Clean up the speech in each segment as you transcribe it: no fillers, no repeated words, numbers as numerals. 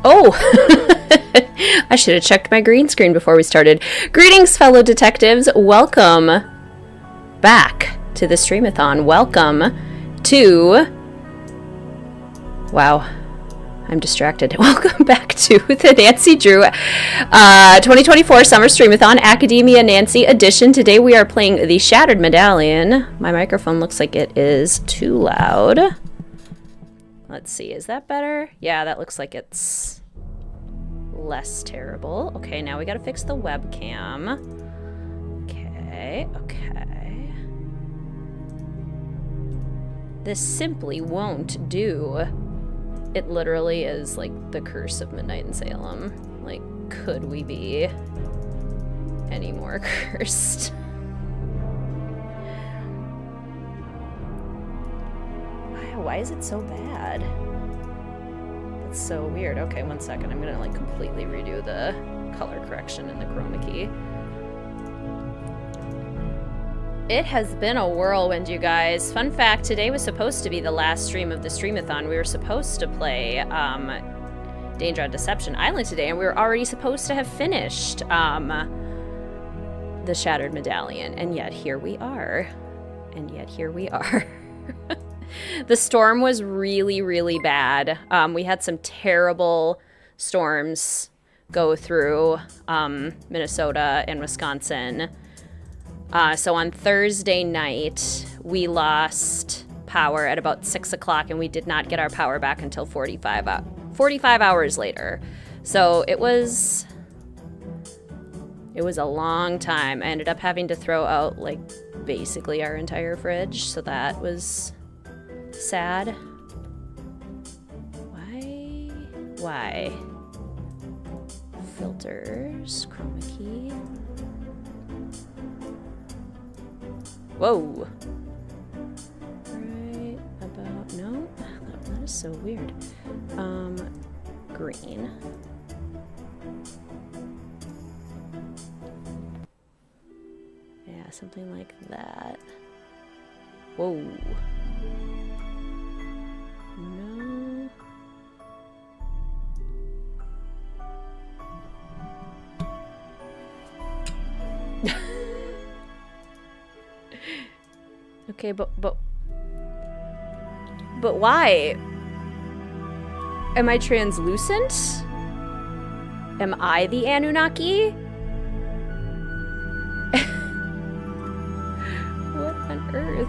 Oh! I should have checked my green screen before we started. Greetings, fellow detectives. Welcome back to the Streamathon. Welcome to... Wow. I'm distracted. Welcome back to the Nancy Drew 2024 Summer Streamathon Academia Nancy edition. Today we are playing the Shattered Medallion. My microphone looks like it is too loud. Let's see, is that better? Yeah, that looks like it's less terrible. Okay, now we gotta fix the webcam. Okay. This simply won't do. It literally is like the curse of Midnight in Salem. Like, could we be any more cursed? Why is it so bad? That's so weird. Okay, one second. I'm gonna like completely redo the color correction in the chroma key. It has been a whirlwind, you guys. Fun fact, today was supposed to be the last stream of the Streamathon. We were supposed to play Danger on Deception Island today, and we were already supposed to have finished the Shattered Medallion, and yet here we are. The storm was really, really bad. We had some terrible storms go through Minnesota and Wisconsin. So on Thursday night, we lost power at about 6 o'clock, and we did not get our power back until 45 hours later. So it was a long time. I ended up having to throw out, like, basically our entire fridge, so that was sad. Why? Filters, chroma key. Whoa. Right about, no, that is so weird. Green. Yeah, something like that. Whoa. No. Okay, but why? Am I translucent? Am I the Anunnaki? What on earth?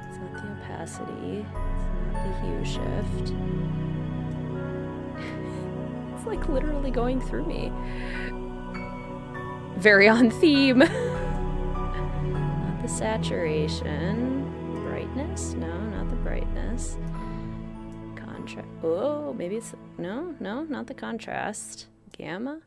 It's not the opacity. It's not the hue shift. It's like literally going through me. Very on theme. Not the saturation. Brightness? No, not the brightness. Contrast. Oh, maybe it's... No, not the contrast. Gamma?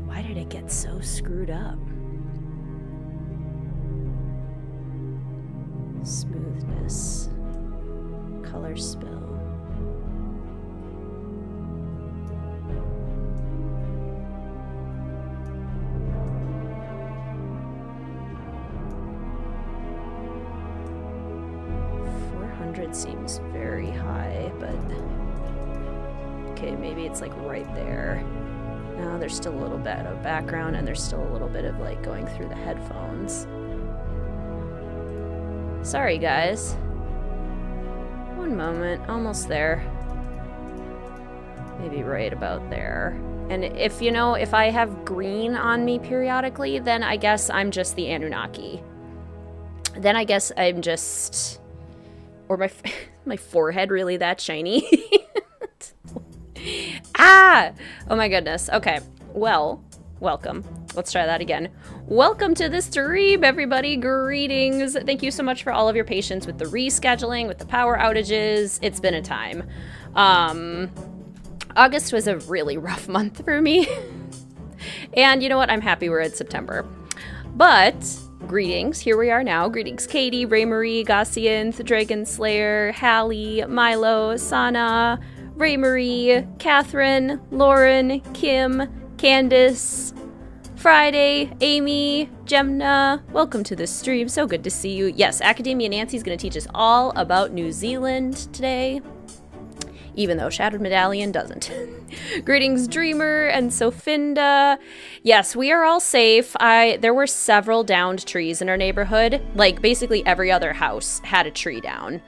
Why did it get so screwed up? Smoothness. Color spill. Seems very high, but okay, maybe it's like right there. No, there's still a little bit of background, and there's still a little bit of like going through the headphones. Sorry, guys. One moment, almost there. Maybe right about there. And if, you know, if I have green on me periodically, then I guess I'm just the Anunnaki. Then I guess I'm just... Or my forehead really that shiny? Ah! Oh my goodness. Okay. Well, welcome. Let's try that again. Welcome to the stream, everybody. Greetings. Thank you so much for all of your patience with the rescheduling, with the power outages. It's been a time. August was a really rough month for me. And you know what? I'm happy we're at September. But... Greetings, here we are now. Greetings, Katie, Raymarie, Gossianth, Dragon Slayer, Hallie, Milo, Sana, Raymarie, Catherine, Lauren, Kim, Candace, Friday, Amy, Gemna, welcome to the stream. So good to see you. Yes, Academia Nancy's going to teach us all about New Zealand today, even though Shattered Medallion doesn't. Greetings, Dreamer and Sofinda. Yes, we are all safe. There were several downed trees in our neighborhood. Like, basically every other house had a tree down.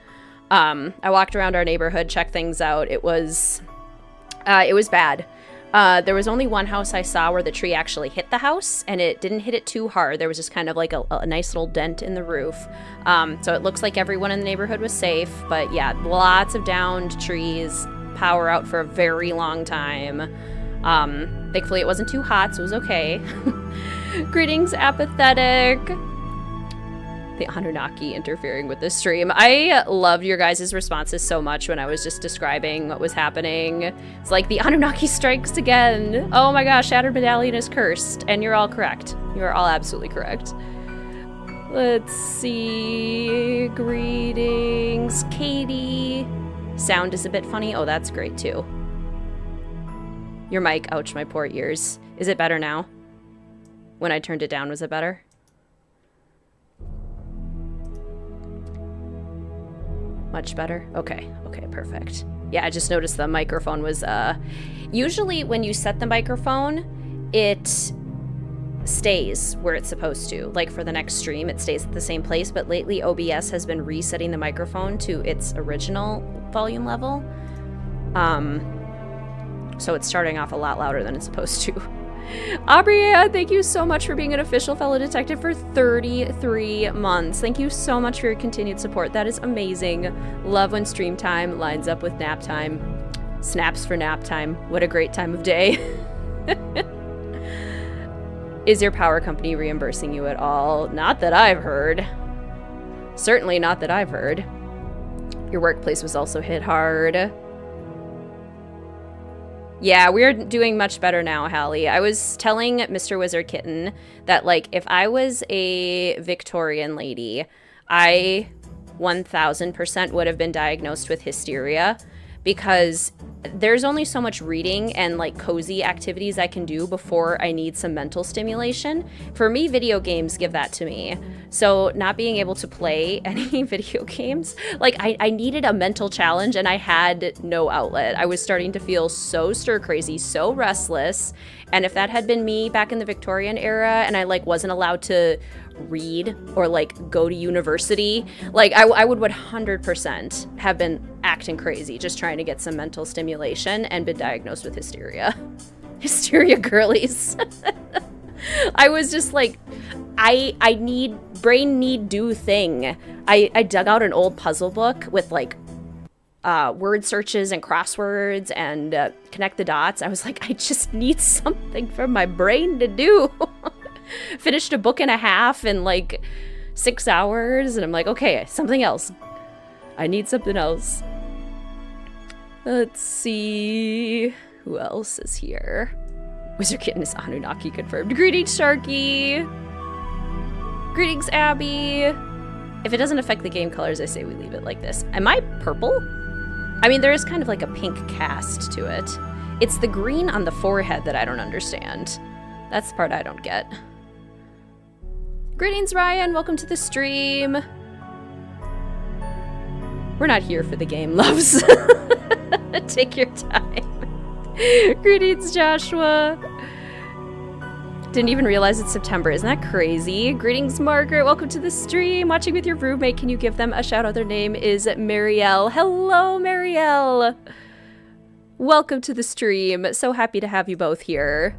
I walked around our neighborhood, checked things out. It was bad. There was only one house I saw where the tree actually hit the house, and it didn't hit it too hard. There was just kind of like a nice little dent in the roof. So it looks like everyone in the neighborhood was safe, but yeah, lots of downed trees, power out for a very long time. Thankfully it wasn't too hot, so it was okay. Greetings, Apathetic. The Anunnaki interfering with the stream. I loved your guys' responses so much when I was just describing what was happening. It's like, the Anunnaki strikes again. Oh my gosh, Shattered Medallion is cursed. And you're all correct. You are all absolutely correct. Let's see. Greetings, Katie. Sound is a bit funny. Oh, that's great too. Your mic, ouch, my poor ears. Is it better now? When I turned it down, was it better? Much better? Okay, perfect. Yeah, I just noticed the microphone was, usually when you set the microphone, it stays where it's supposed to. Like for the next stream, it stays at the same place, but lately OBS has been resetting the microphone to its original volume level. So it's starting off a lot louder than it's supposed to. Abria, thank you so much for being an official fellow detective for 33 months. Thank you so much for your continued support. That is amazing. Love when stream time lines up with nap time. Snaps for nap time. What a great time of day. Is your power company reimbursing you at all? Not that I've heard. Certainly not that I've heard. Your workplace was also hit hard. Yeah, we're doing much better now, Hallie. I was telling Mr. Wizard Kitten that, like, if I was a Victorian lady, I 1000% would have been diagnosed with hysteria, because there's only so much reading and like cozy activities I can do before I need some mental stimulation. For me, video games give that to me. So not being able to play any video games, like I needed a mental challenge and I had no outlet. I was starting to feel so stir crazy, so restless. And if that had been me back in the Victorian era and I like wasn't allowed to read or like go to university, like I would 100% have been acting crazy just trying to get some mental stimulation and been diagnosed with hysteria. Hysteria girlies. I was just like, I need brain need do thing. I dug out an old puzzle book with like word searches and crosswords and connect the dots. I was like, I just need something for my brain to do. Finished a book and a half in like 6 hours, and I'm like, okay, something else. I need something else. Let's see. Who else is here? Wizard Kitten is Anunnaki confirmed. Greetings, Sharky. Greetings, Abby. If it doesn't affect the game colors, I say we leave it like this. Am I purple? I mean, there is kind of like a pink cast to it. It's the green on the forehead that I don't understand. That's the part I don't get. Greetings, Ryan. Welcome to the stream. We're not here for the game, loves. Take your time. Greetings, Joshua. Didn't even realize it's September. Isn't that crazy? Greetings, Margaret. Welcome to the stream. Watching with your roommate. Can you give them a shout out? Their name is Marielle. Hello, Marielle. Welcome to the stream. So happy to have you both here.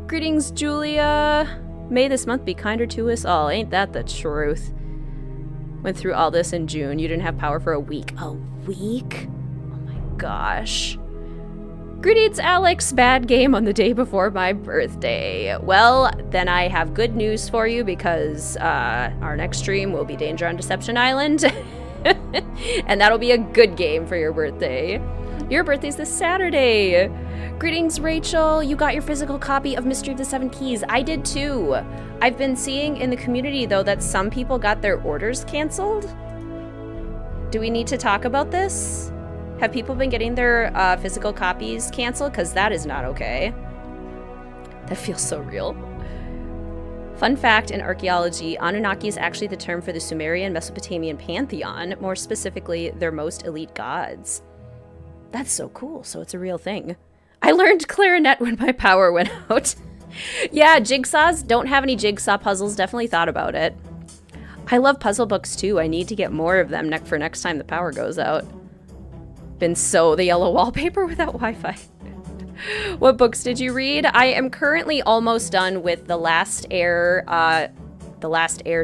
Greetings, Julia. May this month be kinder to us all. Ain't that the truth? Went through all this in June. You didn't have power for a week. A week? Oh my gosh. Greetings, Alex. Bad game on the day before my birthday. Well, then I have good news for you because our next stream will be Danger on Deception Island. And that'll be a good game for your birthday. Your birthday's this Saturday. Greetings, Rachel. You got your physical copy of Mystery of the Seven Keys. I did too. I've been seeing in the community, though, that some people got their orders canceled. Do we need to talk about this? Have people been getting their physical copies canceled? Because that is not okay. That feels so real. Fun fact in archaeology, Anunnaki is actually the term for the Sumerian Mesopotamian pantheon, more specifically, their most elite gods. That's so cool. So it's a real thing. I learned clarinet when my power went out. Yeah, jigsaws. Don't have any jigsaw puzzles. Definitely thought about it. I love puzzle books too. I need to get more of them for next time the power goes out. Been so the yellow wallpaper without Wi-Fi. What books did you read? I am currently almost done with The Last Heir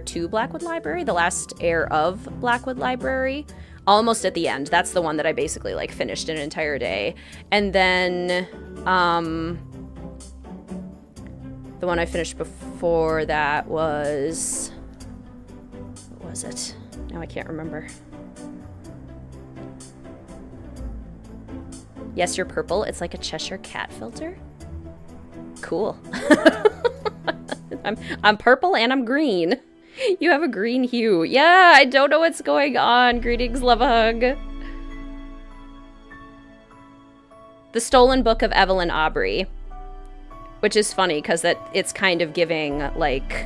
to Blackwood Library, The Last Heir of Blackwood Library. Almost at the end. That's the one that I basically like finished in an entire day. And then the one I finished before that was, what was it? Now I can't remember. Yes, you're purple. It's like a Cheshire Cat filter. Cool. I'm purple and I'm green. You have a green hue. Yeah, I don't know what's going on. Greetings, love a hug. The Stolen Book of Evelyn Aubrey. Which is funny because it's kind of giving like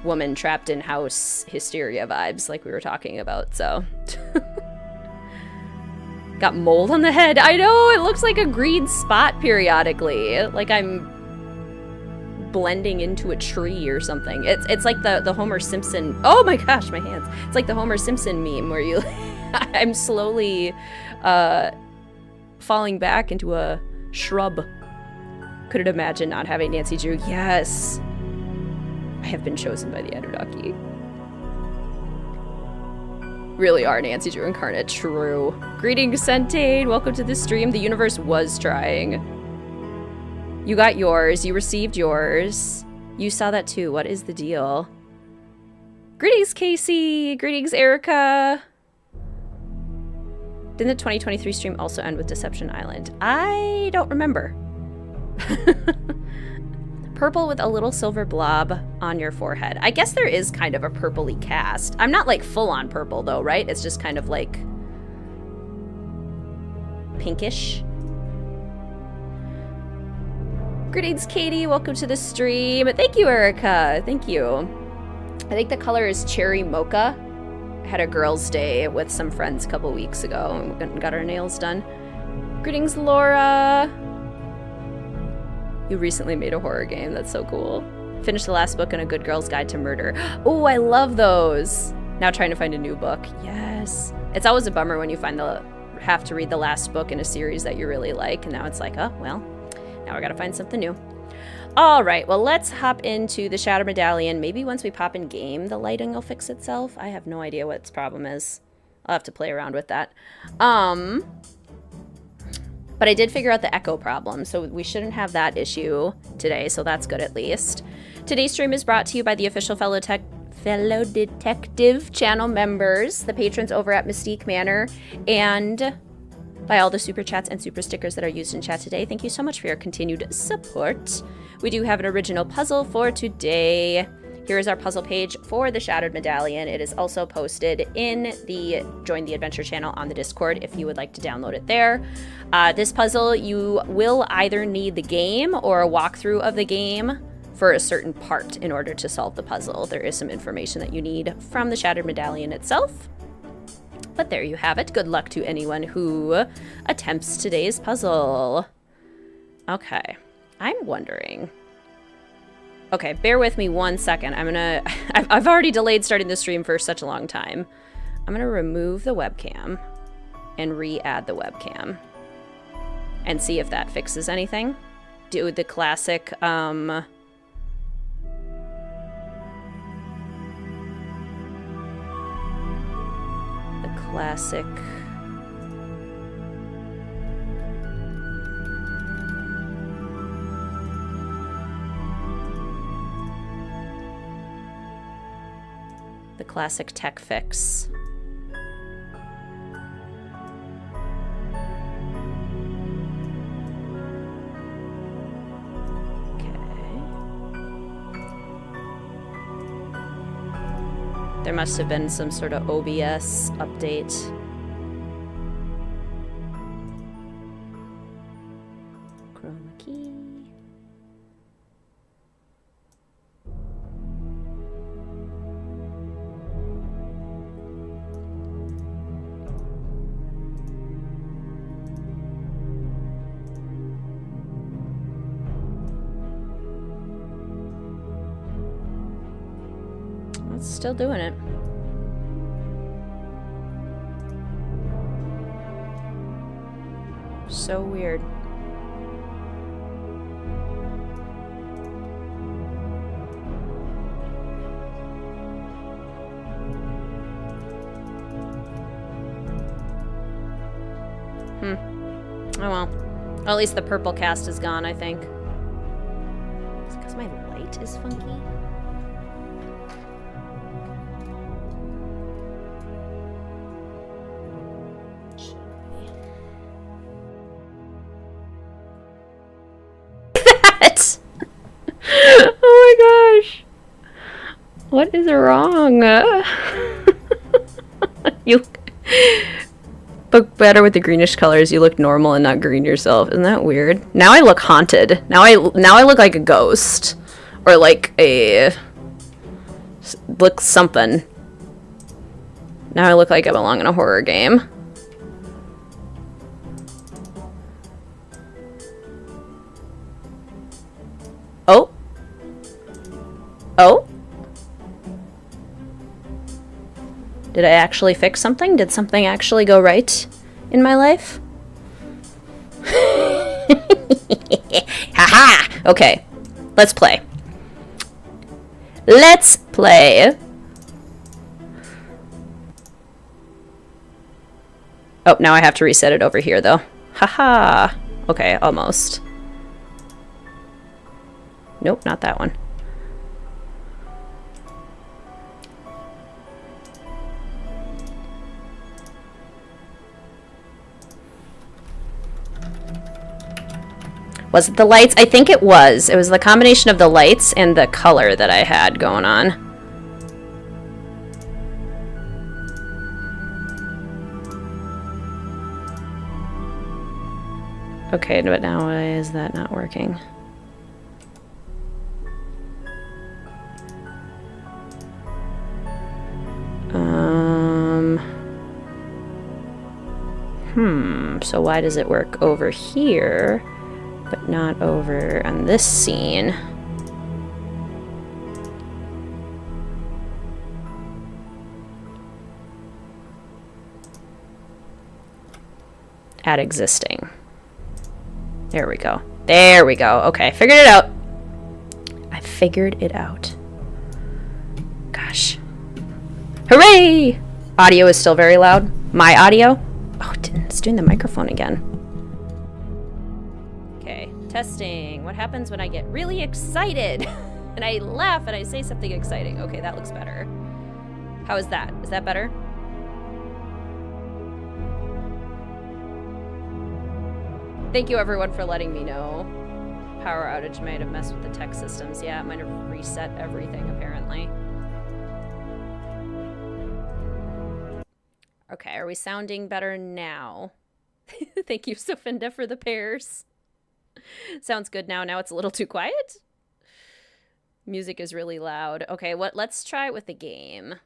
woman trapped in house hysteria vibes like we were talking about, so. Got mold on the head. I know, it looks like a green spot periodically. Like I'm blending into a tree or something. It's like the Homer Simpson. Oh my gosh, my hands. It's like the Homer Simpson meme where you I'm slowly falling back into a shrub. Couldn't imagine not having Nancy Drew. Yes. I have been chosen by the Anunnaki. Really are Nancy Drew incarnate. True. Greetings, Centane. Welcome to the stream. The universe was trying. You got yours. You received yours. You saw that too. What is the deal? Greetings, Casey. Greetings, Erica. Didn't the 2023 stream also end with Deception Island? I don't remember. Purple with a little silver blob on your forehead. I guess there is kind of a purpley cast. I'm not like full on purple though, right? It's just kind of like pinkish. Greetings, Katie. Welcome to the stream. Thank you, Erica. Thank you. I think the color is cherry mocha. I had a girls' day with some friends a couple weeks ago and got our nails done. Greetings, Laura. You recently made a horror game. That's so cool. Finished the last book in A Good Girl's Guide to Murder. Oh, I love those. Now trying to find a new book. Yes. It's always a bummer when you have to read the last book in a series that you really like. And now it's like, oh, well, now I gotta find something new. All right, well, let's hop into the Shattered Medallion. Maybe once we pop in game, the lighting will fix itself. I have no idea what its problem is. I'll have to play around with that. But I did figure out the echo problem, so we shouldn't have that issue today, so that's good at least. Today's stream is brought to you by the official Fellow Detective channel members, the patrons over at Mystique Manor, and by all the super chats and super stickers that are used in chat today. Thank you so much for your continued support. We do have an original puzzle for today. Here is our puzzle page for the Shattered Medallion. It is also posted in the Join the Adventure channel on the Discord if you would like to download it there. This puzzle, you will either need the game or a walkthrough of the game for a certain part in order to solve the puzzle. There is some information that you need from the Shattered Medallion itself. But there you have it. Good luck to anyone who attempts today's puzzle. Okay, I'm wondering... Okay, bear with me 1 second. I've already delayed starting the stream for such a long time. I'm gonna remove the webcam and re-add the webcam and see if that fixes anything. Do the classic, the classic... The classic tech fix. Okay. There must have been some sort of OBS update. It's still doing it. So weird. Oh well. Well, at least the purple cast is gone, I think. Is it because my light is funky? That! Oh my gosh. What is wrong? You look better with the greenish colors. You look normal and not green yourself. Isn't that weird? Now I look haunted. Now I look like a ghost, or like a look something. Now I look like I belong in a horror game. Oh. Oh. Did I actually fix something? Did something actually go right in my life? Haha! Okay. Let's play. Let's play. Oh, now I have to reset it over here, though. Haha! Okay, almost. Nope, not that one. Was it the lights? I think it was. It was the combination of the lights and the color that I had going on. Okay, but now why is that not working? So why does it work over here, but not over on this scene? Add existing. There we go. There we go. Okay, figured it out. I figured it out. Gosh. Hooray! Audio is still very loud. My audio? Oh, it's doing the microphone again. Okay, testing. What happens when I get really excited? And I laugh and I say something exciting. Okay, that looks better. How is that? Is that better? Thank you everyone for letting me know. Power outage might have messed with the tech systems. Yeah, it might have reset everything apparently. Okay, are we sounding better now? Thank you, Sofinda, for the pairs. Sounds good now. Now it's a little too quiet. Music is really loud. Okay, let's try it with the game.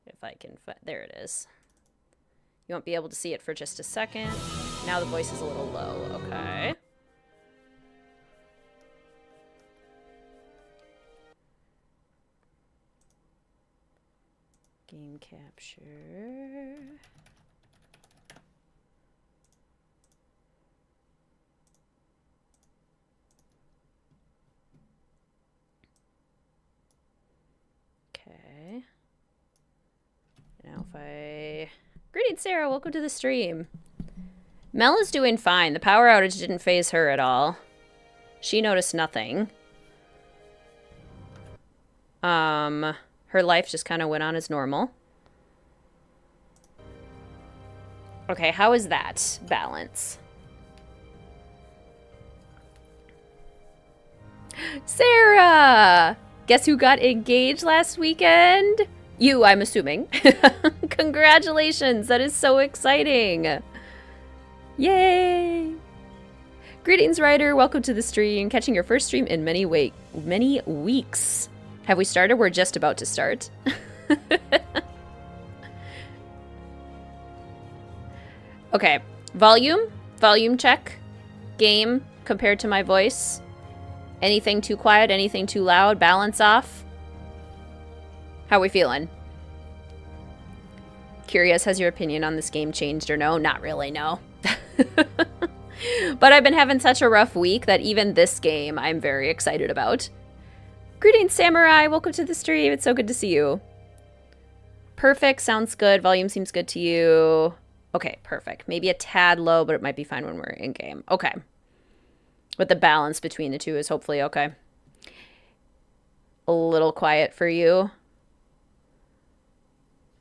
If I can there it is. You won't be able to see it for just a second. Now the voice is a little low. Okay. Game capture. Okay. Now if I... Greetings, Sarah. Welcome to the stream. Mel is doing fine. The power outage didn't faze her at all. She noticed nothing. Her life just kind of went on as normal. Okay, how is that balance? Sarah! Guess who got engaged last weekend? You, I'm assuming. Congratulations, that is so exciting. Yay! Greetings, Ryder. Welcome to the stream. Catching your first stream in many weeks. Have we started? We're just about to start. Okay, volume check. Game compared to my voice. Anything too quiet, anything too loud, balance off. How we feeling? Curious, has your opinion on this game changed or no? Not really, no. But I've been having such a rough week that even this game I'm very excited about. Greetings, Samurai. Welcome to the stream. It's so good to see you. Perfect. Sounds good. Volume seems good to you. Okay, perfect. Maybe a tad low, but it might be fine when we're in game. Okay. But the balance between the two is hopefully okay. A little quiet for you.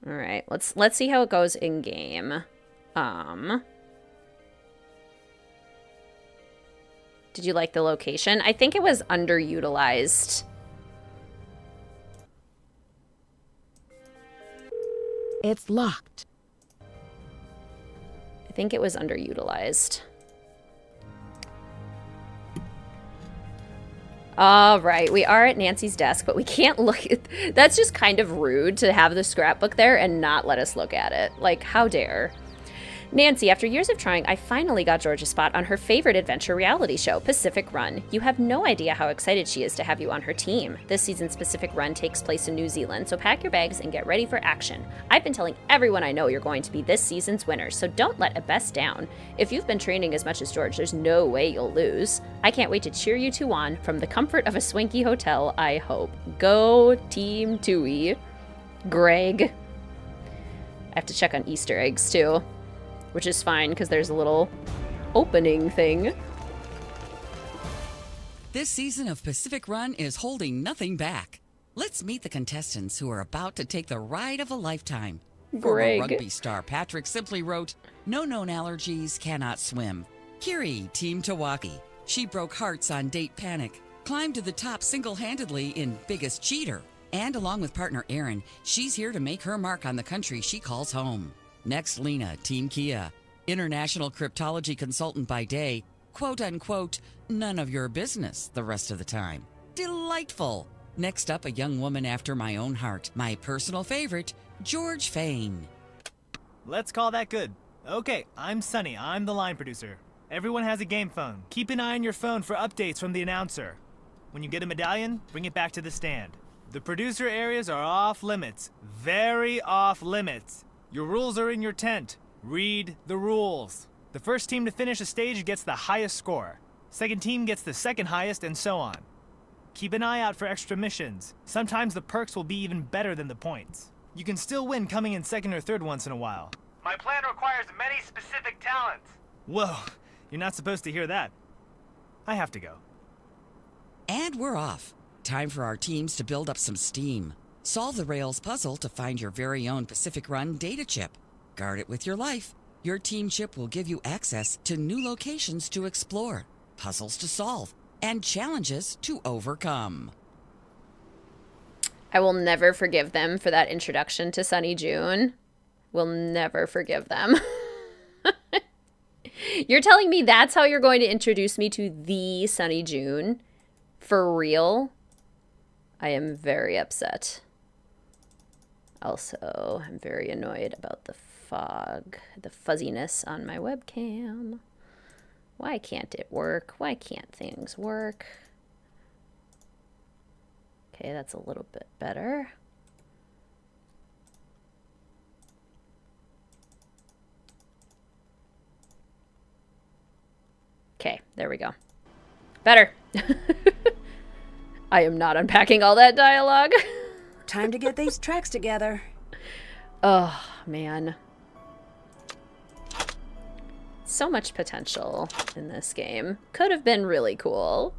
All right. Let's see how it goes in game. Did you like the location? I think it was underutilized. It's locked. I think it was underutilized. All right, we are at Nancy's desk, but we can't look at... That's just kind of rude to have the scrapbook there and not let us look at it. Like, how dare. Nancy, after years of trying, I finally got George a spot on her favorite adventure reality show, Pacific Run. You have no idea how excited she is to have you on her team. This season's Pacific Run takes place in New Zealand, so pack your bags and get ready for action. I've been telling everyone I know you're going to be this season's winner, so don't let it best down. If you've been training as much as George, there's no way you'll lose. I can't wait to cheer you two on from the comfort of a swanky hotel, I hope. Go Team Tui. Greg. I have to check on Easter eggs, too. Which is fine, because there's a little opening thing. This season of Pacific Run is holding nothing back. Let's meet the contestants who are about to take the ride of a lifetime. Greg. Former rugby star Patrick simply wrote, "No known allergies, cannot swim." Kiri, Team Tawaki. She broke hearts on Date Panic, climbed to the top single-handedly in Biggest Cheater. And along with partner Erin, she's here to make her mark on the country she calls home. Next, Lena, Team Kia, international cryptology consultant by day, quote-unquote, none of your business the rest of the time. Delightful. Next up, a young woman after my own heart, my personal favorite, George Fain. Let's call that good. Okay, I'm Sunny. I'm the line producer. Everyone has a game phone. Keep an eye on your phone for updates from the announcer. When you get a medallion, bring it back to the stand. The producer areas are off limits. Very off limits. Your rules are in your tent. Read the rules. The first team to finish a stage gets the highest score. Second team gets the second highest, and so on. Keep an eye out for extra missions. Sometimes the perks will be even better than the points. You can still win coming in second or third once in a while. My plan requires many specific talents. Whoa, you're not supposed to hear that. I have to go. And we're off. Time for our teams to build up some steam. Solve the Rails puzzle to find your very own Pacific Run data chip. Guard it with your life. Your team chip will give you access to new locations to explore, puzzles to solve, and challenges to overcome. I will never forgive them for that introduction to Sunny June. Will never forgive them. You're telling me that's how you're going to introduce me to the Sunny June? For real? I am very upset. Also, I'm very annoyed about the fog, the fuzziness on my webcam. Why can't it work? Why can't things work? Okay, that's a little bit better. Okay, there we go. Better. I am not unpacking all that dialogue. Time to get these tracks together. Oh, man. So much potential in this game. Could have been really cool.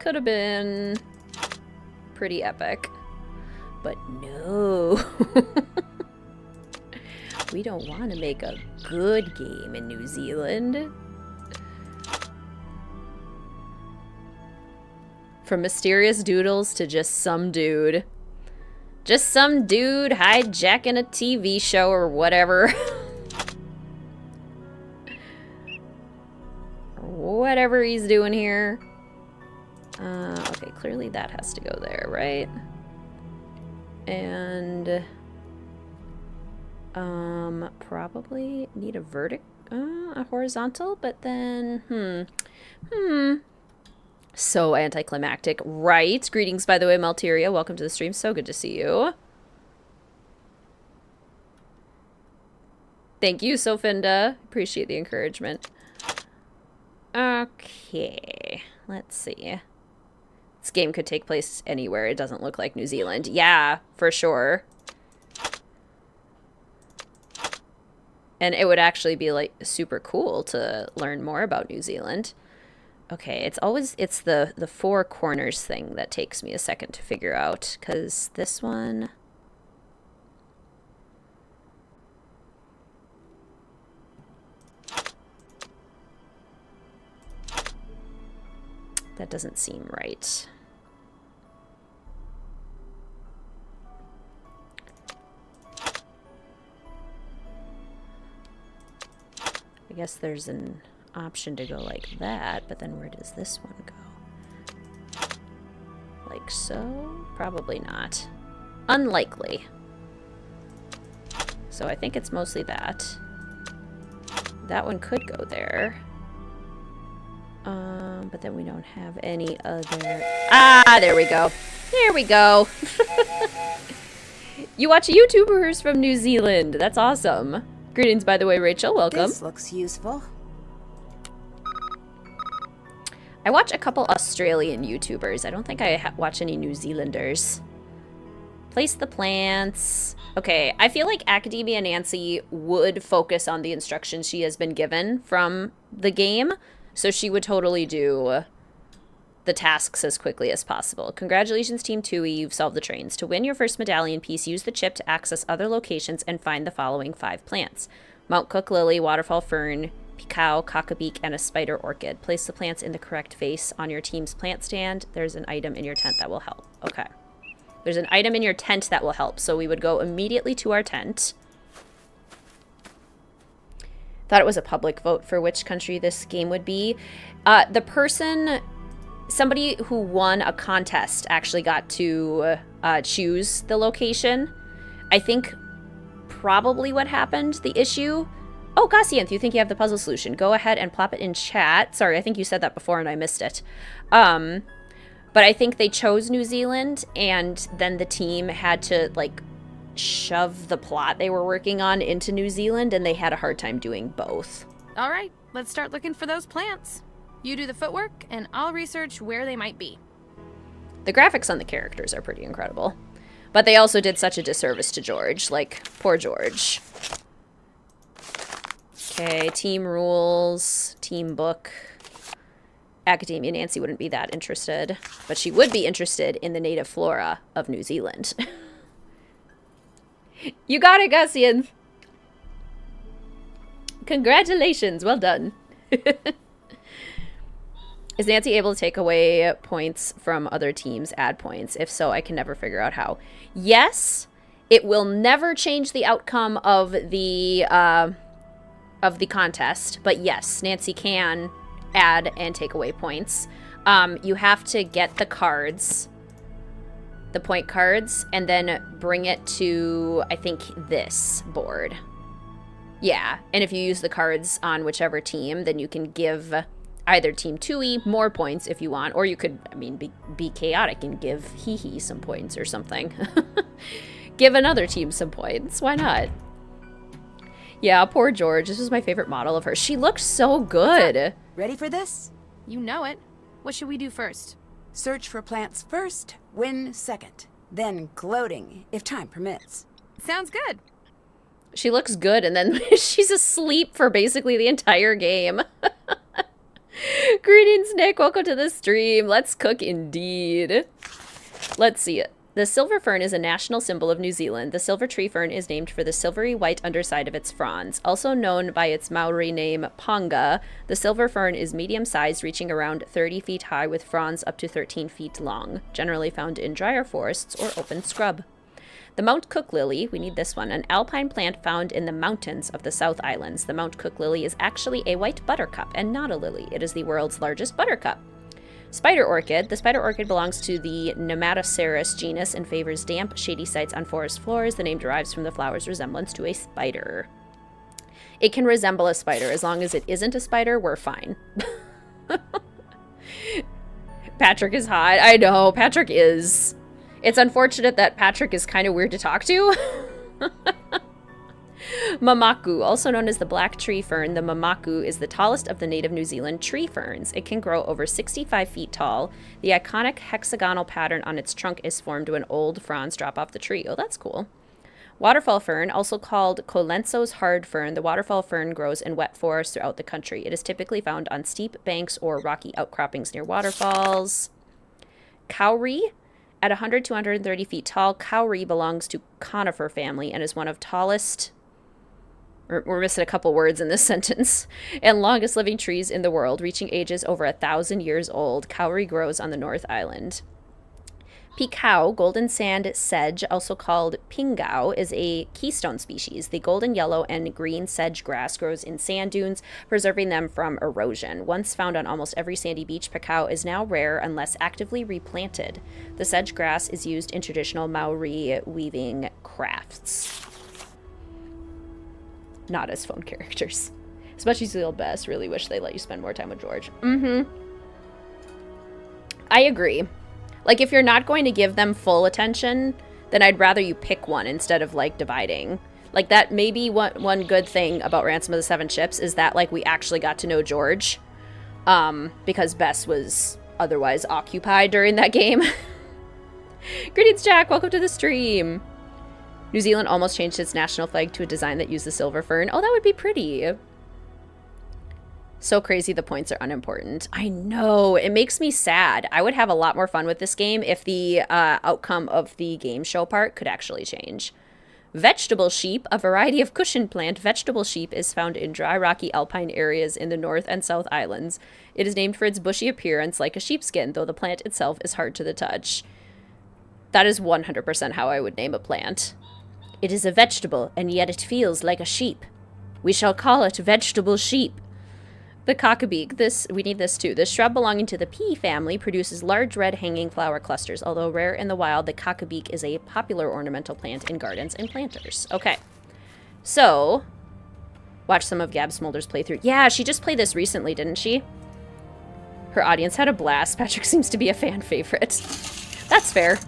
Could have been pretty epic. But no. We don't want to make a good game in New Zealand. From mysterious doodles to just some dude. Just some dude hijacking a TV show or whatever. Whatever he's doing here. Okay, clearly that has to go there, right? And probably need a horizontal, but then So anticlimactic, right? Greetings, by the way, Malteria. Welcome to the stream. So good to see you. Thank you, Sofinda. Appreciate the encouragement. Okay, let's see. This game could take place anywhere. It doesn't look like New Zealand. Yeah, for sure. And it would actually be like super cool to learn more about New Zealand. Okay, it's the four corners thing that takes me a second to figure out, because this one... That doesn't seem right. I guess there's an option to go like that, but then where does this one go? Like so? Probably not. Unlikely. So I think it's mostly that. That one could go there. But then we don't have any other... Ah, there we go. There we go. You watch YouTubers from New Zealand. That's awesome. Greetings, by the way, Rachel. Welcome. This looks useful. I watch a couple Australian YouTubers. I don't think I watch any New Zealanders. Place the plants. Okay, I feel like Academia Nancy would focus on the instructions she has been given from the game. So she would totally do the tasks as quickly as possible. Congratulations, Team Tui, you've solved the trains. To win your first medallion piece, use the chip to access other locations and find the following 5 plants. Mount Cook Lily, Waterfall Fern, Picao, Cockabeak, and a Spider Orchid. Place the plants in the correct vase on your team's plant stand. There's an item in your tent that will help. Okay. There's an item in your tent that will help. So we would go immediately to our tent. Thought it was a public vote for which country this game would be. The person, somebody who won a contest actually got to choose the location. I think probably what happened, the issue. Oh, Gossianth, you think you have the puzzle solution. Go ahead and plop it in chat. Sorry, I think you said that before and I missed it. But I think they chose New Zealand and then the team had to, like, shove the plot they were working on into New Zealand, and they had a hard time doing both. All right, let's start looking for those plants. You do the footwork, and I'll research where they might be. The graphics on the characters are pretty incredible. But they also did such a disservice to George. Like, poor George. Okay, team rules, team book. Academia Nancy wouldn't be that interested, but she would be interested in the native flora of New Zealand. You got it, Gussian. Congratulations. Well done. Is Nancy able to take away points from other teams, add points? If so, I can never figure out how. Yes, it will never change the outcome of the contest, but yes, Nancy can add and take away points. You have to get the cards, the point cards, and then bring it to, I think, this board. Yeah, and if you use the cards on whichever team, then you can give either Team Tui more points if you want, or you could, I mean, be chaotic and give Hee some points or something. Give another team some points. Why not? Yeah, poor George. This was my favorite model of her. She looks so good. Ready for this? You know it. What should we do first? Search for plants first, win second. Then gloating, if time permits. Sounds good. She looks good, and then she's asleep for basically the entire game. Greetings, Nick. Welcome to the stream. Let's cook indeed. Let's see it. The silver fern is a national symbol of New Zealand. The silver tree fern is named for the silvery white underside of its fronds. Also known by its Maori name, Ponga, the silver fern is medium-sized, reaching around 30 feet high with fronds up to 13 feet long, generally found in drier forests or open scrub. The Mount Cook lily, we need this one, an alpine plant found in the mountains of the South Islands. The Mount Cook lily is actually a white buttercup and not a lily. It is the world's largest buttercup. Spider orchid. The spider orchid belongs to the Nematocereus genus and favors damp, shady sites on forest floors. The name derives from the flower's resemblance to a spider. It can resemble a spider. As long as it isn't a spider, we're fine. Patrick is hot. I know, Patrick is. It's unfortunate that Patrick is kind of weird to talk to. Mamaku, also known as the black tree fern, the mamaku is the tallest of the native New Zealand tree ferns. It can grow over 65 feet tall. The iconic hexagonal pattern on its trunk is formed when old fronds drop off the tree. Oh, that's cool. Waterfall fern, also called Colenso's hard fern, the waterfall fern grows in wet forests throughout the country. It is typically found on steep banks or rocky outcroppings near waterfalls. Kauri, at 100 to 130 feet tall, kauri belongs to conifer family and is one of tallest, we're missing a couple words in this sentence, and longest living trees in the world, reaching ages over 1,000 years old. Kauri grows on the North Island. Pikau, golden sand sedge, also called pingau, is a keystone species. The golden yellow and green sedge grass grows in sand dunes, preserving them from erosion. Once found on almost every sandy beach, pikau is now rare unless actively replanted. The sedge grass is used in traditional Maori weaving crafts. Not as phone characters. Especially Seal Best. Really wish they let you spend more time with George. I agree. Like, if you're not going to give them full attention, then I'd rather you pick one instead of, like, dividing. Like, that may be one good thing about Ransom of the Seven Ships is that, like, we actually got to know George. Because Bess was otherwise occupied during that game. Greetings, Jack. Welcome to the stream. New Zealand almost changed its national flag to a design that used the silver fern. Oh, that would be pretty. So crazy the points are unimportant. I know. It makes me sad. I would have a lot more fun with this game if the outcome of the game show part could actually change. Vegetable sheep, a variety of cushion plant. Vegetable sheep is found in dry, rocky alpine areas in the North and South Islands. It is named for its bushy appearance like a sheepskin, though the plant itself is hard to the touch. That is 100% how I would name a plant. It is a vegetable, and yet it feels like a sheep. We shall call it vegetable sheep. The cockabeak, we need this too. This shrub belonging to the pea family produces large red hanging flower clusters. Although rare in the wild, the cockabeak is a popular ornamental plant in gardens and planters. Okay, so watch some of Gab Smolder's playthrough. Yeah, she just played this recently, didn't she? Her audience had a blast. Patrick seems to be a fan favorite. That's fair.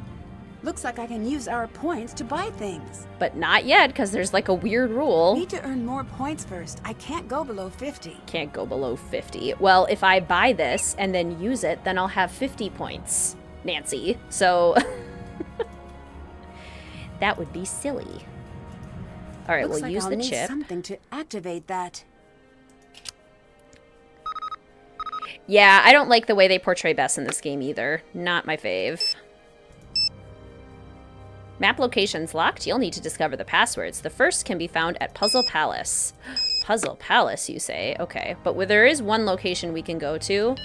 Looks like I can use our points to buy things. But not yet, because there's like a weird rule. Need to earn more points first. I can't go below 50. Can't go below 50. Well, if I buy this and then use it, then I'll have 50 points, Nancy. So that would be silly. All right, we'll use the chip. Need something to activate that. Yeah, I don't like the way they portray Bess in this game either. Not my fave. Map locations locked. You'll need to discover the passwords. The first can be found at Puzzle Palace. Puzzle Palace, you say? Okay, but there is one location we can go to,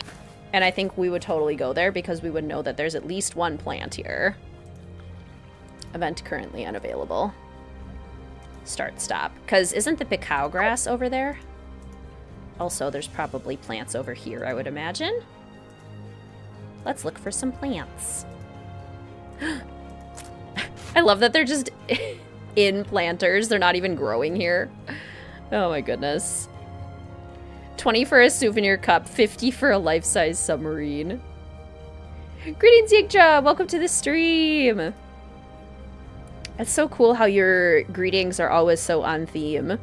and I think we would totally go there because we would know that there's at least one plant here. Event currently unavailable. Start, stop. Because isn't the Pikau grass over there? Also, there's probably plants over here, I would imagine. Let's look for some plants. I love that they're just in planters. They're not even growing here. Oh my goodness. 20 for a souvenir cup, 50 for a life-size submarine. Greetings, Yigja! Welcome to the stream! It's so cool how your greetings are always so on theme.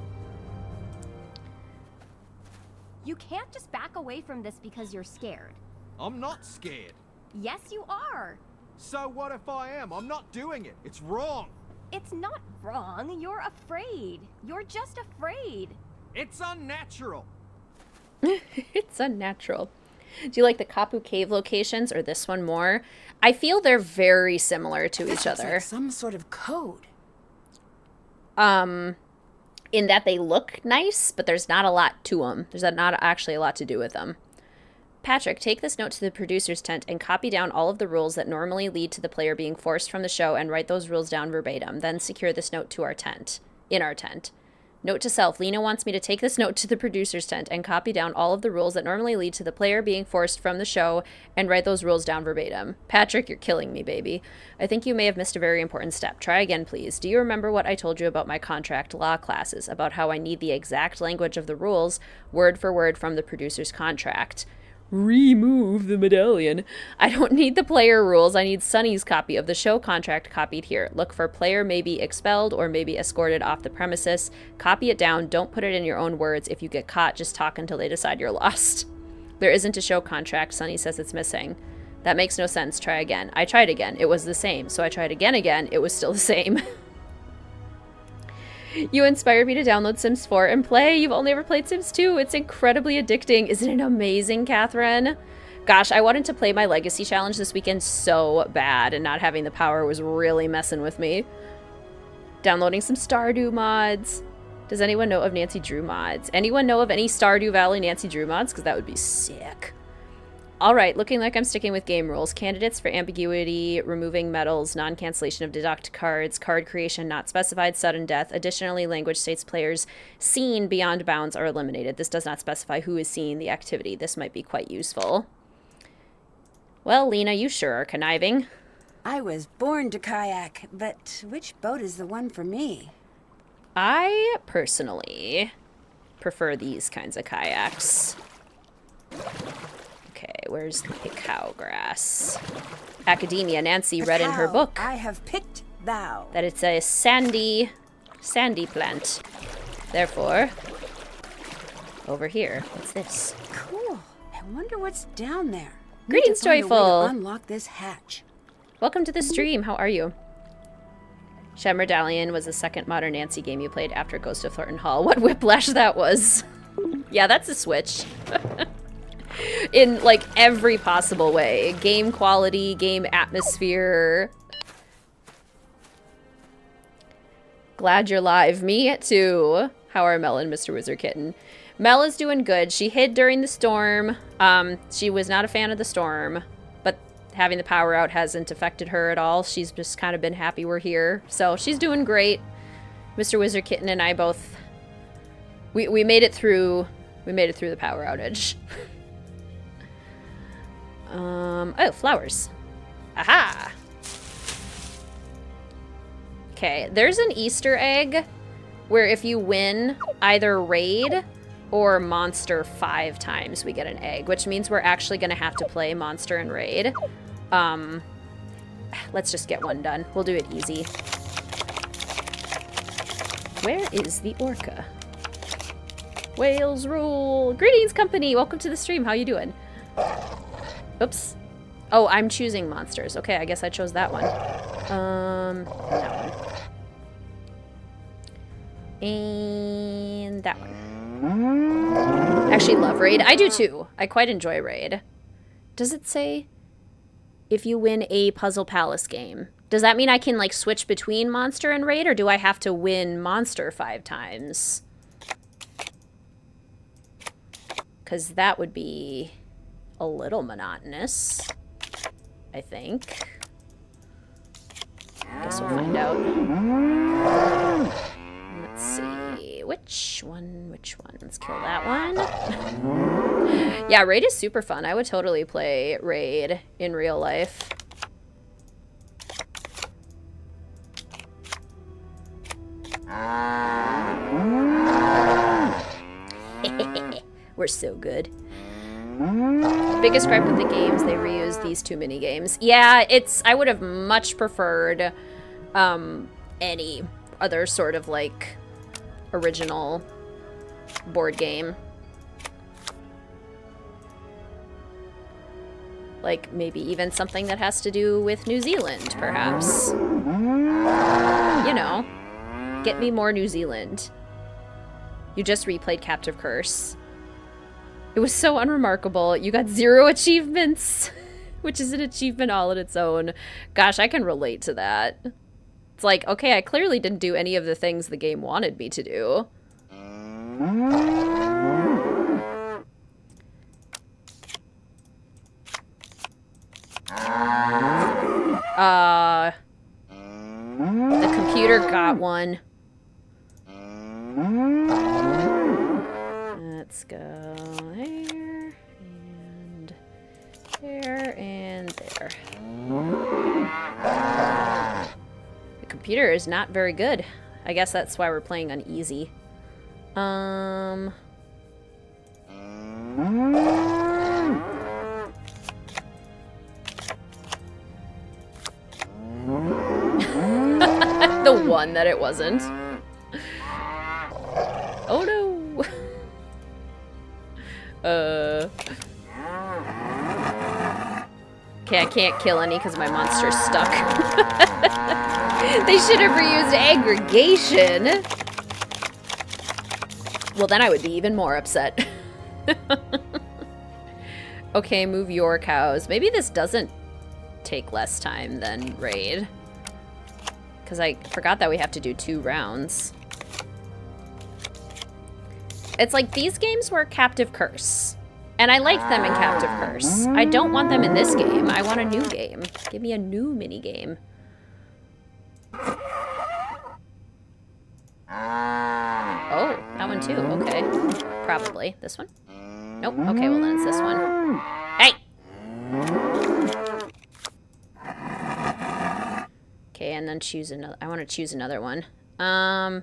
You can't just back away from this because you're scared. I'm not scared. Yes, you are. So what if I am? I'm not doing it. It's wrong. It's not wrong. You're afraid. You're just afraid. It's unnatural. It's unnatural. Do you like the Kapu Cave locations or this one more? I feel they're very similar to each other. Like some sort of code. In that they look nice, but there's not a lot to them. There's not actually a lot to do with them. Patrick, take this note to the producer's tent and copy down all of the rules that normally lead to the player being forced from the show and write those rules down verbatim. Then secure this note to our tent. In our tent. Note to self, Lena wants me to take this note to the producer's tent and copy down all of the rules that normally lead to the player being forced from the show and write those rules down verbatim. Patrick, you're killing me, baby. I think you may have missed a very important step. Try again, please. Do you remember what I told you about my contract law classes, about how I need the exact language of the rules, word for word from the producer's contract? Remove the medallion. I don't need the player rules. I need Sunny's copy of the show contract copied here. Look for player may be expelled or may be escorted off the premises. Copy it down. Don't put it in your own words. If you get caught, just talk until they decide you're lost. There isn't a show contract. Sunny says it's missing. That makes no sense. Try again. I tried again. It was the same. So I tried again. It was still the same. You inspired me to download Sims 4 and play. You've only ever played Sims 2. It's incredibly addicting. Isn't it amazing, Catherine? Gosh, I wanted to play my Legacy Challenge this weekend so bad, and not having the power was really messing with me. Downloading some Stardew mods. Does anyone know of Nancy Drew mods? Anyone know of any Stardew Valley Nancy Drew mods? Because that would be sick. Alright, looking like I'm sticking with game rules. Candidates for ambiguity, removing medals, non-cancellation of deduct cards, card creation not specified, sudden death. Additionally, language states players seen beyond bounds are eliminated. This does not specify who is seeing the activity. This might be quite useful. Well, Lena, you sure are conniving. I was born to kayak, but which boat is the one for me? I, personally, prefer these kinds of kayaks. Okay, where's the cow grass? Academia. Nancy read in her book I have picked thou. that it's a sandy plant. Therefore, over here, what's this? Cool. I wonder what's down there. Greetings, Need to find a way Joyful. to unlock this hatch. Welcome to the stream. How are you? Shed Medallion was the second modern Nancy game you played after Ghost of Thornton Hall. What whiplash that was. Yeah, that's a switch. In, like, every possible way. Game quality, game atmosphere. Glad you're live. Me too. How are Mel and Mr. Wizard Kitten? Mel is doing good. She hid during the storm. She was not a fan of the storm, but having the power out hasn't affected her at all. She's just kind of been happy we're here. So she's doing great. Mr. Wizard Kitten and I both... We made it through... We made it through the power outage. Oh, flowers. Aha! Okay, there's an Easter egg where if you win either raid or monster 5 times, we get an egg, which means we're actually going to have to play monster and raid. Let's just get one done. We'll do it easy. Where is the orca? Whales rule! Greetings, company! Welcome to the stream. How you doing? Oops. Oh, I'm choosing monsters. Okay, I guess I chose that one. That one. And that one. Actually love raid. I do too. I quite enjoy raid. Does it say if you win a Puzzle Palace game? Does that mean I can, like, switch between monster and raid, or do I have to win monster 5 times? Because that would be a little monotonous, I think. Guess we'll find out. Let's see. Which one? Let's kill that one. Yeah, raid is super fun. I would totally play raid in real life. We're so good. Biggest gripe with the games, they reuse these too many games. Yeah, I would have much preferred any other sort of, like, original board game. Like, maybe even something that has to do with New Zealand, perhaps. You know, get me more New Zealand. You just replayed Captive Curse. It was so unremarkable. You got 0 achievements, which is an achievement all on its own. Gosh, I can relate to that. It's like, okay, I clearly didn't do any of the things the game wanted me to do. The computer got one. Let's go there, and there, and there. The computer is not very good. I guess that's why we're playing on easy. One that it wasn't. Oh no! Okay, I can't kill any because my monster's stuck. They should have reused aggregation. Well, then I would be even more upset. Okay, move your cows. Maybe this doesn't take less time than raid. Because I forgot that we have to do 2 rounds. It's like these games were Captive Curse. And I like them in Captive Curse. I don't want them in this game. I want a new game. Give me a new mini game. Oh, that one too. Okay. Probably. This one? Nope. Okay, well then it's this one. Hey! Okay, and then choose another. I want to choose another one.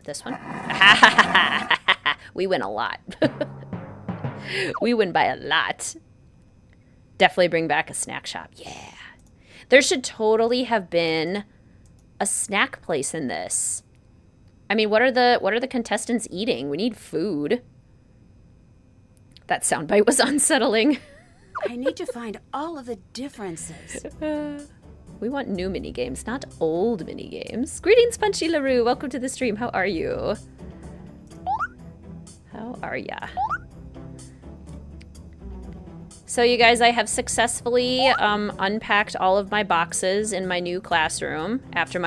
This one. We win a lot. We win by a lot. Definitely bring back a snack shop. Yeah. There should totally have been a snack place in this. I mean, what are the contestants eating? We need food. That soundbite was unsettling. I need to find all of the differences. We want new mini games, not old mini games. Greetings, Punchy LaRue. Welcome to the stream. How are you? How are ya? So you guys, I have successfully unpacked all of my boxes in my new classroom after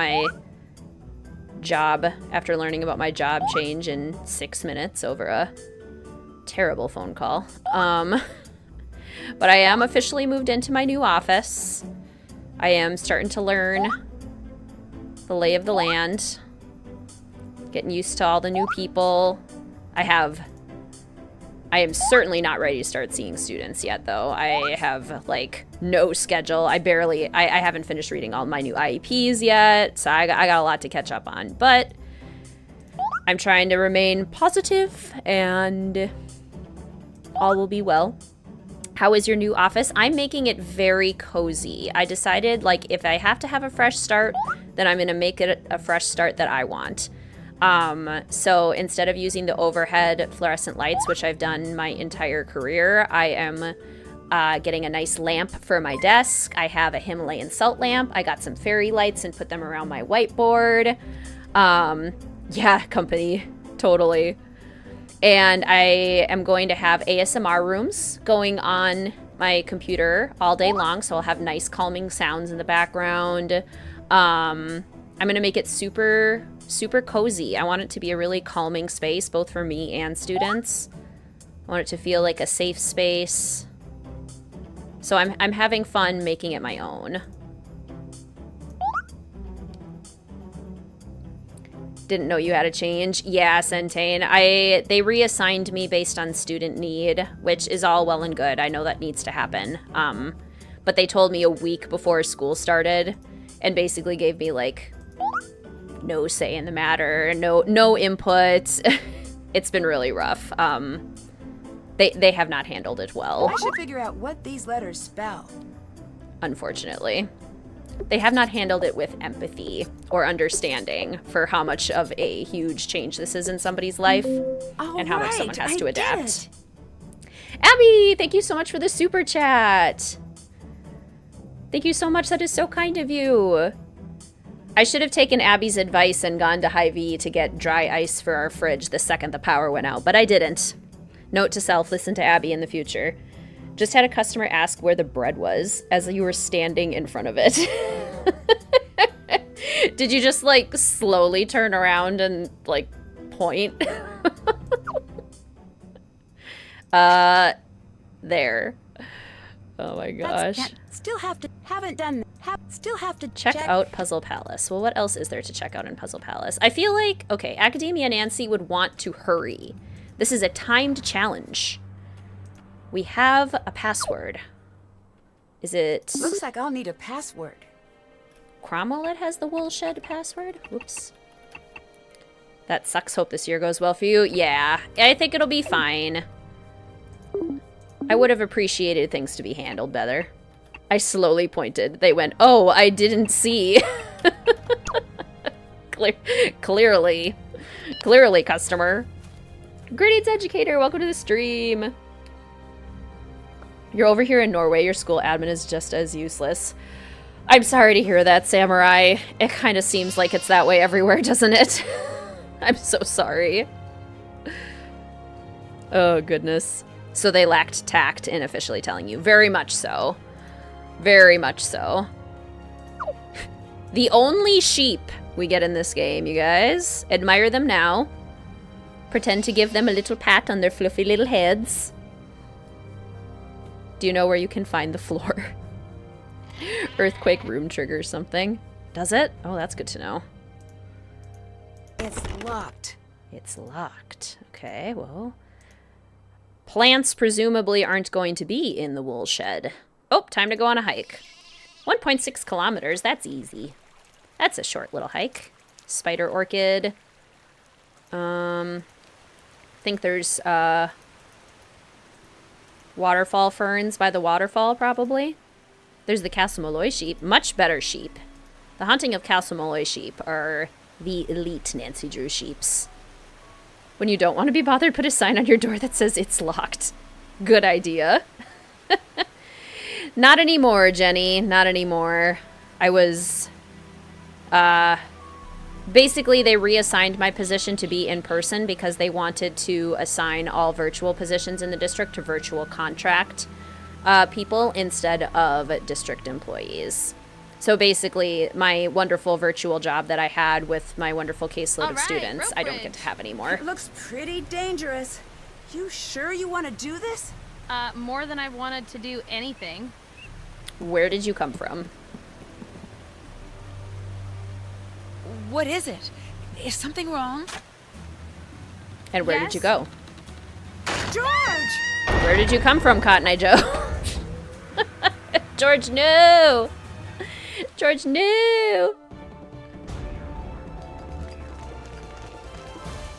learning about my job change in 6 minutes over a terrible phone call. But I am officially moved into my new office. I am starting to learn the lay of the land, getting used to all the new people. I am certainly not ready to start seeing students yet, though. I have, like, no schedule. I haven't finished reading all my new IEPs yet, so I got a lot to catch up on. But I'm trying to remain positive, and all will be well. How is your new office? I'm making it very cozy. I decided, like, if I have to have a fresh start, then I'm going to make it a fresh start that I want. So instead of using the overhead fluorescent lights, which I've done my entire career, I am getting a nice lamp for my desk. I have a Himalayan salt lamp. I got some fairy lights and put them around my whiteboard. Yeah, company, totally. And I am going to have ASMR rooms going on my computer all day long, so I'll have nice calming sounds in the background. I'm going to make it super cozy. I want it to be a really calming space, both for me and students. I want it to feel like a safe space. So I'm having fun making it my own. Didn't know you had a change. Yeah, Centane. They reassigned me based on student need, which is all well and good. I know that needs to happen. But they told me a week before school started and basically gave me, like, no say in the matter, no input. It's been really rough. They have not handled it well. I should figure out what these letters spell. Unfortunately. They have not handled it with empathy or understanding for how much of a huge change this is in somebody's life and how much someone has to adapt. Abby, thank you so much for the super chat. Thank you so much. That is so kind of you. I should have taken Abby's advice and gone to Hy-Vee to get dry ice for our fridge the second the power went out, but I didn't. Note to self, listen to Abby in the future. Just had a customer ask where the bread was as you were standing in front of it. Did you just, like, slowly turn around and, like, point? There. Oh my gosh. Still have to check out Puzzle Palace. Well, what else is there to check out in Puzzle Palace? I feel like, okay, Academia Nancy would want to hurry. This is a timed challenge. We have a password. Is it... Looks like I'll need a password. Cromwell has the Woolshed password? Whoops. That sucks. Hope this year goes well for you. Yeah, I think it'll be fine. I would have appreciated things to be handled better. I slowly pointed. They went, oh, I didn't see. Clearly. Clearly, customer. Greetings, educator. Welcome to the stream. You're over here in Norway. Your school admin is just as useless. I'm sorry to hear that, Samurai. It kind of seems like it's that way everywhere, doesn't it? I'm so sorry. Oh, goodness. So they lacked tact in officially telling you. Very much so. Very much so. The only sheep we get in this game, you guys. Admire them now. Pretend to give them a little pat on their fluffy little heads. Do you know where you can find the floor? Earthquake room triggers something. Does it? Oh, that's good to know. It's locked. It's locked. Okay, well. Plants presumably aren't going to be in the wool shed. Oh, time to go on a hike. 1.6 kilometers, that's easy. That's a short little hike. Spider orchid. I think there's waterfall ferns by the waterfall, probably. There's the Castle sheep. Much better sheep. The hunting of Castle sheep are the elite Nancy Drew sheeps. When you don't want to be bothered, put a sign on your door that says it's locked. Good idea. Not anymore, Jenny. Not anymore. I was... basically, they reassigned my position to be in person because they wanted to assign all virtual positions in the district to virtual contract people instead of district employees. So basically, my wonderful virtual job that I had with my wonderful caseload of students, I don't get to have anymore. It looks pretty dangerous. You sure you want to do this? More than I've wanted to do anything. Where did you come from? What is it? Is something wrong? And where did you go? George! Where did you come from, Cotton Eye Joe? George, no! George, no!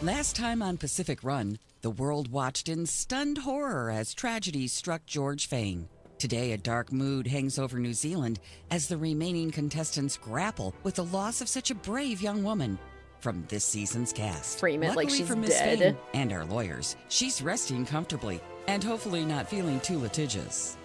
Last time on Pacific Run, the world watched in stunned horror as tragedy struck George Fane. Today, a dark mood hangs over New Zealand as the remaining contestants grapple with the loss of such a brave young woman. From this season's cast. Frame it like Luckily she's for Miss dead. Fane and our lawyers, she's resting comfortably and hopefully not feeling too litigious.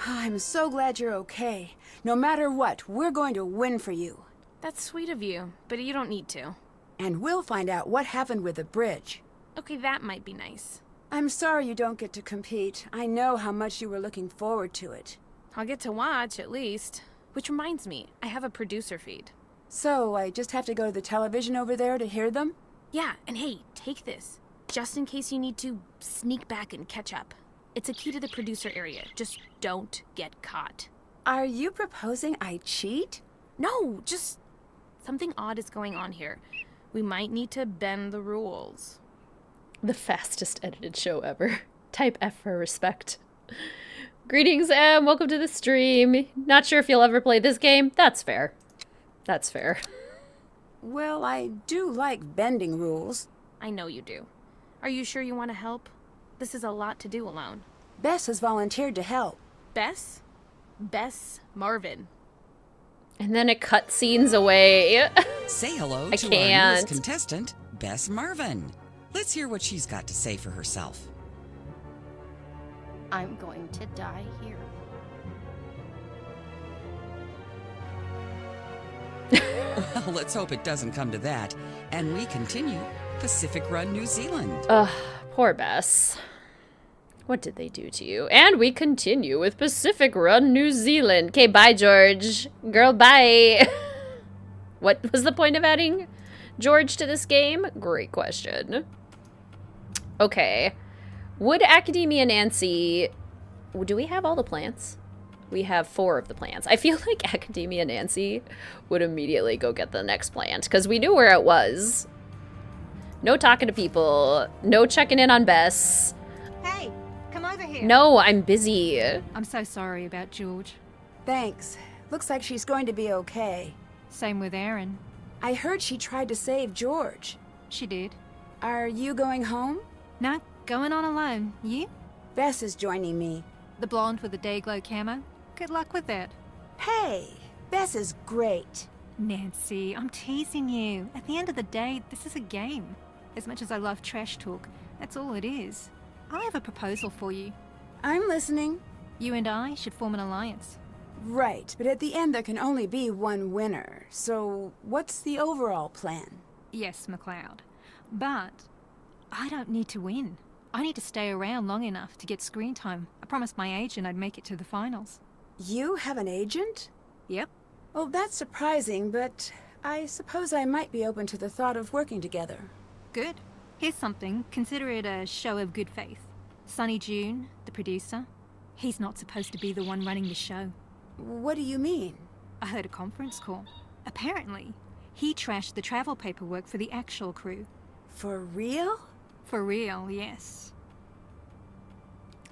I'm so glad you're okay. No matter what, we're going to win for you. That's sweet of you, but you don't need to. And we'll find out what happened with the bridge. Okay, that might be nice. I'm sorry you don't get to compete. I know how much you were looking forward to it. I'll get to watch, at least. Which reminds me, I have a producer feed. So, I just have to go to the television over there to hear them? Yeah, and hey, take this. Just in case you need to sneak back and catch up. It's a key to the producer area. Just don't get caught. Are you proposing I cheat? No, just something odd is going on here. We might need to bend the rules. The fastest edited show ever. Type F for respect. Greetings, Em. Welcome to the stream. Not sure if you'll ever play this game. That's fair. That's fair. Well, I do like bending rules. I know you do. Are you sure you want to help? This is a lot to do alone. Bess has volunteered to help. Bess? Bess Marvin. And then it cutscenes away. Say hello I to our can't. newest contestant, Bess Marvin. Let's hear what she's got to say for herself. I'm going to die here. Well, let's hope it doesn't come to that. And we continue Pacific Run, New Zealand. Ugh, poor Bess. What did they do to you? And we continue with Pacific Run, New Zealand. Okay, bye, George. Girl, bye. What was the point of adding George to this game? Great question. Okay. Would Academia Nancy... Do we have all the plants? We have 4 of the plants. I feel like Academia Nancy would immediately go get the next plant, because we knew where it was. No talking to people. No checking in on Bess. Hey, come over here. No, I'm busy. I'm so sorry about George. Thanks. Looks like she's going to be okay. Same with Erin. I heard she tried to save George. She did. Are you going home? No, going on alone. You? Bess is joining me. The blonde with the day glow camo? Good luck with that. Hey, Bess is great. Nancy, I'm teasing you. At the end of the day, this is a game. As much as I love trash talk, that's all it is. I have a proposal for you. I'm listening. You and I should form an alliance. Right, but at the end there can only be one winner. So, what's the overall plan? Yes, McLeod. But I don't need to win. I need to stay around long enough to get screen time. I promised my agent I'd make it to the finals. You have an agent? Yep. Well, that's surprising, but I suppose I might be open to the thought of working together. Good. Here's something. Consider it a show of good faith. Sonny June, the producer, he's not supposed to be the one running the show. What do you mean? I heard a conference call. Apparently, he trashed the travel paperwork for the actual crew. For real? For real, yes.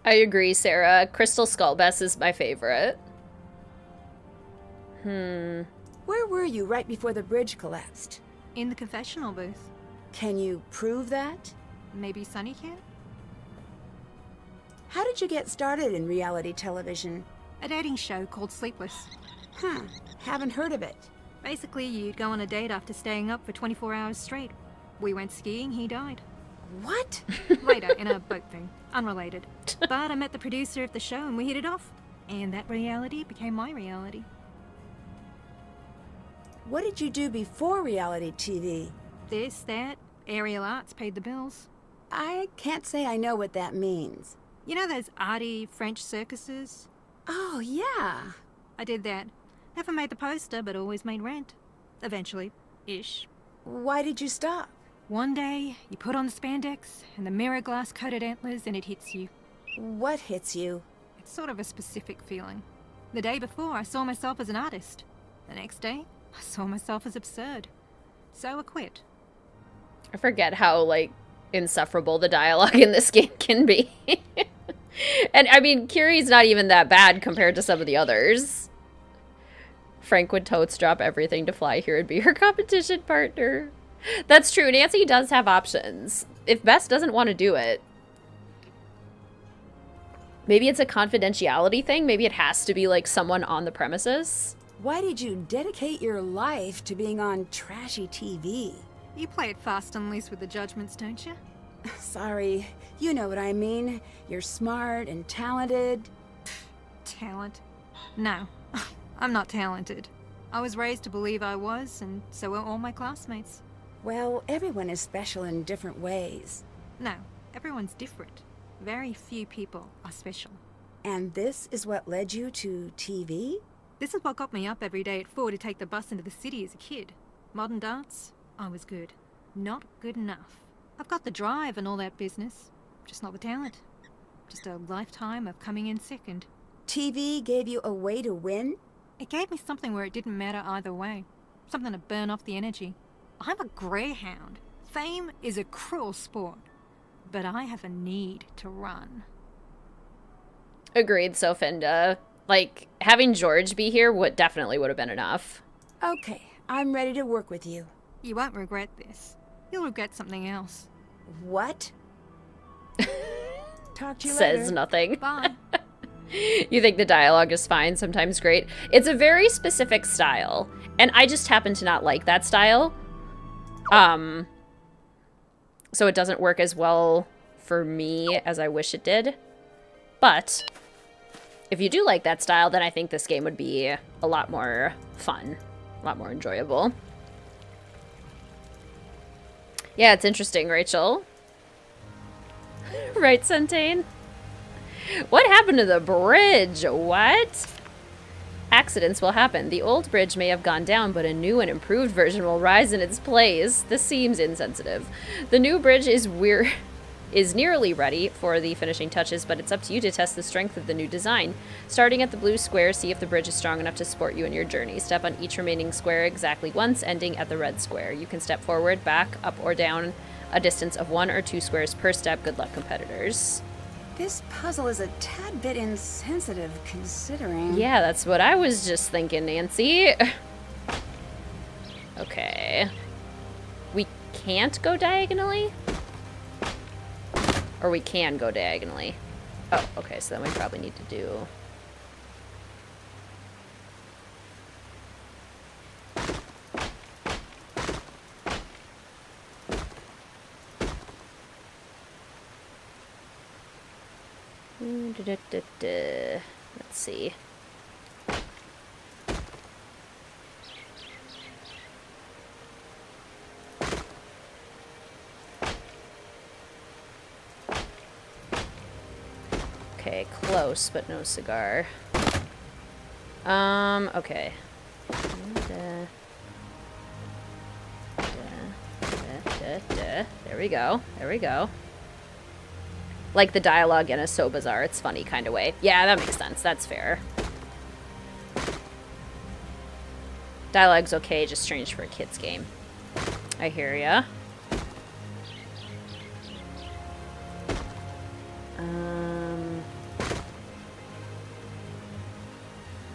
I agree, Sarah. Crystal Skullbess is my favorite. Where were you right before the bridge collapsed? In the confessional booth. Can you prove that? Maybe Sonny can? How did you get started in reality television? A dating show called Sleepless. Huh, haven't heard of it. Basically, you'd go on a date after staying up for 24 hours straight. We went skiing, he died. What? Later, in a boat thing. Unrelated. But I met the producer of the show and we hit it off. And that reality became my reality. What did you do before reality TV? This, that, aerial arts paid the bills. I can't say I know what that means. You know those arty French circuses? Oh, yeah. I did that. Never made the poster, but always made rent. Eventually. Ish. Why did you stop? One day, you put on the spandex and the mirror glass coated antlers and it hits you. What hits you? It's sort of a specific feeling. The day before, I saw myself as an artist. The next day, I saw myself as absurd. So I quit. I forget how, like, insufferable the dialogue in this game can be. And, I mean, Curie's not even that bad compared to some of the others. Frank would totes drop everything to fly here and be her competition partner. That's true. Nancy does have options. If Bess doesn't want to do it, maybe it's a confidentiality thing. Maybe it has to be, like, someone on the premises. Why did you dedicate your life to being on trashy TV? You play it fast and loose with the judgments, don't you? Sorry, you know what I mean. You're smart and talented. Talent? No, I'm not talented. I was raised to believe I was, and so were all my classmates. Well, everyone is special in different ways. No, everyone's different. Very few people are special. And this is what led you to TV? This is what got me up every day at 4 to take the bus into the city as a kid. Modern dance, I was good. Not good enough. I've got the drive and all that business, just not the talent. Just a lifetime of coming in second. TV gave you a way to win? It gave me something where it didn't matter either way. Something to burn off the energy. I'm a greyhound. Fame is a cruel sport. But I have a need to run. Agreed, Sofinda. Like, having George be here definitely would have been enough. Okay, I'm ready to work with you. You won't regret this. You'll regret something else. What? Talk to you Says later. nothing. Bye. You think the dialogue is fine, sometimes great. It's a very specific style, and I just happen to not like that style. So it doesn't work as well for me as I wish it did. But if you do like that style, then I think this game would be a lot more fun, a lot more enjoyable. Yeah, it's interesting, Rachel. Right, Centane? What happened to the bridge? What? Accidents will happen. The old bridge may have gone down, but a new and improved version will rise in its place. This seems insensitive. The new bridge is nearly ready for the finishing touches, but it's up to you to test the strength of the new design. Starting at the blue square, see if the bridge is strong enough to support you in your journey. Step on each remaining square exactly once, ending at the red square. You can step forward, back, up, or down a distance of 1 or 2 squares per step. Good luck, competitors. This puzzle is a tad bit insensitive, considering... Yeah, that's what I was just thinking, Nancy. Okay. We can't go diagonally? Or we can go diagonally. Oh, okay, so then we probably need to do... Let's see. Okay, close, but no cigar. Okay. There we go. There we go. Like the dialogue in a so bizarre, it's funny kind of way. Yeah, that makes sense. That's fair. Dialogue's okay, just strange for a kid's game. I hear ya.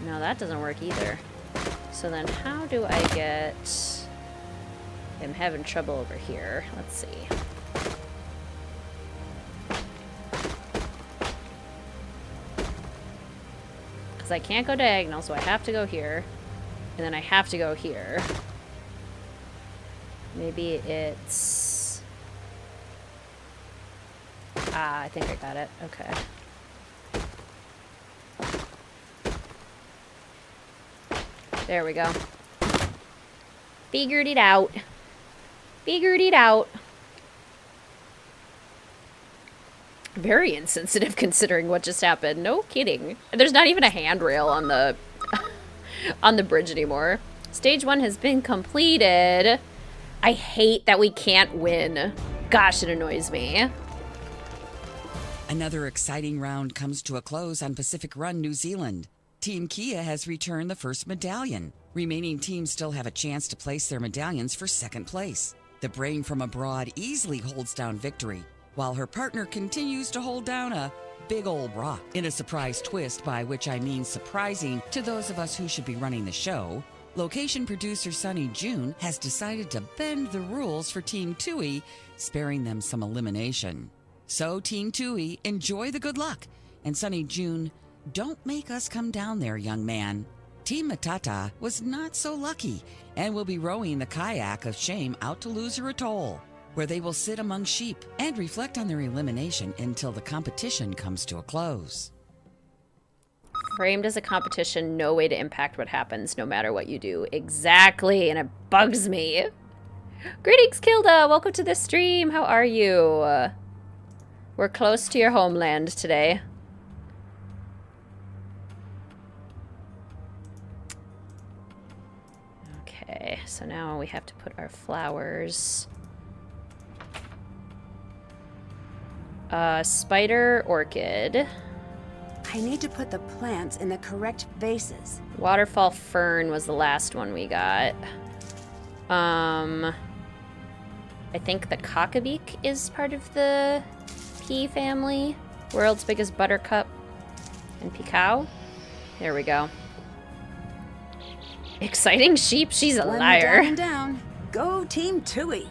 No, that doesn't work either. So then how do I get... I'm having trouble over here. Let's see. Because I can't go diagonal, so I have to go here. And then I have to go here. Maybe it's... Ah, I think I got it. Okay. There we go. Figured it out. Figured it out. Very insensitive considering what just happened. No kidding. There's not even a handrail on the on the bridge anymore. Stage 1 has been completed. I hate that we can't win. Gosh, it annoys me. Another exciting round comes to a close on Pacific Run, New Zealand. Team Kia has returned the first medallion. Remaining teams still have a chance to place their medallions for second place. The brain from abroad easily holds down victory, while her partner continues to hold down a big old rock. In a surprise twist, by which I mean surprising to those of us who should be running the show, location producer Sunny June has decided to bend the rules for Team Tui, sparing them some elimination. So Team Tui, enjoy the good luck. And Sunny June, don't make us come down there, young man. Team Matata was not so lucky and will be rowing the kayak of shame out to Loser Atoll, where they will sit among sheep and reflect on their elimination until the competition comes to a close. Framed as a competition, no way to impact what happens, no matter what you do. Exactly, and it bugs me. Greetings, Kilda! Welcome to the stream. How are you? We're close to your homeland today. Okay, so now we have to put our flowers. Spider orchid. I need to put the plants in the correct vases. Waterfall fern was the last one we got. I think the cockabeak is part of the pea family. World's biggest buttercup and peacow. There we go. Exciting sheep. She's a One liar. medallion down. Go Team Tui.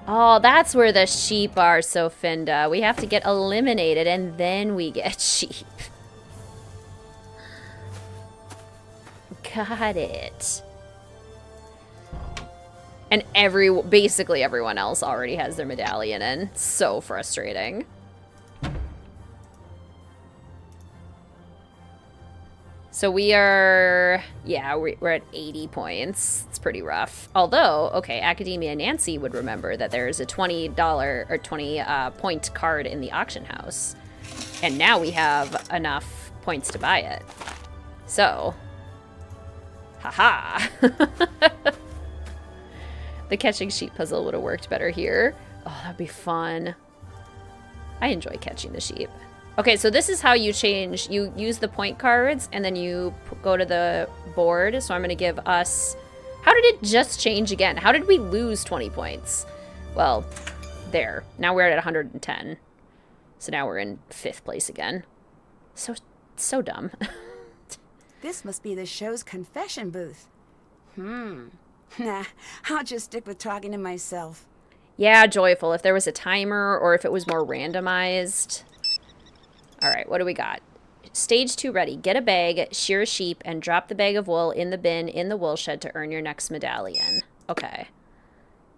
Oh, that's where the sheep are, Sofinda. We have to get eliminated and then we get sheep. Got it. And basically everyone else already has their medallion in. So frustrating. So we are, yeah, we're at 80 points. It's pretty rough. Although, okay, Academia Nancy would remember that there's a $20 or 20 point card in the auction house. And now we have enough points to buy it. So, haha. The catching sheep puzzle would have worked better here. Oh, that'd be fun. I enjoy catching the sheep. Okay, so this is how you change. You use the point cards, and then you go to the board. So I'm going to give us... How did it just change again? How did we lose 20 points? Well, there. Now we're at 110. So now we're in 5th place again. So dumb. This must be the show's confession booth. Nah, I'll just stick with talking to myself. Yeah, Joyful. If there was a timer or if it was more randomized... All right, what do we got? Stage 2 ready. Get a bag, shear a sheep, and drop the bag of wool in the bin in the wool shed to earn your next medallion. Okay.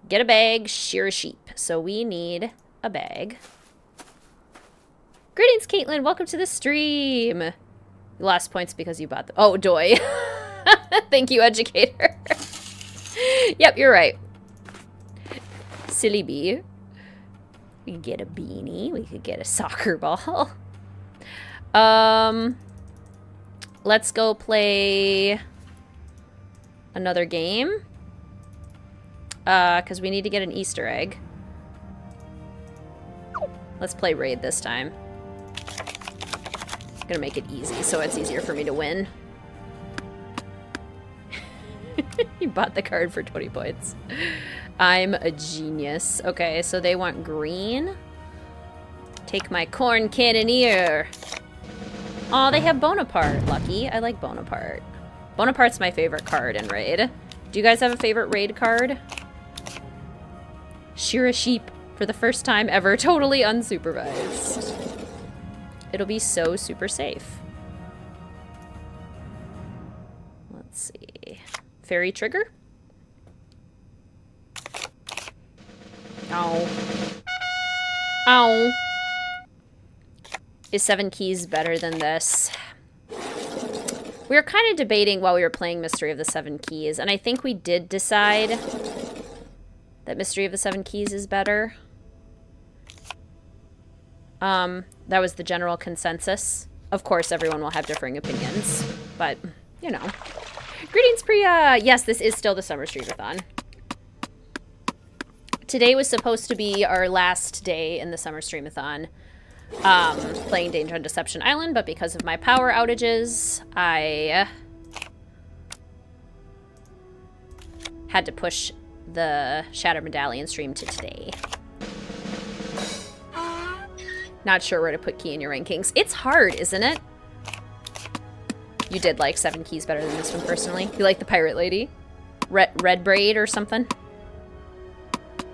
Get a bag, shear a sheep. So we need a bag. Greetings, Caitlin. Welcome to the stream. You lost points because you bought the... Oh, doy. Thank you, educator. Yep, you're right. Silly bee. We could get a beanie. We could get a soccer ball. Let's go play another game. Because we need to get an Easter egg. Let's play Raid this time. I'm gonna make it easy so it's easier for me to win. You bought the card for 20 points. I'm a genius. Okay, so they want green. Take my corn cannoneer. Aw, they have Bonaparte. Lucky. I like Bonaparte. Bonaparte's my favorite card in Raid. Do you guys have a favorite Raid card? Shear a sheep for the first time ever, totally unsupervised. It'll be so super safe. Let's see. Fairy trigger? Ow. Ow. Is 7 keys better than this? We were kind of debating while we were playing Mystery of the 7 Keys, and I think we did decide that Mystery of the 7 Keys is better. That was the general consensus. Of course, everyone will have differing opinions, but, you know. Greetings, Priya! Yes, this is still the Summer Streamathon. Today was supposed to be our last day in the Summer Streamathon, playing Danger on Deception Island, but because of my power outages, I had to push the Shattered Medallion stream to today. Not sure where to put key in your rankings. It's hard, isn't it? You did like 7 keys better than this one, personally. You like the Pirate Lady? Red Braid or something?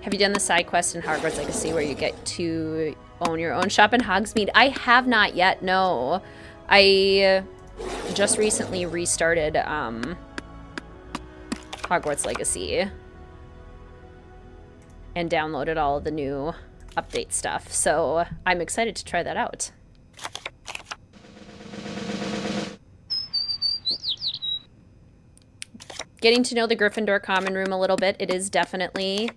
Have you done the side quest in Hogwarts Legacy where you get to own your own shop in Hogsmeade? I have not yet, no. I just recently restarted Hogwarts Legacy and downloaded all of the new update stuff, so I'm excited to try that out. Getting to know the Gryffindor common room a little bit. It is definitely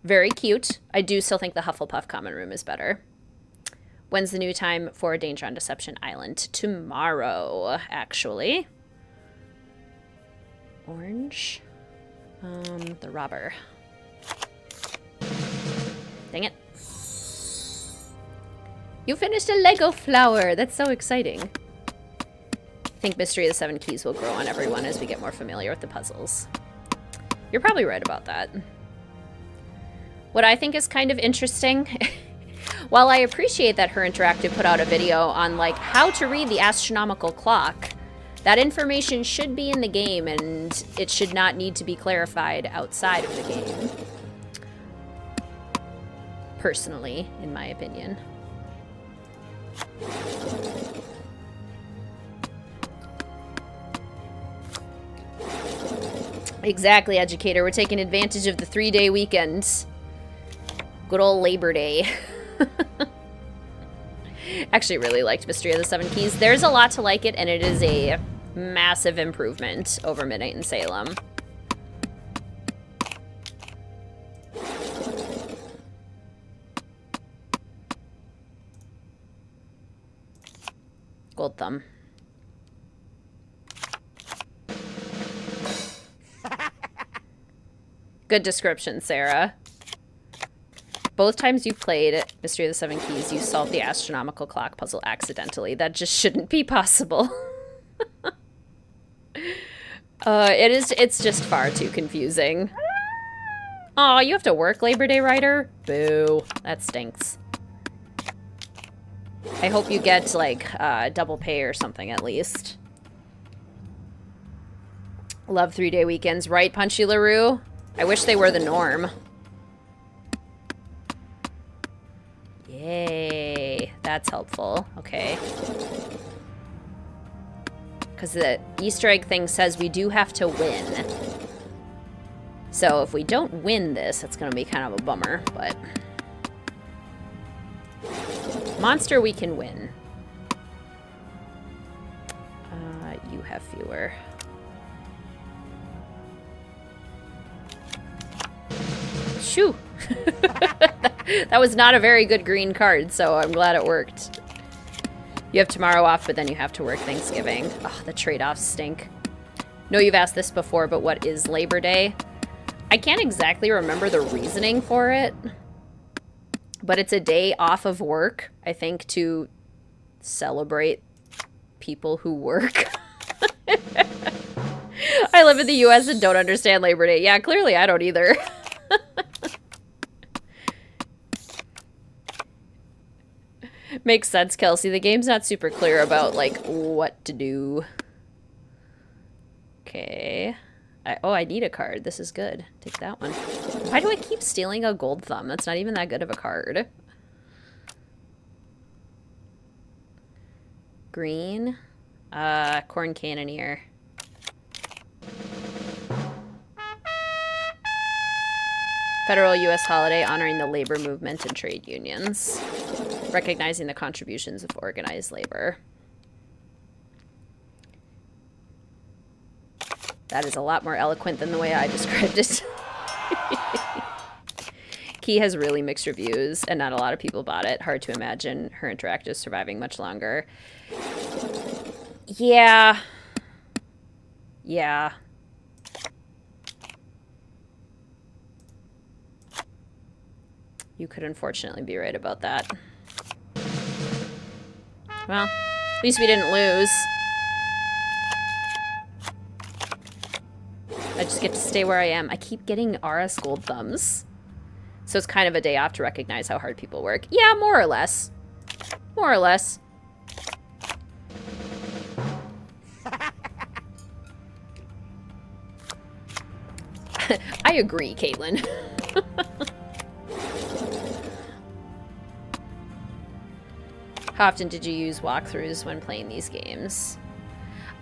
very cute. I do still think the Hufflepuff common room is better. When's the new time for Danger on Deception Island? Tomorrow, actually. Orange. The robber. Dang it. You finished a Lego flower. That's so exciting. I think Mystery of the 7 Keys will grow on everyone as we get more familiar with the puzzles. You're probably right about that. What I think is kind of interesting, while I appreciate that Her Interactive put out a video on like how to read the astronomical clock, that information should be in the game and it should not need to be clarified outside of the game. Personally, in my opinion. Exactly, educator. We're taking advantage of the 3-day weekend. Good old Labor Day. Actually really liked Mystery of the 7 Keys. There's a lot to like it, and it is a massive improvement over Midnight in Salem. Gold thumb. Good description, Sarah. Both times you've played Mystery of the 7 Keys, you solved the astronomical clock puzzle accidentally. That just shouldn't be possible. It's just far too confusing. Aw, you have to work, Labor Day Rider? Boo. That stinks. I hope you get, like, double pay or something at least. Love 3-day weekends, right, Punchy LaRue? I wish they were the norm. Yay. That's helpful. Okay. Because the Easter egg thing says we do have to win. So if we don't win this, it's going to be kind of a bummer, but... Monster we can win. You have fewer. Shoo! That was not a very good green card, so I'm glad it worked. You have tomorrow off, but then you have to work Thanksgiving. Oh, the trade-offs stink. No, you've asked this before, but what is Labor Day? I can't exactly remember the reasoning for it, but it's a day off of work, I think, to celebrate people who work. I live in the US and don't understand Labor Day. Yeah, clearly I don't either. Makes sense, Kelsey. The game's not super clear about, like, what to do. Okay. Oh, I need a card. This is good. Take that one. Why do I keep stealing a gold thumb? That's not even that good of a card. Green. Corn Cannoneer. Federal U.S. holiday honoring the labor movement and trade unions. Recognizing the contributions of organized labor. That is a lot more eloquent than the way I described it. Key has really mixed reviews, and not a lot of people bought it. Hard to imagine her interactive surviving much longer. Yeah. Yeah. You could unfortunately be right about that. Well, at least we didn't lose. I just get to stay where I am. I keep getting RS gold thumbs. So it's kind of a day off to recognize how hard people work. Yeah, more or less. More or less. I agree, Caitlin. How often did you use walkthroughs when playing these games?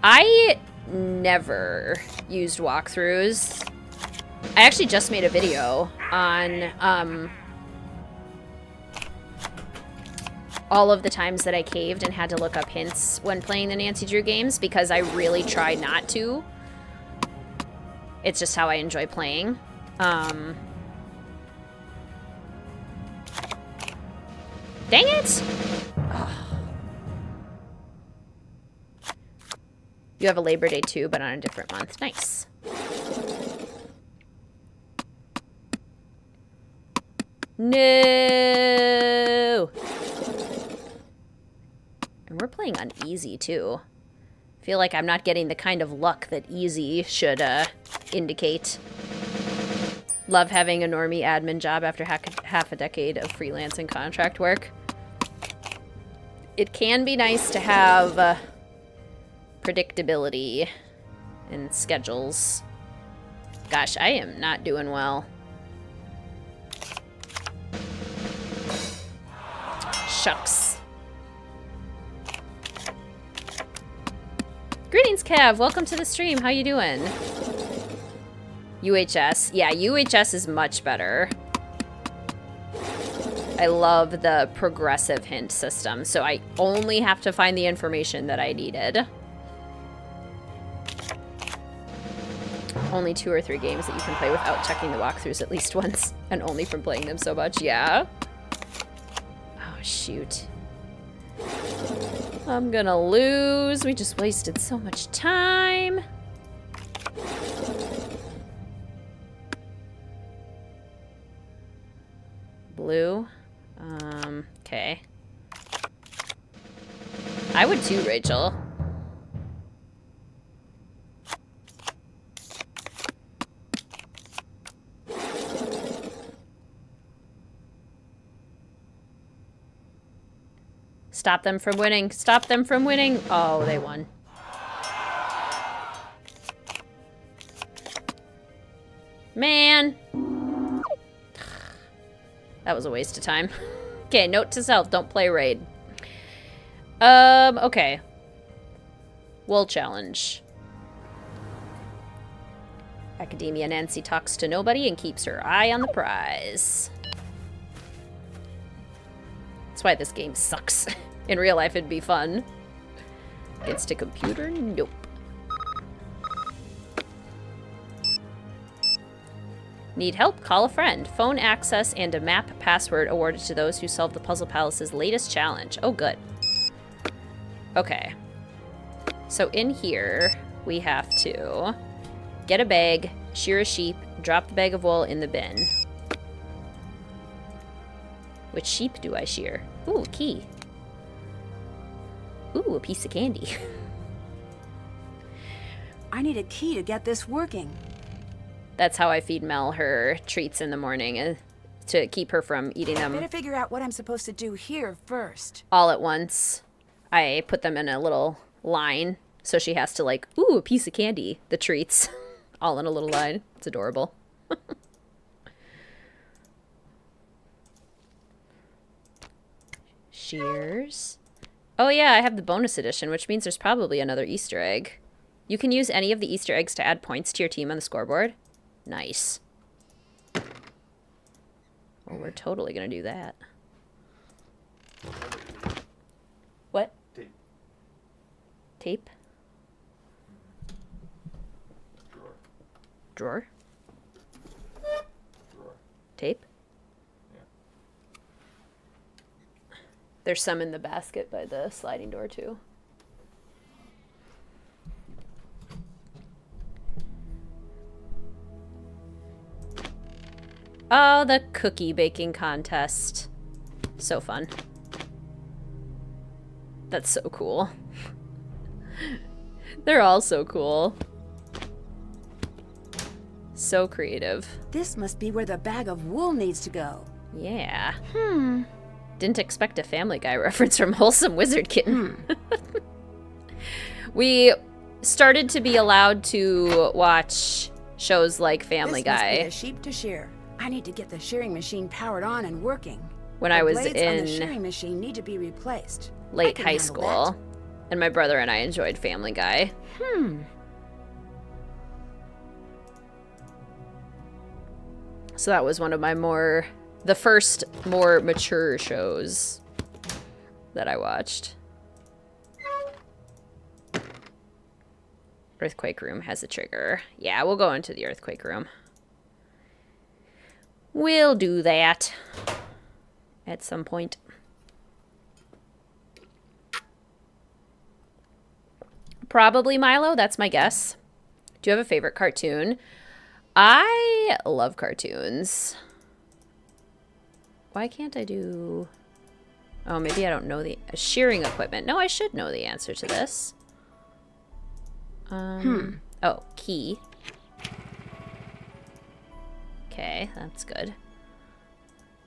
I never used walkthroughs. I actually just made a video on all of the times that I caved and had to look up hints when playing the Nancy Drew games because I really try not to. It's just how I enjoy playing. Dang it! You have a Labor Day too, but on a different month. Nice. No! And we're playing on easy too. Feel like I'm not getting the kind of luck that easy should indicate. Love having a normie admin job after half a decade of freelance and contract work. It can be nice to have predictability and schedules. Gosh, I am not doing well. Shucks. Greetings, Kev. Welcome to the stream. How you doing? UHS. Yeah, UHS is much better. I love the progressive hint system, so I only have to find the information that I needed. Only 2 or 3 games that you can play without checking the walkthroughs at least once, and only from playing them so much. Yeah. Oh, shoot. I'm gonna lose. We just wasted so much time. Blue. Okay. I would too, Rachel. Stop them from winning. Stop them from winning. Oh, they won. Man. That was a waste of time. Okay, note to self, don't play raid. Okay. Wool challenge. Academia Nancy talks to nobody and keeps her eye on the prize. It's why this game sucks. In real life, it'd be fun. Against a computer? Nope. Need help? Call a friend. Phone access and a map password awarded to those who solve the Puzzle Palace's latest challenge. Oh, good. Okay. So in here, we have to get a bag, shear a sheep, drop the bag of wool in the bin. Which sheep do I shear? Ooh, a key. Ooh, a piece of candy. I need a key to get this working. That's how I feed Mel her treats in the morning, to keep her from eating them Better figure out what I'm supposed to do here first. all at once. I put them in a little line, so she has to like, ooh, a piece of candy, the treats, all in a little line. It's adorable. Shears. Oh yeah, I have the bonus edition, which means there's probably another Easter egg. You can use any of the Easter eggs to add points to your team on the scoreboard. Nice. Well, we're totally gonna do that. What? Tape. Tape? Drawer. Drawer? Tape? Yeah. There's some in the basket by the sliding door, too. Oh, the cookie baking contest. So fun. That's so cool. They're all so cool. So creative. This must be where the bag of wool needs to go. Yeah. Didn't expect a Family Guy reference from Wholesome Wizard Kitten. We started to be allowed to watch shows like Family This must be Guy the sheep to shear. I need to get the shearing machine powered on and working. when The I was blades on the in shearing machine need to be replaced. I late can high handle school. that. And my brother and I enjoyed Family Guy. So that was one of my the first more mature shows that I watched. Earthquake room has a trigger. Yeah, we'll go into the earthquake room. We'll do that at some point. Probably Milo, that's my guess. Do you have a favorite cartoon? I love cartoons. Why can't I do... Oh, maybe I don't know the... shearing equipment. No, I should know the answer to this. Oh, key. Okay, that's good.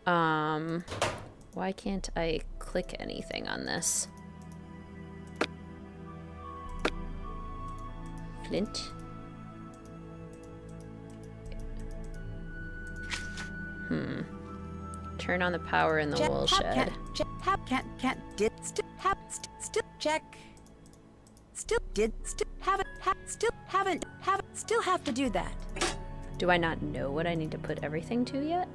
Why can't I click anything on this? Flint. Turn on the power in the wool shed. Still have to do that. Do I not know what I need to put everything to yet?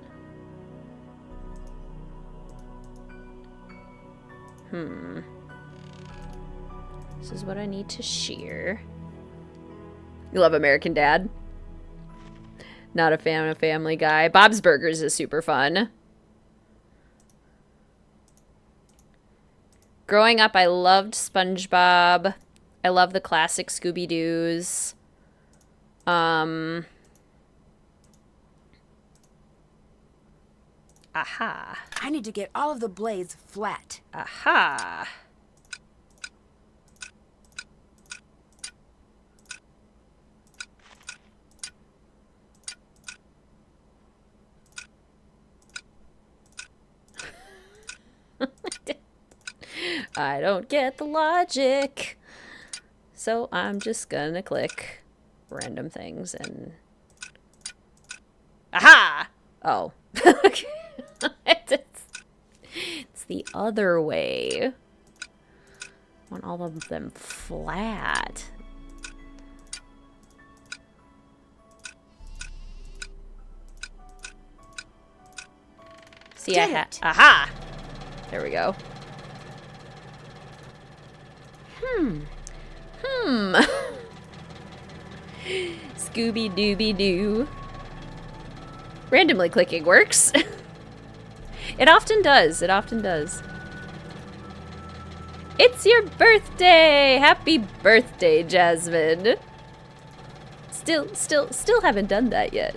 This is what I need to shear. You love American Dad? Not a fan of Family Guy. Bob's Burgers is super fun. Growing up, I loved SpongeBob. I love the classic Scooby-Doos. Aha. I need to get all of the blades flat. Aha. I don't get the logic. So I'm just gonna click random things and... Aha! Oh. It's the other way. I want all of them flat. See, Did it. Aha! There we go. Scooby-Dooby-Doo. Randomly clicking works. It often does. It often does. It's your birthday! Happy birthday, Jasmine. Still haven't done that yet.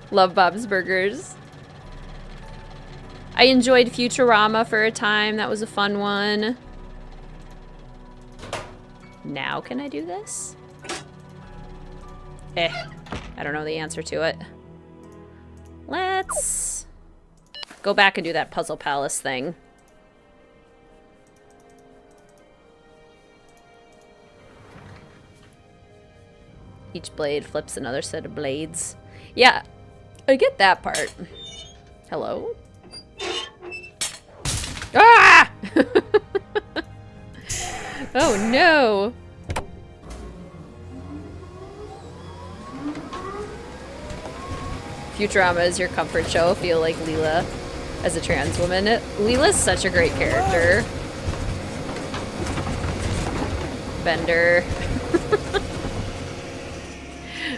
Love Bob's Burgers. I enjoyed Futurama for a time. That was a fun one. Now can I do this? I don't know the answer to it. Let's go back and do that Puzzle Palace thing. Each blade flips another set of blades. Yeah, I get that part. Hello? Ah! Oh no! Futurama is your comfort show. Feel like Leela as a trans woman. Leela's such a great character. Bender.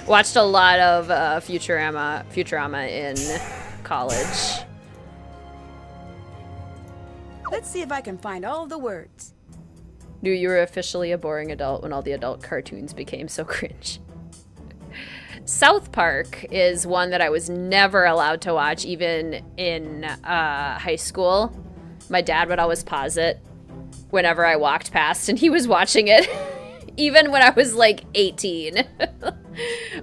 Watched a lot of Futurama in college. Let's see if I can find all the words. Knew you were officially a boring adult when all the adult cartoons became so cringe. South Park is one that I was never allowed to watch, even in high school. My dad would always pause it whenever I walked past, and he was watching it, even when I was like 18.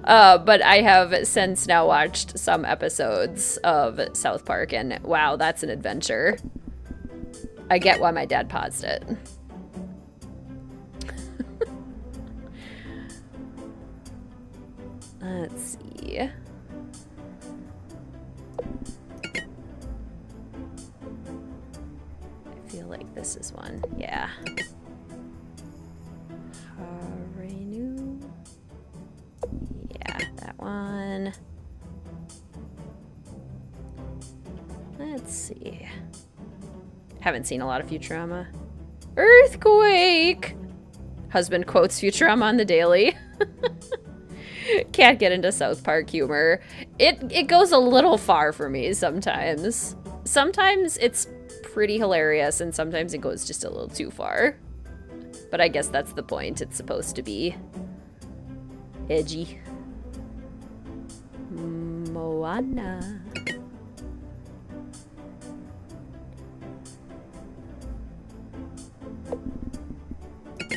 But I have since now watched some episodes of South Park, and wow, that's an adventure. I get why my dad paused it. Let's see. I feel like this is one. Yeah. Renew. Yeah, that one. Let's see. Haven't seen a lot of Futurama. Earthquake! Husband quotes Futurama on the daily. Can't get into South Park humor. It goes a little far for me sometimes. Sometimes it's pretty hilarious, and sometimes it goes just a little too far. But I guess that's the point. It's supposed to be edgy. Moana.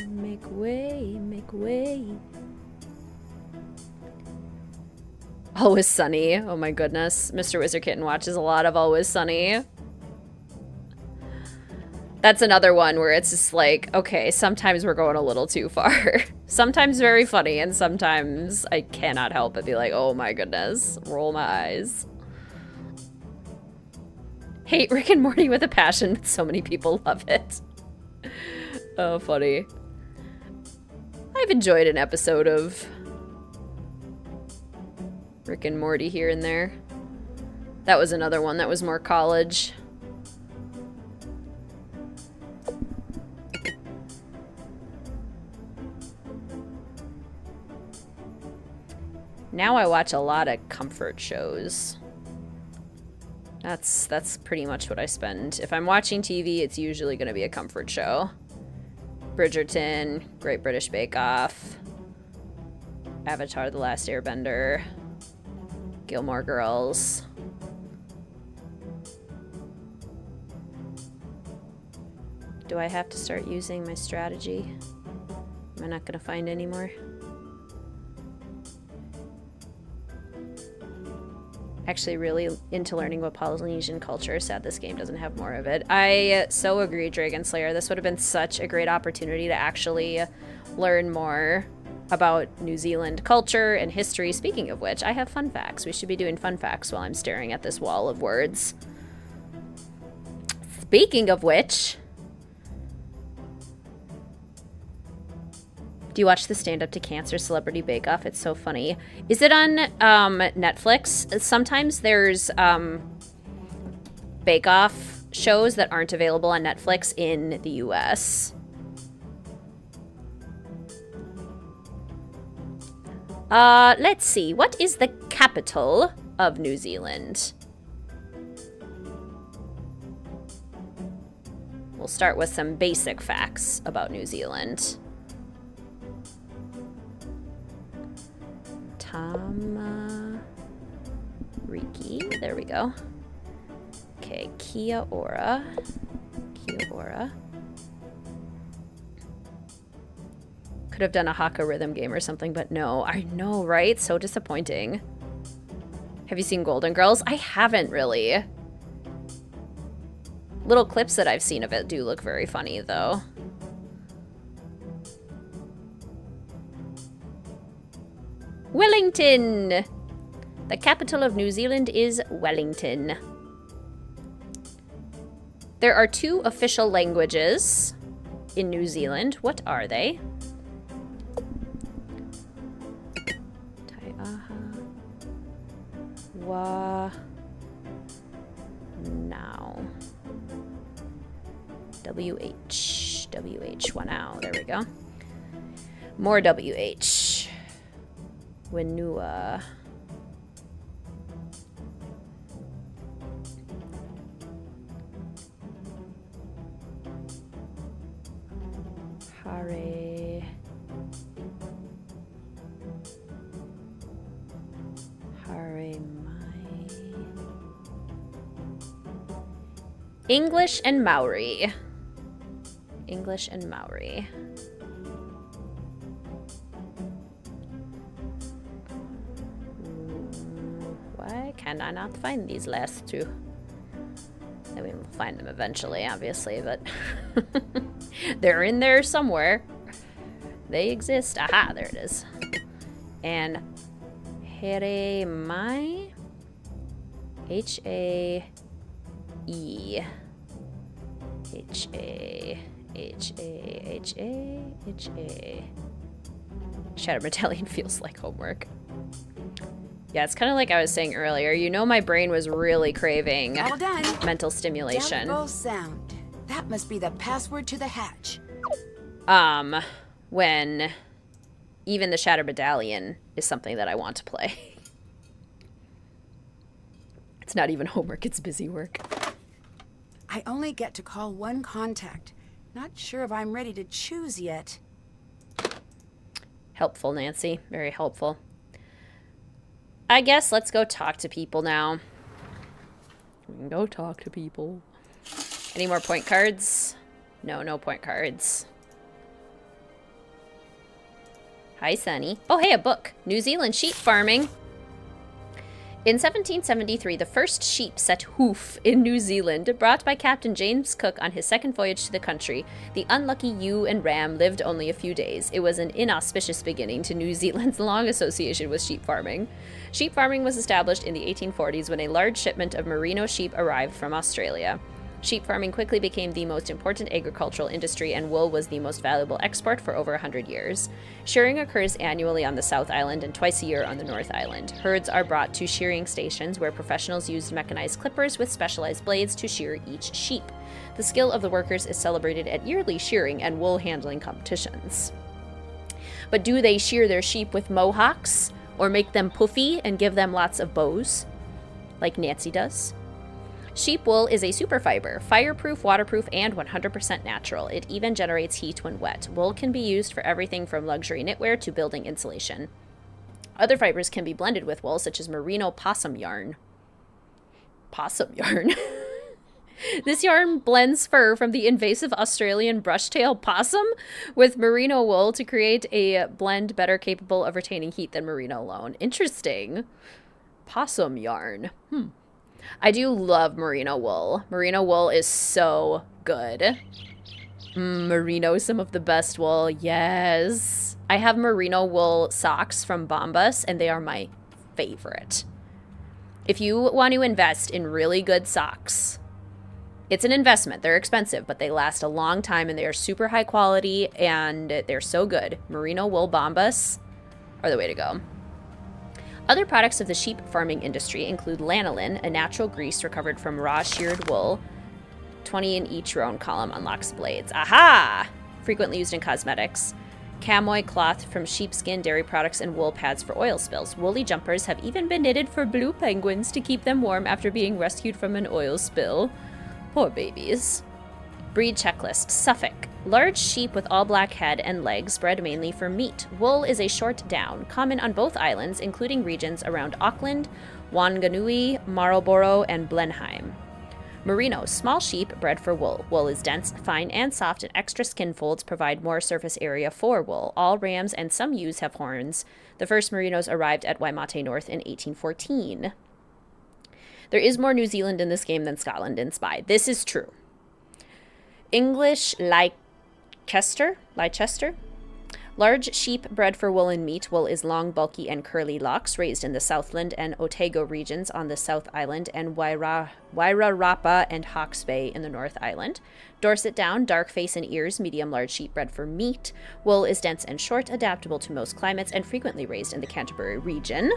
Make way, make way. Always Sunny. Oh my goodness. Mr. Wizard Kitten watches a lot of Always Sunny. That's another one where it's just like, okay, sometimes we're going a little too far. Sometimes very funny, and sometimes I cannot help but be like, oh my goodness. Roll my eyes. Hate Rick and Morty with a passion, but so many people love it. Oh, funny. I've enjoyed an episode of Rick and Morty here and there. That was another one that was more college. Now I watch a lot of comfort shows. That's pretty much what I spend. If I'm watching TV, it's usually going to be a comfort show. Bridgerton, Great British Bake Off, Avatar: The Last Airbender, Gilmore Girls. Do I have to start using my strategy? Am I not going to find any more? Actually really into learning about Polynesian culture. Sad this game doesn't have more of it. I so agree, Dragon Slayer. This would have been such a great opportunity to actually learn more about New Zealand culture and history. Speaking of which, I have fun facts. We should be doing fun facts while I'm staring at this wall of words. Speaking of which, do you watch the Stand Up to Cancer Celebrity Bake Off? It's so funny. Is it on Netflix? Sometimes there's Bake Off shows that aren't available on Netflix in the US. Let's see. What is the capital of New Zealand? We'll start with some basic facts about New Zealand. Tamariki. There we go. Okay, Kia ora. Kia ora. Could have done a Haka rhythm game or something, but no. I know, right? So disappointing. Have you seen Golden Girls? I haven't really. Little clips that I've seen of it do look very funny, though. Wellington! The capital of New Zealand is Wellington. There are 2 official languages in New Zealand. What are they? Taiaha. Wa. Now. WH. WH. Wanao. There we go. More WH. Wenua. Hare. Hare Mai. English and Maori. English and Maori. Why can I not find these last 2? I mean, we'll find them eventually, obviously, but they're in there somewhere. They exist. Aha, there it is. And Here Mai. H-A-E. H-A. H-A. H-A. H-A. Shattered Medallion feels like homework. Yeah, it's kind of like I was saying earlier. You know, my brain was really craving All done. mental stimulation. Delegable sound. That must be the password to the hatch. When even the Shattered Medallion is something that I want to play. It's not even homework, it's busy work. I only get to call 1 contact. Not sure if I'm ready to choose yet. Helpful, Nancy. Very helpful. I guess let's go talk to people now. We can go talk to people. Any more point cards? No, no point cards. Hi, Sunny. Oh, hey, a book. New Zealand sheep farming. In 1773, the first sheep set hoof in New Zealand, brought by Captain James Cook on his 2nd voyage to the country. The unlucky ewe and ram lived only a few days. It was an inauspicious beginning to New Zealand's long association with sheep farming. Sheep farming was established in the 1840s when a large shipment of merino sheep arrived from Australia. Sheep farming quickly became the most important agricultural industry, and wool was the most valuable export for over 100 years. Shearing occurs annually on the South Island and twice a year on the North Island. Herds are brought to shearing stations where professionals use mechanized clippers with specialized blades to shear each sheep. The skill of the workers is celebrated at yearly shearing and wool handling competitions. But do they shear their sheep with mohawks, or make them puffy and give them lots of bows, like Nancy does? Sheep wool is a superfiber, fireproof, waterproof, and 100% natural. It even generates heat when wet. Wool can be used for everything from luxury knitwear to building insulation. Other fibers can be blended with wool, such as merino possum yarn. Possum yarn? This yarn blends fur from the invasive Australian brushtail possum with merino wool to create a blend better capable of retaining heat than merino alone. Interesting. Possum yarn. I do love merino wool. Merino wool is so good. Merino is some of the best wool. Yes. I have merino wool socks from Bombas, and they are my favorite. If you want to invest in really good socks, it's an investment. They're expensive, but they last a long time, and they are super high quality, and they're so good. Merino wool Bombas are the way to go. Other products of the sheep farming industry include lanolin, a natural grease recovered from raw sheared wool, 20 in each row and column unlocks blades. Aha! Frequently used in cosmetics. Camoy cloth from sheepskin, dairy products, and wool pads for oil spills. Woolly jumpers have even been knitted for blue penguins to keep them warm after being rescued from an oil spill. Poor babies. Breed checklist. Suffolk. Large sheep with all black head and legs, bred mainly for meat. Wool is a short down, common on both islands, including regions around Auckland, Wanganui, Marlborough, and Blenheim. Merino, small sheep bred for wool. Wool is dense, fine, and soft, and extra skin folds provide more surface area for wool. All rams and some ewes have horns. The first Merinos arrived at Waimate North in 1814. There is more New Zealand in this game than Scotland in Spy. This is true. English Leicester. Large sheep bred for wool and meat. Wool is long, bulky, and curly locks, raised in the Southland and Otago regions on the South Island, and Wairarapa and Hawke's Bay in the North Island. Dorset Down, dark face and ears, medium-large sheep bred for meat. Wool is dense and short, adaptable to most climates, and frequently raised in the Canterbury region.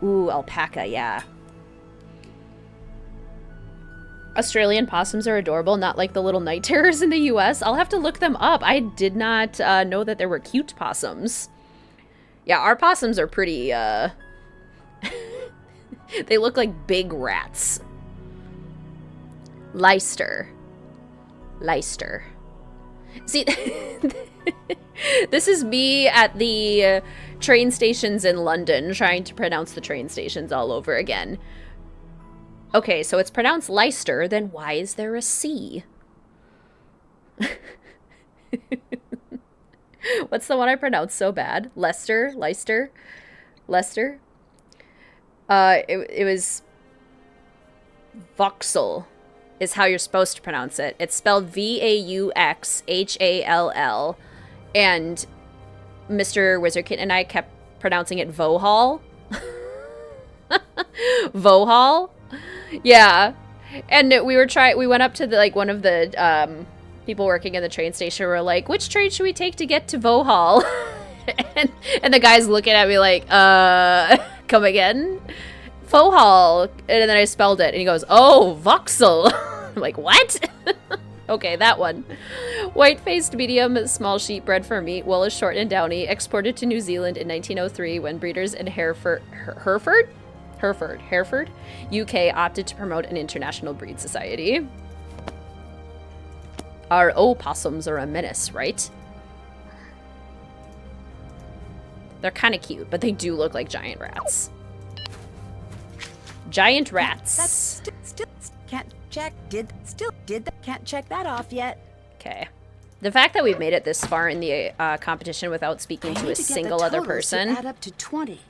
Ooh, alpaca, yeah. Australian possums are adorable, not like the little night terrors in the US. I'll have to look them up. I did not know that there were cute possums. Yeah, our possums are pretty, they look like big rats. Leicester. See, this is me at the train stations in London trying to pronounce the train stations all over again. Okay, so it's pronounced Leicester, then why is there a C? What's the one I pronounced so bad? Leicester? It was Vauxhall is how you're supposed to pronounce it. It's spelled Vauxhall, and Mr. Wizardkit and I kept pronouncing it Vauxhall. Vauxhall? Yeah. And we went up to one of the people working in the train station. Were like, which train should we take to get to Vauxhall? and the guy's looking at me like, come again? Vauxhall. And then I spelled it and he goes, oh, Vauxhall. I'm like, what? Okay, that one. White-faced medium small sheep bred for meat. Wool is short and downy. Exported to New Zealand in 1903 when breeders in Hereford, UK opted to promote an international breed society. Our opossums are a menace, right? They're kind of cute, but they do look like giant rats. Giant rats. That's still can't check. Can't check that off yet. Okay. The fact that we've made it this far in the competition without speaking to a single other person add up to 20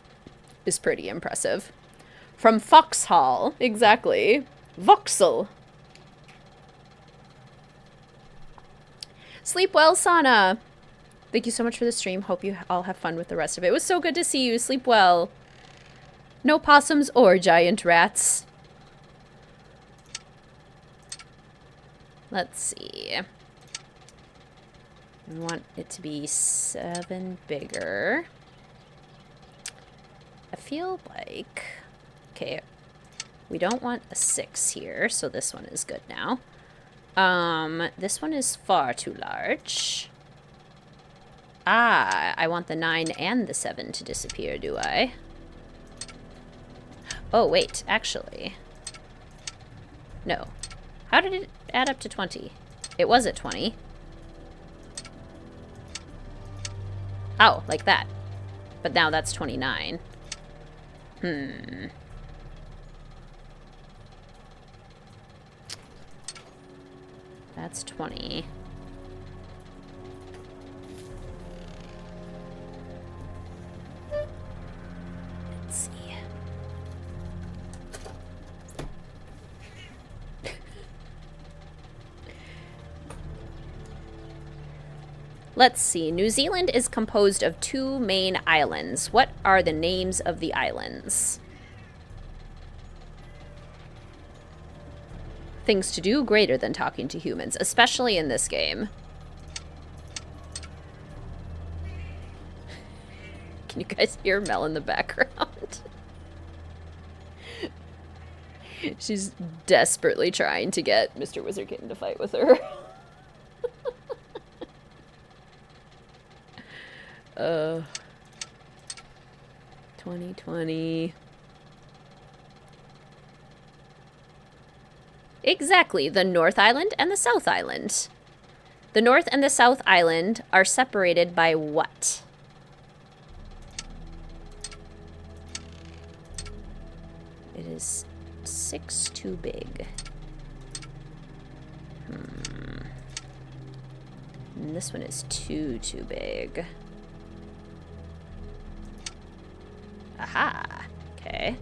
is pretty impressive. From Foxhall, exactly. Vauxhall. Sleep well, Sana. Thank you so much for the stream. Hope you all have fun with the rest of it. It was so good to see you. Sleep well. No possums or giant rats. Let's see. We want it to be 7 bigger. I feel like... Okay, we don't want a 6 here, so this one is good now. This one is far too large. Ah, I want the 9 and the 7 to disappear, do I? Oh, wait, actually. No. How did it add up to 20? It was at 20. Oh, like that. But now that's 29. That's 20. Let's see. Let's see. New Zealand is composed of 2 main islands. What are the names of the islands? Things to do greater than talking to humans, especially in this game. Can you guys hear Mel in the background? She's desperately trying to get Mr. Wizard Kitten to fight with her. 2020. Exactly, the North Island and the South Island. The North and the South Island are separated by what? It is 6 too big. And this one is 2 too big. Aha! Okay.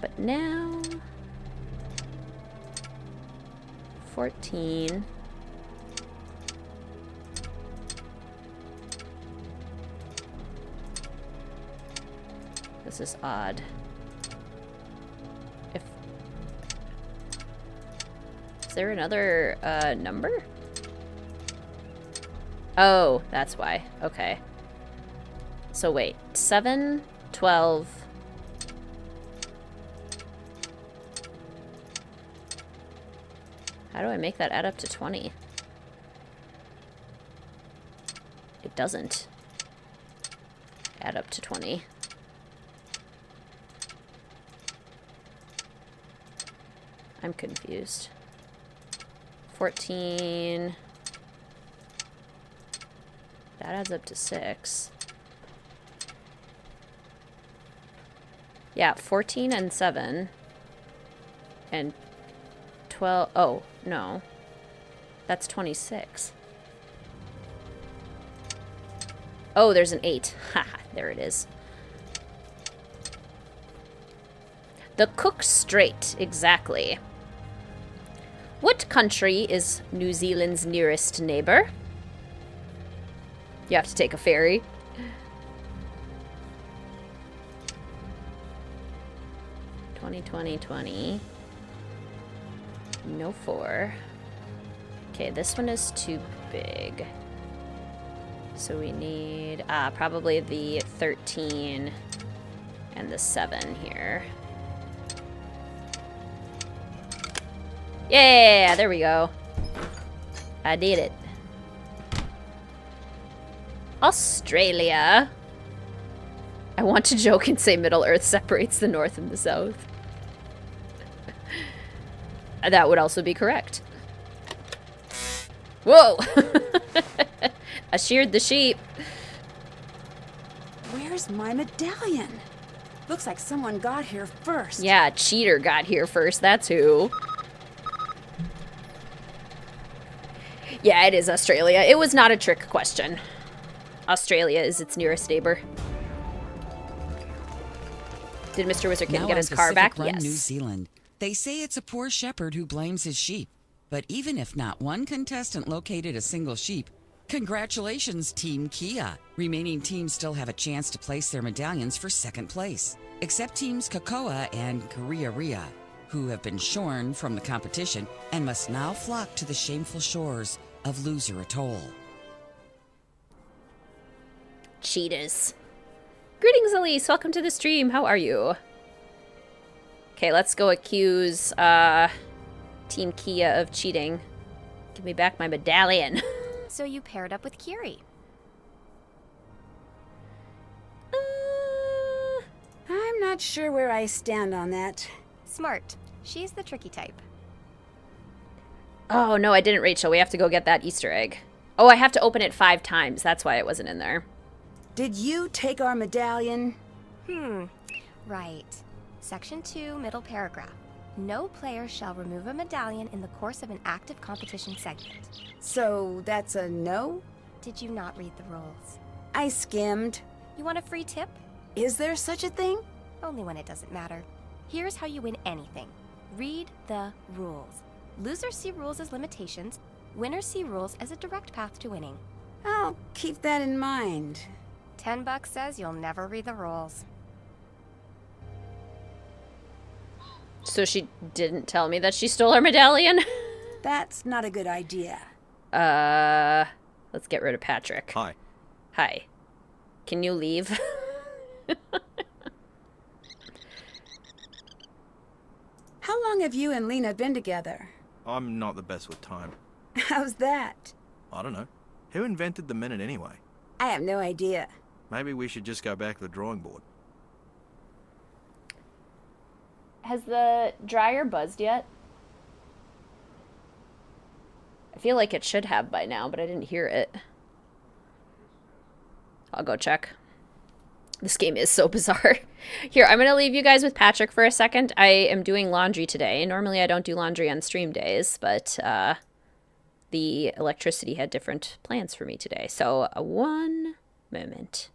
But now... 14. This is odd. Is there another number? Oh, that's why. Okay. So wait, 7, 12. How do I make that add up to 20? It doesn't add up to 20. I'm confused. 14. That adds up to 6. Yeah, 14 and 7. And 12. Oh, no. That's 26. Oh, there's an 8. Haha, there it is. The Cook Strait, exactly. What country is New Zealand's nearest neighbor? You have to take a ferry. $20. No 4. Okay, this one is too big. So we need probably the 13 and the 7 here. Yeah, there we go. I did it. Australia. I want to joke and say Middle Earth separates the North and the South. That would also be correct. Whoa! I sheared the sheep. Where's my medallion? Looks like someone got here first. Yeah, cheater got here first, that's who. Yeah, it is Australia. It was not a trick question. Australia is its nearest neighbor. Did Mr. Wizard Kitten get his car back? Run, Yes. New Zealand. They say it's a poor shepherd who blames his sheep. But even if not one contestant located a single sheep, congratulations, Team Kia. Remaining teams still have a chance to place their medallions for second place, except teams Kakoa and Korea, who have been shorn from the competition and must now flock to the shameful shores of Loser Atoll. Cheetahs. Greetings, Elise. Welcome to the stream. How are you? Okay, let's go accuse Team Kia of cheating. Give me back my medallion. So you paired up with Kiri. I'm not sure where I stand on that. Smart. She's the tricky type. Oh, no, I didn't, Rachel. We have to go get that Easter egg. Oh, I have to open it 5 times. That's why it wasn't in there. Did you take our medallion? Right. Section 2, middle paragraph. No player shall remove a medallion in the course of an active competition segment. So that's a no? Did you not read the rules? I skimmed. You want a free tip? Is there such a thing? Only when it doesn't matter. Here's how you win anything. Read the rules. Losers see rules as limitations. Winners see rules as a direct path to winning. I'll keep that in mind. $10 says you'll never read the rules. So she didn't tell me that she stole our medallion? That's not a good idea. Let's get rid of Patrick. Hi. Hi. Can you leave? long have you and Lena been together? I'm not the best with time. How's that? I don't know. Who invented the minute anyway? I have no idea. Maybe we should just go back to the drawing board. Has the dryer buzzed yet? I feel like it should have by now, but I didn't hear it. I'll go check. This game is so bizarre. Here, I'm going to leave you guys with Patrick for a second. I am doing laundry today. Normally I don't do laundry on stream days, but the electricity had different plans for me today. So, one moment.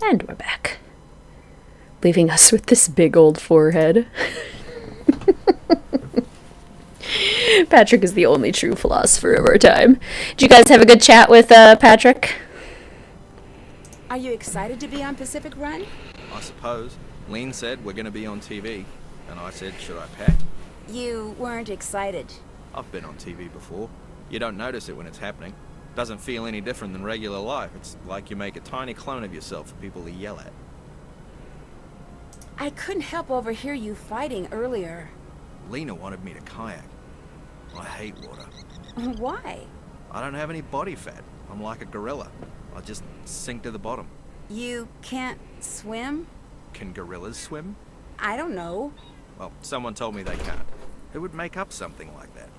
And we're back. Leaving us with this big old forehead. Patrick is the only true philosopher of our time. Did you guys have a good chat with Patrick? Are you excited to be on Pacific Run? I suppose. Lean said we're going to be on TV, and I said, should I pack? You weren't excited. I've been on TV before. You don't notice it when it's happening. Doesn't feel any different than regular life. It's like you make a tiny clone of yourself for people to yell at. I couldn't help overhear you fighting earlier. Lena wanted me to kayak. I hate water. Why? I don't have any body fat. I'm like a gorilla. I just sink to the bottom. You can't swim? Can gorillas swim? I don't know. Well, someone told me they can't. Who would make up something like that?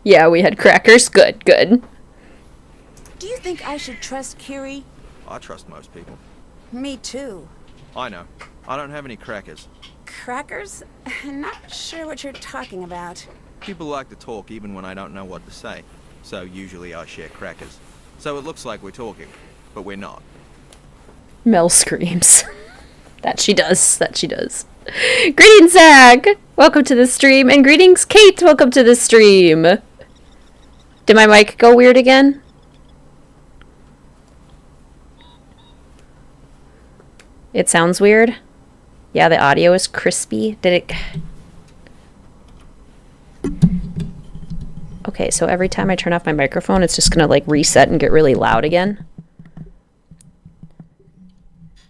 Yeah, we had crackers. Good, good. Do you think I should trust Kiri? I trust most people. Me too. I know. I don't have any crackers. Crackers? Not sure what you're talking about. People like to talk even when I don't know what to say. So usually I share crackers. So it looks like we're talking, but we're not. Mel screams. That she does. That she does. Greetings, Zach! Welcome to the stream. And greetings, Kate! Welcome to the stream. Did my mic go weird again? It sounds weird. Yeah, the audio is crispy. Did it... Okay, so every time I turn off my microphone, it's just gonna like reset and get really loud again.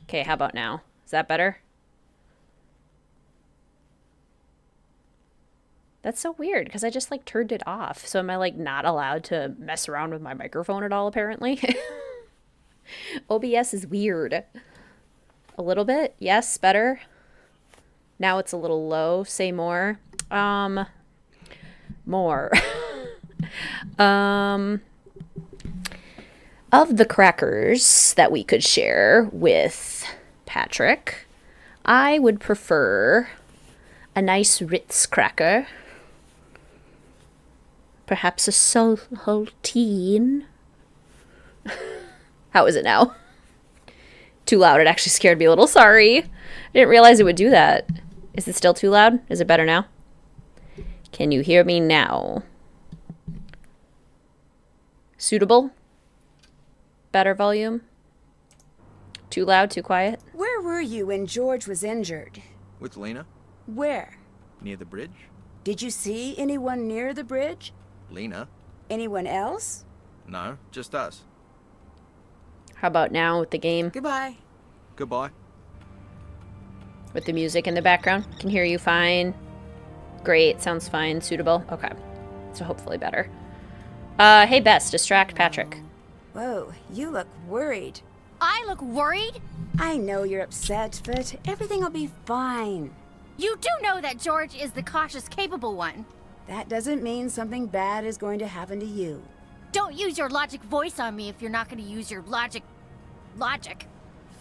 Okay, how about now? Is that better? That's so weird because I just like turned it off. So am I like not allowed to mess around with my microphone at all apparently? OBS is weird. A little bit? Yes, better. Now it's a little low. Say more. More. Of the crackers that we could share with Patrick, I would prefer a nice Ritz cracker. Perhaps a saltine. How is it now? Too loud. It actually scared me a little. Sorry. I didn't realize it would do that. Is it still too loud? Is it better now? Can you hear me now? Suitable? Better volume? Too loud? Too quiet? Where were you when George was injured? With Lena? Where? Near the bridge? Did you see anyone near the bridge? Lena? Anyone else? No, just us. How about now with the game? Goodbye. Goodbye. With the music in the background? Can hear you fine. Great. Sounds fine. Suitable. Okay. So hopefully better. Hey Bess, distract Patrick. Whoa, you look worried. I look worried? I know you're upset, but everything will be fine. You do know that George is the cautious, capable one. That doesn't mean something bad is going to happen to you. Don't use your logic voice on me if you're not going to use your logic.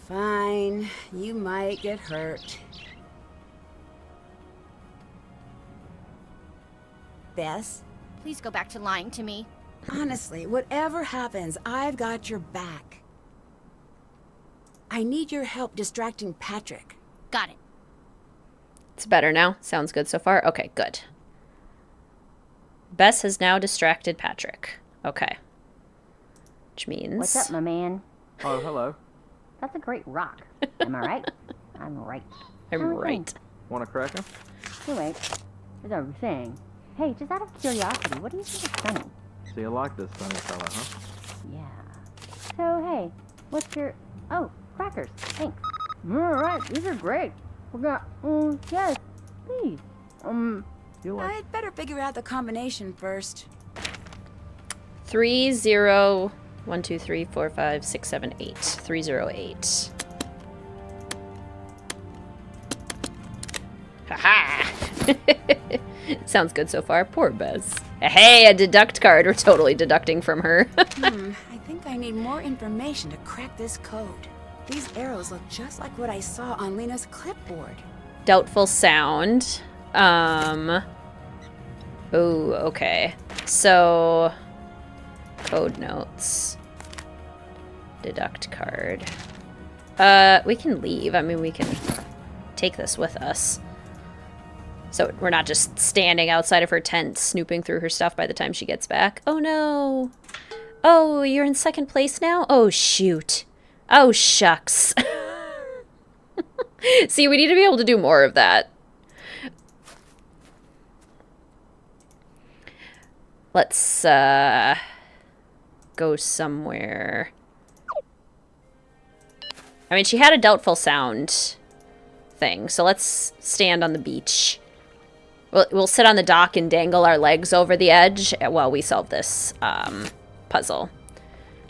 Fine. You might get hurt. Bess? Please go back to lying to me. Honestly, whatever happens, I've got your back. I need your help distracting Patrick. Got it. It's better now. Sounds good so far. Okay, good. Bess has now distracted Patrick. Okay. Which means... What's up, my man? Oh, hello. That's a great rock. Am I right? I'm right. I'm right. Want a cracker? Anyway, as I was saying, hey, just out of curiosity, what do you think of Sunny? So you like this funny fella, huh? Yeah. So, hey, what's your... Oh, crackers. Thanks. Alright, these are great. We're gonna... yes, please. You like... I'd better figure out the combination first. 3, 0, 1, 2, 3, 4, 5, 6, 7, 8. 308. Haha! Sounds good so far. Poor Bess. Hey, a deduct card. We're totally deducting from her. I think I need more information to crack this code. These arrows look just like what I saw on Lena's clipboard. Doubtful sound. Oh, okay. So, code notes. Deduct card. We can leave. I mean, we can take this with us. So we're not just standing outside of her tent snooping through her stuff by the time she gets back. Oh no. Oh, you're in second place now? Oh, shoot. Oh, shucks. See, we need to be able to do more of that. Let's go somewhere. I mean, she had a doubtful sound thing, so let's stand on the beach. We'll sit on the dock and dangle our legs over the edge while we solve this puzzle.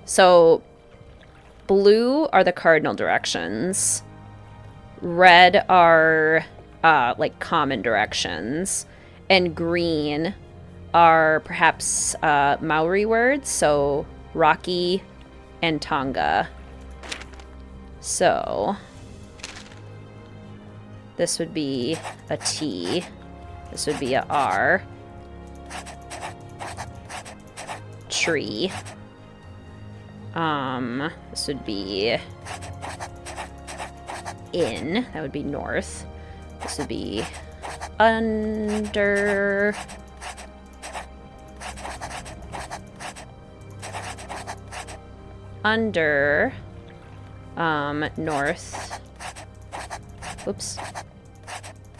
So, blue are the cardinal directions. Red are, like, common directions. And green are perhaps Maori words, so Rocky and Tonga. So, this would be a T. This would be a R. Tree. This would be in. That would be north. This would be under. under north. Oops.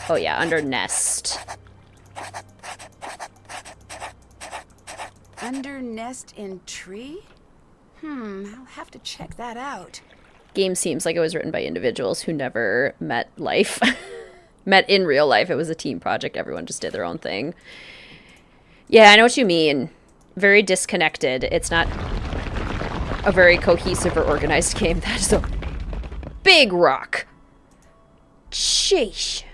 Oh yeah, under nest. Under nest in tree? I'll have to check that out. Game seems like it was written by individuals who never met life. Met in real life. It was a team project. Everyone just did their own thing. Yeah, I know what you mean. Very disconnected. It's not a very cohesive or organized game. That is a big rock. Sheesh.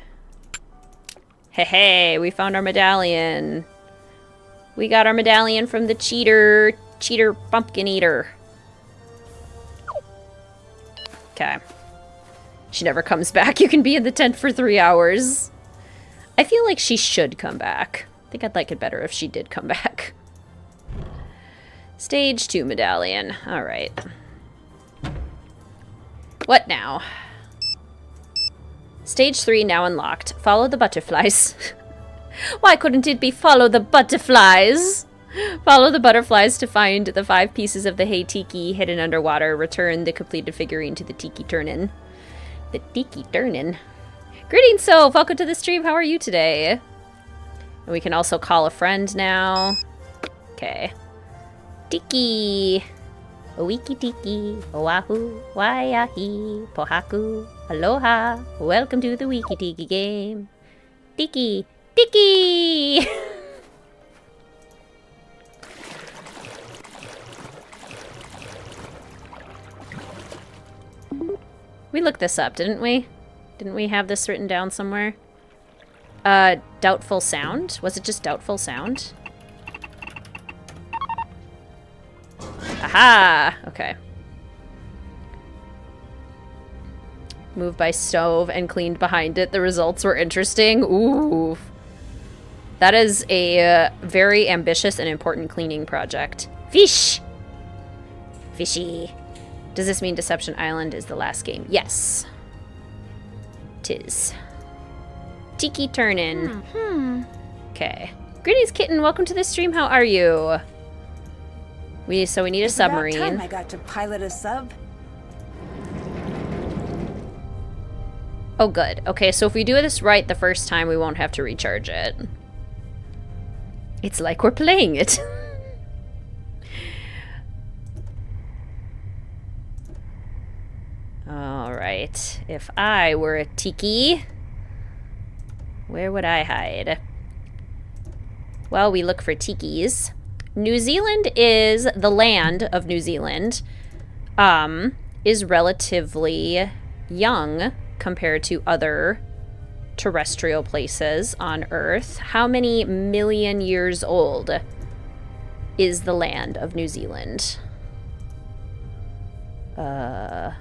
Hey, hey, we found our medallion. We got our medallion from the cheater pumpkin eater. Okay. She never comes back. You can be in the tent for 3 hours. I feel like she should come back. I think I'd like it better if she did come back. Stage 2 medallion. Alright. What now? Stage 3 now unlocked. Follow the butterflies. Why couldn't it be follow the butterflies? Follow the butterflies to find the 5 pieces of the hay tiki hidden underwater. Return the completed figurine to the tiki turn-in. The tiki turn-in. Greetings, Soph! Welcome to the stream. How are you today? And we can also call a friend now. Okay. Tiki! Owiki tiki, oahu, waiahi, pohaku, aloha. Welcome to the Wiki Tiki game. Tiki! Tiki! We looked this up, didn't we? Didn't we have this written down somewhere? Doubtful sound? Was it just doubtful sound? Aha! Okay. Moved by stove and cleaned behind it. The results were interesting. Ooh. That is a very ambitious and important cleaning project. Fish! Fishy. Does this mean Deception Island is the last game? Yes. 'Tis. Tiki turn-in. Okay. Greetings, kitten. Welcome to the stream. How are you? So we need a submarine. About time I got to pilot a sub. Oh, good. Okay, so if we do this right the first time, we won't have to recharge it. It's like we're playing it. Alright. If I were a tiki, where would I hide? Well, we look for tikis. New Zealand is the land of New Zealand, is relatively young compared to other terrestrial places on Earth. How many million years old is the land of New Zealand? Aha.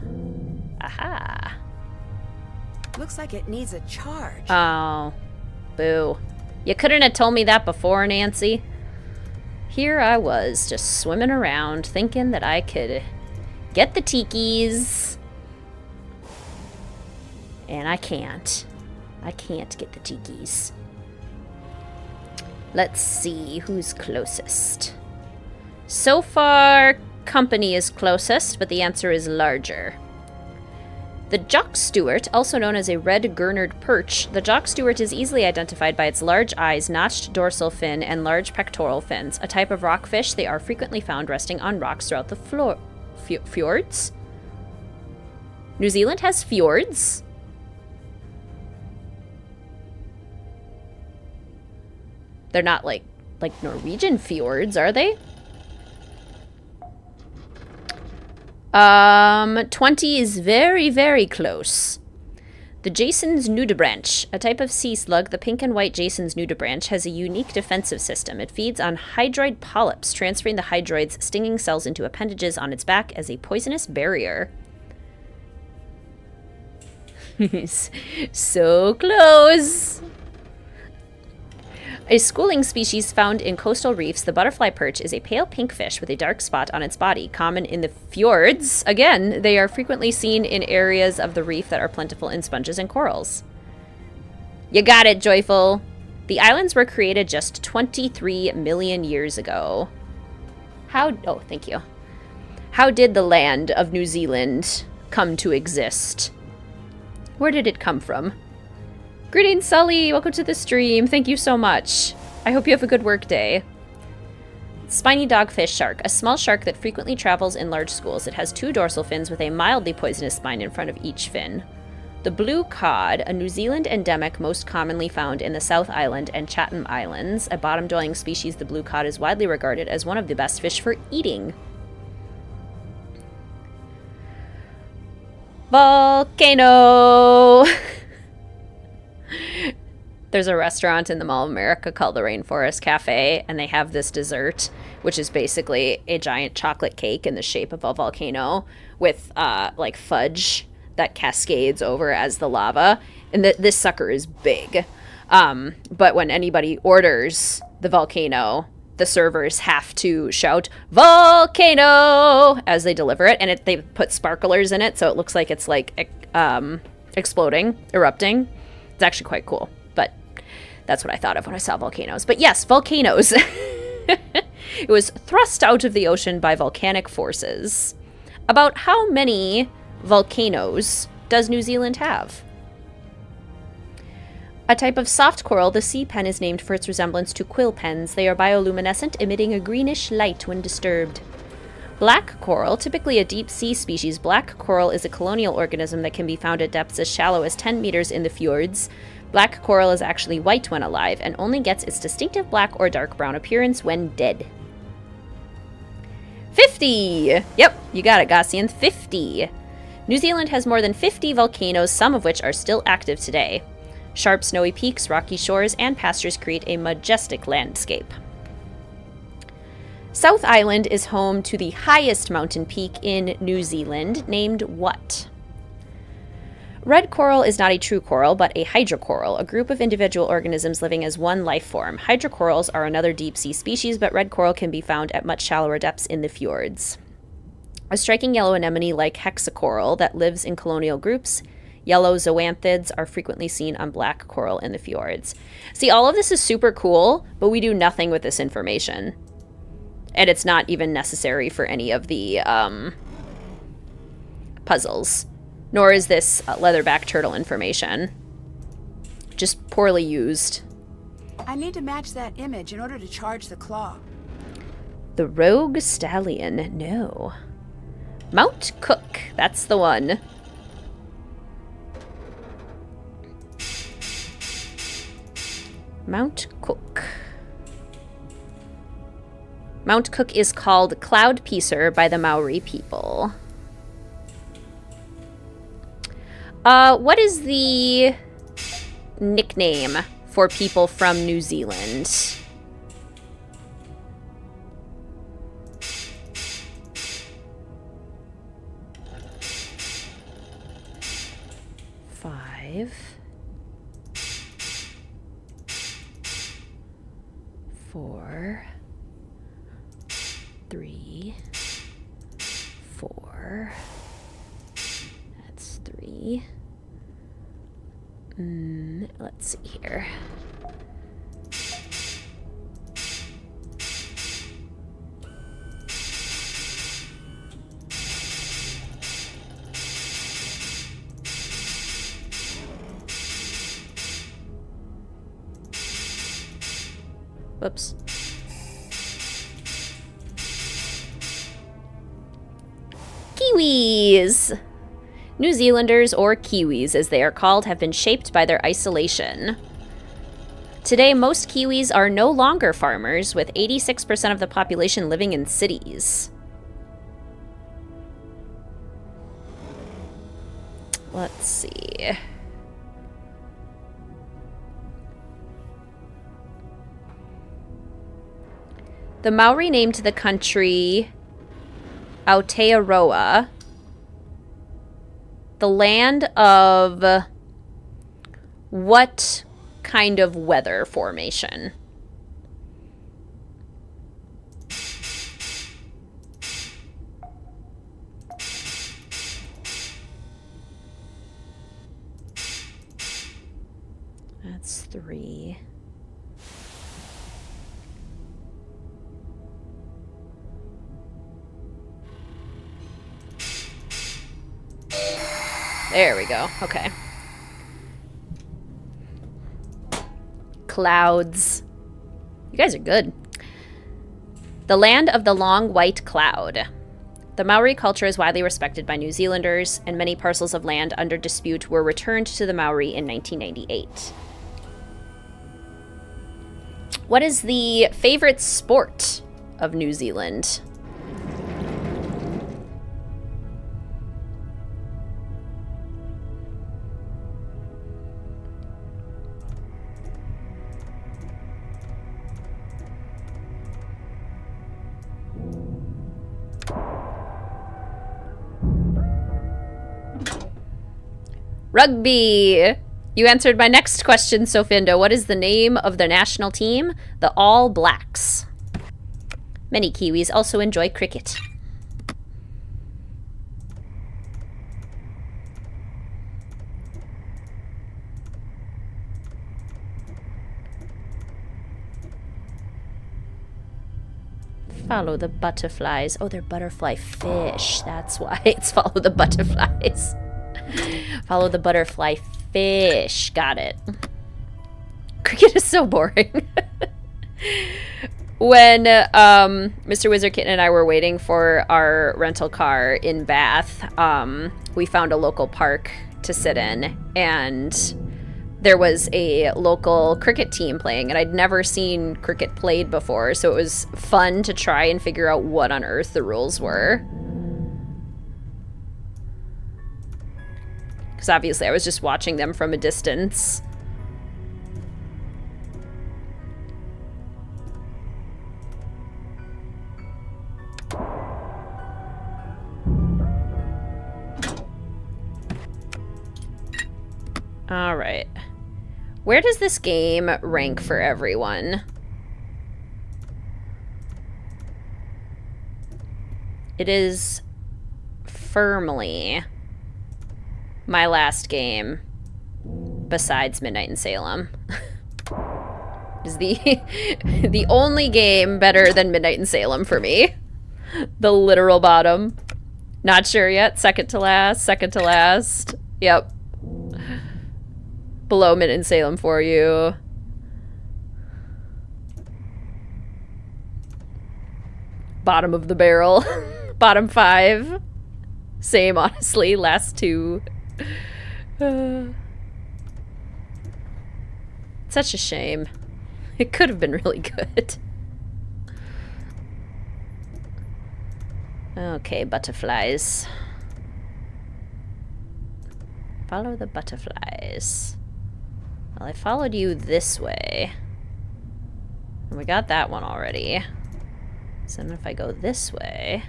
Looks like it needs a charge. Oh, boo. You couldn't have told me that before, Nancy. Here I was, just swimming around, thinking that I could get the tikis. And I can't. I can't get the tikis. Let's see who's closest. So far, company is closest, but the answer is larger. The jock stewart, also known as a red gurnard perch, the jock stewart is easily identified by its large eyes, notched dorsal fin, and large pectoral fins. A type of rockfish, they are frequently found resting on rocks throughout the fjords? New Zealand has fjords? They're not like Norwegian fjords, are they? 20 is very, very close. The Jason's nudibranch, a type of sea slug, the pink and white Jason's nudibranch, has a unique defensive system. It feeds on hydroid polyps, transferring the hydroid's stinging cells into appendages on its back as a poisonous barrier. So close! A schooling species found in coastal reefs, the butterfly perch is a pale pink fish with a dark spot on its body. Common in the fjords, again, they are frequently seen in areas of the reef that are plentiful in sponges and corals. You got it, Joyful. The islands were created just 23 million years ago. Oh, thank you. How did the land of New Zealand come to exist? Where did it come from? Greetings, Sully. Welcome to the stream. Thank you so much. I hope you have a good work day. Spiny dogfish shark, a small shark that frequently travels in large schools. It has 2 dorsal fins with a mildly poisonous spine in front of each fin. The blue cod, a New Zealand endemic most commonly found in the South Island and Chatham Islands. A bottom-dwelling species, the blue cod is widely regarded as one of the best fish for eating. Volcano! There's a restaurant in the Mall of America called the Rainforest Cafe, and they have this dessert, which is basically a giant chocolate cake in the shape of a volcano with, like, fudge that cascades over as the lava. And this sucker is big. But when anybody orders the volcano, the servers have to shout, "Volcano!" as they deliver it. And they put sparklers in it, so it looks like it's, like, exploding, erupting. It's actually quite cool. But that's what I thought of when I saw volcanoes. But yes, volcanoes. It was thrust out of the ocean by volcanic forces. About how many volcanoes does New Zealand have? A type of soft coral, the sea pen is named for its resemblance to quill pens. They are bioluminescent, emitting a greenish light when disturbed. Black coral, typically a deep-sea species, black coral is a colonial organism that can be found at depths as shallow as 10 meters in the fjords. Black coral is actually white when alive and only gets its distinctive black or dark brown appearance when dead. 50! Yep, you got it, Gaussian. 50. New Zealand has more than 50 volcanoes, some of which are still active today. Sharp snowy peaks, rocky shores, and pastures create a majestic landscape. South Island is home to the highest mountain peak in New Zealand, named what? Red coral is not a true coral, but a hydrocoral, a group of individual organisms living as one life form. Hydrocorals are another deep-sea species, but red coral can be found at much shallower depths in the fjords. A striking yellow anemone like hexacoral that lives in colonial groups. Yellow zoanthids are frequently seen on black coral in the fjords. See, all of this is super cool, but we do nothing with this information. And it's not even necessary for any of the puzzles. Nor is this leatherback turtle information. Just poorly used. I need to match that image in order to charge the claw. The rogue stallion, no. Mount Cook, that's the one. Mount Cook. Mount Cook is called Cloud Peacer by the Maori people. What is the nickname for people from New Zealand? Five. 4. 3. 4. That's 3. Let's see here. Whoops. Kiwis! New Zealanders, or Kiwis as they are called, have been shaped by their isolation. Today, most Kiwis are no longer farmers, with 86% of the population living in cities. Let's see. The Maori named the country Aotearoa, the land of what kind of weather formation? That's 3. There we go. Okay. Clouds. You guys are good. The land of the long white cloud. The Maori culture is widely respected by New Zealanders, and many parcels of land under dispute were returned to the Maori in 1998. What is the favorite sport of New Zealand? Rugby! You answered my next question, Sofindo. What is the name of the national team? The All Blacks. Many Kiwis also enjoy cricket. Follow the butterflies. Oh, they're butterfly fish. That's why it's follow the butterflies. Follow the butterfly fish. Got it. Cricket is so boring. When Mr. Wizard Kitten and I were waiting for our rental car in Bath, we found a local park to sit in, and there was a local cricket team playing, and I'd never seen cricket played before, so it was fun to try and figure out what on earth the rules were. Because obviously I was just watching them from a distance. All right. Where does this game rank for everyone? It is firmly my last game besides Midnight in Salem. Is the only game better than Midnight in Salem for me. The literal bottom. Not sure yet. Second to last. Second to last. Yep. Below Midnight in Salem for you. Bottom of the barrel. Bottom 5. Same, honestly. Last 2. Such a shame. It could have been really good. Okay, butterflies. Follow the butterflies. Well, I followed you this way. And we got that one already. So then if I go this way,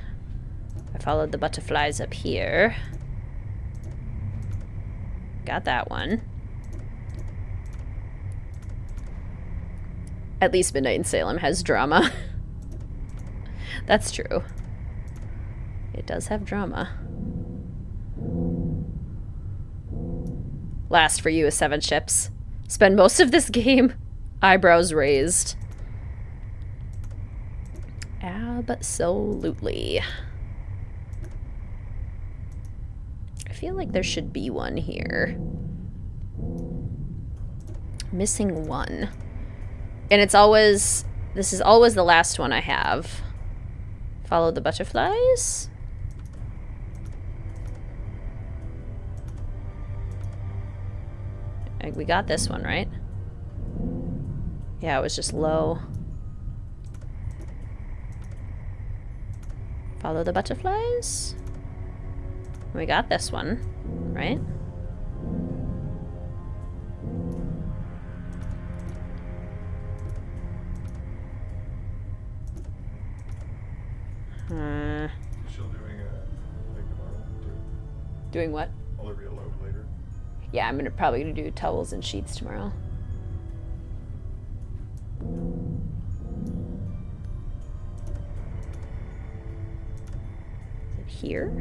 I followed the butterflies up here. Got that one. At least Midnight in Salem has drama. That's true. It does have drama. Last for you is 7 ships. Spend most of this game eyebrows raised. Absolutely. I feel like there should be one here. Missing one. And it's always... This is always the last one I have. Follow the butterflies. We got this one, right? Yeah, it was just low. Follow the butterflies. We got this one, right? Still doing a thing tomorrow too. Doing what? I'll leave you a load later. Yeah, I'm probably gonna do towels and sheets tomorrow. Is it here?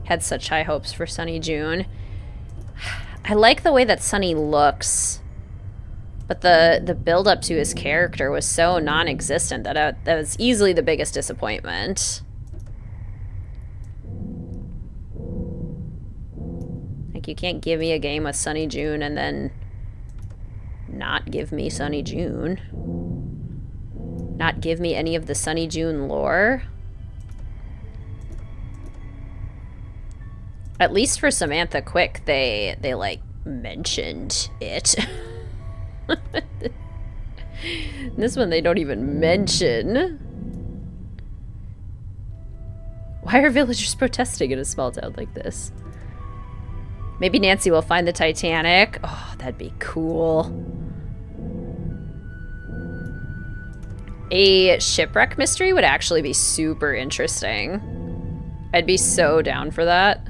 Had such high hopes for Sunny June. I like the way that Sunny looks, but the build up to his character was so non-existent that that was easily the biggest disappointment. Like, you can't give me a game with Sunny June and then not give me Sunny June. Not give me any of the Sunny June lore. At least for Samantha Quick, they like, mentioned it. This one they don't even mention. Why are villagers protesting in a small town like this? Maybe Nancy will find the Titanic. Oh, that'd be cool. A shipwreck mystery would actually be super interesting. I'd be so down for that.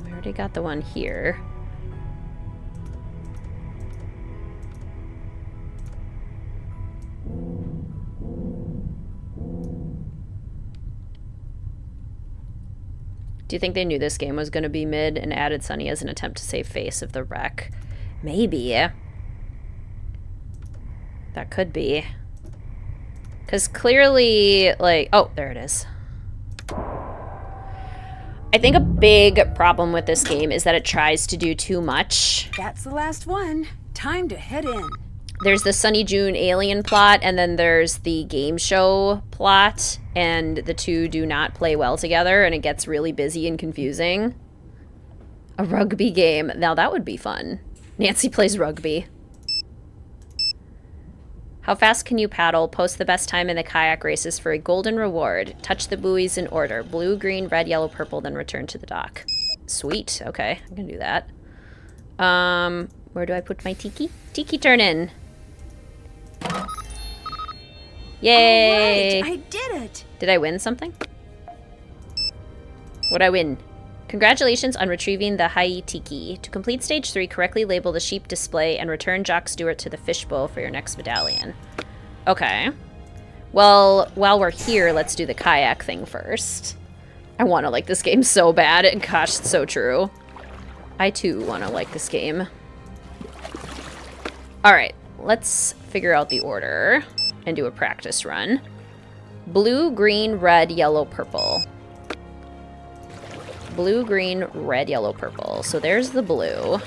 We already got the one here. Do you think they knew this game was going to be mid and added Sunny as an attempt to save face of the wreck? Maybe. That could be. Because clearly, like... Oh, there it is. I think a big problem with this game is that it tries to do too much. That's the last one. Time to head in. There's the Sunny June alien plot, and then there's the game show plot, and the two do not play well together, and it gets really busy and confusing. A rugby game. Now that would be fun. Nancy plays rugby. How fast can you paddle? Post the best time in the kayak races for a golden reward. Touch the buoys in order. Blue, green, red, yellow, purple, then return to the dock. Sweet. Okay, I'm gonna do that. Where do I put my tiki? Tiki turn in. Yay! All right, I did it! Did I win something? What'd I win? Congratulations on retrieving the Haitiki. To complete stage 3, correctly label the sheep display and return Jock Stewart to the fishbowl for your next medallion. Okay. Well, while we're here, let's do the kayak thing first. I want to like this game so bad. Gosh, it's so true. I too want to like this game. Alright, let's figure out the order and do a practice run. Blue, green, red, yellow, purple. Blue, green, red, yellow, purple. So there's the blue.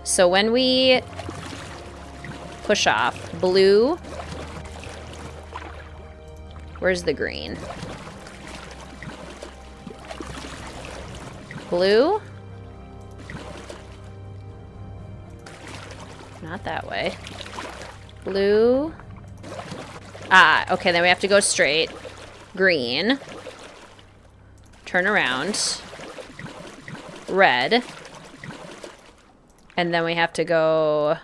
So when we push off, blue, where's the green? Blue? Not that way. Blue. Ah, okay, then we have to go straight. Green. Turn around. Red. And then we have to go...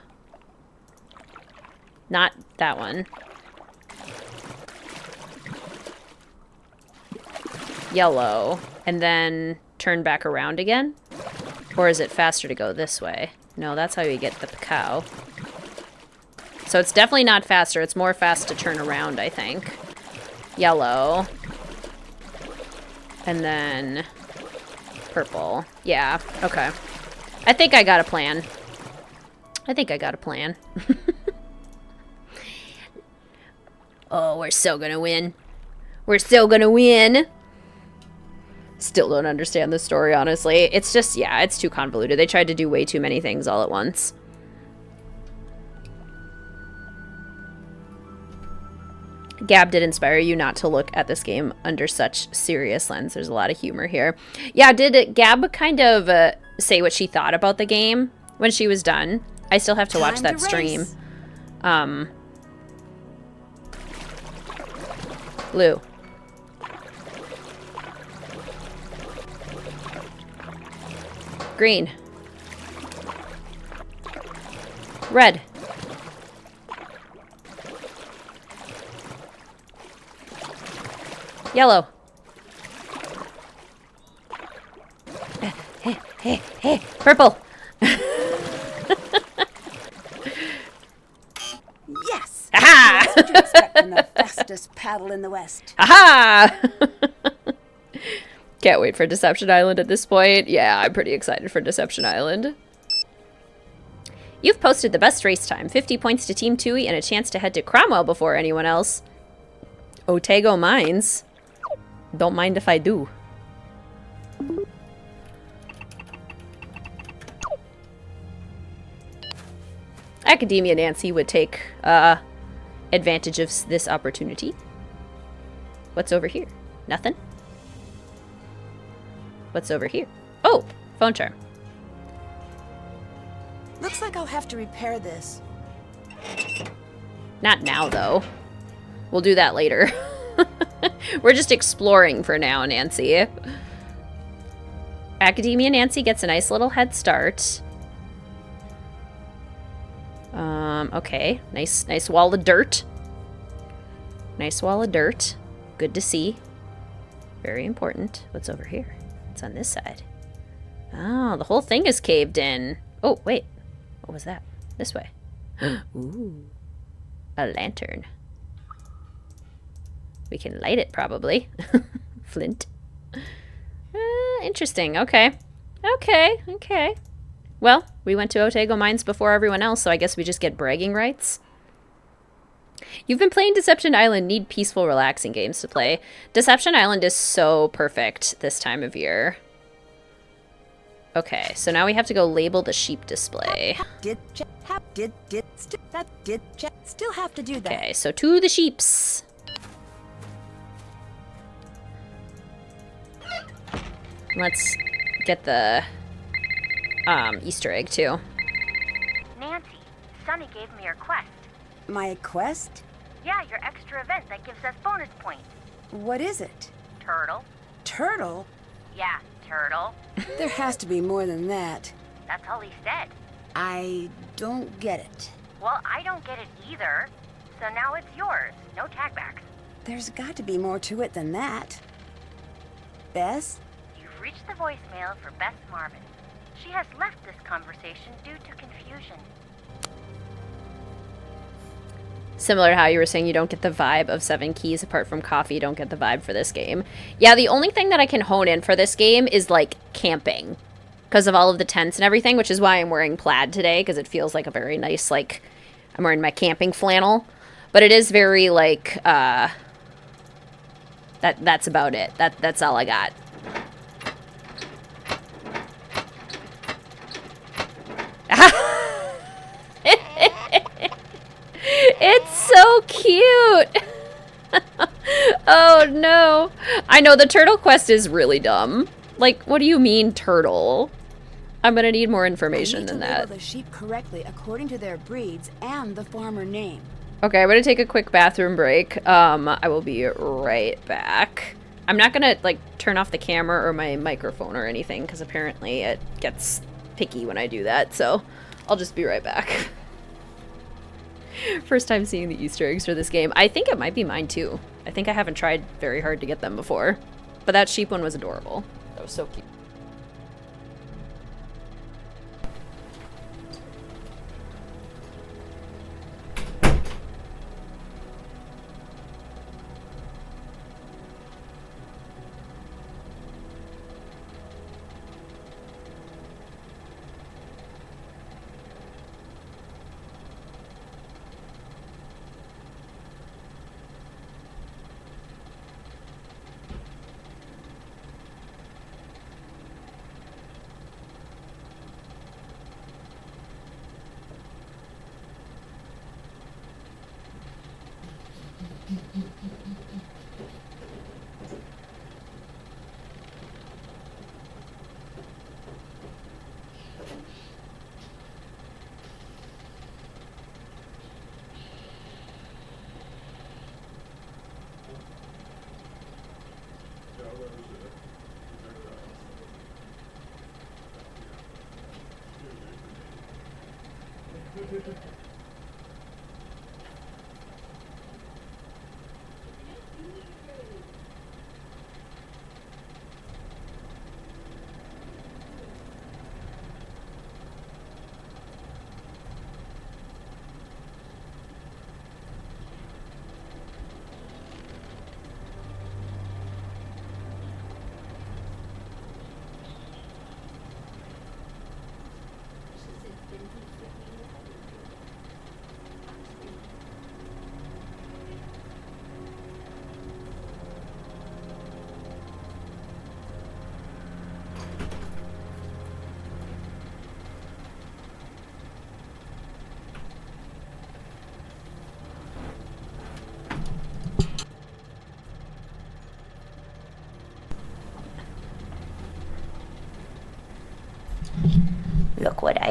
Not that one. Yellow. And then turn back around again? Or is it faster to go this way? No, that's how you get the cow. So it's definitely not faster. It's more fast to turn around, I think. Yellow. And then purple. Yeah, okay. I think I got a plan. I think I got a plan. Oh, we're so gonna win. We're so gonna win. Still don't understand the story, honestly. It's just, yeah, it's too convoluted. They tried to do way too many things all at once. Gab did inspire you not to look at this game under such serious lens. There's a lot of humor here. Yeah, did Gab kind of say what she thought about the game when she was done? I still have to watch that stream. Blue. Green. Red. Yellow. Hey. Purple. Yes! Aha! That's what you expect from the fastest paddle in the West. Aha! Can't wait for Deception Island at this point. Yeah, I'm pretty excited for Deception Island. You've posted the best race time. 50 points to Team Tui and a chance to head to Cromwell before anyone else. Otago Mines. Don't mind if I do. Academia Nancy would take advantage of this opportunity. What's over here? Nothing? What's over here? Oh, phone charm. Looks like I'll have to repair this. Not now, though. We'll do that later. We're just exploring for now, Nancy. Academia Nancy gets a nice little head start. Okay. Nice wall of dirt. Nice wall of dirt. Good to see. Very important. What's over here? What's on this side? Oh, the whole thing is caved in. Oh, wait. What was that? This way. Ooh. A lantern. We can light it, probably. Flint. Interesting. Okay. Okay. Well, we went to Otago Mines before everyone else, so I guess we just get bragging rights. You've been playing Deception Island. Need peaceful, relaxing games to play. Deception Island is so perfect this time of year. Okay, so now we have to go label the sheep display. Still have to do that. Okay, so to the sheeps. Let's get the Easter egg too. Nancy, Sunny gave me your quest. My quest? Yeah, your extra event that gives us bonus points. What is it? Turtle. Turtle? Yeah, turtle. There has to be more than that. That's all he said. I don't get it. Well, I don't get it either. So now it's yours. No tagbacks. There's got to be more to it than that. Bess? You've reached the voicemail for Bess Marvin. She has left this conversation due to confusion. Similar to how you were saying you don't get the vibe of Seven Keys apart from coffee, you don't get the vibe for this game. Yeah, the only thing that I can hone in for this game is, like, camping. Because of all of the tents and everything, which is why I'm wearing plaid today, because it feels like a very nice, like, I'm wearing my camping flannel. But it is very, like, that's about it. That's all I got. It's so cute. Oh no. I know the turtle quest is really dumb. Like, what do you mean turtle? I'm gonna need more information than that. Label the sheep correctly according to their breeds and the farmer name. Okay, I'm gonna take a quick bathroom break. I will be right back. I'm not gonna, like, turn off the camera or my microphone or anything, because apparently it gets picky when I do that, so I'll just be right back. First time seeing the Easter eggs for this game. I think it might be mine too. I think I haven't tried very hard to get them before. But that sheep one was adorable. That was so cute.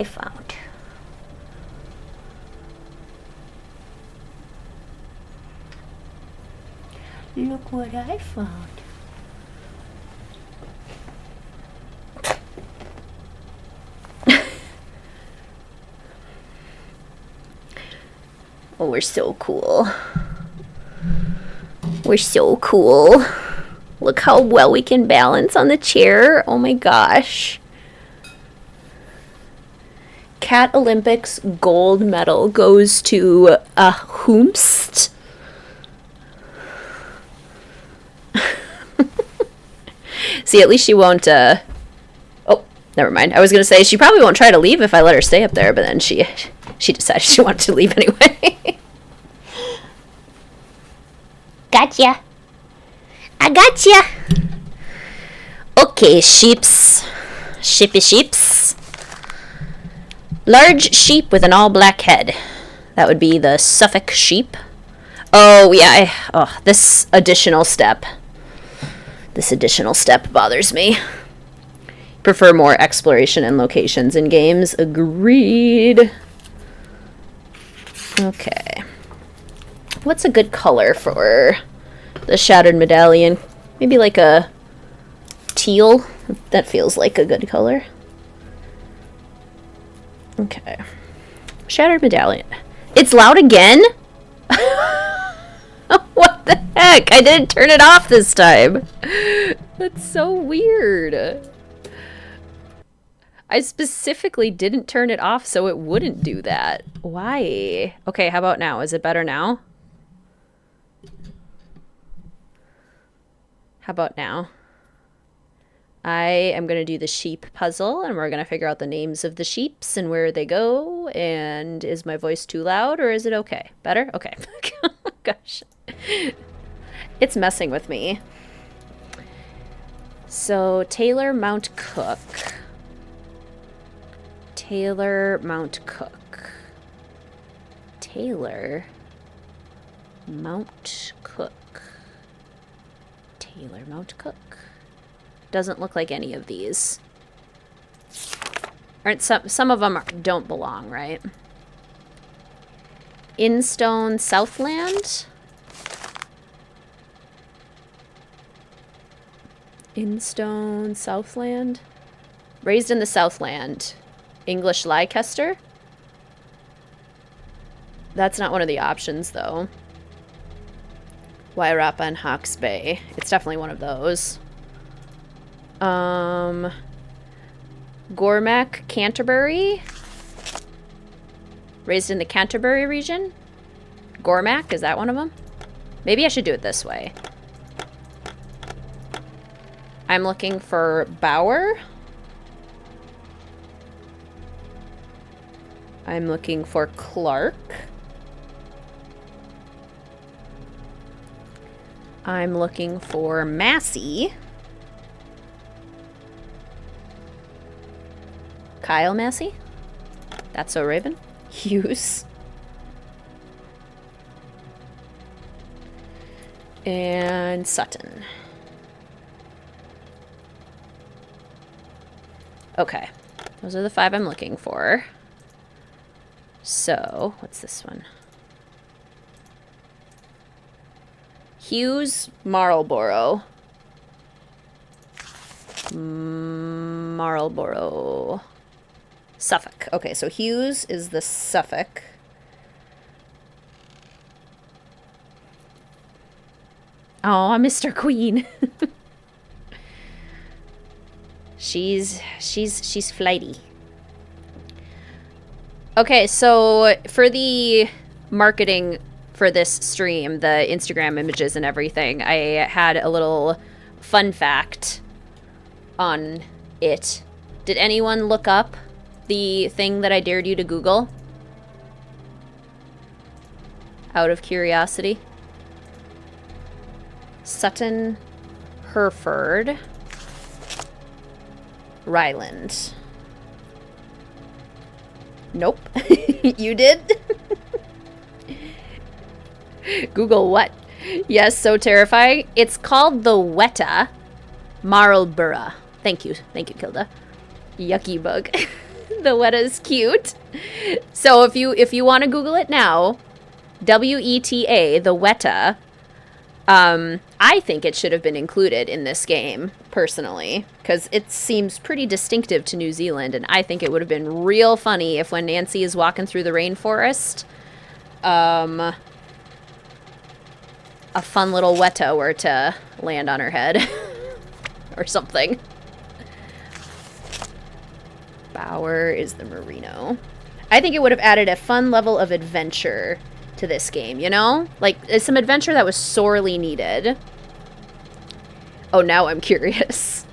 I found. Look what I found. Oh, we're so cool. We're so cool. Look how well we can balance on the chair. Oh my gosh. Cat Olympics gold medal goes to Hoomst. See, at least she won't, oh, never mind. I was gonna say, she probably won't try to leave if I let her stay up there, but then she decided she wanted to leave anyway. Gotcha. I gotcha. Okay, sheeps. Sheepy sheeps. Large sheep with an all-black head. That would be the Suffolk sheep. Oh, yeah. This additional step. This additional step bothers me. Prefer more exploration and locations in games. Agreed. Okay. What's a good color for the Shattered Medallion? Maybe like a teal. That feels like a good color. Okay. Shattered Medallion. It's loud again? What the heck? I didn't turn it off this time. That's so weird. I specifically didn't turn it off so it wouldn't do that. Why? Okay, how about now? Is it better now? How about now? I am going to do the sheep puzzle, and we're going to figure out the names of the sheeps and where they go. And is my voice too loud, or is it okay? Better? Okay. Gosh. It's messing with me. So, Taylor Mount Cook. Taylor Mount Cook. Taylor Mount Cook. Taylor Mount Cook. Doesn't look like any of these. Aren't some of them don't belong, right? Instone Southland. Instone Southland. Raised in the Southland. English Leicester. That's not one of the options, though. Wairarapa and Hawke's Bay. It's definitely one of those. Gormac, Canterbury. Raised in the Canterbury region. Gormac, is that one of them? Maybe I should do it this way. I'm looking for Bower. I'm looking for Clark. I'm looking for Massey. Kyle Massey? That's so Raven. Hughes. And Sutton. Okay. Those are the 5 I'm looking for. So, what's this one? Hughes, Marlborough. Marlborough. Suffolk. Okay, so Hughes is the Suffolk. Oh, Mr. Queen. She's flighty. Okay, so for the marketing for this stream, the Instagram images and everything, I had a little fun fact on it. Did anyone look up the thing that I dared you to Google? Out of curiosity. Sutton, Hereford, Ryland. Nope. You did? Google what? Yes, so terrifying. It's called the Weta Marlborough. Thank you. Thank you, Kilda. Yucky bug. The Weta is cute. So if you want to Google it now, WETA, the Weta, I think it should have been included in this game, personally, because it seems pretty distinctive to New Zealand, and I think it would have been real funny if when Nancy is walking through the rainforest, a fun little Weta were to land on her head. Or something. Bower is the Merino. I think it would have added a fun level of adventure to this game, you know? Like, it's some adventure that was sorely needed. Oh, now I'm curious.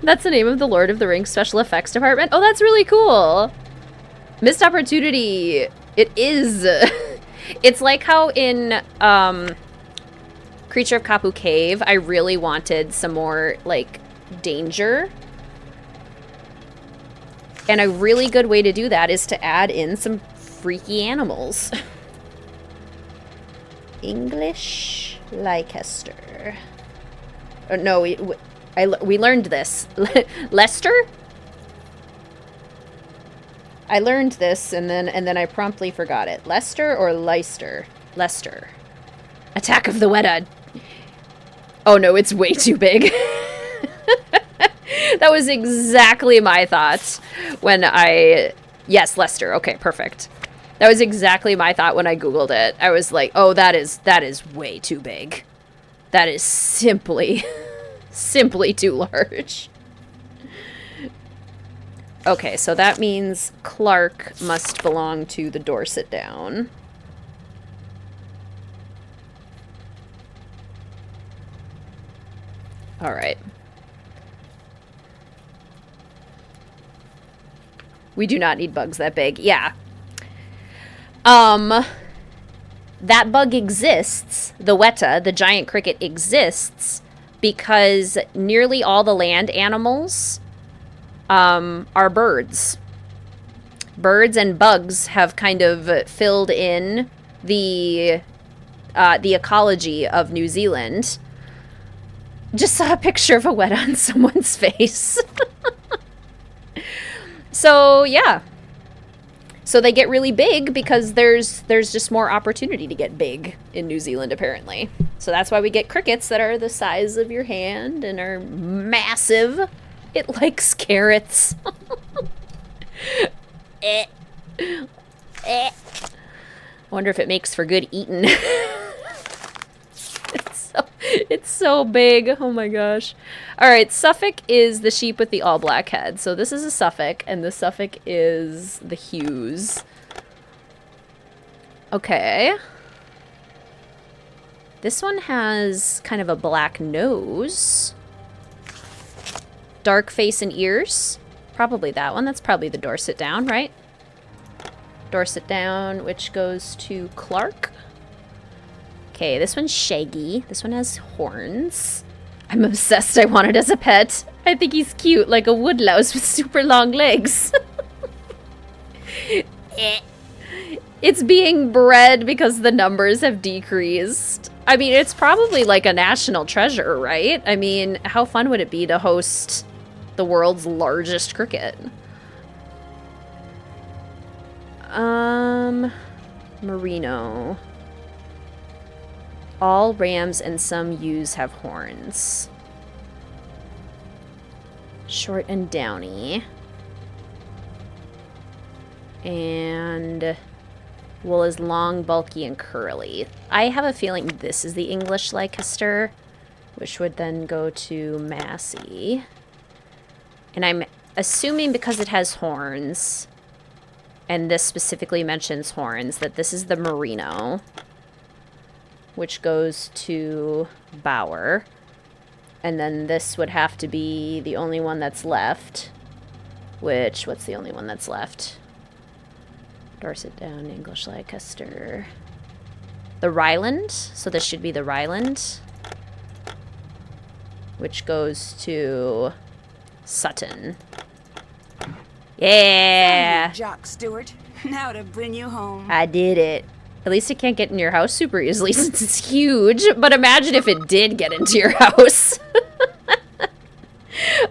That's the name of the Lord of the Rings special effects department? Oh, that's really cool. Missed opportunity. It is. It's like how in Creature of Kapu Cave, I really wanted some more, like, danger. And a really good way to do that is to add in some freaky animals. English Leicester. No, we learned this. Leicester? I learned this and then I promptly forgot it. Leicester or Leicester? Leicester. Attack of the Weta. Oh no, it's way too big. That was exactly my thought when I... Yes, Leicester. Okay, perfect. That was exactly my thought when I Googled it. I was like, oh, that is way too big. That is simply too large. Okay, so that means Clark must belong to the Dorset Down. All right. We do not need bugs that big. Yeah. That bug exists. The Weta, the giant cricket, exists because nearly all the land animals are birds. Birds and bugs have kind of filled in the ecology of New Zealand. Just saw a picture of a Weta on someone's face. So, yeah. So they get really big because there's just more opportunity to get big in New Zealand, apparently. So that's why we get crickets that are the size of your hand and are massive. It likes carrots. I wonder if it makes for good eating. It's so big. Oh my gosh. All right, Suffolk is the sheep with the all black head. So this is a Suffolk, and the Suffolk is the Hughes. Okay. This one has kind of a black nose. Dark face and ears. Probably that one. That's probably the Dorset Down, right? Dorset Down, which goes to Clark. Okay, this one's Shaggy. This one has horns. I'm obsessed. I want it as a pet. I think he's cute, like a woodlouse with super long legs. It's being bred because the numbers have decreased. I mean, it's probably like a national treasure, right? I mean, how fun would it be to host the world's largest cricket? Merino. All rams and some ewes have horns. Short and downy. And wool is long, bulky, and curly. I have a feeling this is the English Leicester, which would then go to Massey. And I'm assuming because it has horns, and this specifically mentions horns, that this is the Merino, which goes to Bower. And then this would have to be the only one that's left. Which, what's the only one that's left? Dorset Down, English Leicester. The Ryland. So this should be the Ryland. Which goes to Sutton. Yeah! Jock Stewart. Now to bring you home. I did it. At least it can't get in your house super easily since it's huge. But imagine if it did get into your house.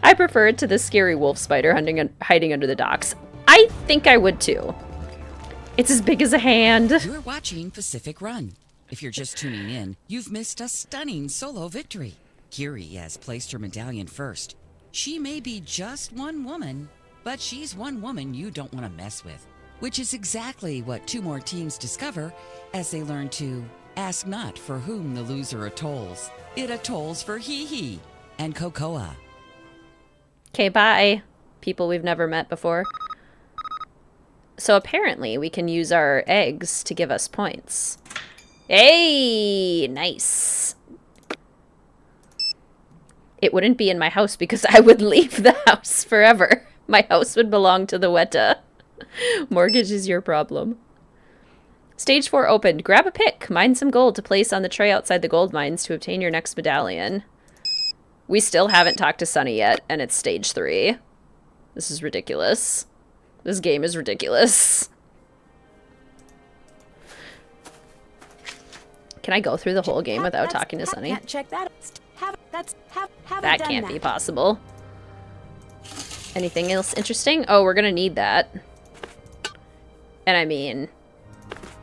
I prefer it to the scary wolf spider hiding under the docks. I think I would too. It's as big as a hand. You're watching Pacific Run. If you're just tuning in, you've missed a stunning solo victory. Kiri has placed her medallion first. She may be just one woman, but she's one woman you don't want to mess with. Which is exactly what two more teams discover as they learn to ask not for whom the loser atolls. It atolls for Hee and Cocoa. Okay, bye. People we've never met before. So apparently we can use our eggs to give us points. Hey, nice. It wouldn't be in my house because I would leave the house forever. My house would belong to the Weta. Mortgage is your problem. Stage 4 opened. Grab a pick. Mine some gold to place on the tray outside the gold mines to obtain your next medallion. We still haven't talked to Sunny yet, and it's stage 3. This is ridiculous. This game is ridiculous. Can I go through the whole game without talking to Sunny? Check that. That can't be possible. Anything else interesting? Oh, we're gonna need that. And I mean,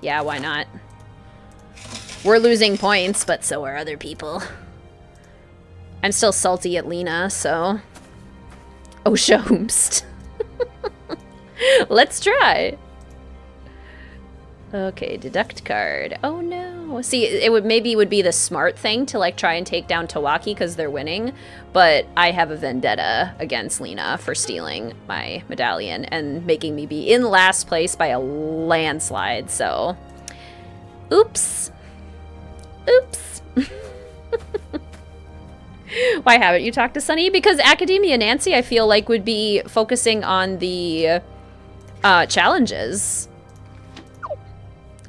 yeah, why not? We're losing points, but so are other people. I'm still salty at Lena, so... OSHA Hoomst. Let's try. Okay, deduct card. Oh no. See, it would be the smart thing to like try and take down Tawaki because they're winning, but I have a vendetta against Lena for stealing my medallion and making me be in last place by a landslide, so... Oops. Oops. Why haven't you talked to Sunny? Because Academia Nancy, I feel like, would be focusing on the challenges.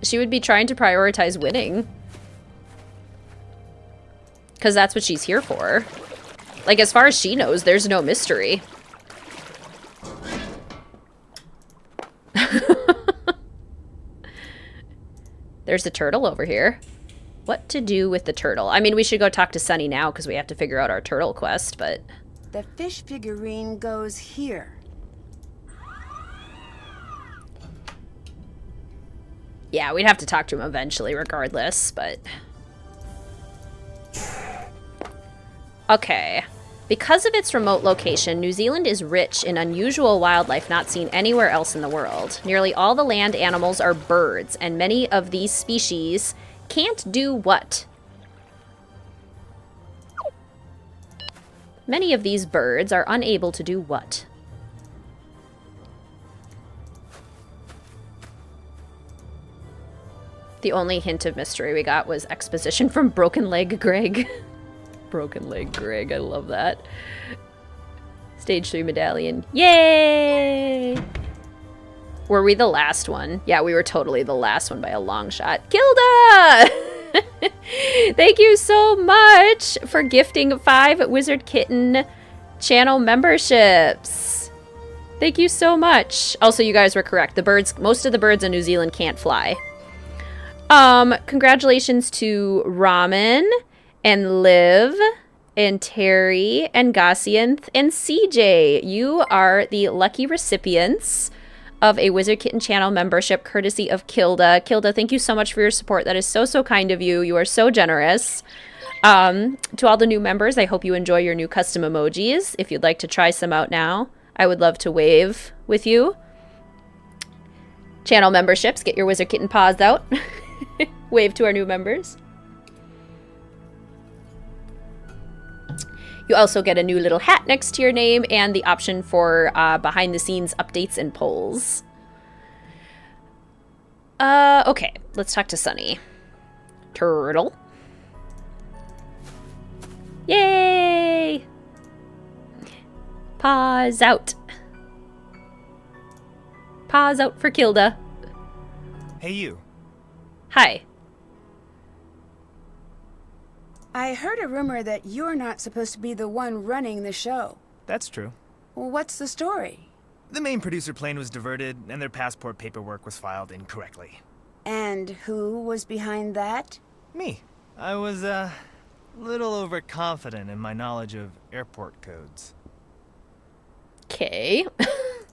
She would be trying to prioritize winning. Because that's what she's here for. Like, as far as she knows, there's no mystery. There's a turtle over here. What to do with the turtle? I mean, we should go talk to Sunny now because we have to figure out our turtle quest, but... The fish figurine goes here. Yeah, we'd have to talk to him eventually regardless, but... Okay. Because of its remote location, New Zealand is rich in unusual wildlife not seen anywhere else in the world. Nearly all the land animals are birds, and many of these species can't do what? Many of these birds are unable to do what? The only hint of mystery we got was exposition from Broken Leg Greg. Broken Leg Greg, I love that. Stage 3 medallion. Yay! Were we the last one? Yeah, we were totally the last one by a long shot. Kilda! Thank you so much for gifting 5 Wizard Kitten channel memberships. Thank you so much. Also, you guys were correct. The birds, most of the birds in New Zealand can't fly. Congratulations to Ramen and Liv and Terry and Gossianth and CJ. You are the lucky recipients of a Wizard Kitten channel membership courtesy of Kilda. Kilda, thank you so much for your support. That is so, so kind of you. You are so generous. To all the new members, I hope you enjoy your new custom emojis. If you'd like to try some out now, I would love to wave with you. Channel memberships, get your Wizard Kitten paws out. Wave to our new members. You also get a new little hat next to your name and the option for behind-the-scenes updates and polls. Okay, let's talk to Sunny. Turtle. Yay! Paws out. Paws out for Kilda. Hey, you. Hi. I heard a rumor that you're not supposed to be the one running the show. That's true. Well, what's the story? The main producer plane was diverted, and their passport paperwork was filed incorrectly. And who was behind that? Me. I was, little overconfident in my knowledge of airport codes. Okay.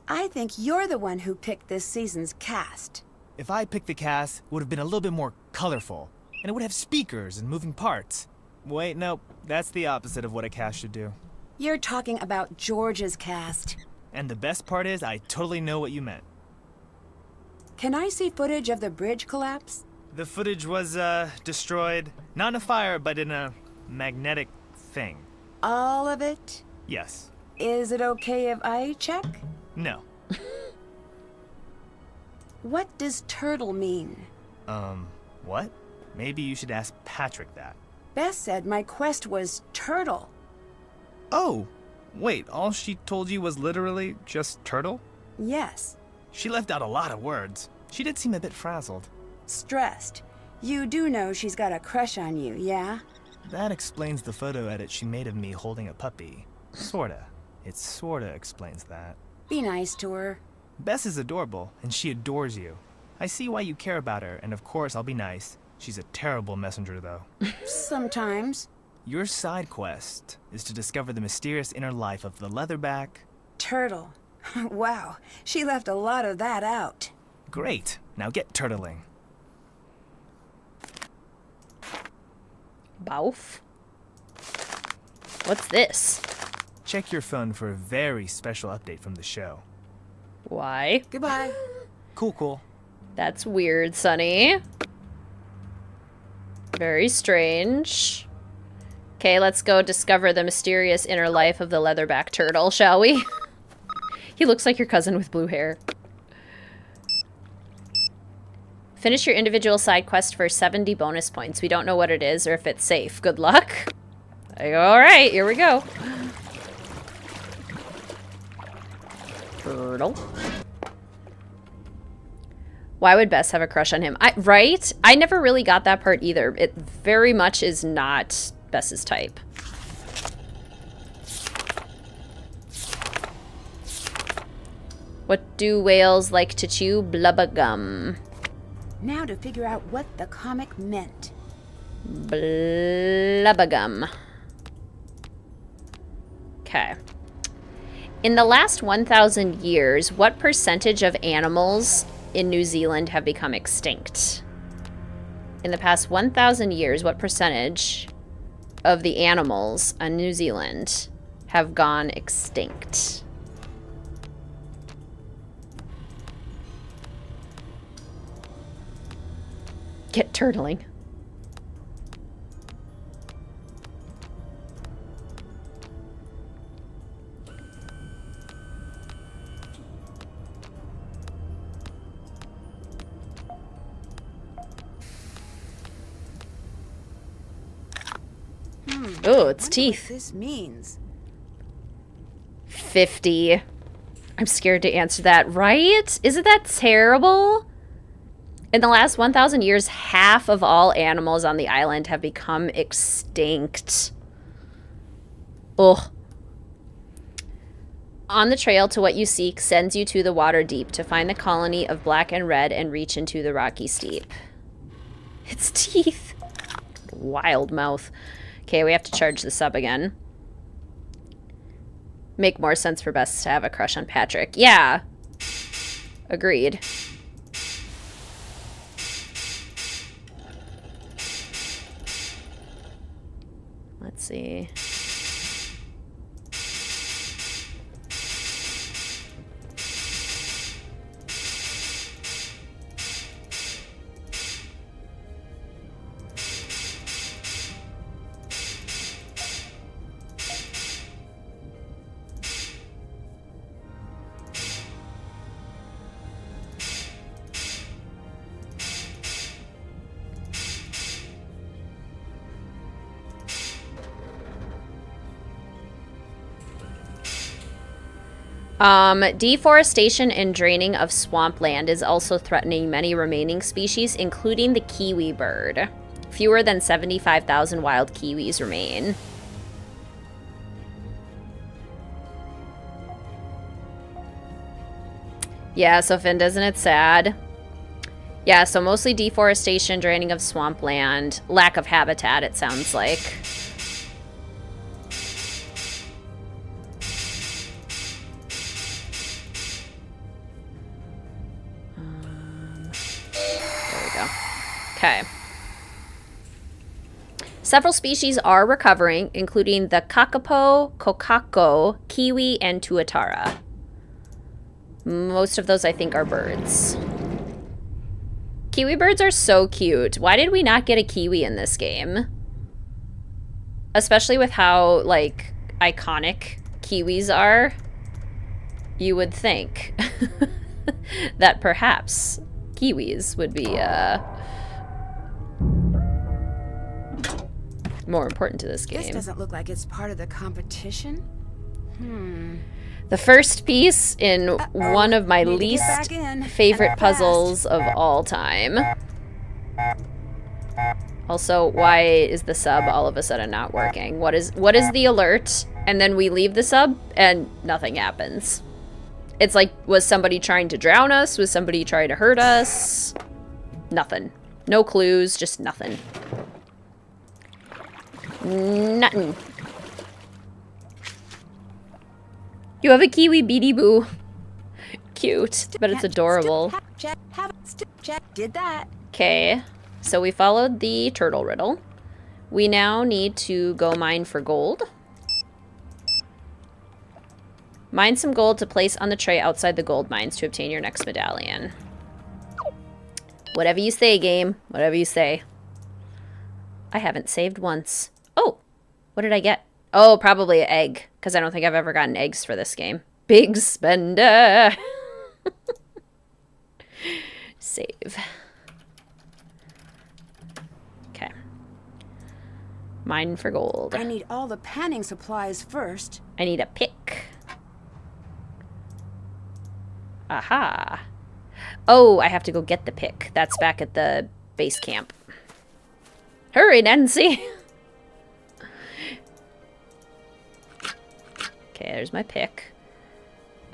I think you're the one who picked this season's cast. If I picked the cast, it would have been a little bit more colorful, and it would have speakers and moving parts. Wait, no, that's the opposite of what a cast should do. You're talking about George's cast. And the best part is, I totally know what you meant. Can I see footage of the bridge collapse? The footage was, destroyed, not in a fire, but in a magnetic thing. All of it? Yes. Is it okay if I check? No. What does turtle mean? What? Maybe you should ask Patrick that. Beth said my quest was turtle. Oh! Wait, all she told you was literally just turtle? Yes. She left out a lot of words. She did seem a bit frazzled. Stressed. You do know she's got a crush on you, yeah? That explains the photo edit she made of me holding a puppy. Sorta. It sorta explains that. Be nice to her. Bess is adorable, and she adores you. I see why you care about her, and of course I'll be nice. She's a terrible messenger, though. Sometimes. Your side quest is to discover the mysterious inner life of the leatherback... Turtle. Wow, she left a lot of that out. Great. Now get turtling. Bouf. What's this? Check your phone for a very special update from the show. Why? Goodbye. Cool. That's weird, Sonny. Very strange. Okay, let's go discover the mysterious inner life of the leatherback turtle, shall we? He looks like your cousin with blue hair. Finish your individual side quest for 70 bonus points. We don't know what it is or if it's safe. Good luck. Alright, here we go. Turtle. Why would Bess have a crush on him? Right? I never really got that part either. It very much is not Bess's type. What do whales like to chew? Blubba gum. Now to figure out what the comic meant. Blubba gum. Okay. In the last 1,000 years, what percentage of animals in New Zealand have become extinct? In the past 1,000 years, what percentage of the animals on New Zealand have gone extinct? Get turtling. Oh, it's teeth. What this means. 50. I'm scared to answer that, right? Isn't that terrible? In the last 1,000 years, half of all animals on the island have become extinct. Ugh. On the trail to what you seek sends you to the water deep to find the colony of black and red and reach into the rocky steep. It's teeth. Wild mouth. Okay, we have to charge this up again. Make more sense for Bess to have a crush on Patrick. Yeah. Agreed. Let's see. Deforestation and draining of swampland is also threatening many remaining species, including the kiwi bird. Fewer than 75,000 wild kiwis remain. Yeah, so Finn, isn't it sad? Yeah, so mostly deforestation, draining of swampland, lack of habitat, it sounds like. Several species are recovering, including the kakapo, kokako, kiwi, and tuatara. Most of those, I think, are birds. Kiwi birds are so cute. Why did we not get a kiwi in this game? Especially with how, like, iconic kiwis are. You would think that perhaps kiwis would be, more important to this game. This doesn't look like it's part of the competition. The first piece in one of my least favorite puzzles of all time. Also, why is the sub all of a sudden not working? What is the alert? And then we leave the sub and nothing happens. It's like, was somebody trying to drown us? Was somebody trying to hurt us? Nothing. No clues, just nothing. Nothing. You have a kiwi beady boo. Cute, but it's adorable. Did that. Okay, so we followed the turtle riddle. We now need to go mine for gold. Mine some gold to place on the tray outside the gold mines to obtain your next medallion. Whatever you say, game. Whatever you say. I haven't saved once. Oh, what did I get? Oh, probably an egg, because I don't think I've ever gotten eggs for this game. Big spender. Save. Okay. Mine for gold. I need all the panning supplies first. I need a pick. Aha. Oh, I have to go get the pick. That's back at the base camp. Hurry, Nancy. Okay, there's my pick.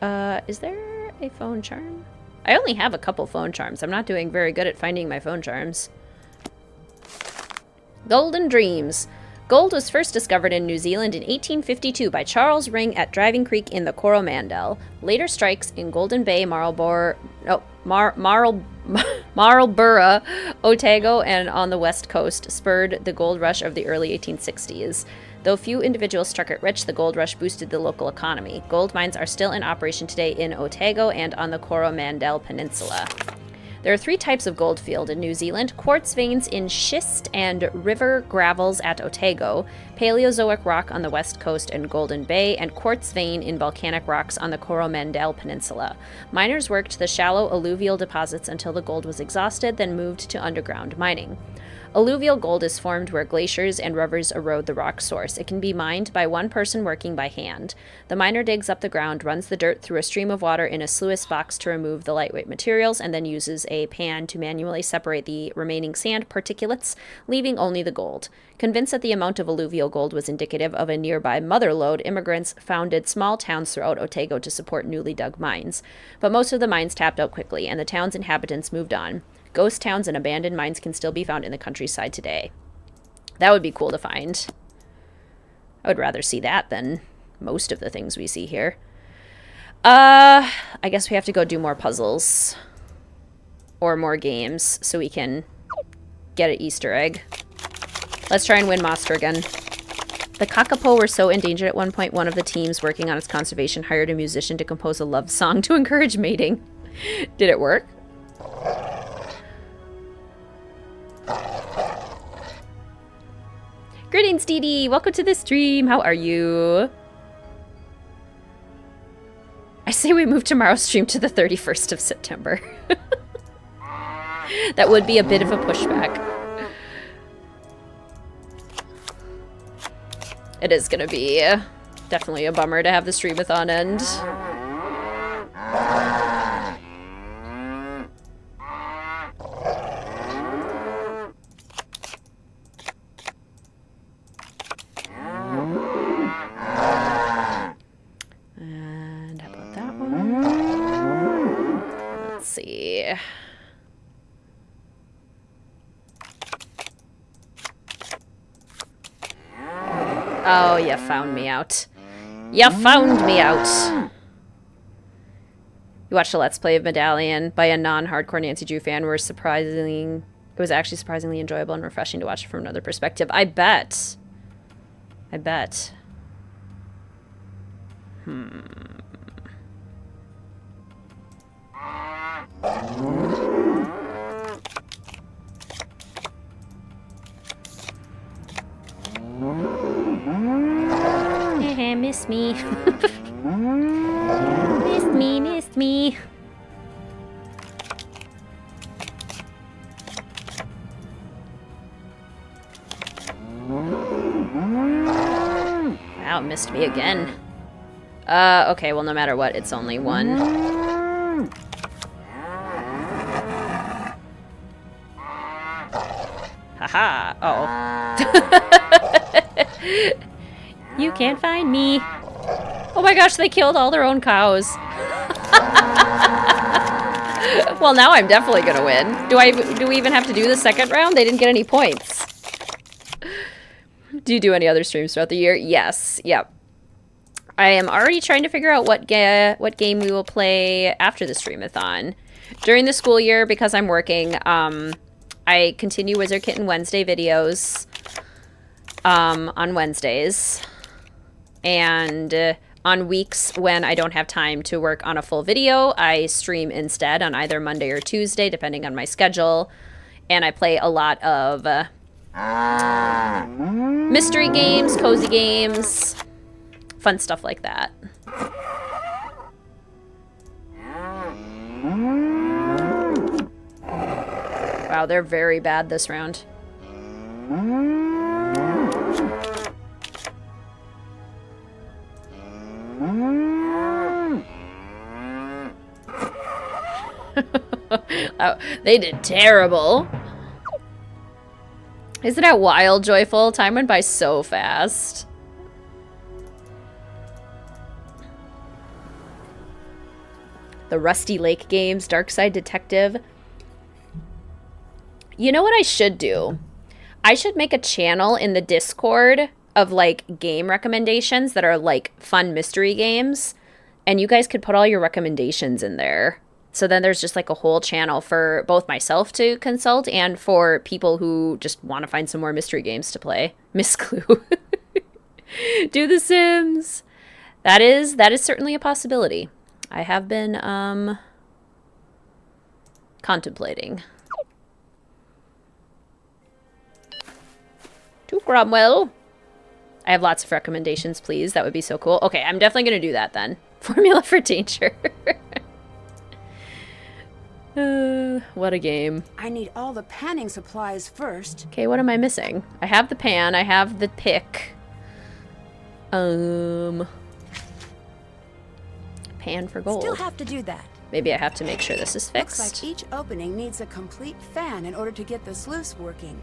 Is there a phone charm? I only have a couple phone charms. I'm not doing very good at finding my phone charms. Golden Dreams. Gold was first discovered in New Zealand in 1852 by Charles Ring at Driving Creek in the Coromandel. Later strikes in Golden Bay, Marlborough, Otago, and on the west coast spurred the gold rush of the early 1860s. Though few individuals struck it rich, the gold rush boosted the local economy. Gold mines are still in operation today in Otago and on the Coromandel Peninsula. There are 3 types of gold field in New Zealand: quartz veins in schist and river gravels at Otago, Paleozoic rock on the west coast and Golden Bay, and quartz vein in volcanic rocks on the Coromandel Peninsula. Miners worked the shallow alluvial deposits until the gold was exhausted, then moved to underground mining. Alluvial gold is formed where glaciers and rivers erode the rock source. It can be mined by one person working by hand. The miner digs up the ground, runs the dirt through a stream of water in a sluice box to remove the lightweight materials, and then uses a pan to manually separate the remaining sand particulates, leaving only the gold. Convinced that the amount of alluvial gold was indicative of a nearby mother lode, immigrants founded small towns throughout Otago to support newly dug mines. But most of the mines tapped out quickly, and the town's inhabitants moved on. Ghost towns and abandoned mines can still be found in the countryside today. That would be cool to find. I would rather see that than most of the things we see here. I guess we have to go do more puzzles. Or more games, so we can get an Easter egg. Let's try and win Monster again. The Kakapo were so endangered at one point, one of the teams working on its conservation hired a musician to compose a love song to encourage mating. Did it work? Greetings, Dee Dee! Welcome to the stream! How are you? I say we move tomorrow's stream to the 31st of September. That would be a bit of a pushback. It is gonna be definitely a bummer to have the Streamathon end. And how about that one? Let's see. Oh, you found me out. You found me out! You watched a Let's Play of Medallion by a non-hardcore Nancy Drew fan. We're surprising It was actually surprisingly enjoyable and refreshing to watch it from another perspective. I bet. I bet. Miss me. Miss me. Wow, missed me again. Okay, well, no matter what, it's only one. Haha. Uh-oh. You can't find me. Oh my gosh, they killed all their own cows. Well, now I'm definitely gonna win. Do we even have to do the second round? They didn't get any points. Do you do any other streams throughout the year? Yes. Yep. I am already trying to figure out what game we will play after the Streamathon. During the school year, because I'm working, I continue Wizard Kitten Wednesday videos on Wednesdays. And on weeks when I don't have time to work on a full video, I stream instead on either Monday or Tuesday, depending on my schedule. And I play a lot of mystery games, cozy games, fun stuff like that. Wow, they're very bad this round. Oh, they did terrible. Isn't that wild, Joyful? Time went by so fast. The Rusty Lake games, Darkside Detective. You know what I should do? I should make a channel in the Discord of, like, game recommendations that are, like, fun mystery games. And you guys could put all your recommendations in there. So then there's just, like, a whole channel for both myself to consult and for people who just want to find some more mystery games to play. Miss Clue. Do The Sims. That is certainly a possibility. I have been, contemplating. To Cromwell. I have lots of recommendations, please. That would be so cool. Okay, I'm definitely going to do that then. Formula for Danger. What a game. I need all the panning supplies first. Okay, what am I missing? I have the pan. I have the pick. Pan for gold. Still have to do that. Maybe I have to make sure this is fixed. Looks like each opening needs a complete fan in order to get the sluice working.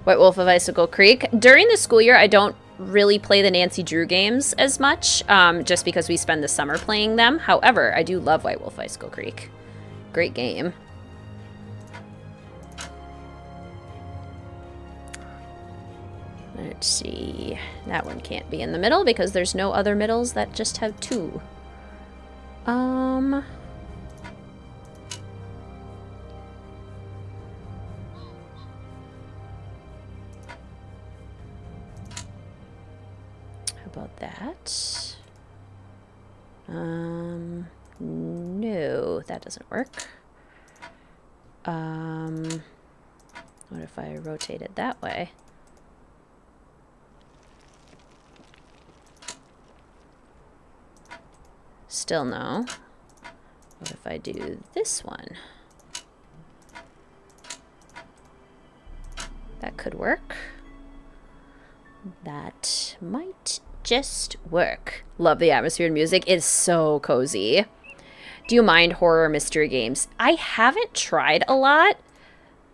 White Wolf of Icicle Creek. During the school year, I don't really play the Nancy Drew games as much, just because we spend the summer playing them. However, I do love White Wolf of Icicle Creek. Great game. Let's see. That one can't be in the middle because there's no other middles that just have two. How about that? No, that doesn't work. What if I rotate it that way? Still no. What if I do this one? That could work. That might just work. Love the atmosphere and music. It's so cozy. Do you mind horror mystery games? I haven't tried a lot,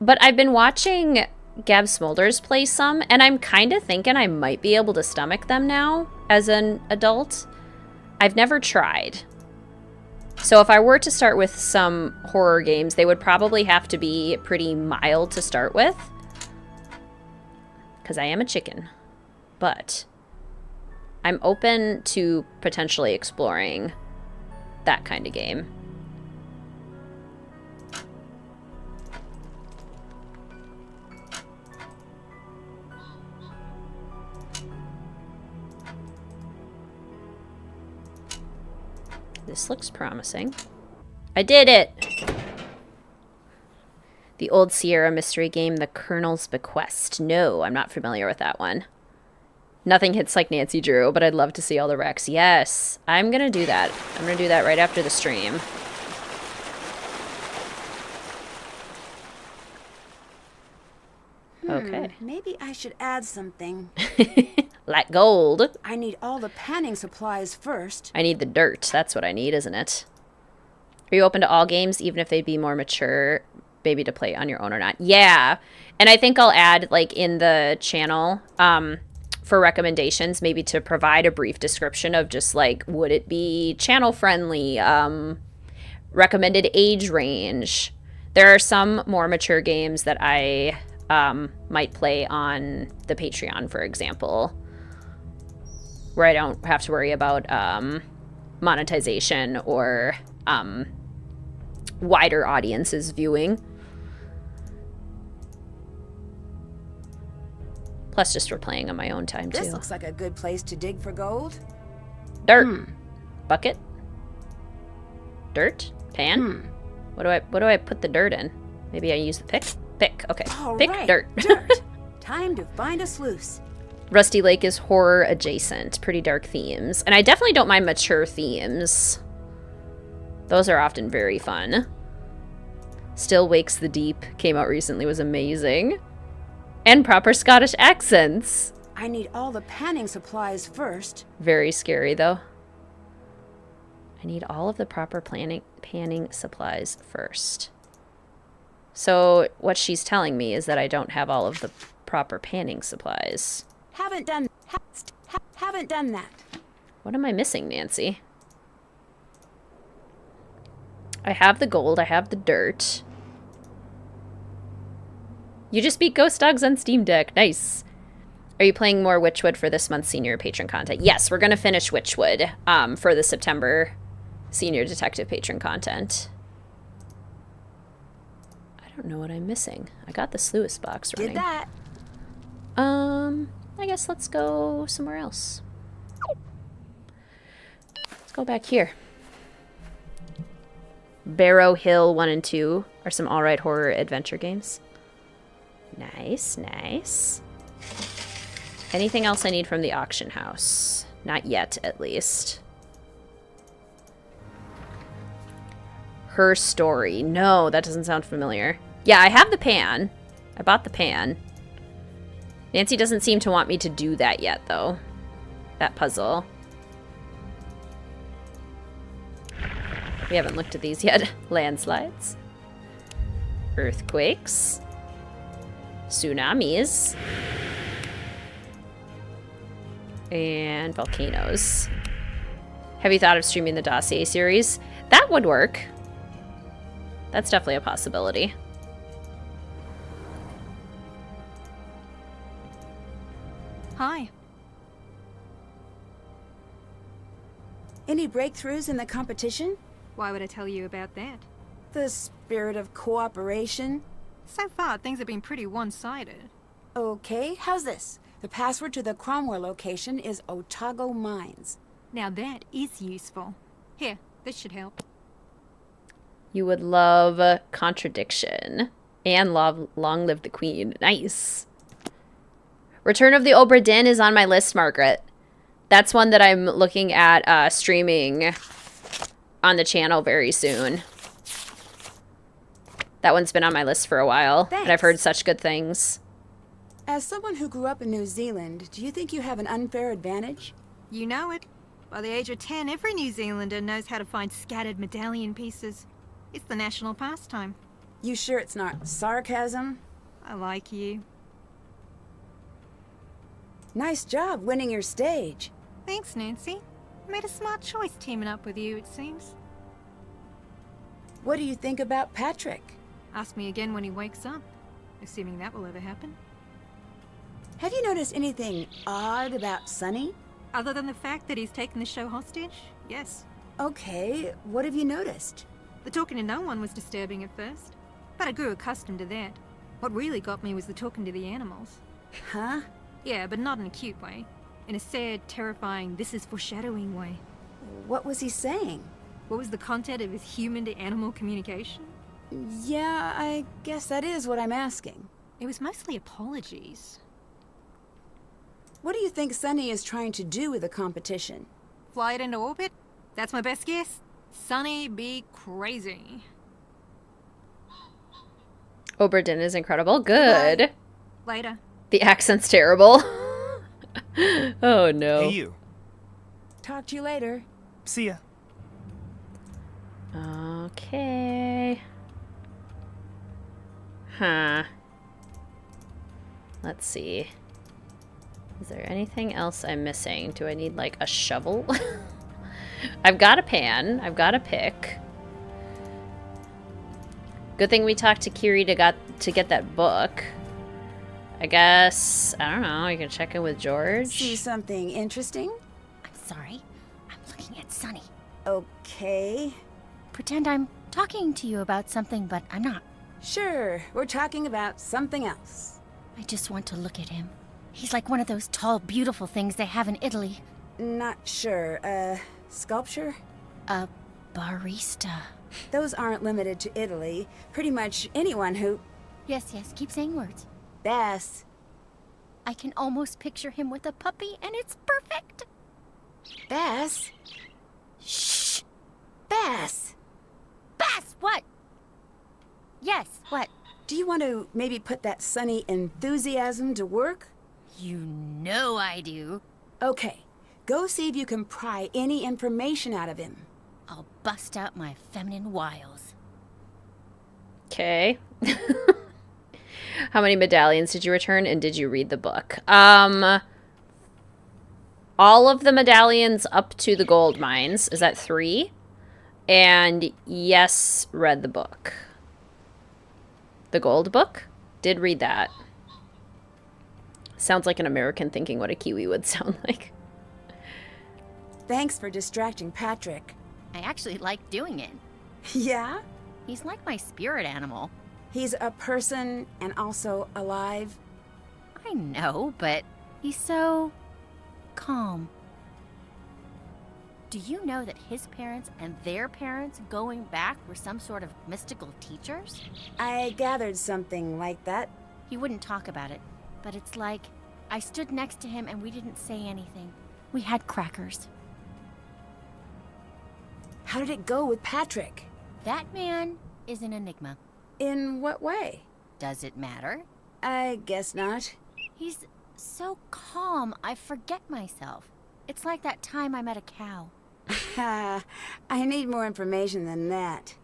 but I've been watching Gab Smolders play some, and I'm kind of thinking I might be able to stomach them now as an adult. I've never tried. So if I were to start with some horror games, they would probably have to be pretty mild to start with. Because I am a chicken. But I'm open to potentially exploring that kind of game. This looks promising. I did it! The old Sierra mystery game, The Colonel's Bequest. No, I'm not familiar with that one. Nothing hits like Nancy Drew, but I'd love to see all the wrecks. Yes, I'm gonna do that. I'm gonna do that right after the stream. Okay. Maybe I should add something. Like gold. I need all the panning supplies first. I need the dirt. That's what I need, isn't it? Are you open to all games, even if they'd be more mature, maybe to play on your own or not? Yeah. And I think I'll add, like, in the channel, for recommendations, maybe to provide a brief description of just, like, would it be channel-friendly, recommended age range. There are some more mature games that I might play on the Patreon, for example, where I don't have to worry about monetization or wider audiences viewing. Plus, just for playing on my own time, too. This looks like a good place to dig for gold. Dirt. Bucket. Dirt. Pan. What do I put the dirt in? Maybe I use the pick? Pick. Okay. All pick right, dirt. Dirt. Time to find a sluice. Rusty Lake is horror adjacent. Pretty dark themes. And I definitely don't mind mature themes. Those are often very fun. Still Wakes the Deep came out recently, was amazing. And proper Scottish accents. I need all the panning supplies first. Very scary, though. I need all of the proper panning supplies first. So what she's telling me is that I don't have all of the proper panning supplies. Haven't done that. What am I missing, Nancy? I have the gold. I have the dirt. You just beat Ghost Dogs on Steam Deck. Nice. Are you playing more Witchwood for this month's senior patron content? Yes, we're going to finish Witchwood for the September senior detective patron content. I don't know what I'm missing. I got the sluice box running. Did that. I guess let's go somewhere else. Let's go back here. Barrow Hill 1 and 2 are some alright horror adventure games. Nice, nice. Anything else I need from the auction house? Not yet, at least. Her Story. No, that doesn't sound familiar. Yeah, I have the pan. I bought the pan. Nancy doesn't seem to want me to do that yet, though. That puzzle. We haven't looked at these yet. Landslides. Earthquakes. Tsunamis. And volcanoes. Have you thought of streaming the Dossier series? That would work. That's definitely a possibility. Hi. Any breakthroughs in the competition? Why would I tell you about that? The spirit of cooperation? So far, things have been pretty one-sided. Okay, how's this? The password to the Cromwell location is Otago Mines. Now that is useful. Here, this should help. You would love Contradiction. And Long Live the Queen. Nice. Return of the Obra Dinn is on my list, Margaret. That's one that I'm looking at streaming on the channel very soon. That one's been on my list for a while. Thanks. And I've heard such good things. As someone who grew up in New Zealand, do you think you have an unfair advantage? You know it. By the age of 10, every New Zealander knows how to find scattered medallion pieces. It's the national pastime. You sure it's not sarcasm? I like you. Nice job winning your stage. Thanks, Nancy. I made a smart choice teaming up with you, it seems. What do you think about Patrick? Ask me again when he wakes up, assuming that will ever happen. Have you noticed anything odd about Sonny? Other than the fact that he's taken the show hostage? Yes. Okay, what have you noticed? The talking to no one was disturbing at first, but I grew accustomed to that. What really got me was the talking to the animals. Huh? Yeah, but not in a cute way. In a sad, terrifying, this is foreshadowing way. What was he saying? What was the content of his human to animal communication? Yeah, I guess that is what I'm asking. It was mostly apologies. What do you think Sunny is trying to do with the competition? Fly it into orbit? That's my best guess. Sunny be crazy. Oberden is incredible. Good. Later. The accent's terrible. Oh no. Hey, you. Talk to you later. See ya. Okay. Huh. Let's see. Is there anything else I'm missing? Do I need, like, a shovel? I've got a pan. I've got a pick. Good thing we talked to Kiri to get that book. I guess, I don't know, you can check in with George. See something interesting? I'm sorry. I'm looking at Sunny. Okay. Pretend I'm talking to you about something, but I'm not. Sure, we're talking about something else. I just want to look at him. He's like one of those tall, beautiful things they have in Italy. Not sure. Sculpture? A barista. Those aren't limited to Italy. Pretty much anyone who... Yes, keep saying words. Bass. I can almost picture him with a puppy, and it's perfect. Bass? Shh. Bass! Bass, what? Yes, what? Do you want to maybe put that sunny enthusiasm to work? You know I do. Okay, go see if you can pry any information out of him. I'll bust out my feminine wiles. Okay. How many medallions did you return, and did you read the book? All of the medallions up to the gold mines. Is that 3? And yes, read the book. The gold book? Did read that. Sounds like an American thinking what a Kiwi would sound like. Thanks for distracting Patrick. I actually like doing it. Yeah? He's like my spirit animal. He's a person and also alive. I know, but he's so calm. Do you know that his parents and their parents going back were some sort of mystical teachers? I gathered something like that. He wouldn't talk about it, but it's like I stood next to him and we didn't say anything. We had crackers. How did it go with Patrick? That man is an enigma. In what way? Does it matter? I guess not. He's so calm, I forget myself. It's like that time I met a cow. I need more information than that.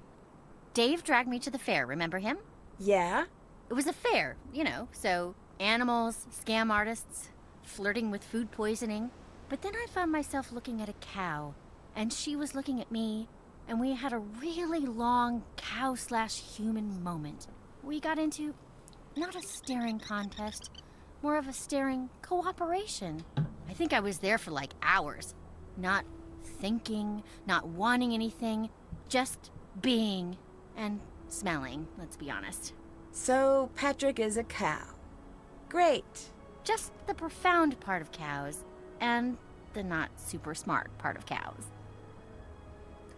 Dave dragged me to the fair, remember him? Yeah? It was a fair, you know, so animals, scam artists, flirting with food poisoning. But then I found myself looking at a cow, and she was looking at me, and we had a really long cow/human moment. We got into not a staring contest, more of a staring cooperation. I think I was there for like hours, not thinking, not wanting anything, just being and smelling, let's be honest. So Patrick is a cow. Great. Just the profound part of cows and the not super smart part of cows.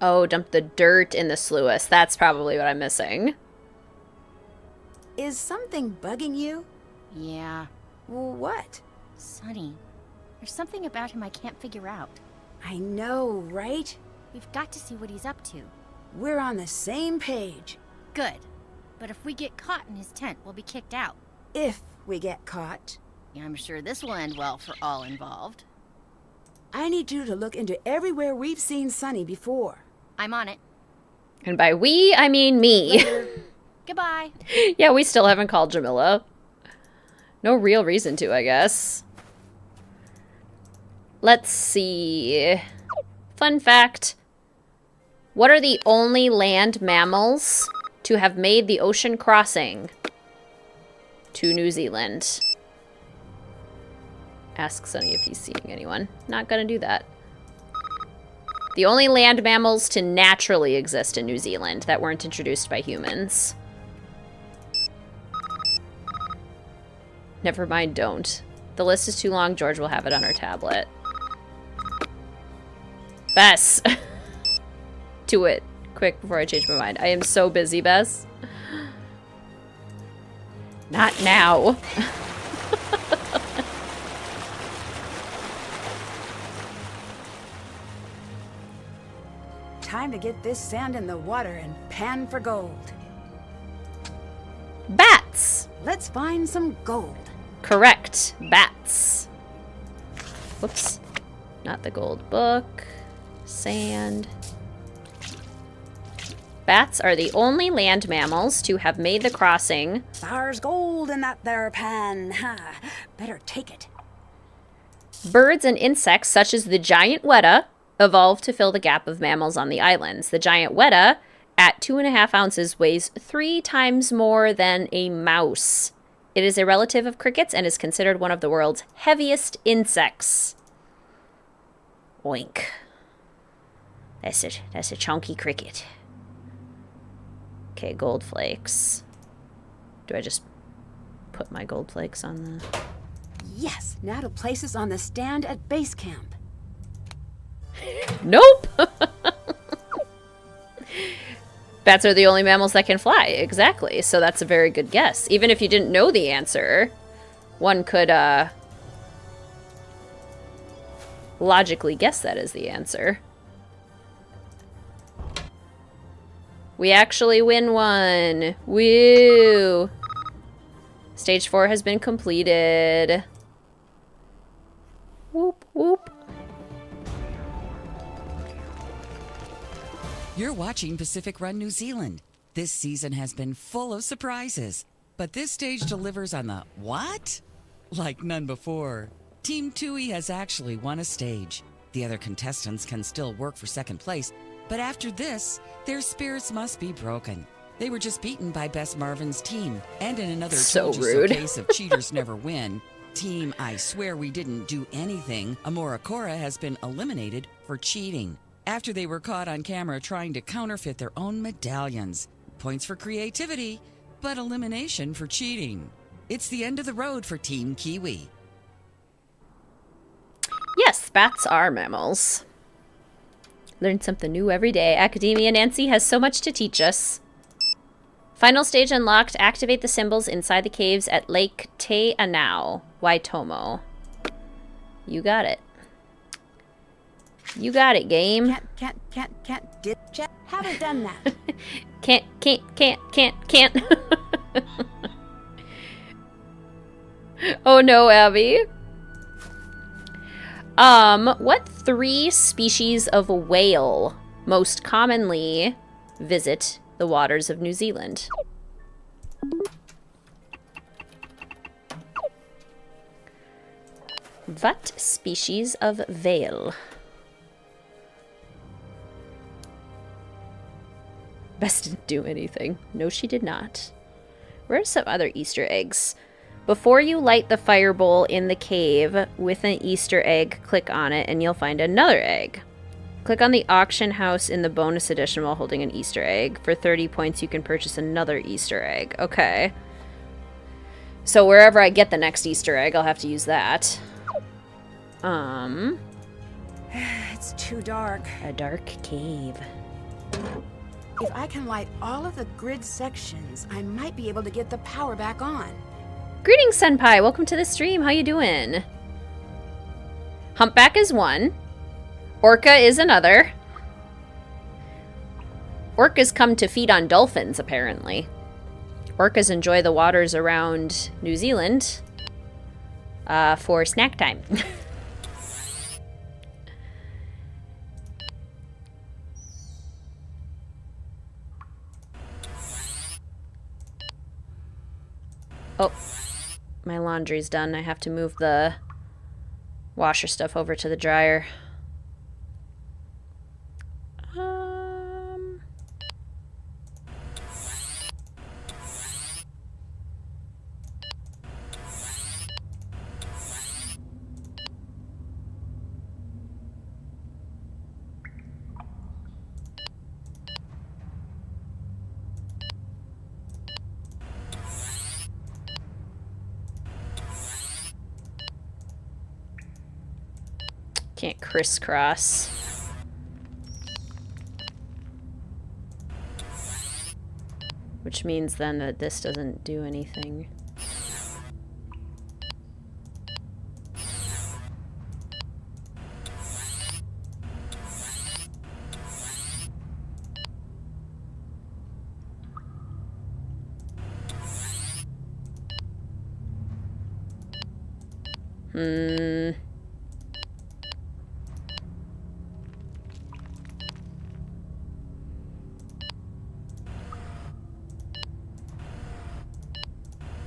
Oh, dump the dirt in the sluice. That's probably what I'm missing. Is something bugging you? Yeah. Well, what? Sonny. There's something about him I can't figure out. I know, right? We've got to see what he's up to. We're on the same page. Good. But if we get caught in his tent, we'll be kicked out. If we get caught. Yeah, I'm sure this will end well for all involved. I need you to look into everywhere we've seen Sunny before. I'm on it. And by we, I mean me. Goodbye. Yeah, we still haven't called Jamila. No real reason to, I guess. Let's see. Fun fact. What are the only land mammals to have made the ocean crossing to New Zealand? Ask Sonny if he's seeing anyone. Not gonna do that. The only land mammals to naturally exist in New Zealand that weren't introduced by humans. Never mind, don't. The list is too long. George will have it on her tablet. Bess. to it quick before I change my mind. I am so busy, Bess. Not now. Time to get this sand in the water and pan for gold. Bats! Let's find some gold. Correct. Bats. Whoops. Not the gold book. Sand. Bats are the only land mammals to have made the crossing. There's gold in that there pan. Ha! Better take it. Birds and insects such as the giant weta evolved to fill the gap of mammals on the islands. The giant weta, at 2.5 ounces, weighs 3 times more than a mouse. It is a relative of crickets and is considered one of the world's heaviest insects. Oink. That's it. That's a chunky cricket. Okay, gold flakes. Do I just put my gold flakes on the... Yes, now to place us on the stand at base camp. Nope! Bats are the only mammals that can fly. Exactly. So that's a very good guess. Even if you didn't know the answer, one could logically guess that is the answer. We actually win one. Woo! Stage 4 has been completed. Whoop, whoop. You're watching Pacific Run New Zealand. This season has been full of surprises, but this stage delivers on the what? Like none before. Team Tui has actually won a stage. The other contestants can still work for second place, but after this, their spirits must be broken. They were just beaten by Bess Marvin's team, and in another So told you so rude. case of cheaters never win, Team I Swear We Didn't Do Anything, Amora Cora has been eliminated for cheating after they were caught on camera trying to counterfeit their own medallions. Points for creativity, but elimination for cheating. It's the end of the road for Team Kiwi. Yes, bats are mammals. Learn something new every day. Academia Nancy has so much to teach us. Final stage unlocked. Activate the symbols inside the caves at Lake Te Anau, Waitomo. You got it. You got it, game. Haven't done that. Can't. Oh no, Abby. What 3 species of whale most commonly visit the waters of New Zealand? What species of whale? Bess didn't do anything. No, she did not. Where are some other Easter eggs? Before you light the fire bowl in the cave with an Easter egg, click on it and you'll find another egg. Click on the auction house in the bonus edition while holding an Easter egg. For 30 points, you can purchase another Easter egg. Okay. So wherever I get the next Easter egg, I'll have to use that. It's too dark. A dark cave. If I can light all of the grid sections, I might be able to get the power back on. Greetings, Senpai. Welcome to the stream. How you doing? Humpback is one. Orca is another. Orcas come to feed on dolphins, apparently. Orcas enjoy the waters around New Zealand for snack time. Oh, my laundry's done. I have to move the washer stuff over to the dryer. Can't crisscross. Which means then that this doesn't do anything.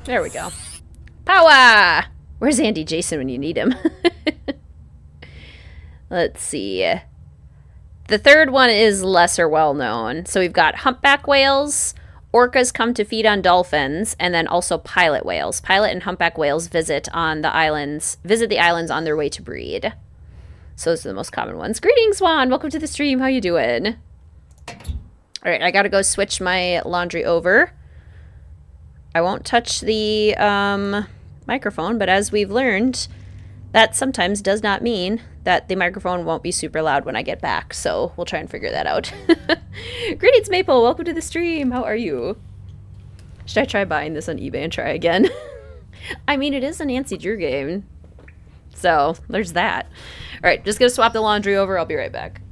There we go. Power! Where's Andy Jason when you need him? Let's see. The third one is lesser well known. So we've got humpback whales, orcas come to feed on dolphins, and then also pilot whales. Pilot and humpback whales visit the islands on their way to breed. So those are the most common ones. Greetings, Juan. Welcome to the stream. How you doing? All right, I gotta go switch my laundry over. I won't touch the microphone, but as we've learned, that sometimes does not mean that the microphone won't be super loud when I get back. So we'll try and figure that out. Greetings, Maple. Welcome to the stream. How are you? Should I try buying this on eBay and try again? I mean, it is a Nancy Drew game. So there's that. All right, just going to swap the laundry over. I'll be right back.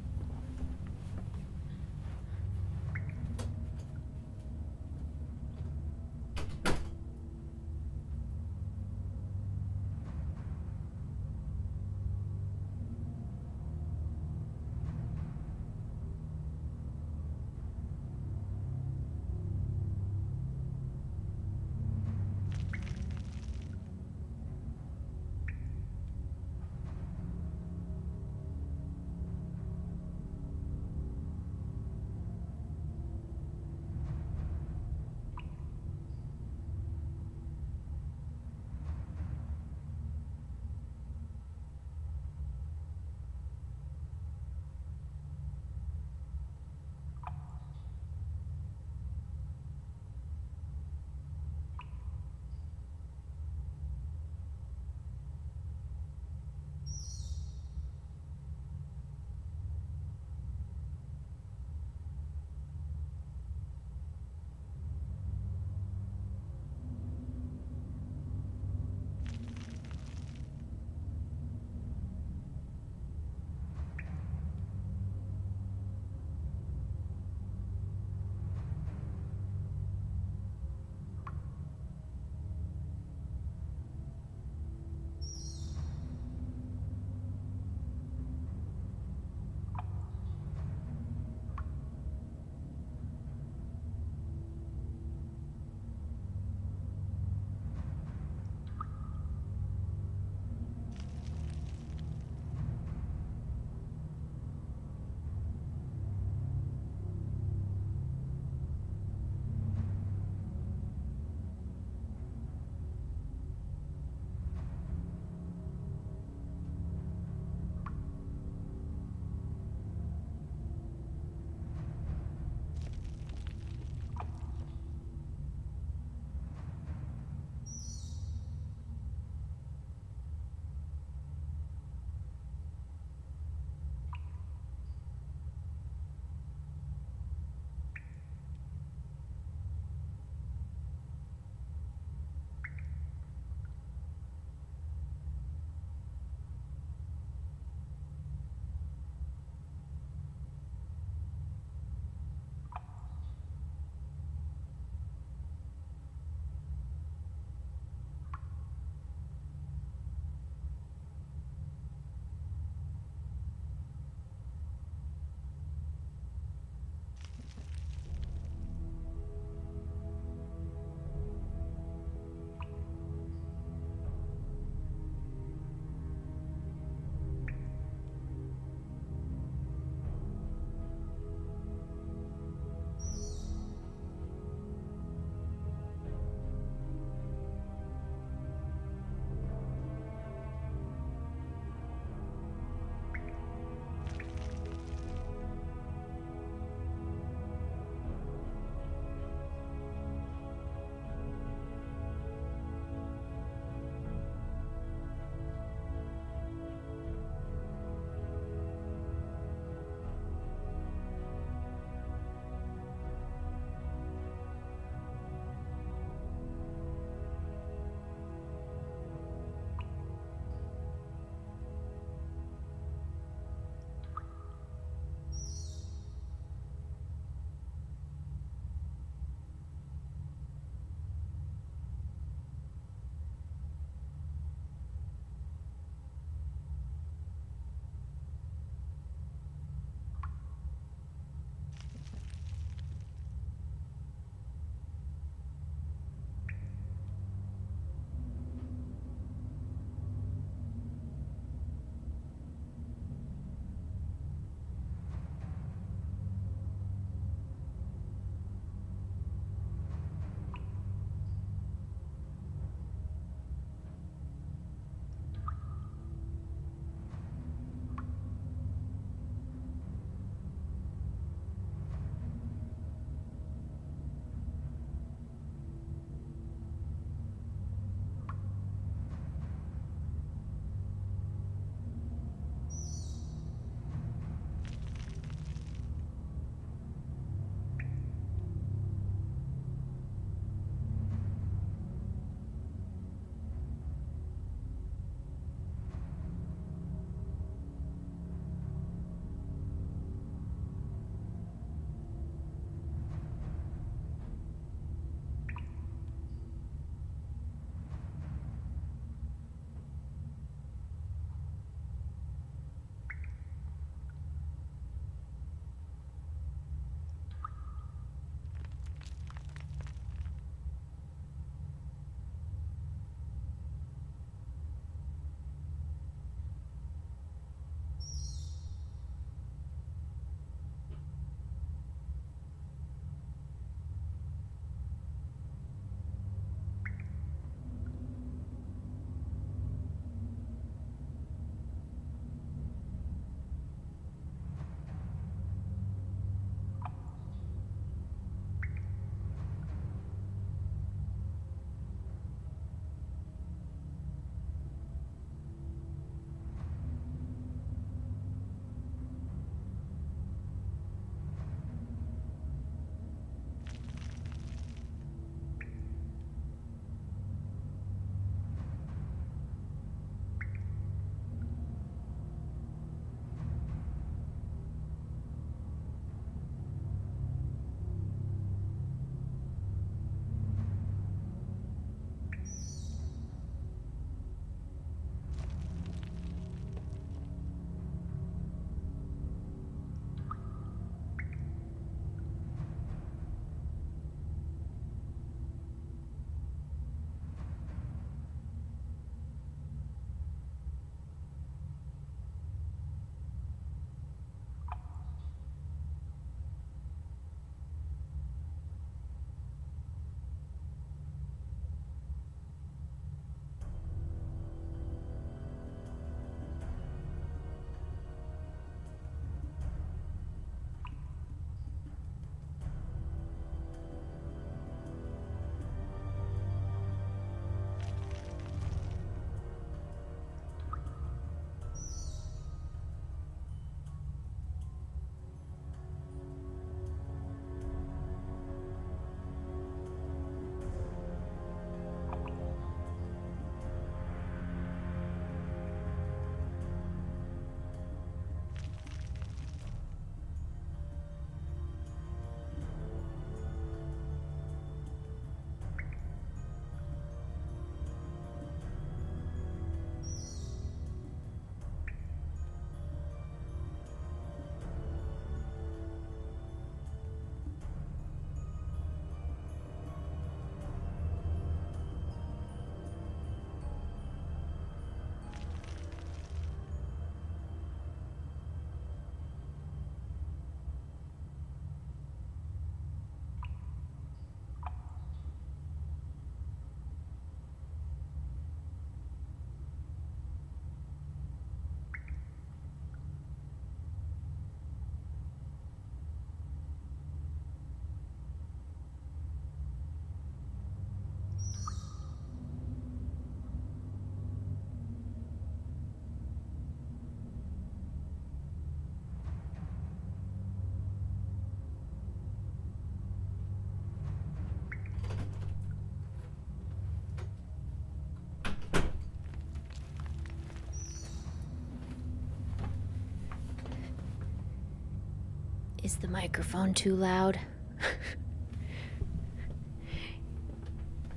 Is the microphone too loud?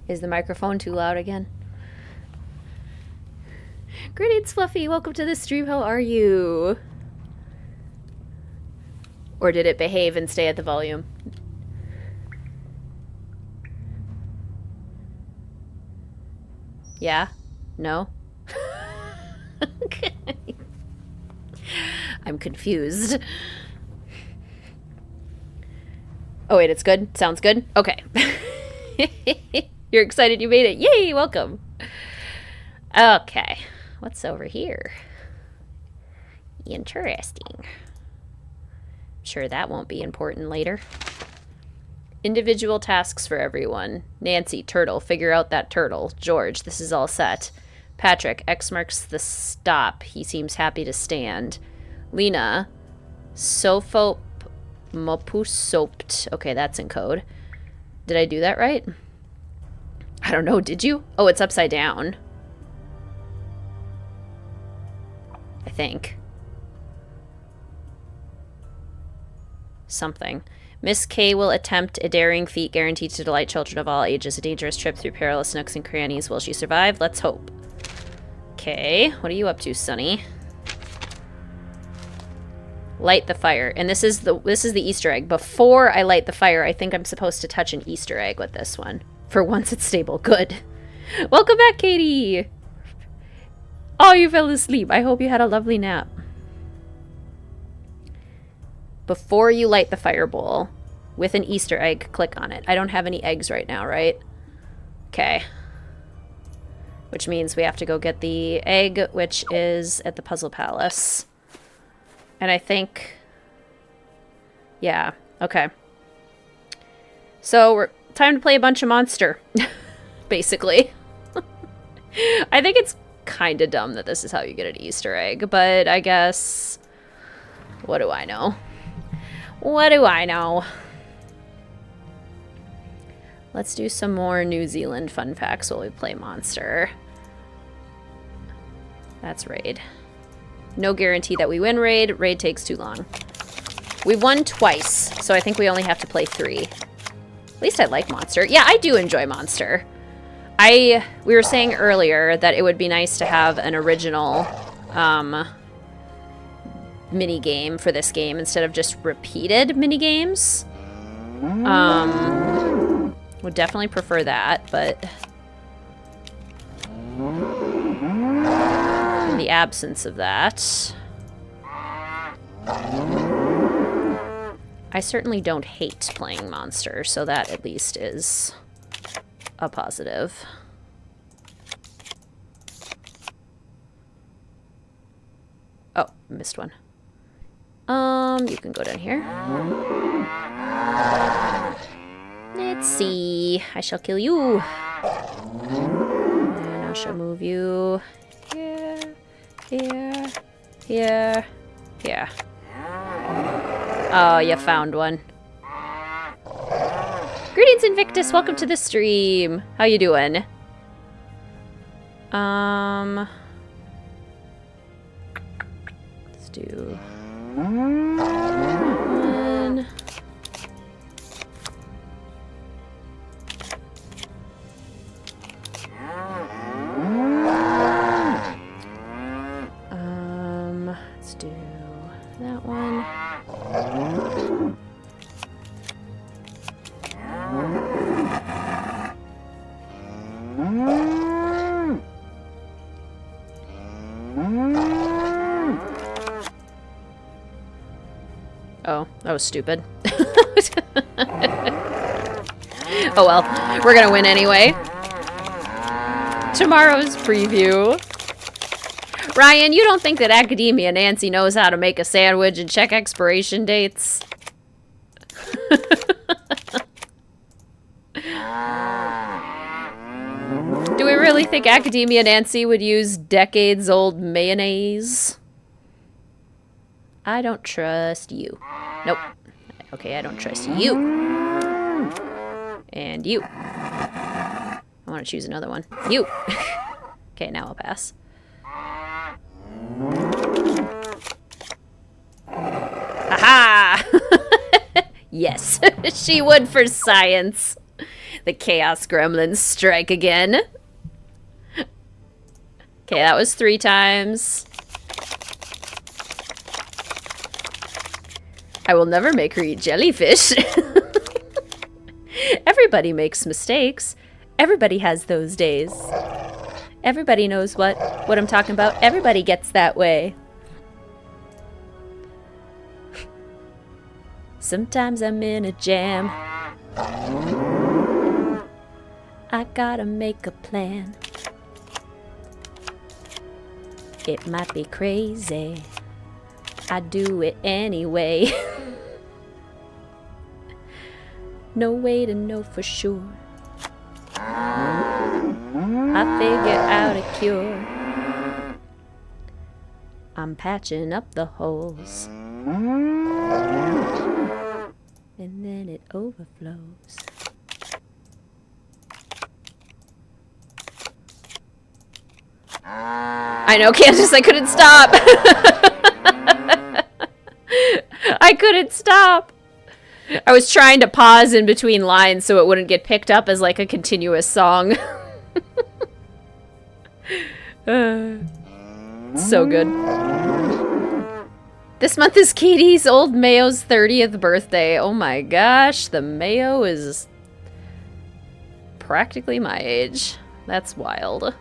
Is the microphone too loud again? Greetings, Fluffy. Welcome to the stream. How are you? Or did it behave and stay at the volume? Yeah? No? Okay. I'm confused. Oh wait, it's good? Sounds good? Okay. You're excited you made it. Yay, welcome. Okay. What's over here? Interesting. Sure that won't be important later. Individual tasks for everyone. Nancy, turtle, figure out that turtle. George, this is all set. Patrick, X marks the stop. He seems happy to stand. Lena, Sophop Mopusoped. Okay, that's in code. Did I do that right? I don't know, did you? Oh, it's upside down. I think. Something. Miss K will attempt a daring feat guaranteed to delight children of all ages. A dangerous trip through perilous nooks and crannies. Will she survive? Let's hope. Okay, what are you up to, Sonny? Light the fire. And this is the Easter egg. Before I light the fire, I think I'm supposed to touch an Easter egg with this one. For once it's stable. Good. Welcome back, Katie. Oh, you fell asleep. I hope you had a lovely nap. Before you light the fire bowl with an Easter egg, click on it. I don't have any eggs right now, right? Okay. Which means we have to go get the egg, which is at the Puzzle Palace. And I think... yeah, okay. So, time to play a bunch of Monster, basically. I think it's kind of dumb that this is how you get an Easter egg, but I guess... what do I know? What do I know? Let's do some more New Zealand fun facts while we play Monster. That's Raid. No guarantee that we win Raid. Raid takes too long. We've won twice, so I think we only have to play 3. At least I like Monster. Yeah, I do enjoy Monster. We were saying earlier that it would be nice to have an original mini game for this game instead of just repeated mini games. Would definitely prefer that, but in the absence of that, I certainly don't hate playing Monster, so that at least is a positive. Oh, missed one. You can go down here. Let's see. I shall kill you. And I shall move you here, here, here, here. Oh, you found one. Greetings, Invictus. Welcome to the stream. How you doing? Let's do one. Let's do that one. Oh, that was stupid. Oh well, we're gonna win anyway. Tomorrow's preview. Ryan, you don't think that Academia Nancy knows how to make a sandwich and check expiration dates? Do we really think Academia Nancy would use decades-old mayonnaise? I don't trust you. Nope. Okay, I don't trust you. And you. I want to choose another one. You. Okay, now I'll pass. Aha! Yes, she would for science. The Chaos Gremlins strike again. Okay, that was 3 times. I will never make her eat jellyfish. Everybody makes mistakes. Everybody has those days. Everybody knows what I'm talking about. Everybody gets that way. Sometimes I'm in a jam. I gotta make a plan. It might be crazy. I do it anyway. No way to know for sure. I figure out a cure. I'm patching up the holes. And then it overflows. I know, Candace, I couldn't stop. I couldn't stop. I was trying to pause in between lines so it wouldn't get picked up as like a continuous song. So good. This month is Katie's old Mayo's 30th birthday. Oh my gosh, the Mayo is practically my age. That's wild.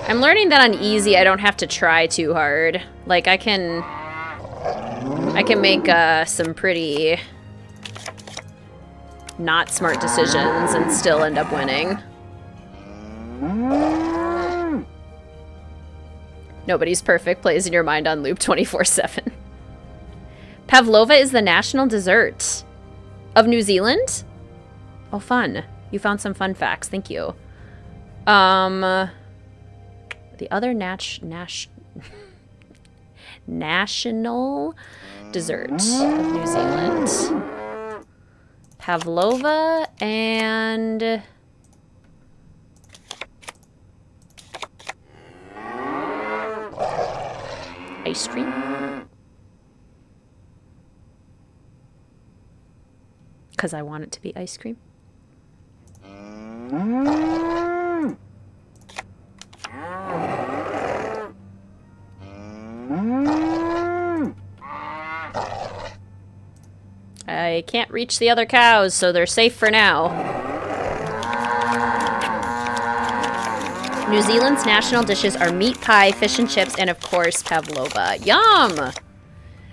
I'm learning that on easy I don't have to try too hard. Like I can make some pretty not smart decisions and still end up winning. Nobody's perfect plays in your mind on loop 24/7. Pavlova is the national dessert of New Zealand? Oh, fun. You found some fun facts. Thank you. The other national dessert of New Zealand. Pavlova and ice cream. Because I want it to be ice cream. I can't reach the other cows, so they're safe for now. New Zealand's national dishes are meat pie, fish and chips, and of course, pavlova. Yum!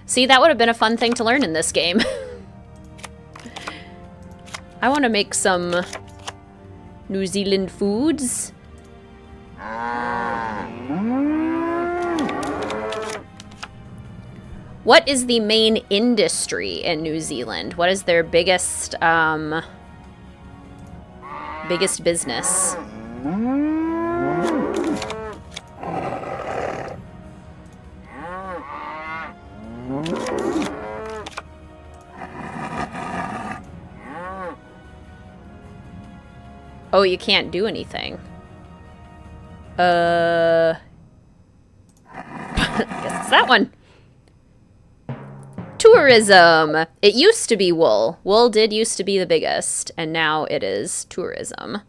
See, that would have been a fun thing to learn in this game. I want to make some New Zealand foods. What is the main industry in New Zealand? What is their biggest business? Oh, you can't do anything. Guess it's that one. Tourism. It used to be wool. Wool did used to be the biggest, and now it is tourism.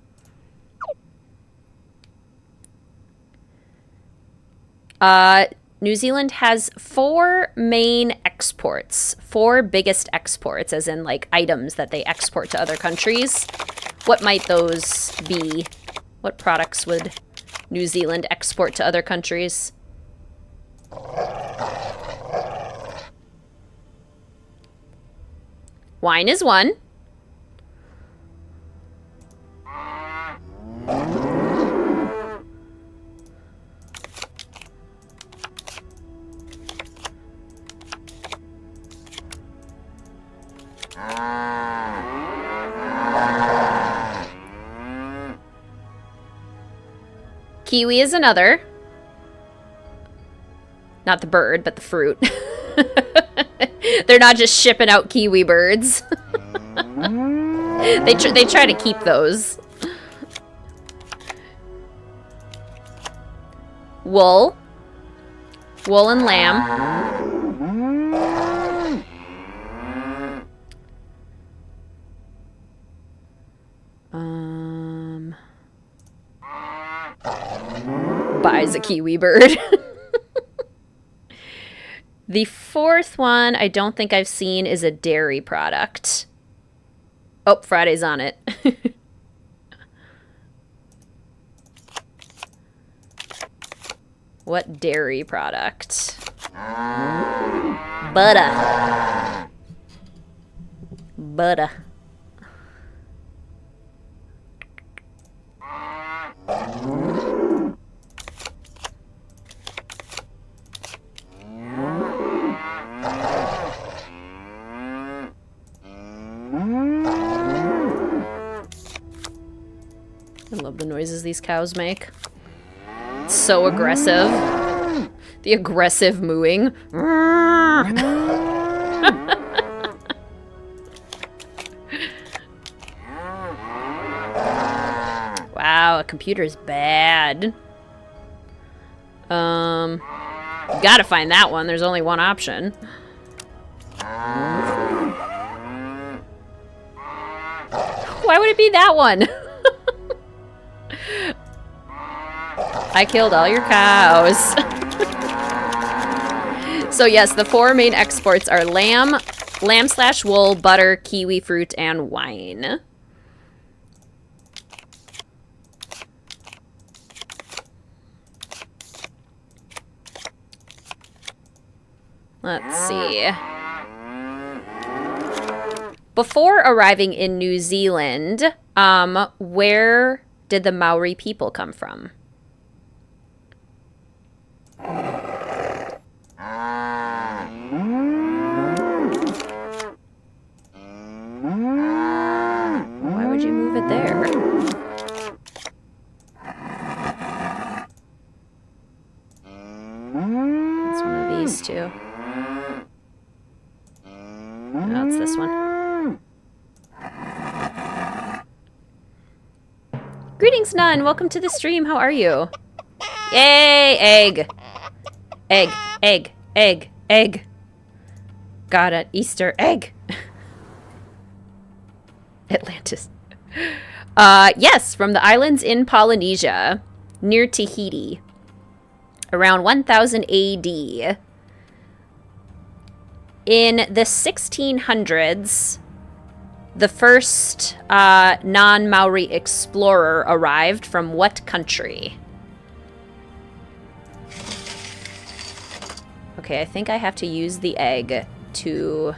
New Zealand has 4 main exports. 4 biggest exports, as in like items that they export to other countries. What might those be? What products would New Zealand export to other countries? Wine is one. Kiwi is another. Not the bird, but the fruit. They're not just shipping out kiwi birds. They try to keep those. wool. Wool and lamb. Buys a kiwi bird. The fourth one I don't think I've seen is a dairy product. Oh, Friday's on it. What dairy product? Butter. Butter. I love the noises these cows make. It's so aggressive. The aggressive mooing. Wow, a computer's bad. Gotta find that one. There's only one option. Why would it be that one? I killed all your cows. So yes, the four main exports are lamb/wool, butter, kiwi fruit, and wine. Let's see. Before arriving in New Zealand, where did the Maori people come from? Why would you move it there? It's one of these two. No, it's this one. Greetings, Nun. Welcome to the stream. How are you? Yay, egg. Egg, egg, egg, egg. Got an Easter egg. Atlantis. Yes, from the islands in Polynesia, near Tahiti, around 1000 AD. In the 1600s, the first non-Maori explorer arrived from what country? Okay, I think I have to use the egg to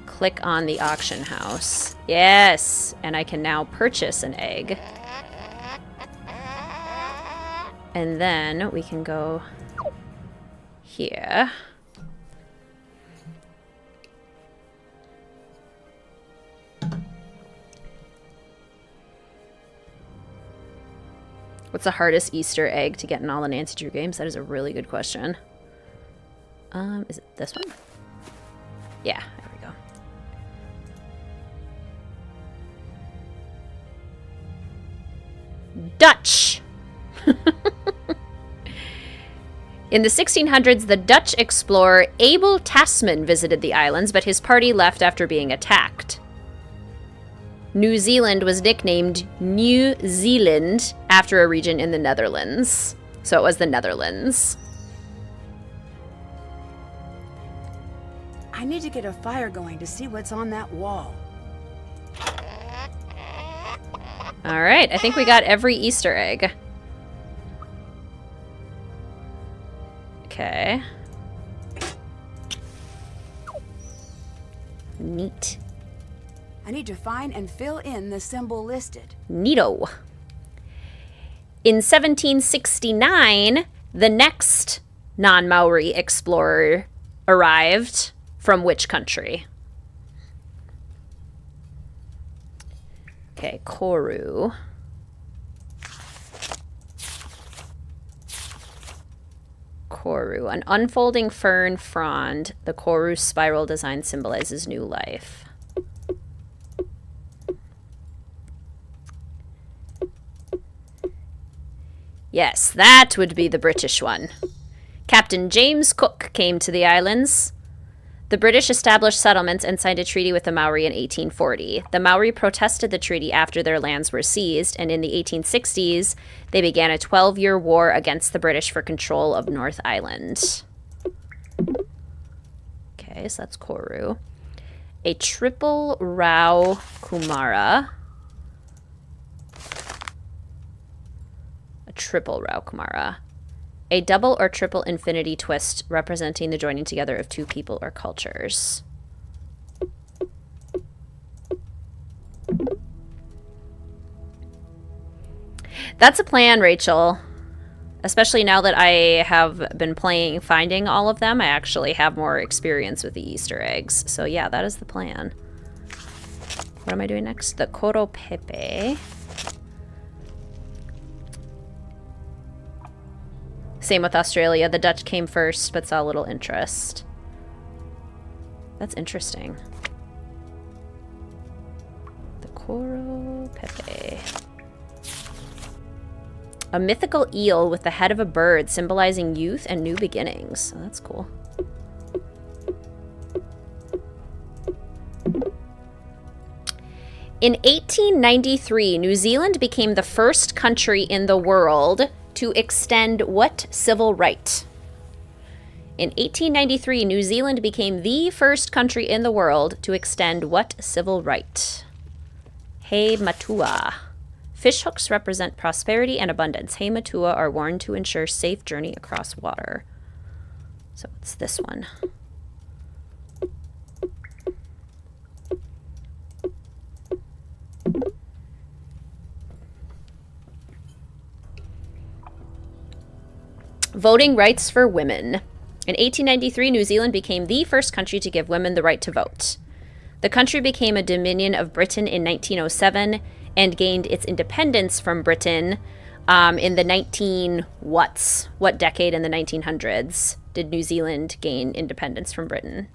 click on the auction house. Yes, and I can now purchase an egg. And then we can go here. What's the hardest Easter egg to get in all the Nancy Drew games? That is a really good question. Is it this one? Yeah, there we go. Dutch! In the 1600s, the Dutch explorer Abel Tasman visited the islands, but his party left after being attacked. New Zealand was nicknamed New Zealand after a region in the Netherlands. So it was the Netherlands. I need to get a fire going to see what's on that wall. All right, I think we got every Easter egg. Okay. Neat. I need to find and fill in the symbol listed. Neato. In 1769, the next non-Maori explorer arrived from which country? Okay, Koru. Koru. An unfolding fern frond. The Koru spiral design symbolizes new life. Yes, that would be the British one. Captain James Cook came to the islands. The British established settlements and signed a treaty with the Maori in 1840. The Maori protested the treaty after their lands were seized, and in the 1860s, they began a 12-year war against the British for control of North Island. Okay, so that's Koru. A triple Rao Kumara. A triple Rao Kumara. A double or triple infinity twist representing the joining together of two people or cultures. That's a plan, Rachel. Especially now that I have been playing Finding all of them, I actually have more experience with the Easter eggs. So yeah, that is the plan. What am I doing next? The Koro Pepe. Same with Australia. The Dutch came first, but saw little interest. That's interesting. The Koro Pepe. A mythical eel with the head of a bird, symbolizing youth and new beginnings. Oh, that's cool. In 1893, New Zealand became the first country in the world to extend what civil right? In 1893, New Zealand became the first country in the world to extend what civil right? He Matua. Fish hooks represent prosperity and abundance. He Matua are worn to ensure safe journey across water. So it's this one. Voting rights for women. In 1893, New Zealand became the first country to give women the right to vote. The country became a dominion of Britain in 1907 and gained its independence from Britain in the what decade in the 1900s did New Zealand gain independence from Britain?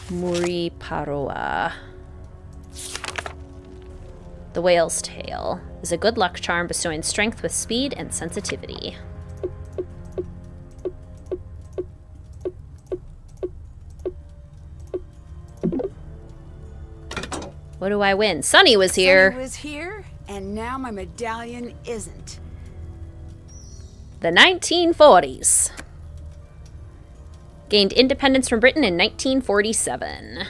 Muri Paroa. The whale's tail is a good luck charm bestowing strength with speed and sensitivity. What do I win? Sunny was here. Sunny was here, and now my medallion isn't. The 1940s. Gained independence from Britain in 1947.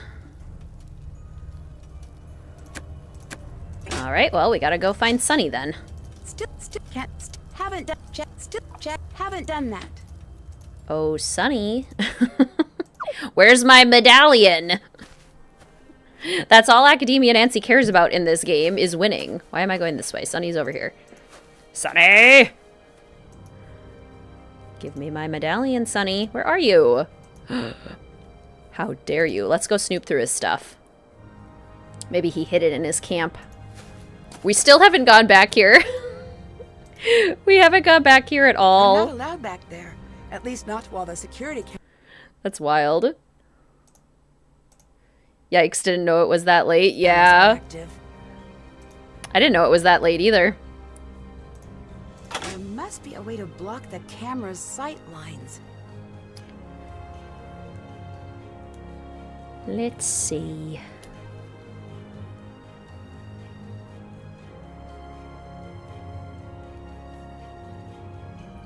All right, well, we gotta go find Sunny then. Haven't done that. Oh, Sunny. Where's my medallion? That's all Academia Nancy cares about in this game, is winning. Why am I going this way? Sunny's over here. Sunny! Give me my medallion, Sunny. Where are you? How dare you? Let's go snoop through his stuff. Maybe he hid it in his camp. We still haven't gone back here. We haven't gone back here at all. I'm not allowed back there. At least not while the security camera. That's wild. Yikes, didn't know it was that late. Yeah. I didn't know it was that late either. There must be a way to block the camera's sight lines. Let's see.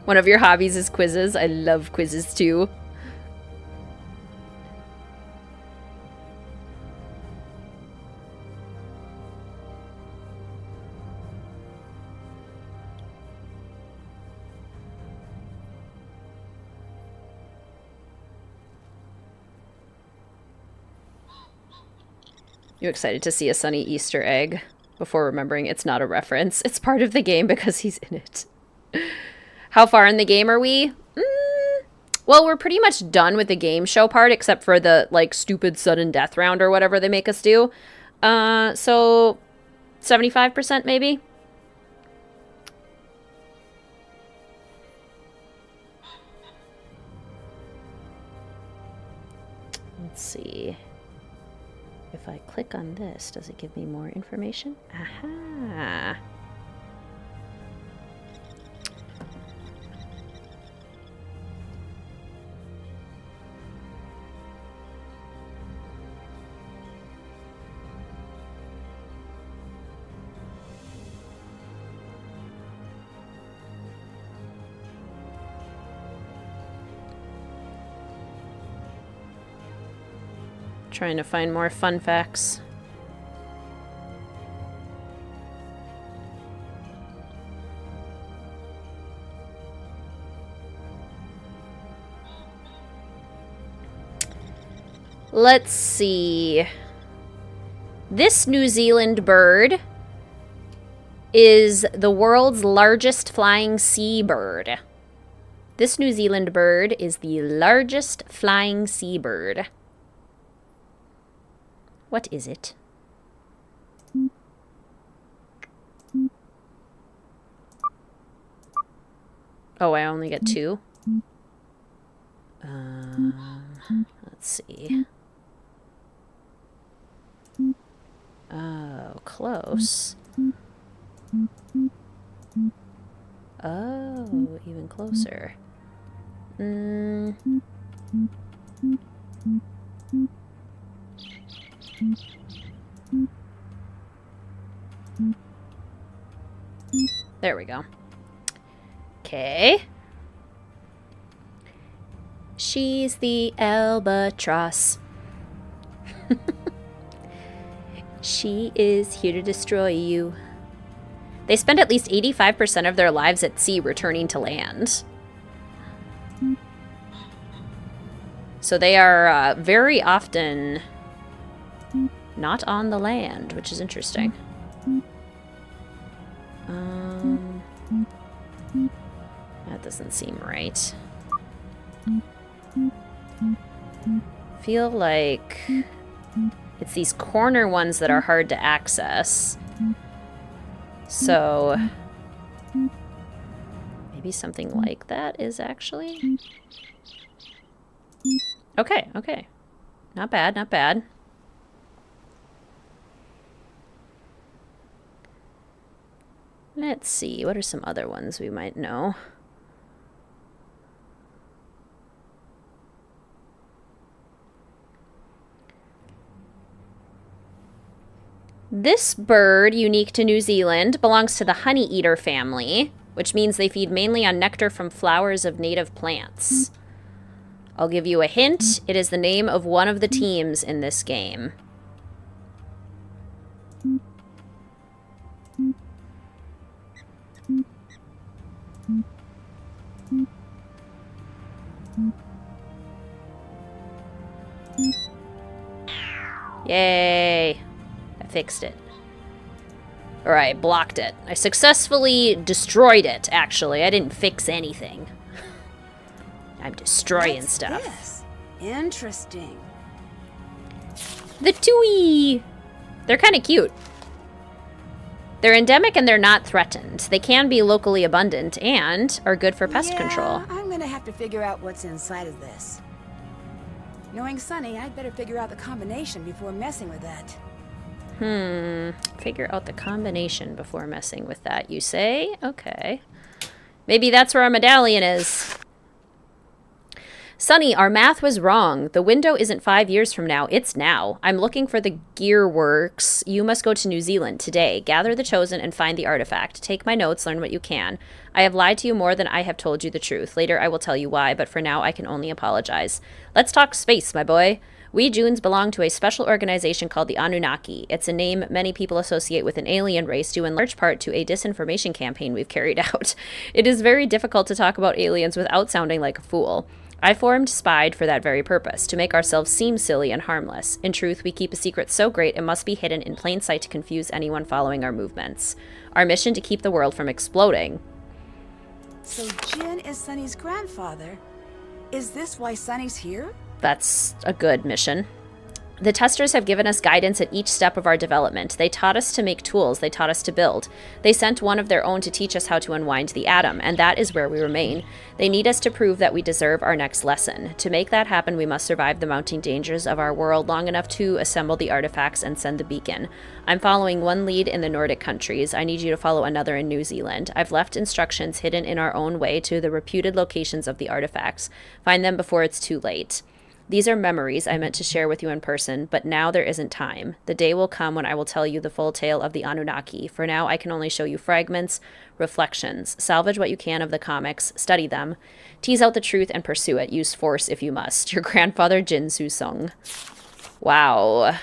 One of your hobbies is quizzes. I love quizzes too. You excited to see a Sunny Easter egg before remembering it's not a reference. It's part of the game because he's in it. How far in the game are we? Well, we're pretty much done with the game show part except for the, like, stupid sudden death round or whatever they make us do. So 75% maybe? Let's see. If I click on this, does it give me more information? Aha! Trying to find more fun facts. Let's see. This New Zealand bird is the world's largest flying seabird. This New Zealand bird is the largest flying seabird. What is it? Oh, I only get 2? Let's see. Oh, close. Oh, even closer. There we go. Okay. She's the albatross. She is here to destroy you. They spend at least 85% of their lives at sea returning to land. So they are very often not on the land, which is interesting. That doesn't seem right. Feel like it's these corner ones that are hard to access. So maybe something like that is actually... Okay, okay. Not bad, not bad. Let's see, what are some other ones we might know? This bird, unique to New Zealand, belongs to the honeyeater family, which means they feed mainly on nectar from flowers of native plants. I'll give you a hint. It is the name of one of the teams in this game. Yay! I fixed it. Or I blocked it. I successfully destroyed it, actually. I didn't fix anything. I'm destroying What's stuff. This? Interesting. The tui! They're kind of cute. They're endemic and they're not threatened. They can be locally abundant and are good for pest control. I'm gonna have to figure out what's inside of this. Knowing Sunny, I'd better figure out the combination before messing with that. Figure out the combination before messing with that, you say? Okay. Maybe that's where our medallion is. Sunny, our math was wrong. The window isn't 5 years from now, it's now. I'm looking for the gear works. You must go to New Zealand today. Gather the chosen and find the artifact. Take my notes, learn what you can. I have lied to you more than I have told you the truth. Later I will tell you why, but for now I can only apologize. Let's talk space, my boy. We Junes belong to a special organization called the Anunnaki. It's a name many people associate with an alien race due in large part to a disinformation campaign we've carried out. It is very difficult to talk about aliens without sounding like a fool. I formed Spied for that very purpose, to make ourselves seem silly and harmless. In truth, we keep a secret so great it must be hidden in plain sight to confuse anyone following our movements. Our mission to keep the world from exploding. So Jin is Sunny's grandfather. Is this why Sunny's here? That's a good mission. The testers have given us guidance at each step of our development. They taught us to make tools. They taught us to build. They sent one of their own to teach us how to unwind the atom, and that is where we remain. They need us to prove that we deserve our next lesson. To make that happen, we must survive the mounting dangers of our world long enough to assemble the artifacts and send the beacon. I'm following one lead in the Nordic countries. I need you to follow another in New Zealand. I've left instructions hidden in our own way to the reputed locations of the artifacts. Find them before it's too late. These are memories I meant to share with you in person, but now there isn't time. The day will come when I will tell you the full tale of the Anunnaki. For now, I can only show you fragments, reflections. Salvage what you can of the comics, study them, tease out the truth and pursue it. Use force if you must. Your grandfather, Jin Su Sung. Wow.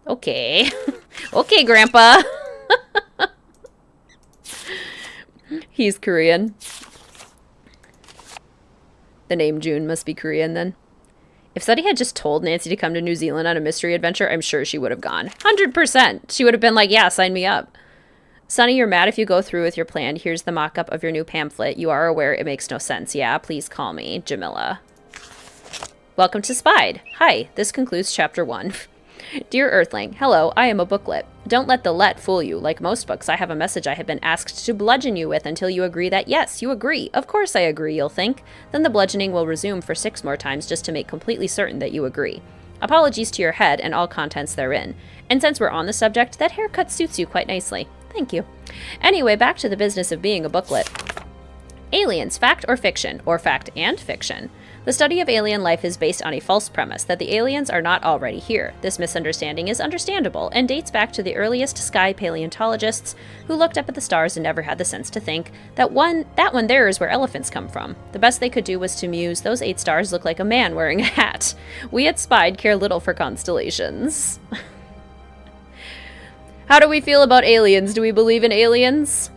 Okay. Okay, Grandpa. He's Korean. The name June must be Korean then. If Sunny had just told Nancy to come to New Zealand on a mystery adventure, I'm sure she would have gone. 100%. She would have been like, yeah, sign me up. Sonny, you're mad if you go through with your plan. Here's the mock-up of your new pamphlet. You are aware it makes no sense. Yeah, please call me Jamila. Welcome to Spied. Hi, this concludes Chapter 1. Dear Earthling, hello, I am a booklet. Don't let the let fool you. Like most books, I have a message I have been asked to bludgeon you with until you agree that yes, you agree. Of course I agree, you'll think. Then the bludgeoning will resume for 6 more times just to make completely certain that you agree. Apologies to your head and all contents therein. And since we're on the subject, that haircut suits you quite nicely. Thank you. Anyway, back to the business of being a booklet. Aliens, fact or fiction, or fact and fiction? The study of alien life is based on a false premise that the aliens are not already here. This misunderstanding is understandable and dates back to the earliest sky paleontologists who looked up at the stars and never had the sense to think that one there is where elephants come from. The best they could do was to muse, those 8 stars look like a man wearing a hat. We at Spied care little for constellations. How do we feel about aliens? Do we believe in aliens?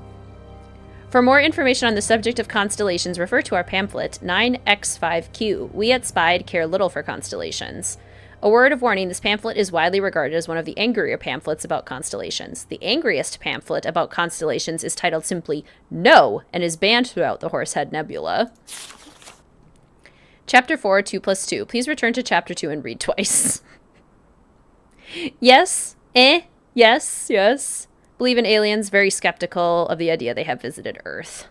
For more information on the subject of constellations, refer to our pamphlet, 9X5Q. We at Spied care little for constellations. A word of warning, this pamphlet is widely regarded as one of the angrier pamphlets about constellations. The angriest pamphlet about constellations is titled simply No, and is banned throughout the Horsehead Nebula. Chapter 4, 2 plus 2. Please return to Chapter 2 and read twice. Yes? Yes, yes. Believe in aliens, very skeptical of the idea they have visited Earth.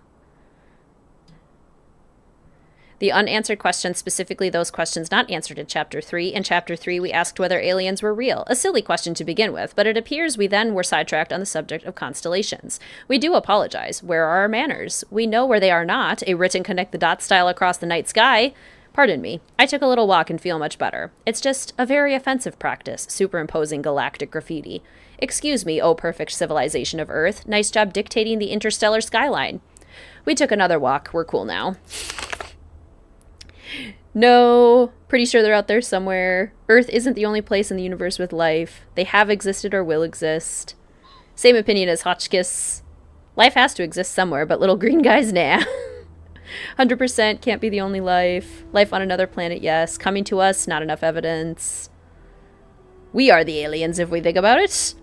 The unanswered questions, specifically those questions not answered in Chapter 3. In Chapter 3, we asked whether aliens were real. A silly question to begin with, but it appears we then were sidetracked on the subject of constellations. We do apologize. Where are our manners? We know where they are not. A written connect the dots style across the night sky. Pardon me. I took a little walk and feel much better. It's just a very offensive practice, superimposing galactic graffiti. Excuse me, oh perfect civilization of Earth. Nice job dictating the interstellar skyline. We took another walk. We're cool now. No, pretty sure they're out there somewhere. Earth isn't the only place in the universe with life. They have existed or will exist. Same opinion as Hotchkiss. Life has to exist somewhere, but little green guys, nah. 100% can't be the only life. Life on another planet, yes. Coming to us, not enough evidence. We are the aliens if we think about it.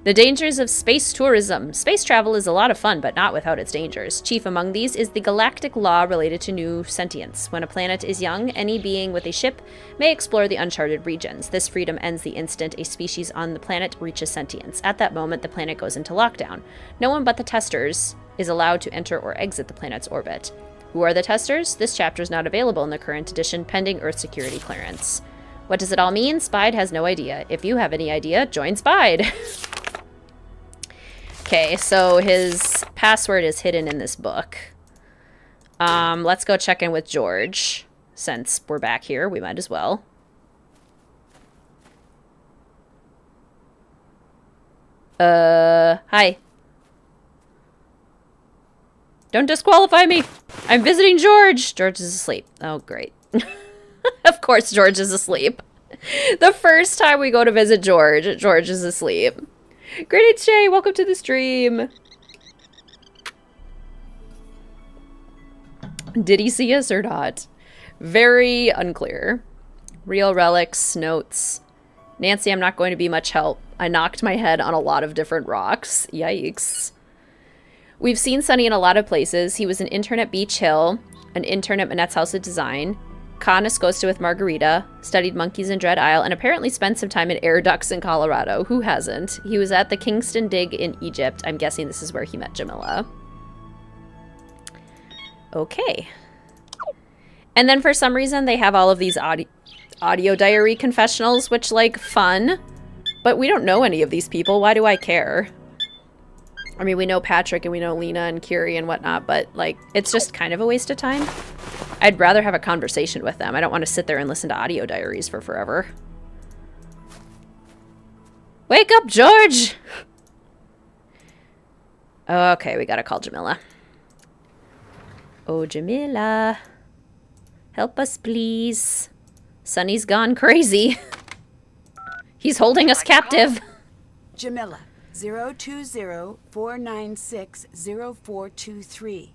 The dangers of space tourism. Space travel is a lot of fun, but not without its dangers. Chief among these is the galactic law related to new sentience. When a planet is young, any being with a ship may explore the uncharted regions. This freedom ends the instant a species on the planet reaches sentience. At that moment, the planet goes into lockdown. No one but the testers is allowed to enter or exit the planet's orbit. Who are the testers? This chapter is not available in the current edition, pending Earth security clearance. What does it all mean? Spied has no idea. If you have any idea, join Spied. Okay, so his password is hidden in this book. Let's go check in with George. Since we're back here, we might as well. Hi. Don't disqualify me. I'm visiting George. George is asleep. Oh, great. Of course George is asleep. The first time we go to visit George, George is asleep. Greetings, Shay. Welcome to the stream. Did he see us or not? Very unclear. Real relics, notes. Nancy, I'm not going to be much help. I knocked my head on a lot of different rocks. Yikes. We've seen Sunny in a lot of places. He was an intern at Beach Hill, an intern at Manette's House of Design, Khan Escosta with Margarita, studied monkeys in Dread Isle, and apparently spent some time in air ducts in Colorado. Who hasn't? He was at the Kingston Dig in Egypt. I'm guessing this is where he met Jamila. Okay. And then for some reason, they have all of these audio diary confessionals, which, like, fun. But we don't know any of these people. Why do I care? I mean, we know Patrick and we know Lena and Curie and whatnot, but, like, it's just kind of a waste of time. I'd rather have a conversation with them. I don't want to sit there and listen to audio diaries for forever. Wake up, George! Okay, we gotta call Jamila. Oh, Jamila. Help us, please. Sunny's gone crazy. He's holding us captive. Jamila, 020-496-0423.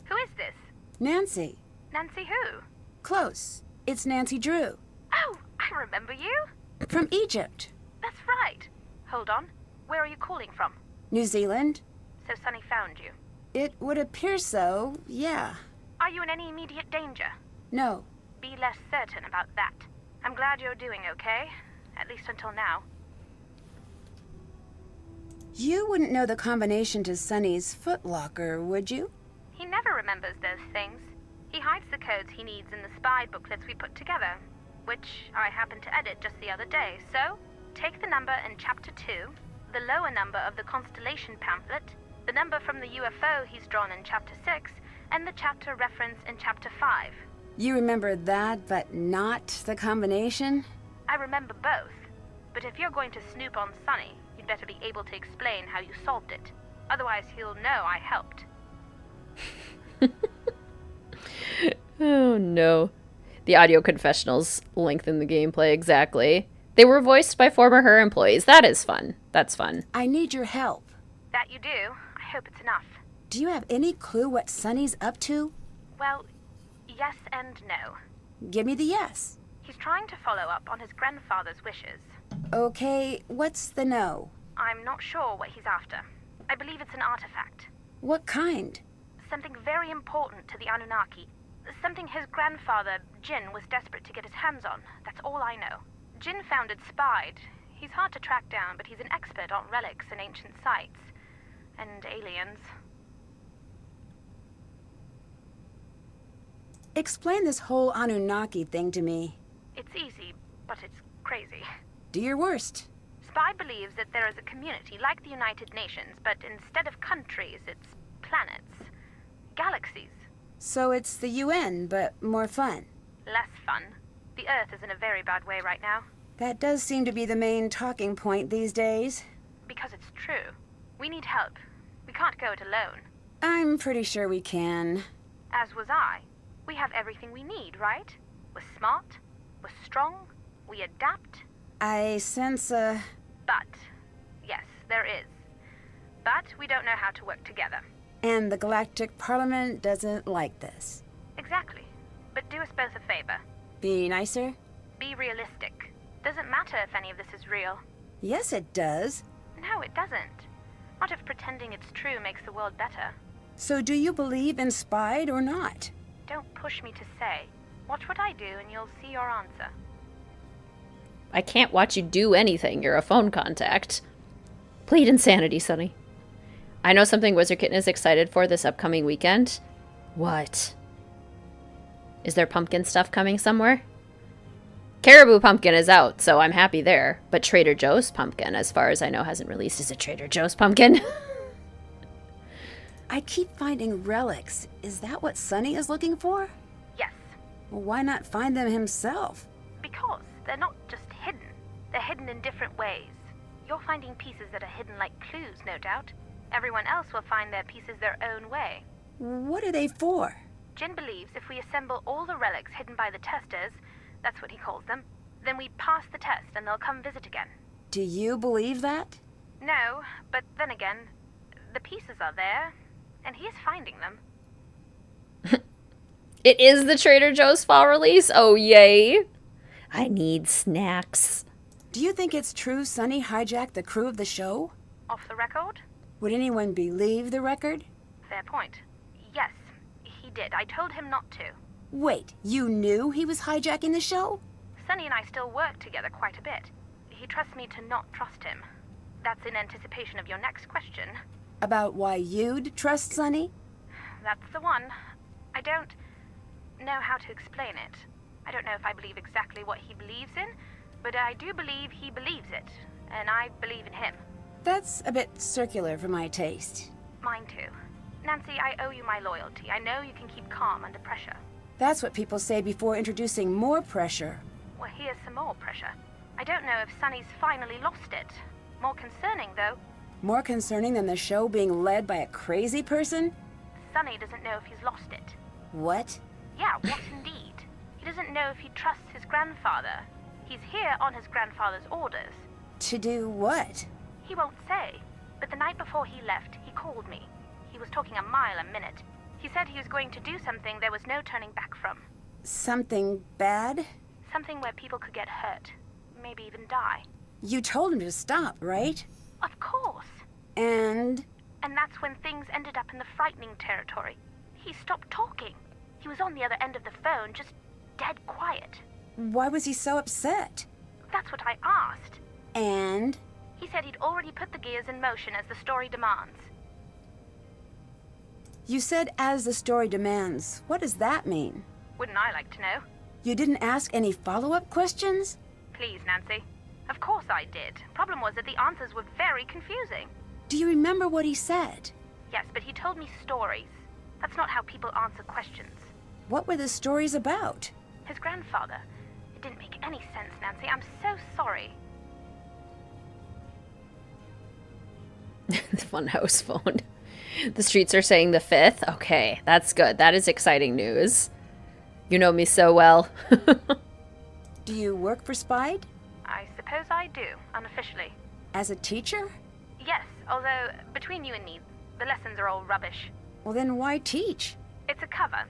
Who is this? Nancy. Nancy who? Close. It's Nancy Drew. Oh, I remember you. From Egypt. That's right. Hold on. Where are you calling from? New Zealand. So Sunny found you. It would appear so, yeah. Are you in any immediate danger? No. Be less certain about that. I'm glad you're doing okay. At least until now. You wouldn't know the combination to Sunny's footlocker, would you? He never remembers those things. He hides the codes he needs in the spy booklets we put together, which I happened to edit just the other day. So, take the number in Chapter 2, the lower number of the Constellation pamphlet, the number from the UFO he's drawn in Chapter 6, and the chapter reference in Chapter 5. You remember that, but not the combination? I remember both. But if you're going to snoop on Sunny, you'd better be able to explain how you solved it. Otherwise, he'll know I helped. Oh no. The audio confessionals lengthen the gameplay exactly. They were voiced by former Her employees. That is fun. That's fun. I need your help. That you do. I hope it's enough. Do you have any clue what Sunny's up to? Well, yes and no. Give me the yes. He's trying to follow up on his grandfather's wishes. Okay, what's the no? I'm not sure what he's after. I believe it's an artifact. What kind? Something very important to the Anunnaki. Something his grandfather, Jin, was desperate to get his hands on. That's all I know. Jin founded Spied. He's hard to track down, but he's an expert on relics and ancient sites. And aliens. Explain this whole Anunnaki thing to me. It's easy, but it's crazy. Do your worst. Spy believes that there is a community like the United Nations, but instead of countries, it's planets. Galaxies. So it's the UN, but more fun. Less fun. The Earth is in a very bad way right now. That does seem to be the main talking point these days. Because it's true. We need help. We can't go it alone. I'm pretty sure we can. As was I. We have everything we need, right? We're smart. We're strong. We adapt. I sense a... But. Yes, there is. But we don't know how to work together. And the Galactic Parliament doesn't like this. Exactly. But do us both a favor. Be nicer? Be realistic. Doesn't matter if any of this is real. Yes, it does. No, it doesn't. Not if pretending it's true makes the world better. So do you believe in Spied or not? Don't push me to say. Watch what I do and you'll see your answer. I can't watch you do anything. You're a phone contact. Plead insanity, Sonny. I know something Wizard Kitten is excited for this upcoming weekend. What? Is there pumpkin stuff coming somewhere? Caribou Pumpkin is out, so I'm happy there. But Trader Joe's pumpkin, as far as I know, hasn't released. Is it Trader Joe's pumpkin? I keep finding relics. Is that what Sunny is looking for? Yes. Well, why not find them himself? Because they're not just hidden. They're hidden in different ways. You're finding pieces that are hidden like clues, no doubt. Everyone else will find their pieces their own way. What are they for? Jin believes if we assemble all the relics hidden by the testers, that's what he calls them, then we pass the test and they'll come visit again. Do you believe that? No, but then again, the pieces are there, and he is finding them. It is the Trader Joe's fall release? Oh, yay. I need snacks. Do you think it's true Sunny hijacked the crew of the show? Off the record? Would anyone believe the record? Fair point. Yes, he did. I told him not to. Wait, you knew he was hijacking the show? Sunny and I still work together quite a bit. He trusts me to not trust him. That's in anticipation of your next question. About why you'd trust Sunny? That's the one. I don't know how to explain it. I don't know if I believe exactly what he believes in, but I do believe he believes it, and I believe in him. That's a bit circular for my taste. Mine too. Nancy, I owe you my loyalty. I know you can keep calm under pressure. That's what people say before introducing more pressure. Well, here's some more pressure. I don't know if Sunny's finally lost it. More concerning, though. More concerning than the show being led by a crazy person? Sunny doesn't know if he's lost it. What? Yeah, what indeed? He doesn't know if he trusts his grandfather. He's here on his grandfather's orders. To do what? He won't say. But the night before he left, he called me. He was talking a mile a minute. He said he was going to do something there was no turning back from. Something bad? Something where people could get hurt. Maybe even die. You told him to stop, right? Of course. And? And that's when things ended up in the frightening territory. He stopped talking. He was on the other end of the phone, just dead quiet. Why was he so upset? That's what I asked. And? He said he'd already put the gears in motion as the story demands. You said as the story demands. What does that mean? Wouldn't I like to know? You didn't ask any follow-up questions? Please, Nancy. Of course I did. Problem was that the answers were very confusing. Do you remember what he said? Yes, but he told me stories. That's not how people answer questions. What were the stories about? His grandfather. It didn't make any sense, Nancy. I'm so sorry. Funhouse phone. The streets are saying the 5th. Okay, that's good. That is exciting news. You know me so well. Do you work for Spide? I suppose I do, unofficially. As a teacher? Yes, although, between you and me, the lessons are all rubbish. Well, then why teach? It's a cover.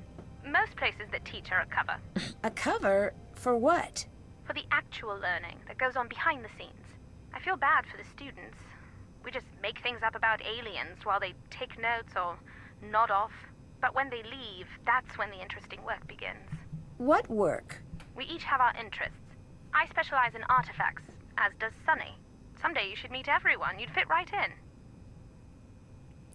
Most places that teach are a cover. A cover? For what? For the actual learning that goes on behind the scenes. I feel bad for the students. We just make things up about aliens while they take notes or nod off. But when they leave, that's when the interesting work begins. What work? We each have our interests. I specialize in artifacts, as does Sunny. Someday you should meet everyone. You'd fit right in.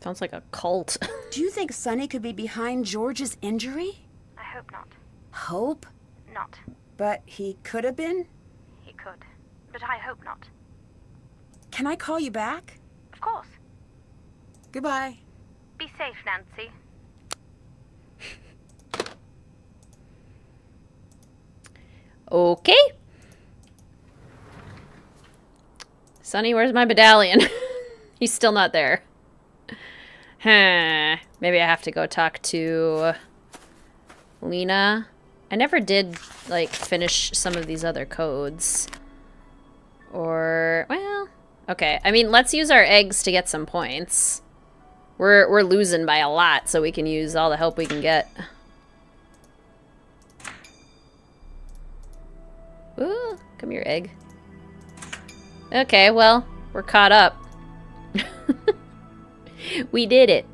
Sounds like a cult. Do you think Sunny could be behind George's injury? I hope not. Hope? Not. But he could have been? He could. But I hope not. Can I call you back? Of course. Goodbye. Be safe, Nancy. Okay. Sonny, where's my medallion? He's still not there. Huh. Maybe I have to go talk to Lena. I never did, like, finish some of these other codes. Or, well, okay. I mean, let's use our eggs to get some points. We're losing by a lot, so we can use all the help we can get. Ooh, come here, egg. Okay, well, we're caught up. We did it.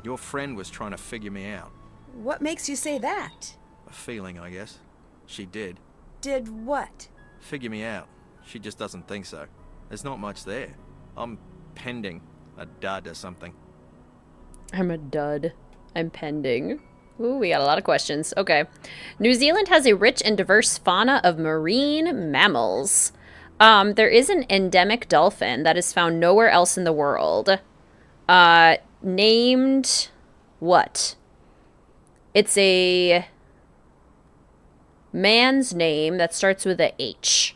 Your friend was trying to figure me out. What makes you say that? A feeling, I guess. She did. Did what? Figure me out. She just doesn't think so. There's not much there. I'm pending. A dud or something. I'm a dud. I'm pending. Ooh, we got a lot of questions. Okay. New Zealand has a rich and diverse fauna of marine mammals. There is an endemic dolphin that is found nowhere else in the world. Named what? It's a man's name that starts with a H.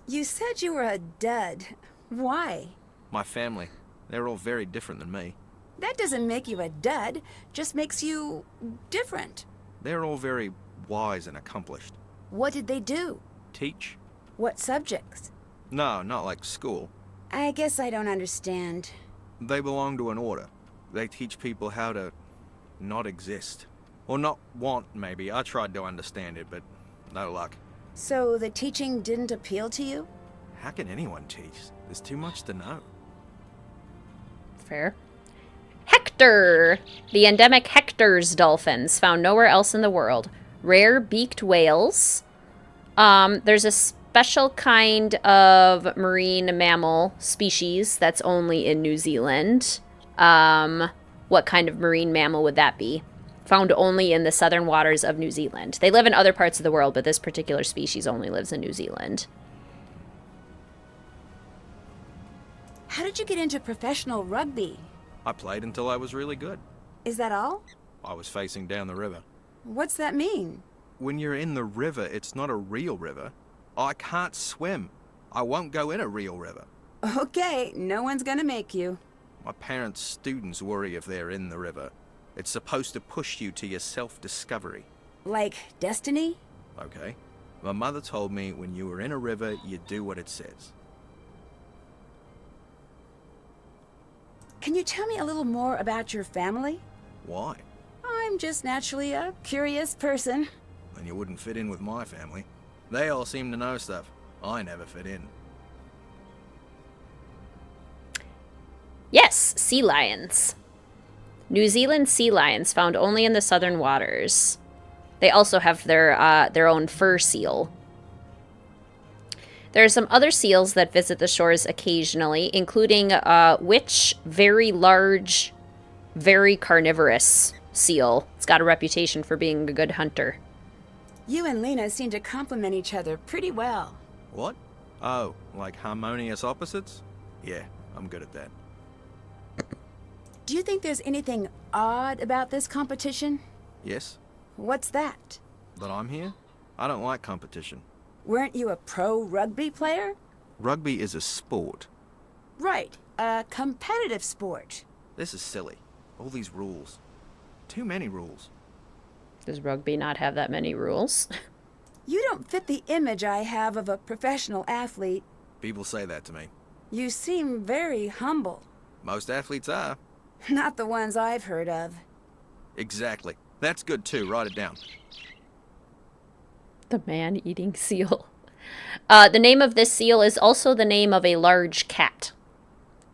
You said you were a dud. Why? My family. They're all very different than me. That doesn't make you a dud, just makes you different. They're all very wise and accomplished. What did they do? Teach? What subjects? No, not like school. I guess I don't understand. They belong to an order. They teach people how to not exist. Or not want, maybe. I tried to understand it, but no luck. So the teaching didn't appeal to you? How can anyone teach? There's too much to know. Fair. Hector! The endemic Hector's dolphins, found nowhere else in the world. Rare beaked whales. There's a special kind of marine mammal species that's only in New Zealand. What kind of marine mammal would that be? Found only in the southern waters of New Zealand. They live in other parts of the world, but this particular species only lives in New Zealand. How did you get into professional rugby? I played until I was really good. Is that all? I was facing down the river. What's that mean? When you're in the river, it's not a real river. I can't swim. I won't go in a real river. Okay, no one's gonna make you. My parents' students worry if they're in the river. It's supposed to push you to your self-discovery. Like destiny? Okay. My mother told me when you were in a river, you do what it says. Can you tell me a little more about your family? Why? I'm just naturally a curious person. Then you wouldn't fit in with my family. They all seem to know stuff. I never fit in. Yes, sea lions. New Zealand sea lions found only in the southern waters. They also have their own fur seal. There are some other seals that visit the shores occasionally, including which very large, very carnivorous seal. It's got a reputation for being a good hunter. You and Lena seem to complement each other pretty well. What? Oh, like harmonious opposites? Yeah, I'm good at that. Do you think there's anything odd about this competition? Yes? What's that? That I'm here? I don't like competition. Weren't you a pro rugby player? Rugby is a sport. Right, a competitive sport. This is silly. All these rules. Too many rules. Does rugby not have that many rules? You don't fit the image I have of a professional athlete. People say that to me. You seem very humble. Most athletes are. Not the ones I've heard of. Exactly. That's good too. Write it down. The man-eating seal. The name of this seal is also the name of a large cat.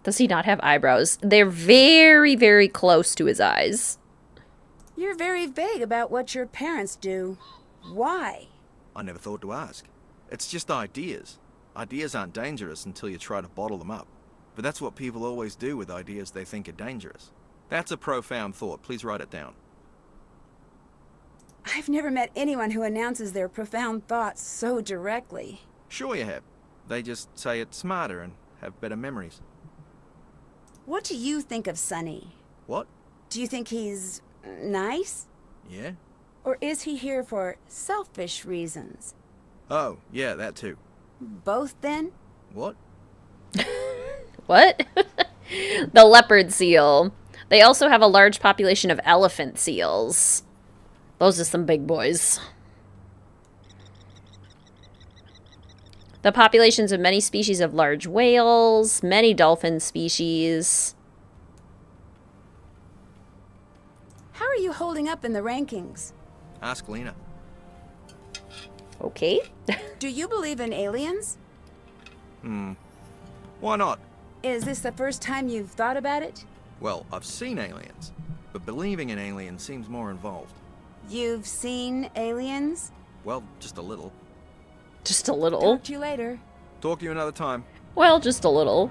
Does he not have eyebrows? They're very, very close to his eyes. You're very vague about what your parents do. Why? I never thought to ask. It's just ideas. Ideas aren't dangerous until you try to bottle them up. But that's what people always do with ideas they think are dangerous. That's a profound thought. Please write it down. I've never met anyone who announces their profound thoughts so directly. Sure you have. They just say it smarter and have better memories. What do you think of Sonny? What? Do you think he's nice? Yeah? Or is he here for selfish reasons? Oh, yeah, that too. Both then? What? What? The leopard seal. They also have a large population of elephant seals. Those are some big boys. The populations of many species of large whales, many dolphin species. How are you holding up in the rankings? Ask Lena. Okay. Do you believe in aliens? Why not? Is this the first time you've thought about it? Well, I've seen aliens, but believing in aliens seems more involved. You've seen aliens? Well, just a little. Just a little. Talk to you later. Talk to you another time. Well, just a little.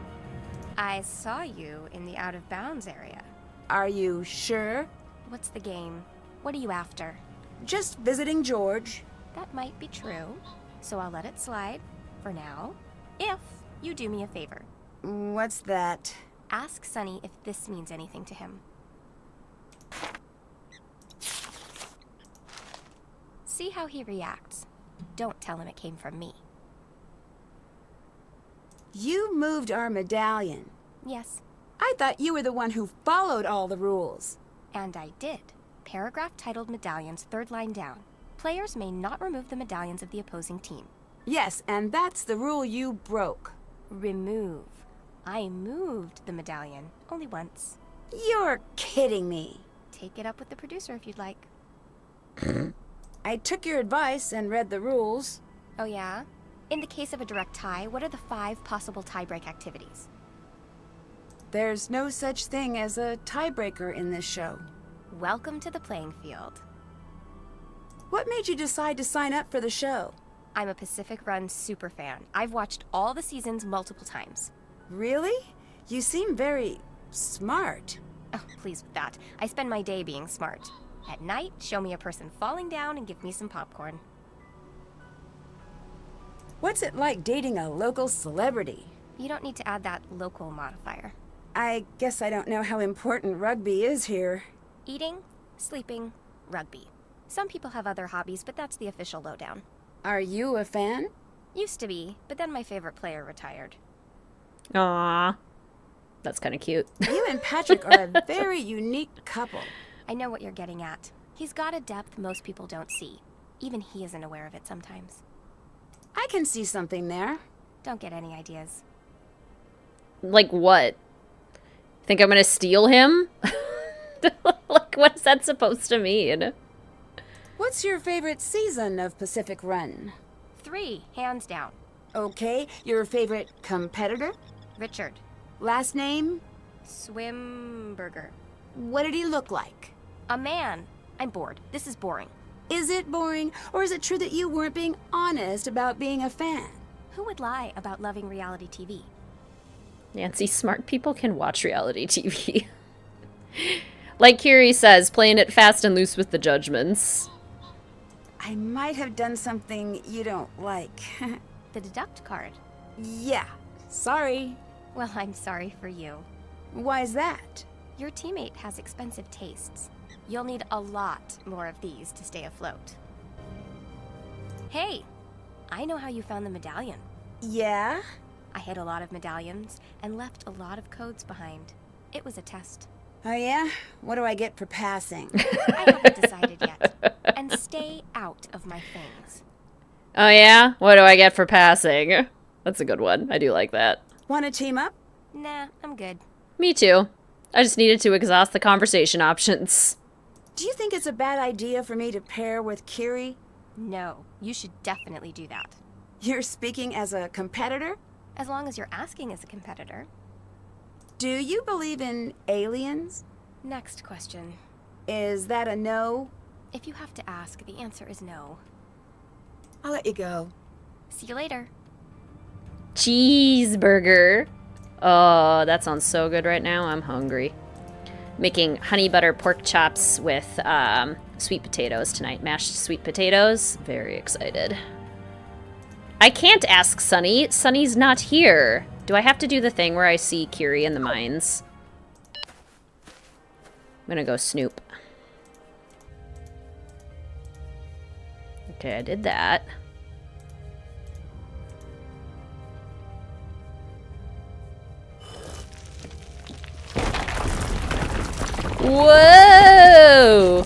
I saw you in the out-of-bounds area. Are you sure? What's the game? What are you after? Just visiting George. That might be true, so I'll let it slide for now, if you do me a favor. What's that? Ask Sonny if this means anything to him. See how he reacts. Don't tell him it came from me. You moved our medallion. Yes. I thought you were the one who followed all the rules. And I did. Paragraph titled Medallions, third line down. Players may not remove the medallions of the opposing team. Yes, and that's the rule you broke. Remove. I moved the medallion, only once. You're kidding me. Take it up with the producer if you'd like. I took your advice and read the rules. Oh yeah? In the case of a direct tie, what are the 5 possible tiebreak activities? There's no such thing as a tiebreaker in this show. Welcome to the playing field. What made you decide to sign up for the show? I'm a Pacific Run superfan. I've watched all the seasons multiple times. Really? You seem very smart. Oh, please with that. I spend my day being smart. At night, show me a person falling down and give me some popcorn. What's it like dating a local celebrity? You don't need to add that local modifier. I guess I don't know how important rugby is here. Eating, sleeping, rugby. Some people have other hobbies, but that's the official lowdown. Are you a fan? Used to be, but then my favorite player retired. Aww. That's kind of cute. You and Patrick are a very unique couple. I know what you're getting at. He's got a depth most people don't see. Even he isn't aware of it sometimes. I can see something there. Don't get any ideas. Like what? Think I'm gonna steal him? Like, what is that supposed to mean? What's your favorite season of Pacific Run? 3, hands down. Okay, your favorite competitor? Richard. Last name? Swimburger. What did he look like? A man. I'm bored. This is boring. Is it boring, or is it true that you weren't being honest about being a fan? Who would lie about loving reality TV? Nancy, smart people can watch reality TV. Like Curie says, playing it fast and loose with the judgments. I might have done something you don't like. The deduct card. Yeah, sorry. Well, I'm sorry for you. Why's that? Your teammate has expensive tastes. You'll need a lot more of these to stay afloat. Hey, I know how you found the medallion. Yeah? I hid a lot of medallions and left a lot of codes behind. It was a test. Oh yeah? What do I get for passing? I haven't decided yet. And stay out of my things. Oh yeah? What do I get for passing? That's a good one. I do like that. Want to team up? Nah, I'm good. Me too. I just needed to exhaust the conversation options. Do you think it's a bad idea for me to pair with Kiri? No, you should definitely do that. You're speaking as a competitor? As long as you're asking as a competitor. Do you believe in aliens? Next question. Is that a no? If you have to ask, the answer is no. I'll let you go. See you later. Cheeseburger. Oh, that sounds so good right now. I'm hungry. Making honey butter pork chops with sweet potatoes tonight. Mashed sweet potatoes. Very excited. I can't ask Sunny. Sunny's not here. Do I have to do the thing where I see Curie in the mines? I'm gonna go snoop. Okay, I did that. Whoa!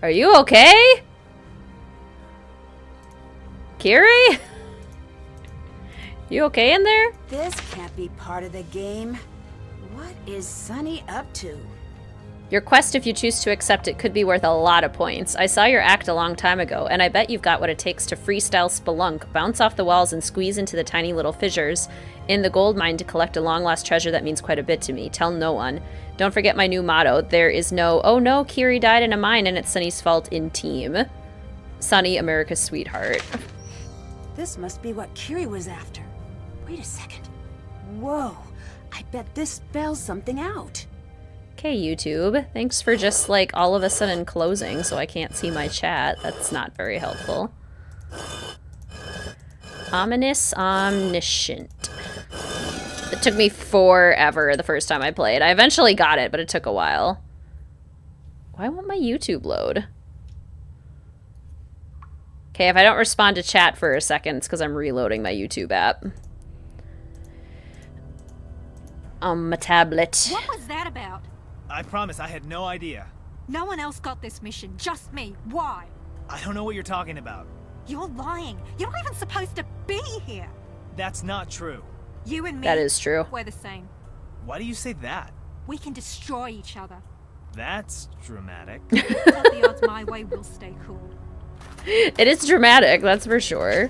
Are you okay? Kiri? You okay in there? This can't be part of the game. What is Sunny up to? Your quest, if you choose to accept it, could be worth a lot of points. I saw your act a long time ago, and I bet you've got what it takes to freestyle spelunk, bounce off the walls, and squeeze into the tiny little fissures in the gold mine to collect a long-lost treasure that means quite a bit to me. Tell no one. Don't forget my new motto. There is no, oh no, Kiri died in a mine and it's Sunny's fault in team. Sunny, America's sweetheart. This must be what Kiri was after. Wait a second. Whoa, I bet this spells something out. Okay, YouTube. Thanks for just, like, all of a sudden closing so I can't see my chat. That's not very helpful. Ominous Omniscient. It took me forever the first time I played. I eventually got it, but it took a while. Why won't my YouTube load? Okay, if I don't respond to chat for a second, it's because I'm reloading my YouTube app. On my tablet. What was that about? I promise I had no idea. No one else got this mission, just me. Why? I don't know what you're talking about. You're lying. You're not even supposed to be here. That's not true. You and me. That is true. We're the same. Why do you say that? We can destroy each other. That's dramatic. Put the odds my way, we'll stay cool. It is dramatic, that's for sure.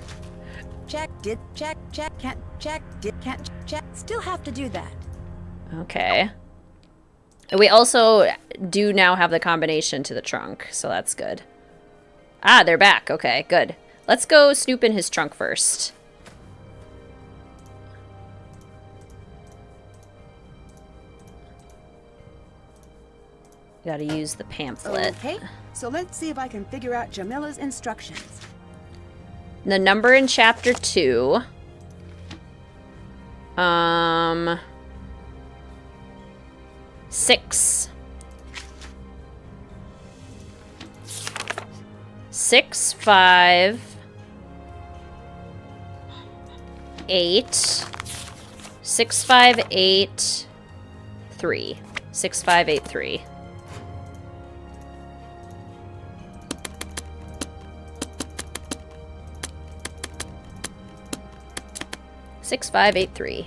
Check, did, check, can't, check, did, can't, check. Still have to do that. Okay. We also do now have the combination to the trunk, so that's good. Ah, they're back. Okay, good. Let's go snoop in his trunk first. Gotta use the pamphlet. Okay, so let's see if I can figure out Jamila's instructions. The number in chapter 2. 6. 6, 5, 8, 6583. 6583.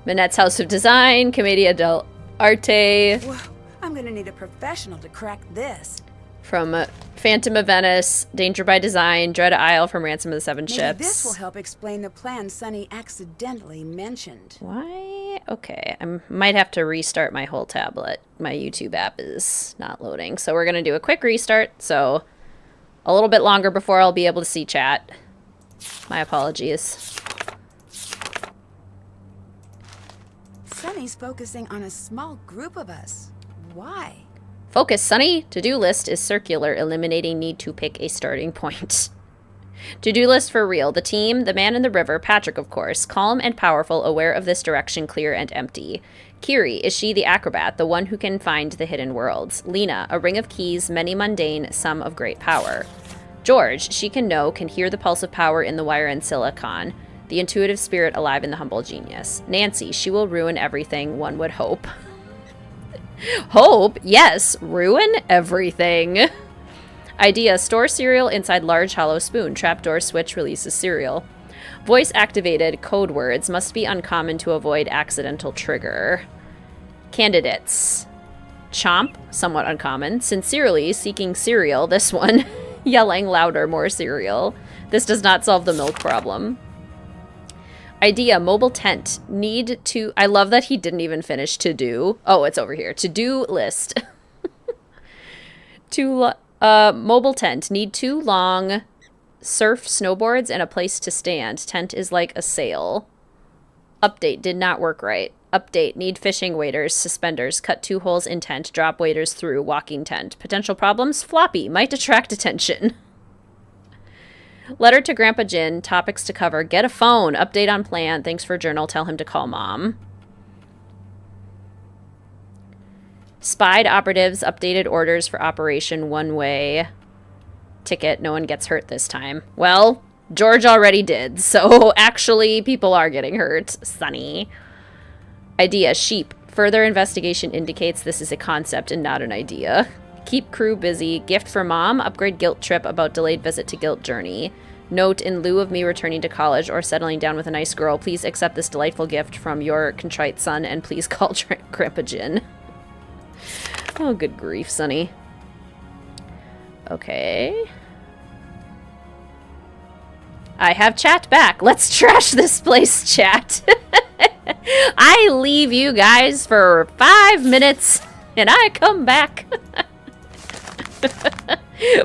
Manette's House of Design, Commedia dell'arte. Whoa, I'm gonna need a professional to crack this. From Phantom of Venice, Danger by Design, Dread Isle from Ransom of the Seven Maybe Ships. this will help explain the plan Sunny accidentally mentioned. Why? Okay, I might have to restart my whole tablet. My YouTube app is not loading. So we're going to do a quick restart. So a little bit longer before I'll be able to see chat. My apologies. Sunny's focusing on a small group of us. Why? Focus, Sunny. To-do list is circular, eliminating need to pick a starting point. To-do list for real. The team, the man in the river, Patrick, of course. Calm and powerful, aware of this direction, clear and empty. Kiri, is she the acrobat, the one who can find the hidden worlds? Lena, a ring of keys, many mundane, some of great power. George, she can know, can hear the pulse of power in the wire and silicon. The intuitive spirit alive in the humble genius. Nancy, she will ruin everything, one would hope. Hope? Yes. Ruin everything. Idea. Store cereal inside large hollow spoon. Trapdoor switch releases cereal. Voice activated. Code words. Must be uncommon to avoid accidental trigger. Candidates. Chomp. Somewhat uncommon. Sincerely. Seeking cereal. This one. Yelling louder. More cereal. This does not solve the milk problem. Idea, mobile tent. Need to... I love that he didn't even finish to do. Oh, it's over here. To-do list. Mobile tent. Need 2 long surf snowboards and a place to stand. Tent is like a sail. Update, did not work right. Update, need fishing waders, suspenders. Cut 2 holes in tent. Drop waders through. Walking tent. Potential problems? Floppy. Might attract attention. Letter to Grandpa Jin. Topics to cover. Get a phone. Update on plan. Thanks for journal. Tell him to call mom. Spied operatives. Updated orders for operation one way. Ticket. No one gets hurt this time. Well, George already did. So actually people are getting hurt. Sunny. Idea. Sheep. Further investigation indicates this is a concept and not an idea. Keep crew busy. Gift for mom. Upgrade guilt trip about delayed visit to guilt journey. Note, in lieu of me returning to college or settling down with a nice girl, please accept this delightful gift from your contrite son and please call Grandpa Jin. Oh, good grief, Sunny. Okay. I have chat back. Let's trash this place, chat. I leave you guys for 5 minutes and I come back.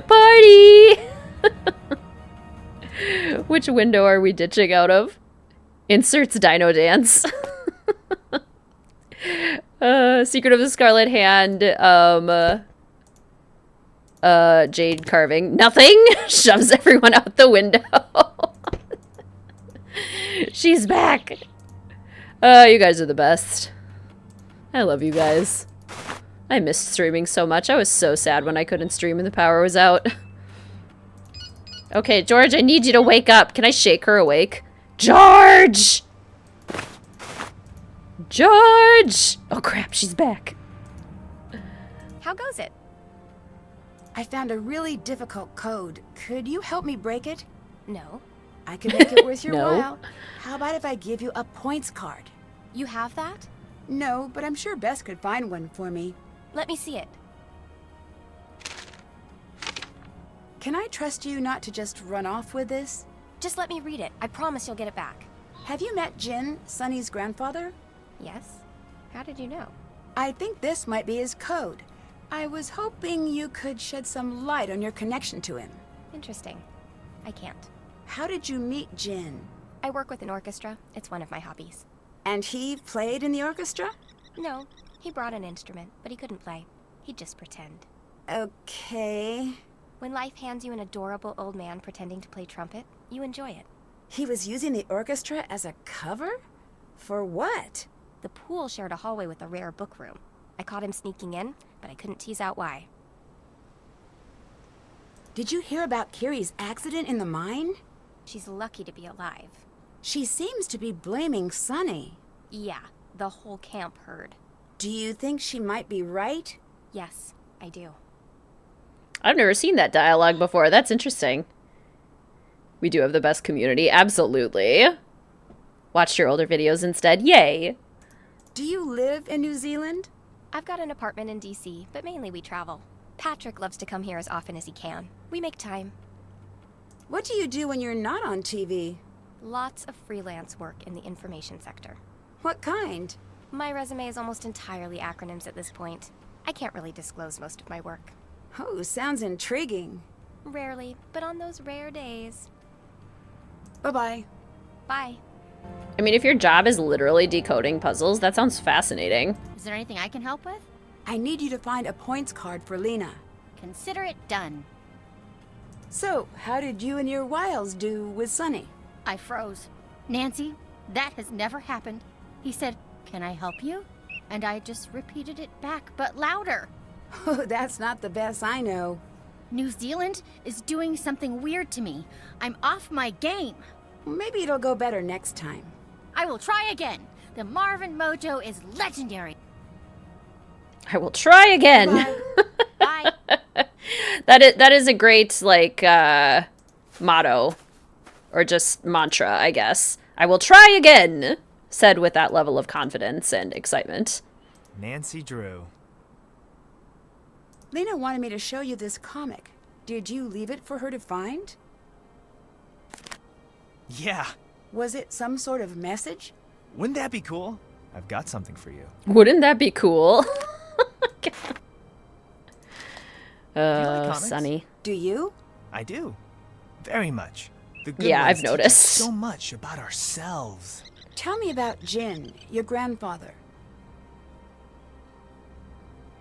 Party! Which window are we ditching out of? Inserts Dino Dance. Secret of the Scarlet Hand. Jade carving. Nothing! Shoves everyone out the window. She's back! You guys are the best. I love you guys. I missed streaming so much. I was so sad when I couldn't stream and the power was out. Okay, George, I need you to wake up. Can I shake her awake? George! George! Oh crap, she's back. How goes it? I found a really difficult code. Could you help me break it? No. I could make it worth your No. while. How about if I give you a points card? You have that? No, but I'm sure Bess could find one for me. Let me see it. Can I trust you not to just run off with this? Just let me read it. I promise you'll get it back. Have you met Jin, Sunny's grandfather? Yes? How did you know? I think this might be his code. I was hoping you could shed some light on your connection to him. Interesting. I can't. How did you meet Jin? I work with an orchestra. It's one of my hobbies. And he played in the orchestra? No, he brought an instrument, but he couldn't play. He'd just pretend. Okay. When life hands you an adorable old man pretending to play trumpet, you enjoy it. He was using the orchestra as a cover? For what? The pool shared a hallway with a rare book room. I caught him sneaking in, but I couldn't tease out why. Did you hear about Kiri's accident in the mine? She's lucky to be alive. She seems to be blaming Sunny. Yeah, the whole camp heard. Do you think she might be right? Yes, I do. I've never seen that dialogue before. That's interesting. We do have the best community. Absolutely. Watched your older videos instead. Yay. Do you live in New Zealand? I've got an apartment in DC, but mainly we travel. Patrick loves to come here as often as he can. We make time. What do you do when you're not on TV? Lots of freelance work in the information sector. What kind? My resume is almost entirely acronyms at this point. I can't really disclose most of my work. Oh, sounds intriguing. Rarely, but on those rare days. Bye-bye. Bye. I mean, if your job is literally decoding puzzles, that sounds fascinating. Is there anything I can help with? I need you to find a points card for Lena. Consider it done. So, how did you and your Wiles do with Sunny? I froze. Nancy, that has never happened. He said, "Can I help you?" And I just repeated it back, but louder. Oh, that's not the best I know. New Zealand is doing something weird to me. I'm off my game. Maybe it'll go better next time. I will try again. The Marvin mojo is legendary. I will try again. Bye. That is a great, like, motto. Or just mantra, I guess. I will try again. Said with that level of confidence and excitement. Nancy Drew. Lena wanted me to show you this comic. Did you leave it for her to find? Yeah. Was it some sort of message? Wouldn't that be cool? I've got something for you. Wouldn't that be cool? Do you like comics? Sunny. Do you? I do. Very much. The good Yeah, ones I've teach us noticed. so much about ourselves. Tell me about Jin, your grandfather.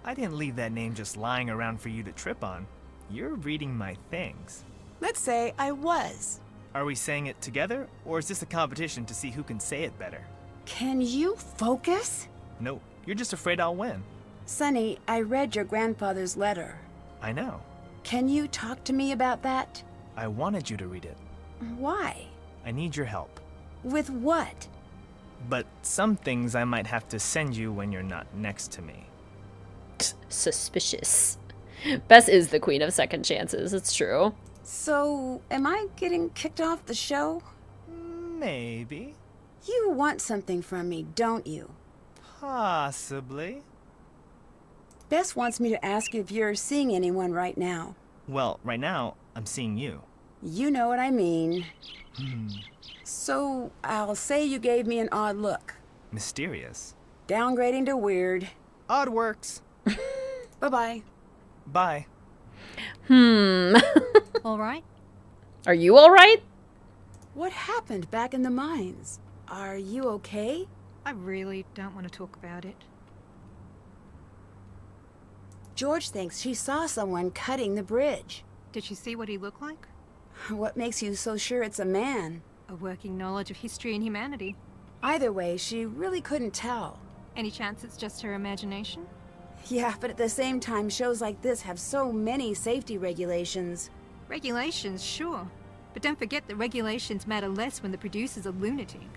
I didn't leave that name just lying around for you to trip on. You're reading my things. Let's say I was. Are we saying it together, or is this a competition to see who can say it better? Can you focus? No, you're just afraid I'll win. Sonny, I read your grandfather's letter. I know. Can you talk to me about that? I wanted you to read it. Why? I need your help. With what? But some things I might have to send you when you're not next to me. Suspicious. Bess is the queen of second chances, it's true. So, am I getting kicked off the show? Maybe. You want something from me, don't you? Possibly. Bess wants me to ask if you're seeing anyone right now. Well, right now, I'm seeing you. You know what I mean. So, I'll say you gave me an odd look. Mysterious. Downgrading to weird. Odd works. Bye-bye. Bye. All right? Are you alright? What happened back in the mines? Are you okay? I really don't want to talk about it. George thinks she saw someone cutting the bridge. Did she see what he looked like? What makes you so sure it's a man? A working knowledge of history and humanity. Either way, she really couldn't tell. Any chance it's just her imagination? Yeah, but at the same time, shows like this have so many safety regulations. Regulations, sure. But don't forget that regulations matter less when the producer's a lunatic.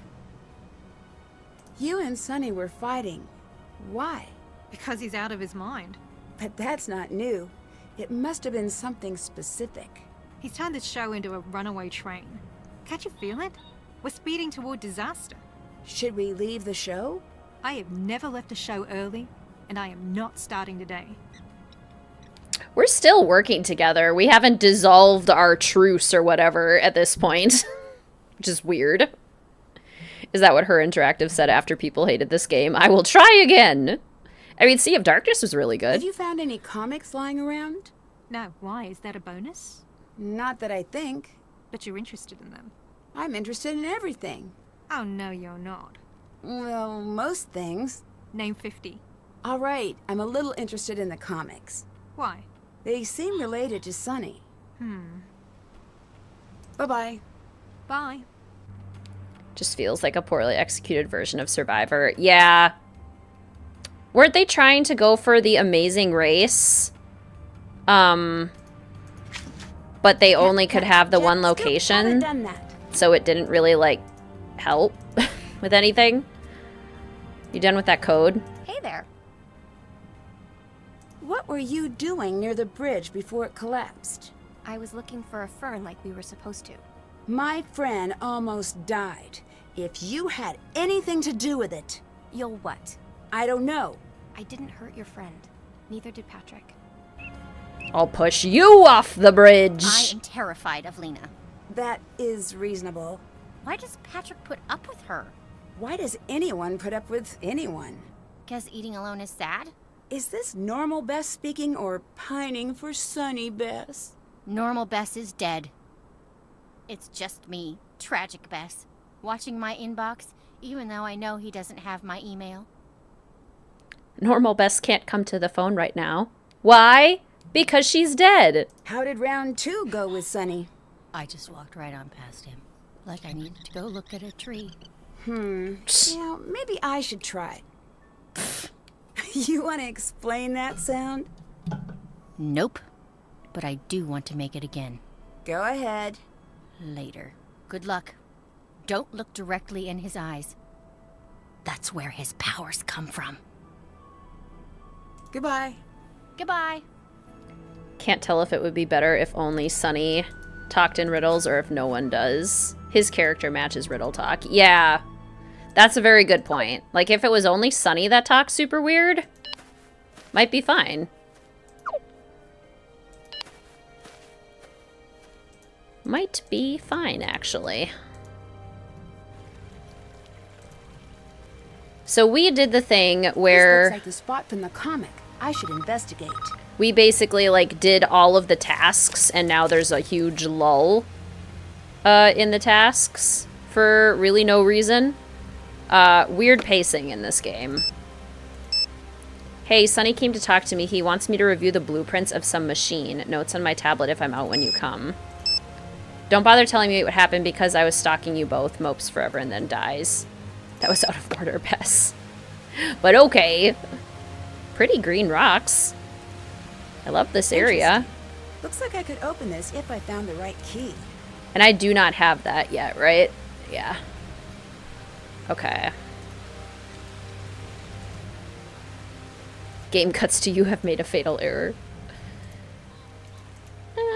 You and Sonny were fighting. Why? Because he's out of his mind. But that's not new. It must have been something specific. He's turned this show into a runaway train. Can't you feel it? We're speeding toward disaster. Should we leave the show? I have never left a show early, and I am not starting today. We're still working together. We haven't dissolved our truce or whatever at this point. Which is weird. Is that what Her Interactive said after people hated this game? I will try again! I mean, Sea of Darkness was really good. Have you found any comics lying around? No, why? Is that a bonus? Not that I think. But you're interested in them. I'm interested in everything. Oh, no, you're not. Well, most things. Name 50. All right, I'm a little interested in the comics. Why? They seem related to Sunny. Bye-bye. Bye. Just feels like a poorly executed version of Survivor. Yeah. Weren't they trying to go for the Amazing Race? But they only could have the one location. Done that. So it didn't really, like, help with anything? You done with that code? Hey there. What were you doing near the bridge before it collapsed? I was looking for a fern like we were supposed to. My friend almost died. If you had anything to do with it... You'll what? I don't know. I didn't hurt your friend. Neither did Patrick. I'll push you off the bridge. I am terrified of Lena. That is reasonable. Why does Patrick put up with her? Why does anyone put up with anyone? 'Cause eating alone is sad? Is this normal Bess speaking or pining for sunny Bess? Normal Bess is dead. It's just me, tragic Bess, watching my inbox, even though I know he doesn't have my email. Normal Bess can't come to the phone right now. Why? Because she's dead. How did round 2 go with Sunny? I just walked right on past him, like I needed to go look at a tree. Yeah, maybe I should try. You want to explain that sound? Nope. But I do want to make it again. Go ahead. Later. Good luck. Don't look directly in his eyes. That's where his powers come from. Goodbye. Goodbye. Can't tell if it would be better if only Sunny talked in riddles or if no one does. His character matches riddle talk. Yeah. That's a very good point. Like, if it was only Sunny that talks super weird, might be fine. Might be fine, actually. So we did the thing where... This looks like the spot from the comic. I should investigate. We basically, like, did all of the tasks, and now there's a huge lull in the tasks for really no reason. Weird pacing in this game. Hey, Sunny came to talk to me. He wants me to review the blueprints of some machine. Notes on my tablet if I'm out when you come. Don't bother telling me what happened because I was stalking you both. Mopes forever and then dies. That was out of order, Bess. But okay. Pretty green rocks. I love this area. Looks like I could open this if I found the right key. And I do not have that yet, right? Yeah. Okay. Game cuts to you have made a fatal error.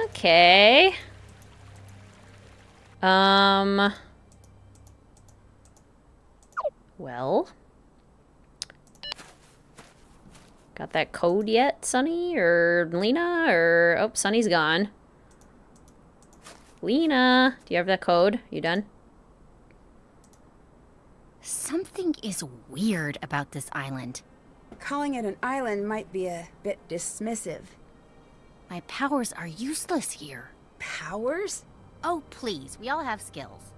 Okay. Well. Got that code yet, Sunny? Or Lena? Or... Oh, Sunny's gone. Lena, do you have that code? You done? Something is weird about this island. Calling it an island might be a bit dismissive. My powers are useless here. Powers? Oh, please. We all have skills.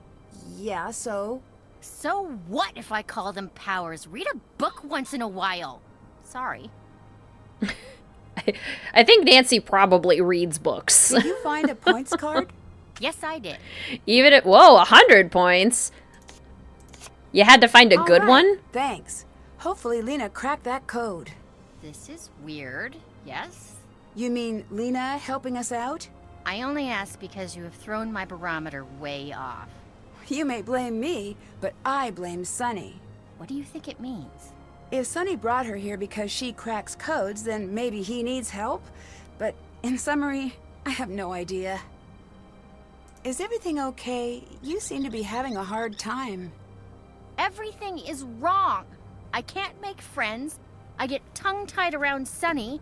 Yeah, so? So what if I call them powers? Read a book once in a while. Sorry. I think Nancy probably reads books. Did you find a points card? Yes, I did. Even at, whoa, 100 points. You had to find a good one? Thanks. Hopefully Lena cracked that code. This is weird. Yes? You mean Lena helping us out? I only ask because you have thrown my barometer way off. You may blame me, but I blame Sunny. What do you think it means? If Sunny brought her here because she cracks codes, then maybe he needs help. But in summary, I have no idea. Is everything okay? You seem to be having a hard time. Everything is wrong. I can't make friends. I get tongue-tied around Sunny.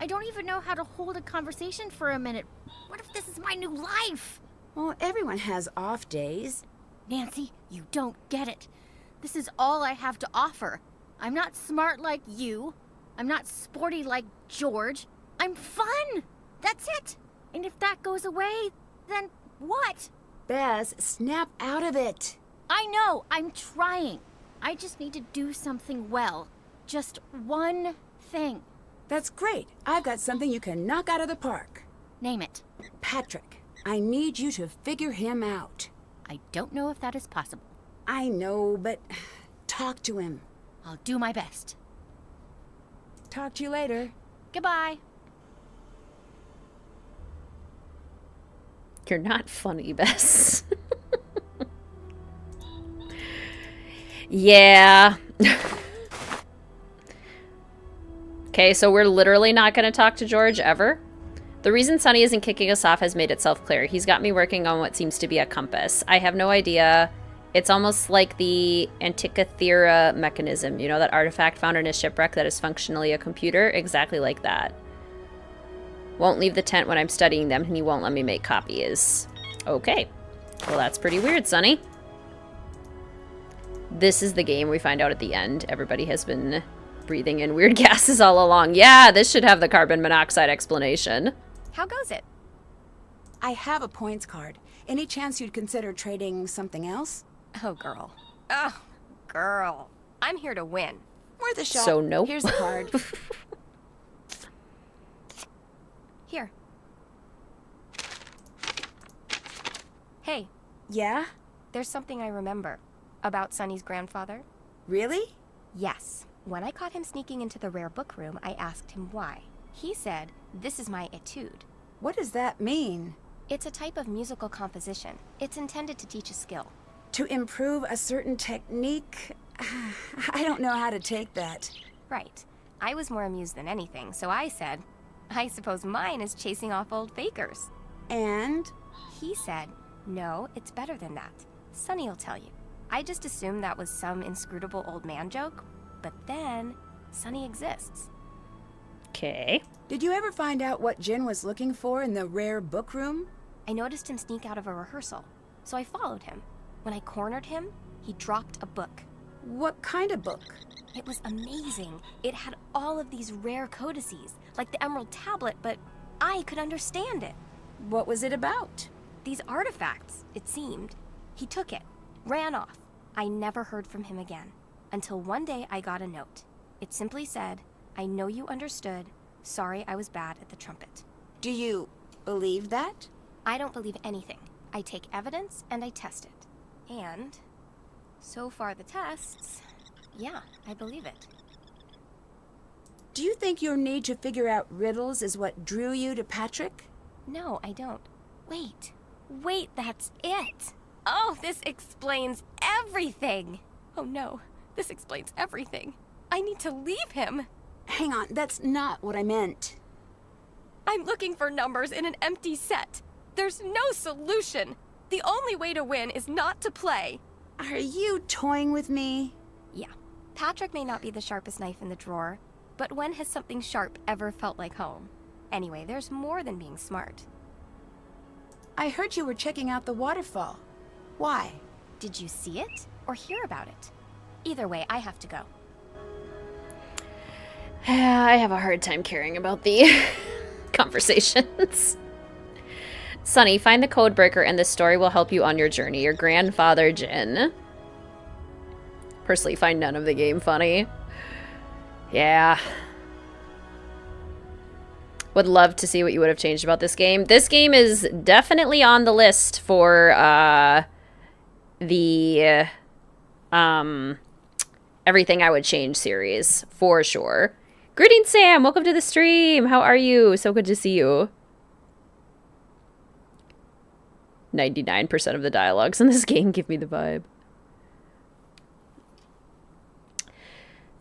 I don't even know how to hold a conversation for a minute. What if this is my new life? Well, everyone has off days. Nancy, you don't get it. This is all I have to offer. I'm not smart like you. I'm not sporty like George. I'm fun. That's it. And if that goes away, then what? Bess, snap out of it. I know. I'm trying. I just need to do something well. Just one thing. That's great. I've got something you can knock out of the park. Name it. Patrick, I need you to figure him out. I don't know if that is possible. I know, but talk to him. I'll do my best. Talk to you later. Goodbye. You're not funny, Bess. Yeah. Okay, so we're literally not going to talk to George ever? The reason Sonny isn't kicking us off has made itself clear. He's got me working on what seems to be a compass. I have no idea. It's almost like the Antikythera mechanism. You know, that artifact found in a shipwreck that is functionally a computer? Exactly like that. Won't leave the tent when I'm studying them, and he won't let me make copies. Okay. Well, that's pretty weird, Sonny. This is the game we find out at the end. Everybody has been breathing in weird gases all along. Yeah, this should have the carbon monoxide explanation. How goes it? I have a points card. Any chance you'd consider trading something else? Oh, girl. Oh, girl. I'm here to win. Worth a shot. So nope. Here's the card. Here. Hey. Yeah? There's something I remember. About Sonny's grandfather. Really? Yes. When I caught him sneaking into the rare book room, I asked him why. He said, "This is my etude." What does that mean? It's a type of musical composition. It's intended to teach a skill. To improve a certain technique? I don't know how to take that. Right. I was more amused than anything, so I said, "I suppose mine is chasing off old fakers." And? He said, "No, it's better than that. Sonny'll tell you." I just assumed that was some inscrutable old man joke, but then Sonny exists. Okay. Did you ever find out what Jin was looking for in the rare book room? I noticed him sneak out of a rehearsal, so I followed him. When I cornered him, he dropped a book. What kind of book? It was amazing. It had all of these rare codices, like the Emerald Tablet, but I could understand it. What was it about? These artifacts, it seemed. He took it, ran off. I never heard from him again, until one day I got a note. It simply said, "I know you understood. Sorry I was bad at the trumpet." Do you believe that? I don't believe anything. I take evidence and I test it. And so far the tests, yeah, I believe it. Do you think your need to figure out riddles is what drew you to Patrick? No, I don't. Wait, that's it. Oh, this explains everything. Oh no, this explains everything. I need to leave him. Hang on, that's not what I meant. I'm looking for numbers in an empty set. There's no solution. The only way to win is not to play. Are you toying with me? Yeah, Patrick may not be the sharpest knife in the drawer, but when has something sharp ever felt like home? Anyway, there's more than being smart. I heard you were checking out the waterfall. Why? Did you see it or hear about it? Either way, I have to go. I have a hard time caring about the conversations. Sonny, find the code breaker and this story will help you on your journey. Your grandfather, Jin. Personally, find none of the game funny. Yeah. Would love to see what you would have changed about this game. This game is definitely on the list for the Everything I Would Change series, for sure. Greetings, Sam! Welcome to the stream! How are you? So good to see you. 99% of the dialogues in this game give me the vibe.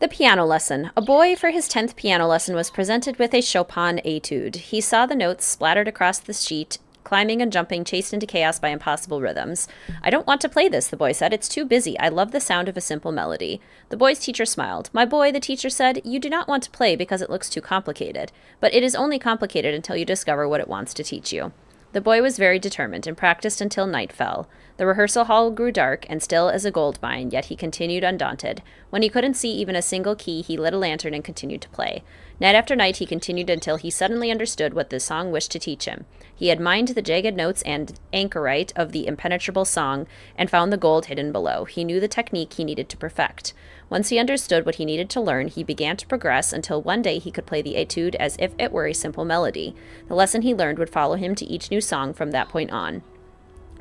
The piano lesson. A boy for his 10th piano lesson was presented with a Chopin etude. He saw the notes splattered across the sheet, climbing and jumping, chased into chaos by impossible rhythms. "I don't want to play this," the boy said. "It's too busy. I love the sound of a simple melody." The boy's teacher smiled. "My boy," the teacher said, "you do not want to play because it looks too complicated. But it is only complicated until you discover what it wants to teach you." The boy was very determined and practiced until night fell. The rehearsal hall grew dark and still as a gold mine, yet he continued undaunted. When he couldn't see even a single key, he lit a lantern and continued to play. Night after night he continued until he suddenly understood what the song wished to teach him. He had mined the jagged notes and anchorite of the impenetrable song and found the gold hidden below. He knew the technique he needed to perfect. Once he understood what he needed to learn, he began to progress until one day he could play the etude as if it were a simple melody. The lesson he learned would follow him to each new song from that point on.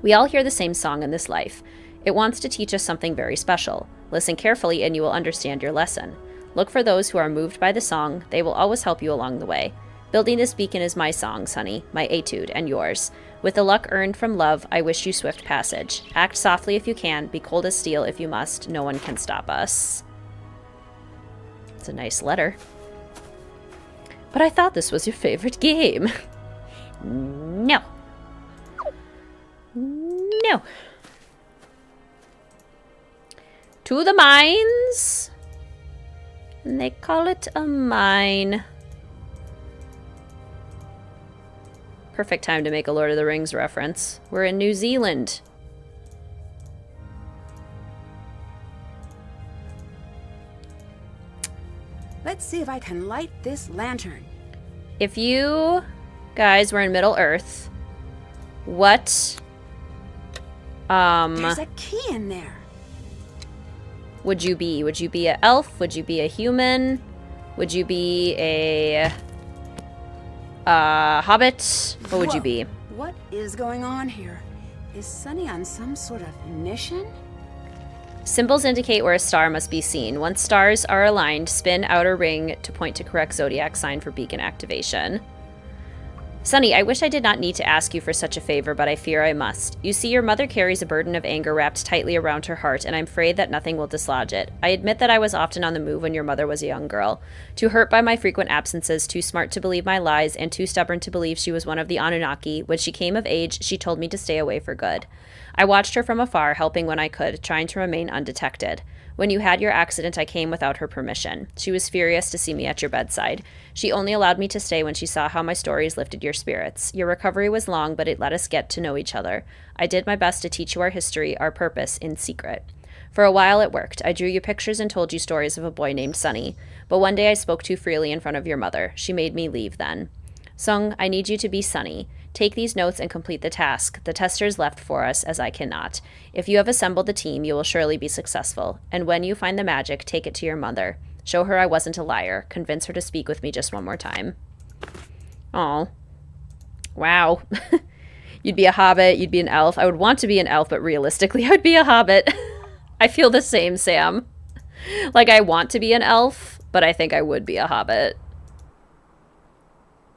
We all hear the same song in this life. It wants to teach us something very special. Listen carefully and you will understand your lesson. Look for those who are moved by the song. They will always help you along the way. Building this beacon is my song, Sonny, my etude, and yours. With the luck earned from love, I wish you swift passage. Act softly if you can, be cold as steel if you must. No one can stop us. It's a nice letter. But I thought this was your favorite game. No. No. To the mines. And they call it a mine. Perfect time to make a Lord of the Rings reference. We're in New Zealand. Let's see if I can light this lantern. If you guys were in Middle Earth, what There's a key in there. would you be? Would you be an elf? Would you be a human? Would you be a hobbit? What would you Whoa. be? What is going on here? Is Sunny on some sort of mission? Symbols indicate where a star must be seen. Once stars are aligned, spin outer ring to point to correct zodiac sign for beacon activation. Sunny, I wish I did not need to ask you for such a favor, but I fear I must. You see, your mother carries a burden of anger wrapped tightly around her heart, and I'm afraid that nothing will dislodge it. I admit that I was often on the move when your mother was a young girl. Too hurt by my frequent absences, too smart to believe my lies, and too stubborn to believe she was one of the Anunnaki, when she came of age, she told me to stay away for good. I watched her from afar, helping when I could, trying to remain undetected. When you had your accident, I came without her permission. She was furious to see me at your bedside. She only allowed me to stay when she saw how my stories lifted your spirits. Your recovery was long, but it let us get to know each other. I did my best to teach you our history, our purpose, in secret. For a while it worked. I drew you pictures and told you stories of a boy named Sunny. But one day I spoke too freely in front of your mother. She made me leave then. Sung, I need you to be Sunny. Take these notes and complete the task. The testers left for us, as I cannot. If you have assembled the team, you will surely be successful. And when you find the magic, take it to your mother. Show her I wasn't a liar. Convince her to speak with me just one more time. Aw. Wow. You'd be a hobbit, you'd be an elf. I would want to be an elf, but realistically, I would be a hobbit. I feel the same, Sam. Like, I want to be an elf, but I think I would be a hobbit.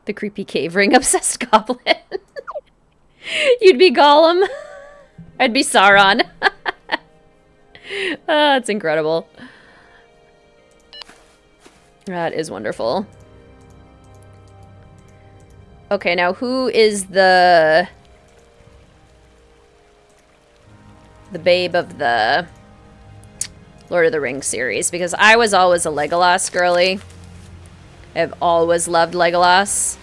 The creepy cave ring obsessed goblin. You'd be Gollum. I'd be Sauron. That's incredible. That is wonderful. Okay, now who is the babe of the Lord of the Rings series? Because I was always a Legolas girly. I've always loved Legolas.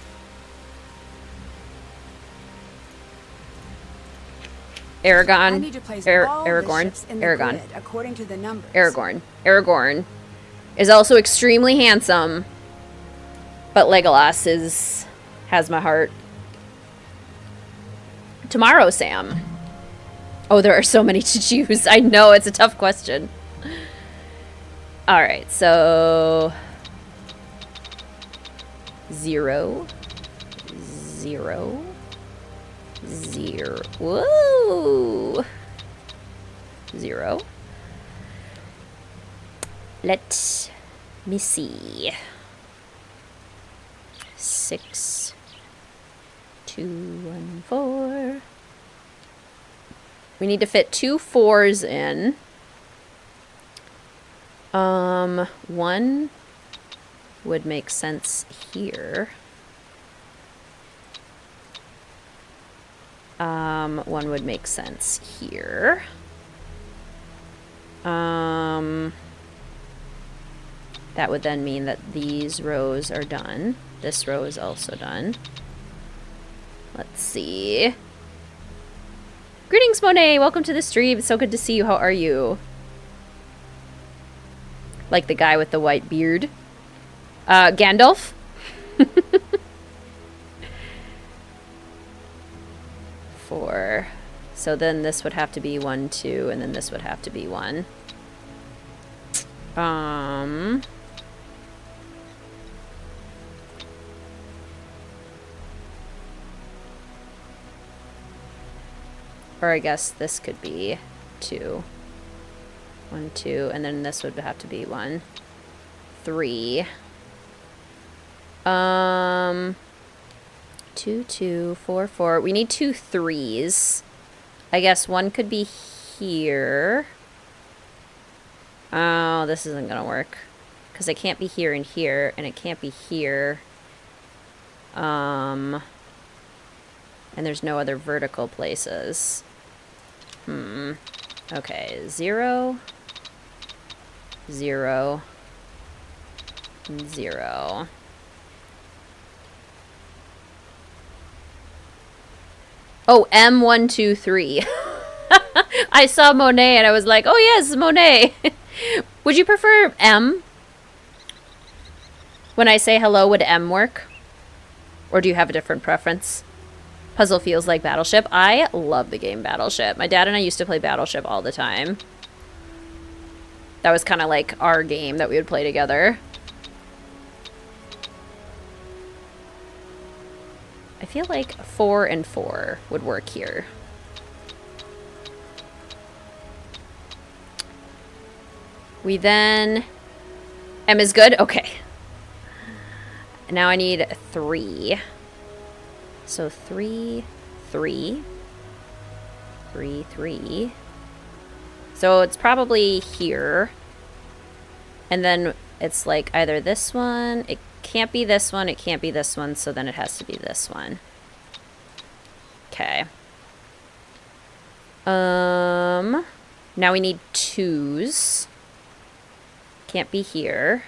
Aragorn. I need to place all the Aragorn. ships in the Aragorn. grid according to the numbers. Aragorn is also extremely handsome, but Legolas has my heart. Tomorrow, Sam. Oh, there are so many to choose. I know, it's a tough question. All right, so 0, 0, 0. Whoa! 0. Let me see. 6, 2, 1, 4. We need to fit 2 4s in. 1 would make sense here. 1 would make sense here. That would then mean that these rows are done. This row is also done. Let's see. Greetings, Monet! Welcome to the stream. It's so good to see you. How are you? Like the guy with the white beard. Gandalf? 4. So then this would have to be 1, 2, and then this would have to be 1. Or I guess this could be 2. 1, 2, and then this would have to be 1, 3. 2, 2, 4, 4. We need 2 3s. I guess one could be here. Oh, this isn't gonna work. Because it can't be here and here, and it can't be here. And there's no other vertical places. Okay, 0, 0, 0. Oh, M123. I saw Monet and I was like, oh yes, Monet. Would you prefer M? When I say hello, would M work? Or do you have a different preference? Puzzle feels like Battleship. I love the game Battleship. My dad and I used to play Battleship all the time. That was kind of like our game that we would play together. I feel like 4 and 4 would work here. We then... M is good? Okay. Now I need 3. So 3, 3. 3, 3. So it's probably here. And then it's like either this one... It can't be this one, it can't be this one, so then it has to be this one. Okay. Now we need 2s. Can't be here.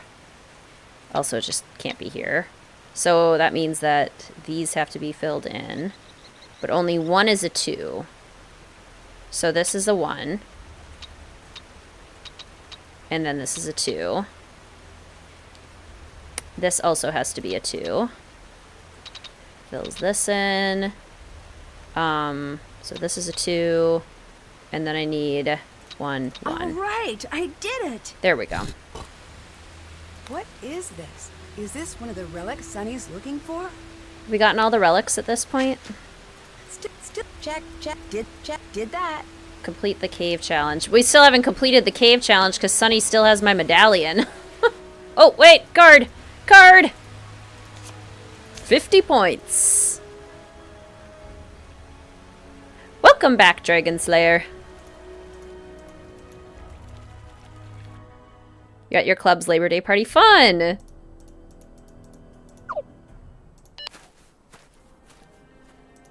Also just can't be here. So that means that these have to be filled in. But only one is a 2. So this is a 1. And then this is a 2. This also has to be a 2. Fills this in. So this is a 2. And then I need 1, 1. All right, I did it. There we go. What is this? Is this one of the relics Sonny's looking for? Have we gotten all the relics at this point? Still check. Did that. Complete the cave challenge. We still haven't completed the cave challenge because Sonny still has my medallion. Oh, wait, guard! Card! 50 points. Welcome back, Dragon Slayer. You're at your club's Labor Day party. Fun!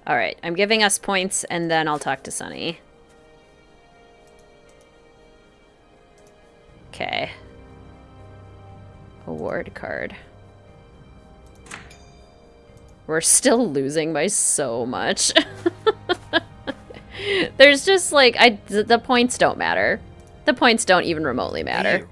Alright, I'm giving us points and then I'll talk to Sonny. Okay. Award card. We're still losing by so much. There's just like, the points don't matter. The points don't even remotely matter. Hey,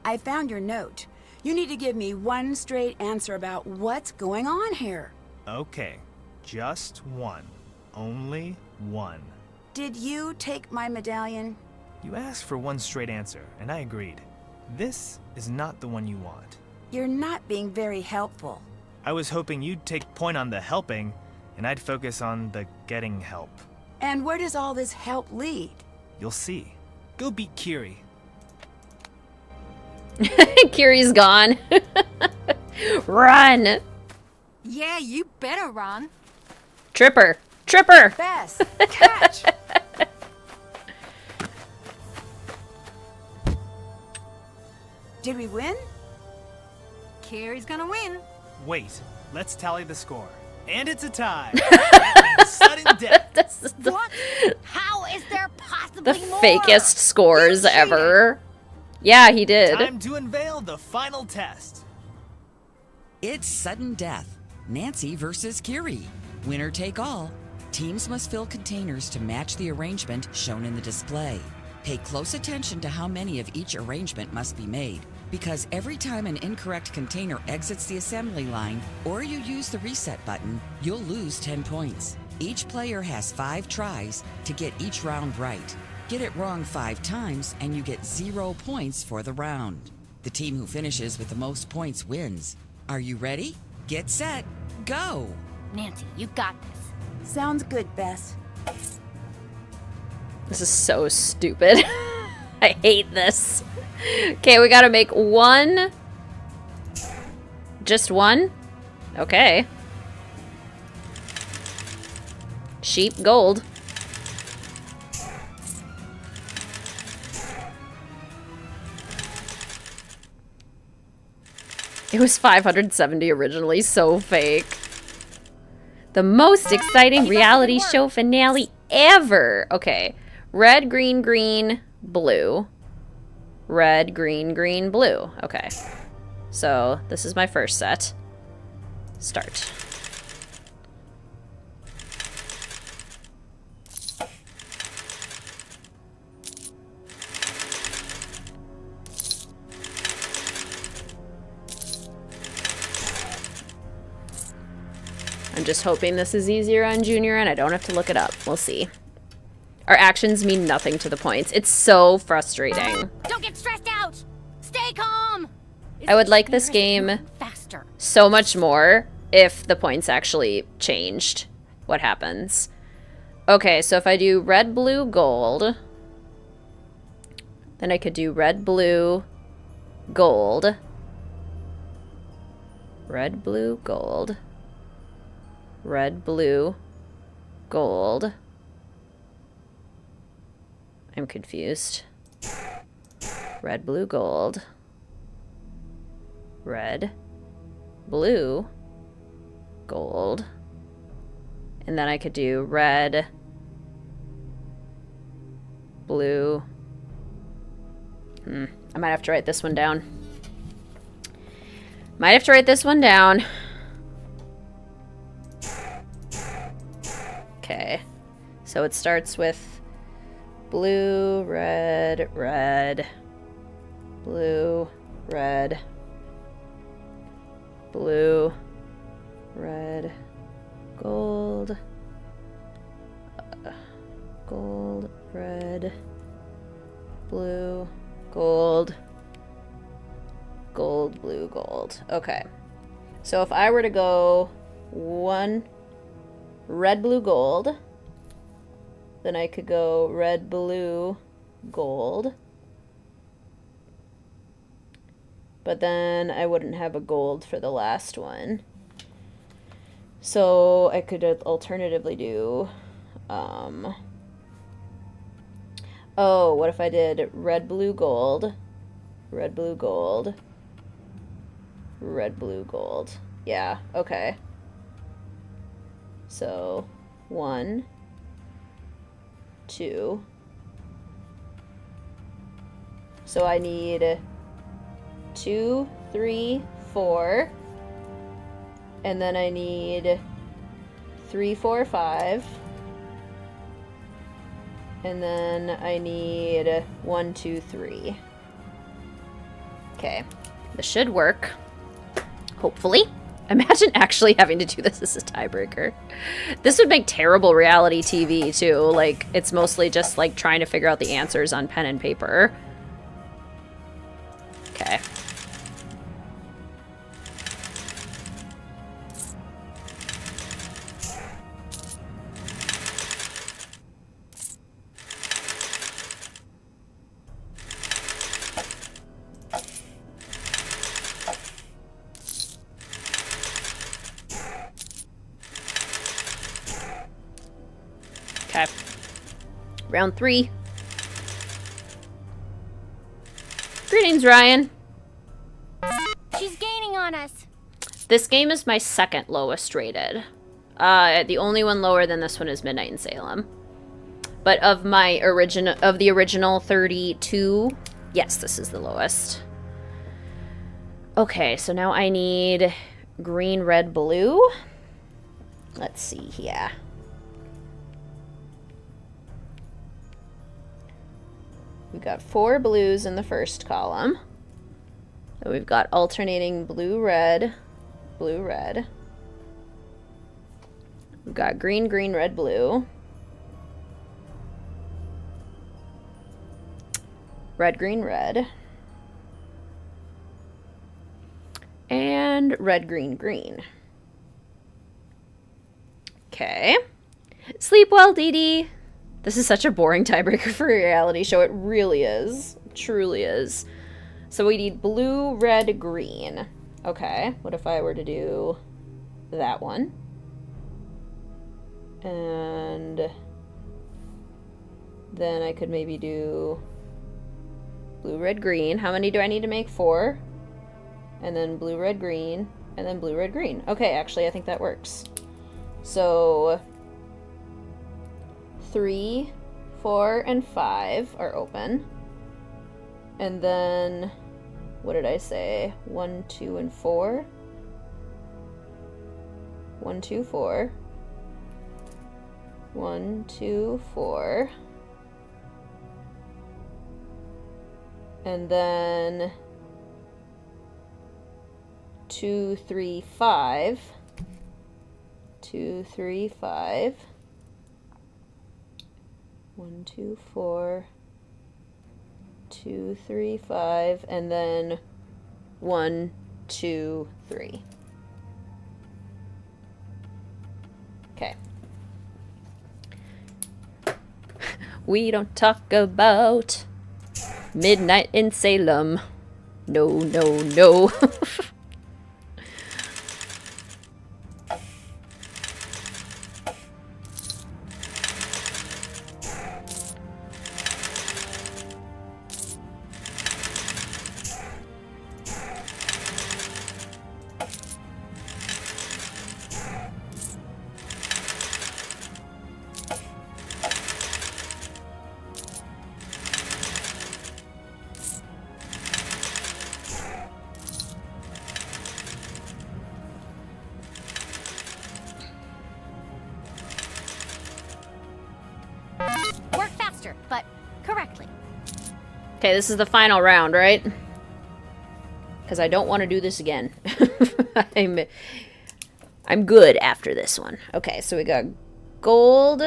I found your note. You need to give me one straight answer about what's going on here. Okay, just one. Only one. Did you take my medallion? You asked for one straight answer, and I agreed. This is not the one you want. You're not being very helpful. I was hoping you'd take point on the helping, and I'd focus on the getting help. And where does all this help lead? You'll see. Go beat Kiri. Kiri's gone. Run! Yeah, you better run. Tripper! Tripper! Bess, catch! Did we win? Kiri's gonna win. Wait, let's tally the score. And it's a tie. That means sudden death. This is the, What? How is there possibly the more? fakest scores ever. Yeah, he did. Time to unveil the final test. It's sudden death. Nancy versus Kiri. Winner take all. Teams must fill containers to match the arrangement shown in the display. Pay close attention to how many of each arrangement must be made, because every time an incorrect container exits the assembly line or you use the reset button, you'll lose 10 points. Each player has 5 tries to get each round right. Get it wrong 5 times and you get 0 points for the round. The team who finishes with the most points wins. Are you ready? Get set, go! Nancy, you got this. Sounds good, Bess. This is so stupid. I hate this. Okay, we gotta make one. Just one? Okay. Sheep, gold. It was 570 originally, so fake. The most exciting reality show finale ever. Okay. Red, green, green, blue. Red, green, green, blue. Okay. So, this is my first set. Start. I'm just hoping this is easier on Junior and I don't have to look it up. We'll see. Our actions mean nothing to the points. It's so frustrating. Don't get stressed out. Stay calm. I would like this game Faster. so much more if the points actually changed what happens. Okay, so if I do red, blue, gold, then I could do red, blue, gold. Red, blue, gold. Red, blue, gold. I'm confused. Red, blue, gold. Red, blue, gold. And then I could do red, blue. I might have to write this one down. Might have to write this one down. Okay. So it starts with blue, red, red, blue, red, blue, red, gold, gold, red, blue, gold, gold, blue, gold. Okay. So if I were to go one red, blue, gold, then I could go red, blue, gold. But then I wouldn't have a gold for the last one. So I could alternatively do, oh, what if I did red, blue, gold, red, blue, gold, red, blue, gold. Yeah, okay. So 1, 2. So I need 2, 3, 4. And then I need 3, 4, 5. And then I need 1, 2, 3. Okay. This should work. Hopefully. Imagine actually having to do this as a tiebreaker. This would make terrible reality TV, too. Like, it's mostly just, like, trying to figure out the answers on pen and paper. Okay. Okay. Round 3. Greetings, Ryan. She's gaining on us. This game is my second lowest rated. The only one lower than this one is Midnight in Salem. But of the original 32, yes, this is the lowest. Okay, so now I need green, red, blue. Let's see here. We've got 4 blues in the first column. So we've got alternating blue, red, blue, red. We've got green, green, red, blue. Red, green, red. And red, green, green. Okay. Sleep well, Dee Dee. This is such a boring tiebreaker for a reality show. It really is. It truly is. So we need blue, red, green. Okay. What if I were to do that one? And then I could maybe do blue, red, green. How many do I need to make? 4. And then blue, red, green. And then blue, red, green. Okay, actually, I think that works. So 3, 4, and 5 are open. And then, what did I say? 1, 2, and 4. 1, 2, 4. 1, 2, 4. And then 2, 3, 5. 2, 3, 5. 1, 2, 4. 2, 3, 5. And then 1, 2, 3. Okay. We don't talk about midnight in Salem. No, no, no. Work faster, but correctly. Okay, this is the final round, right? Because I don't want to do this again. I'm good after this one. Okay, so we got gold.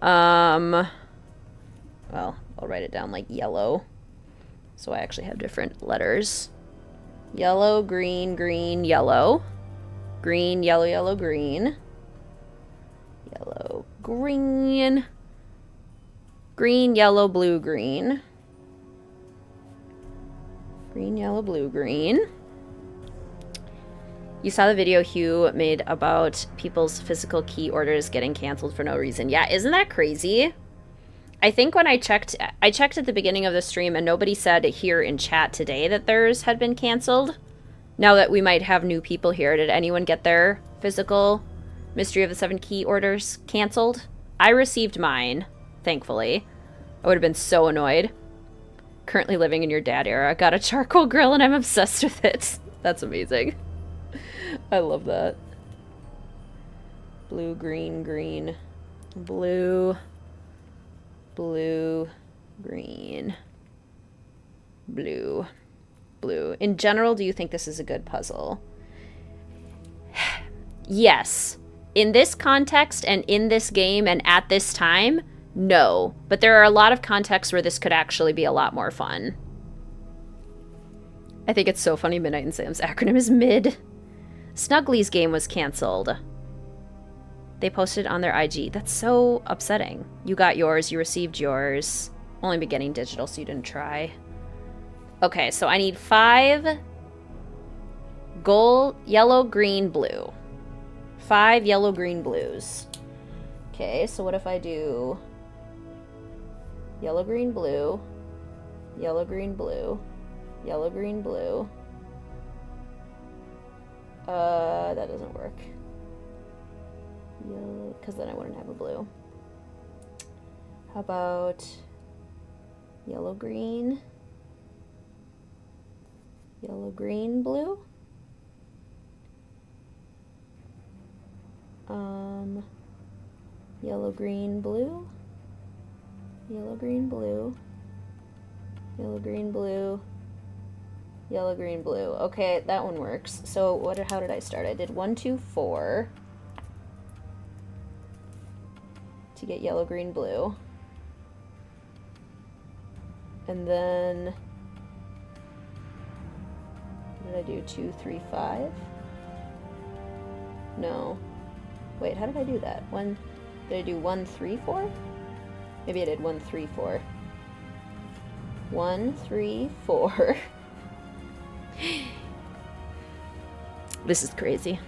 Well, I'll write it down like yellow. So I actually have different letters. Yellow, green, green, yellow. Green, yellow, yellow, green. Yellow, green. Green, yellow, blue, green. Green, yellow, blue, green. You saw the video Hugh made about people's physical key orders getting canceled for no reason. Yeah, isn't that crazy? I think when I checked at the beginning of the stream and nobody said here in chat today that theirs had been canceled. Now that we might have new people here, did anyone get their physical Mystery of the Seven Key orders canceled? I received mine, thankfully. I would have been so annoyed. Currently living in your dad era. Got a charcoal grill and I'm obsessed with it. That's amazing. I love that. Blue, green, green. Blue. Blue, green. Blue. Blue. In general, do you think this is a good puzzle? Yes. In this context and in this game and at this time, no. But there are a lot of contexts where this could actually be a lot more fun. I think it's so funny Midnight in Salem's acronym is MID. Snuggly's game was canceled. They posted on their IG. That's so upsetting. You got yours, you received yours. Only been getting digital, so you didn't try. Okay, so I need 5 gold, yellow, green, blue. 5 yellow, green, blues. Okay, so what if I do yellow, green, blue, yellow, green, blue, yellow, green, blue. That doesn't work. Yellow, because then I wouldn't have a blue. How about yellow, green, yellow, green, blue? Yellow, green, blue, yellow, green, blue, yellow, green, blue, yellow, green, blue. Okay, that one works. So how did I start? I did 1, 2, 4 to get yellow, green, blue. And then what did I do? 2, 3, 5? No. Wait, how did I do that? Did I do 1, 3, 4? Maybe I did 1, 3, 4. 1, 3, 4. This is crazy.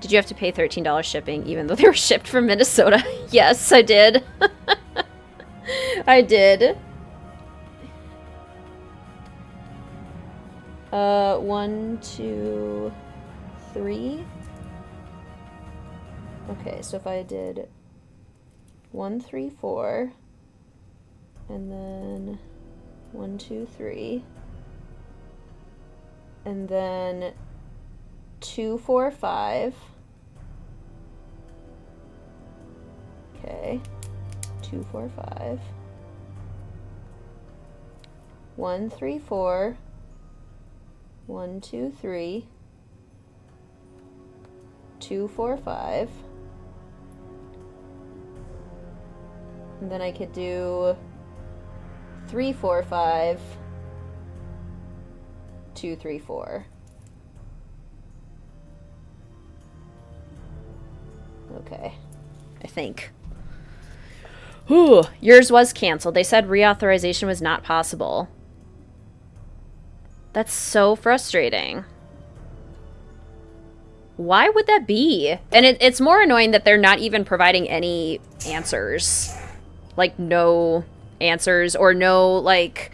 Did you have to pay $13 shipping even though they were shipped from Minnesota? Yes, I did. I did. 1, 2, 3. Okay, so if I did 1, 3, 4, and then 1, 2, 3, and then 2, 4, 5. Okay, 2, 4, 5. 1, 3, 4. 1, 2, 3. 2, 4, 5. And then I could do 3, 4, 5. 2, 3, 4. Okay, I think. Ooh, yours was canceled. They said reauthorization was not possible. That's so frustrating. Why would that be? And it's more annoying that they're not even providing any answers. Like, no answers or no, like,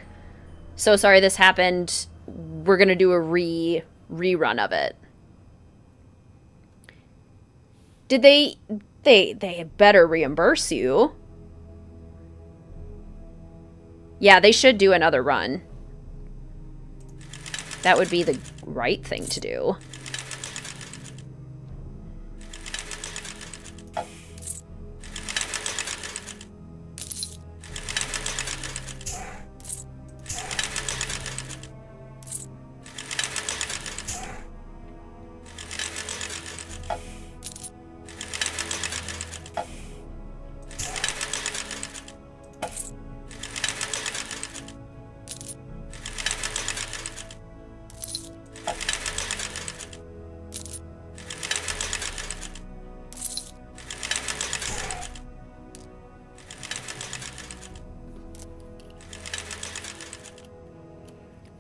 so sorry this happened. We're gonna do a rerun of it. Did they better reimburse you. Yeah, they should do another run. That would be the right thing to do.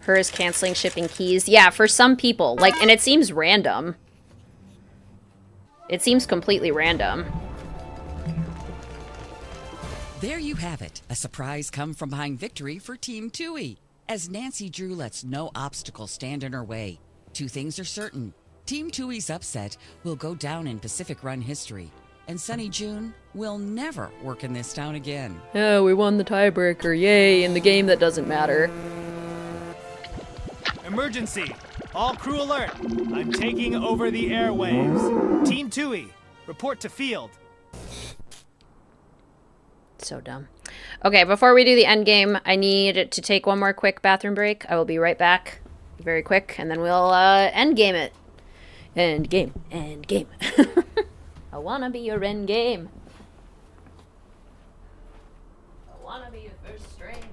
Her is canceling shipping keys. Yeah, for some people. Like, and it seems random. It seems completely random. There you have it. A surprise come from behind victory for Team Tui. As Nancy Drew lets no obstacle stand in her way. Two things are certain. Team Tui's upset will go down in Pacific Run history. And Sunny June will never work in this town again. Oh, we won the tiebreaker. Yay, in the game that doesn't matter. Emergency! All crew alert! I'm taking over the airwaves. Team Tui, report to field. So dumb. Okay, before we do the end game, I need to take one more quick bathroom break. I will be right back. Very quick, and then we'll end game it. End game. End game. I wanna be your end game. I wanna be your first string.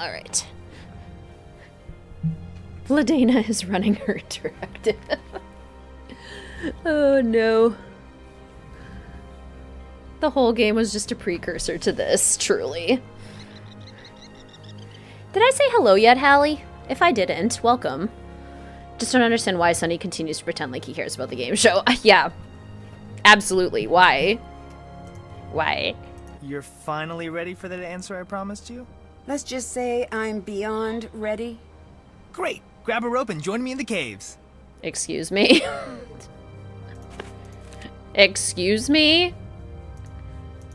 All right. Vladena is running her directive. Oh no. The whole game was just a precursor to this, truly. Did I say hello yet, Hallie? If I didn't, welcome. Just don't understand why Sonny continues to pretend like he cares about the game show. Yeah. Absolutely. Why? Why? You're finally ready for that answer I promised you? Let's just say I'm beyond ready. Great! Grab a rope and join me in the caves. Excuse me? Excuse me?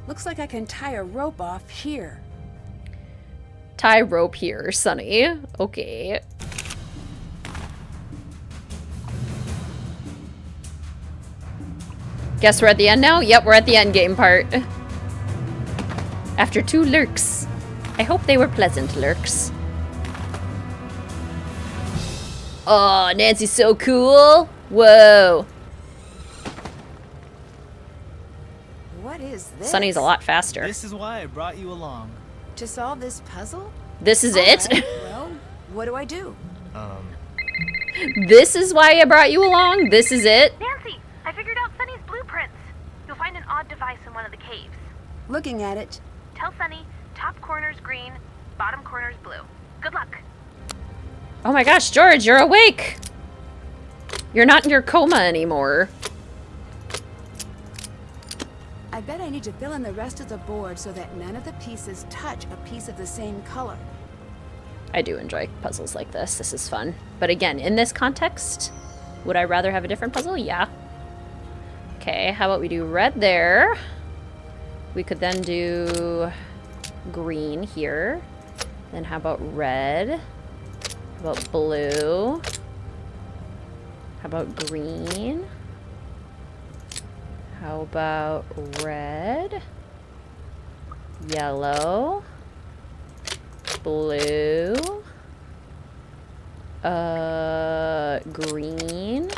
Looks like I can tie a rope off here. Tie rope here, Sonny. Okay. Guess we're at the end now? Yep, we're at the end game part. After 2 lurks. I hope they were pleasant lurks. Oh, Nancy's so cool. Whoa. What is this? Sonny's a lot faster. This is why I brought you along. To solve this puzzle? This is All it? right, well, what do I do? This is why I brought you along? This is it? Nancy, I figured out Sunny's blueprints. You'll find an odd device in one of the caves. Looking at it. Tell Sunny, top corner's green, bottom corner's blue. Good luck. Oh my gosh, George, you're awake! You're not in your coma anymore. I bet I need to fill in the rest of the board so that none of the pieces touch a piece of the same color. I do enjoy puzzles like this. This is fun. But again, in this context, would I rather have a different puzzle? Yeah. Okay, how about we do red there? We could then do green here. Then how about red? How about blue? How about green? How about red? Yellow? Blue? Green?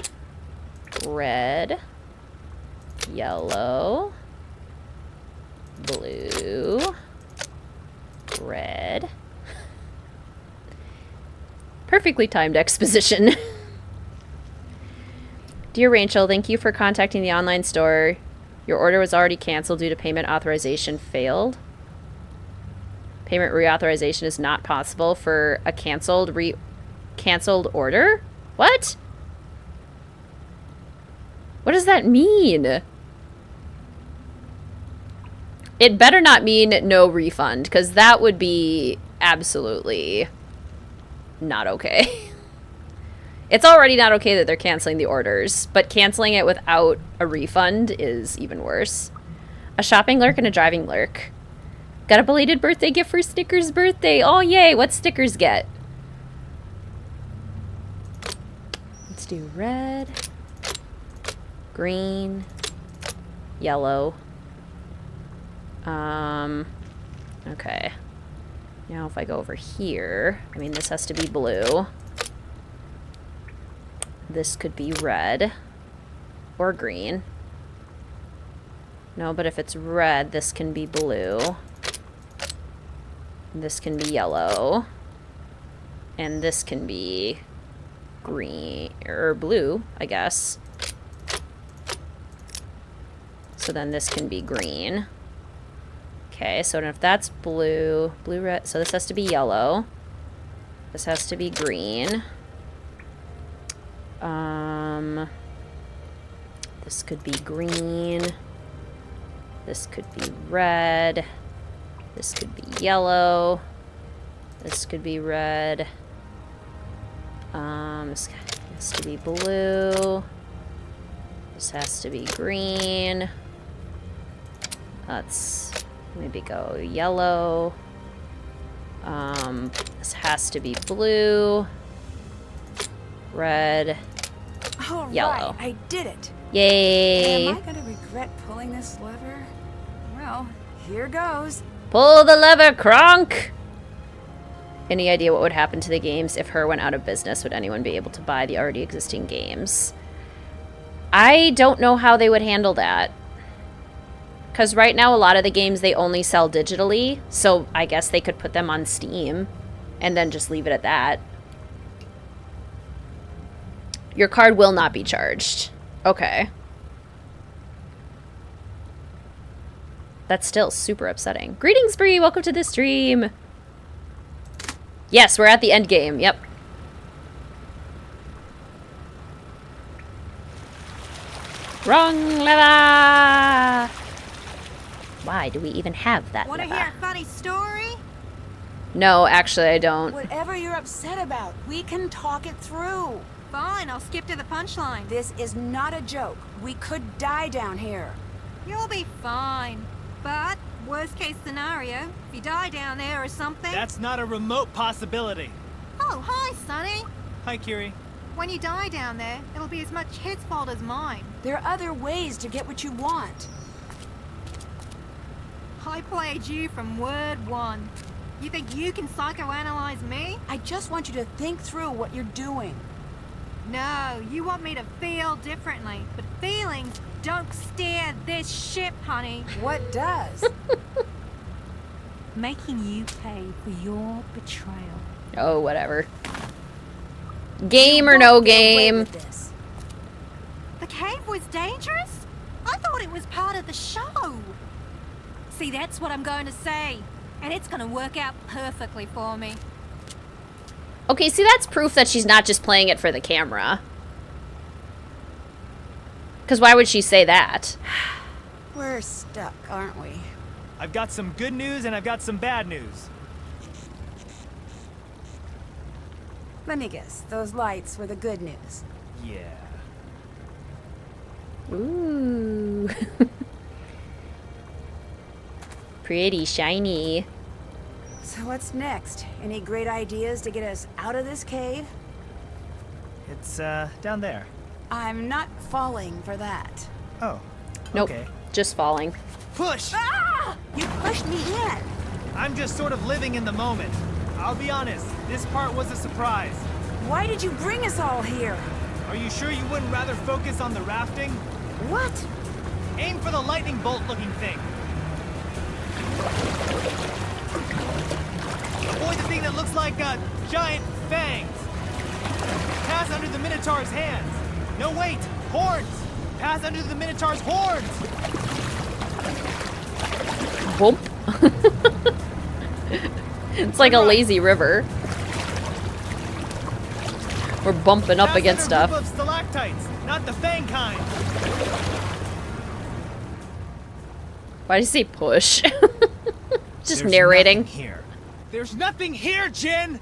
Red? Yellow? Blue? Red? Perfectly timed exposition. Dear Rachel, thank you for contacting the online store. Your order was already canceled due to payment authorization failed. Payment reauthorization is not possible for a canceled order? What? What does that mean? It better not mean no refund, because that would be absolutely not okay. It's already not okay that they're canceling the orders, but canceling it without a refund is even worse. A shopping lurk and a driving lurk. Got a belated birthday gift for Sticker's birthday. Oh, yay. What Stickers get? Let's do red, green, yellow. Okay. Now if I go over here, I mean, this has to be blue. This could be red or green. No, but if it's red, this can be blue. This can be yellow. And this can be green or blue, I guess. So then this can be green. Okay, so if that's blue, red, so this has to be yellow. This has to be green. This could be green. This could be red. This could be yellow. This could be red. This has to be blue. This has to be green. Let's maybe go yellow. This has to be blue. Red. All yellow. Right, I did it. Yay. Am I gonna regret pulling this lever? Well, here goes. Pull the lever, Kronk! Any idea what would happen to the games if Her went out of business? Would anyone be able to buy the already existing games? I don't know how they would handle that. Because right now, a lot of the games, they only sell digitally. So I guess they could put them on Steam and then just leave it at that. Your card will not be charged. Okay. That's still super upsetting. Greetings, Bree. Welcome to the stream. Yes, we're at the end game. Yep. Wrong lever. Why do we even have that Want to lever? hear a funny story? No, actually, I don't. Whatever you're upset about, we can talk it through. Fine, I'll skip to the punchline. This is not a joke. We could die down here. You'll be fine. But, worst case scenario, if you die down there or something... That's not a remote possibility. Oh, hi, Sonny. Hi, Kiri. When you die down there, it'll be as much his fault as mine. There are other ways to get what you want. I played you from word one. You think you can psychoanalyze me? I just want you to think through what you're doing. No, you want me to feel differently. But feelings don't steer this ship, honey. What does? Making you pay for your betrayal. Oh, whatever. Game or no game? The cave was dangerous? I thought it was part of the show. See, that's what I'm going to say. And it's going to work out perfectly for me. Okay, see, that's proof that she's not just playing it for the camera. Because why would she say that? We're stuck, aren't we? I've got some good news and I've got some bad news. Let me guess, those lights were the good news. Yeah. Ooh. Pretty shiny. So what's next? Any great ideas to get us out of this cave? It's, down there. I'm not falling for that. Oh. Nope. Okay. Just falling. Push! Ah! You pushed me in! I'm just sort of living in the moment. I'll be honest, this part was a surprise. Why did you bring us all here? Are you sure you wouldn't rather focus on the rafting? What? Aim for the lightning bolt looking thing. Avoid the thing that looks like giant fangs. Pass under the Minotaur's hands. No, wait! Horns! Pass under the Minotaur's horns! Whoop. It's like a lazy river. We're bumping up Pass against under a stuff. group of stalactites, not the fang kind. Why did you say push? Just There's narrating. nothing here. There's nothing here, Jin!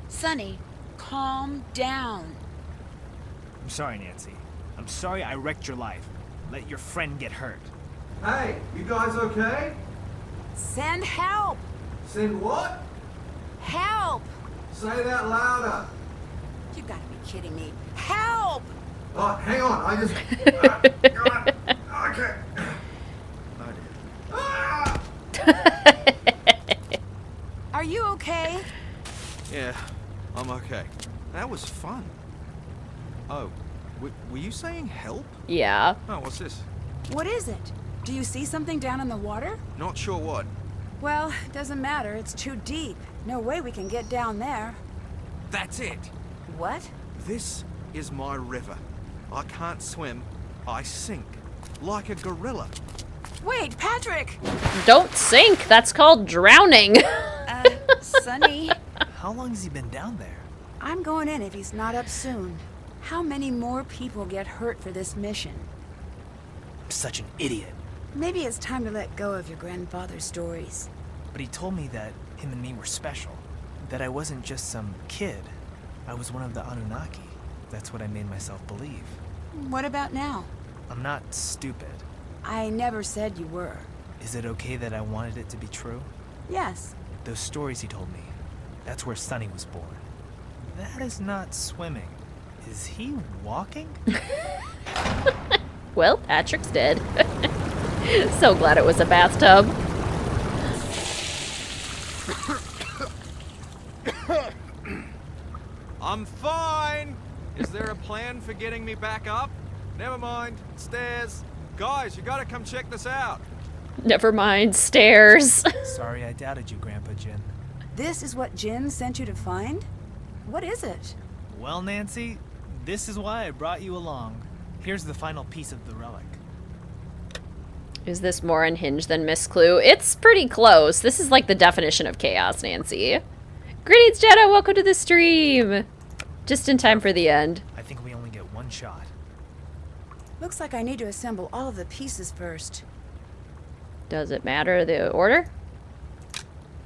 Sonny, calm down. I'm sorry, Nancy. I'm sorry I wrecked your life. Let your friend get hurt. Hey, you guys okay? Send help! Send what? Help! Say that louder. You gotta be kidding me. Help! Oh, hang on. I just... okay. Ah! Are you okay? Yeah, I'm okay. That was fun. Oh, were you saying help? Yeah. Oh, what's this? What is it? Do you see something down in the water? Not sure what. Well, it doesn't matter. It's too deep. No way we can get down there. That's it. What? This is my river. I can't swim. I sink. Like a gorilla. Wait, Patrick! Don't sink. That's called drowning. Sonny. How long has he been down there? I'm going in if he's not up soon. How many more people get hurt for this mission? I'm such an idiot. Maybe it's time to let go of your grandfather's stories. But he told me that him and me were special. That I wasn't just some kid. I was one of the Anunnaki. That's what I made myself believe. What about now? I'm not stupid. I never said you were. Is it okay that I wanted it to be true? Yes. Those stories he told me, that's where Sonny was born. That is not swimming. Is he walking? Well, Patrick's dead. So glad it was a bathtub. I'm fine. Is there a plan for getting me back up? Never mind. Stairs. Guys, you gotta come check this out. Never mind. Stairs. Sorry I doubted you, Grandpa Jin. This is what Jin sent you to find? What is it? Well, Nancy, this is why I brought you along. Here's the final piece of the relic. Is this more unhinged than Miss Clue? It's pretty close. This is like the definition of chaos, Nancy. Greetings, Jenna. Welcome to the stream. Just in time for the end. I think we only get one shot. Looks like I need to assemble all of the pieces first. Does it matter the order?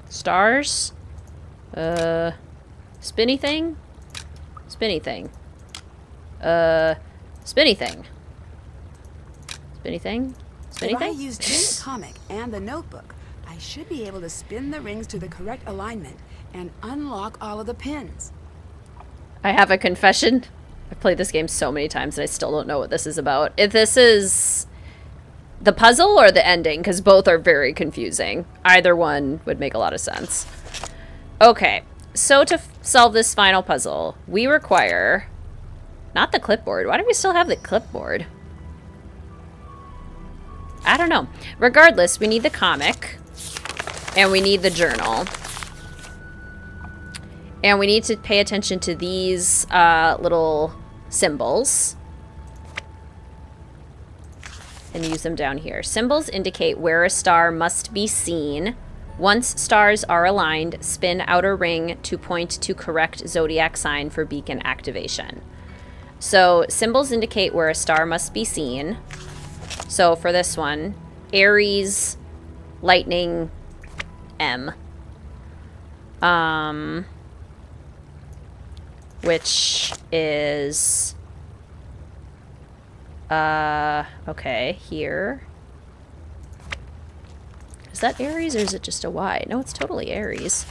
Stars? Spinny thing? Spinny thing. Spinny thing. Spinny thing? Spinny If I thing? use Jim's comic and the notebook, I should be able to spin the rings to the correct alignment and unlock all of the pins. I have a confession. I've played this game so many times and I still don't know what this is about. If this is the puzzle or the ending, because both are very confusing. Either one would make a lot of sense. Okay, so to solve this final puzzle, we require... Not the clipboard. Why do we still have the clipboard? I don't know. Regardless, we need the comic. And we need the journal. And we need to pay attention to these little symbols. And use them down here. Symbols indicate where a star must be seen. Once stars are aligned, spin outer ring to point to correct zodiac sign for beacon activation. So symbols indicate where a star must be seen. So for this one, Aries, lightning, M. Which is, okay, here. Is that Aries or is it just a Y? No, it's totally Aries.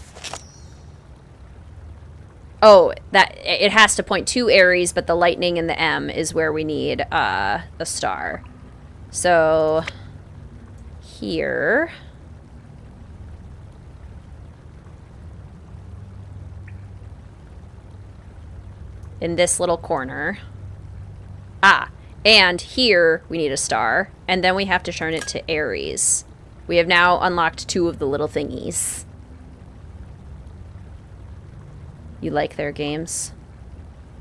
Oh, that it has to point to Aries, but the lightning and the M is where we need a star. So here. In this little corner. Ah, and here we need a star, and then we have to turn it to Aries. We have now unlocked 2 of the little thingies. You like their games?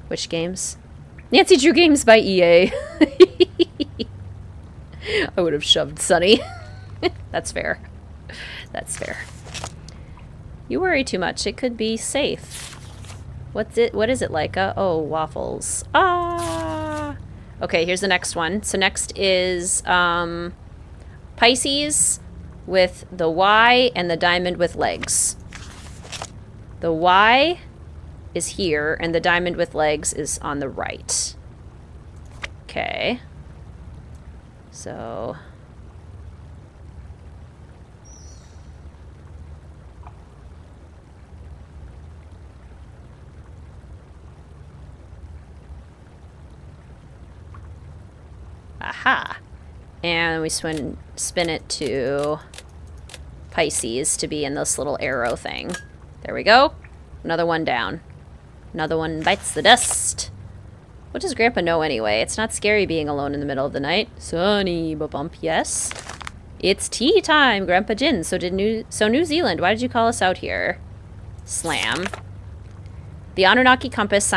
Which games? Nancy Drew Games by EA. I would have shoved Sunny. That's fair. That's fair. You worry too much. It could be safe. What's it? What is it, Leica? Oh, waffles. Ah! Okay, here's the next one. So next is Pisces with the Y and the diamond with legs. The Y is here, and the diamond with legs is on the right. Okay. So... Aha! And we spin it to Pisces to be in this little arrow thing. There we go. Another one down. Another one bites the dust. What does Grandpa know anyway? It's not scary being alone in the middle of the night. Sunny, ba-bump, yes. It's tea time, Grandpa Jin. So New Zealand, why did you call us out here? Slam. The Anunnaki compass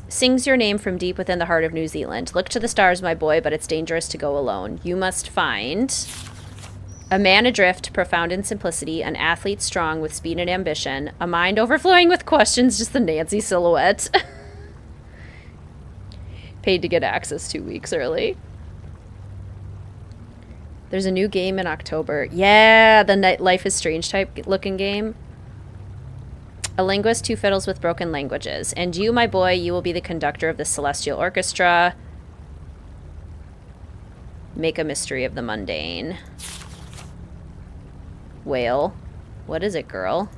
sings your name from deep within the heart of New Zealand. Look to the stars, my boy, but it's dangerous to go alone. You must find a man adrift, profound in simplicity, an athlete strong with speed and ambition, a mind overflowing with questions, just the Nancy silhouette. Paid to get access 2 weeks early. There's a new game in October. Yeah, the Life is Strange type looking game. A linguist who fiddles with broken languages. And you, my boy, you will be the conductor of the celestial orchestra. Make a mystery of the mundane. Whale. What is it, girl?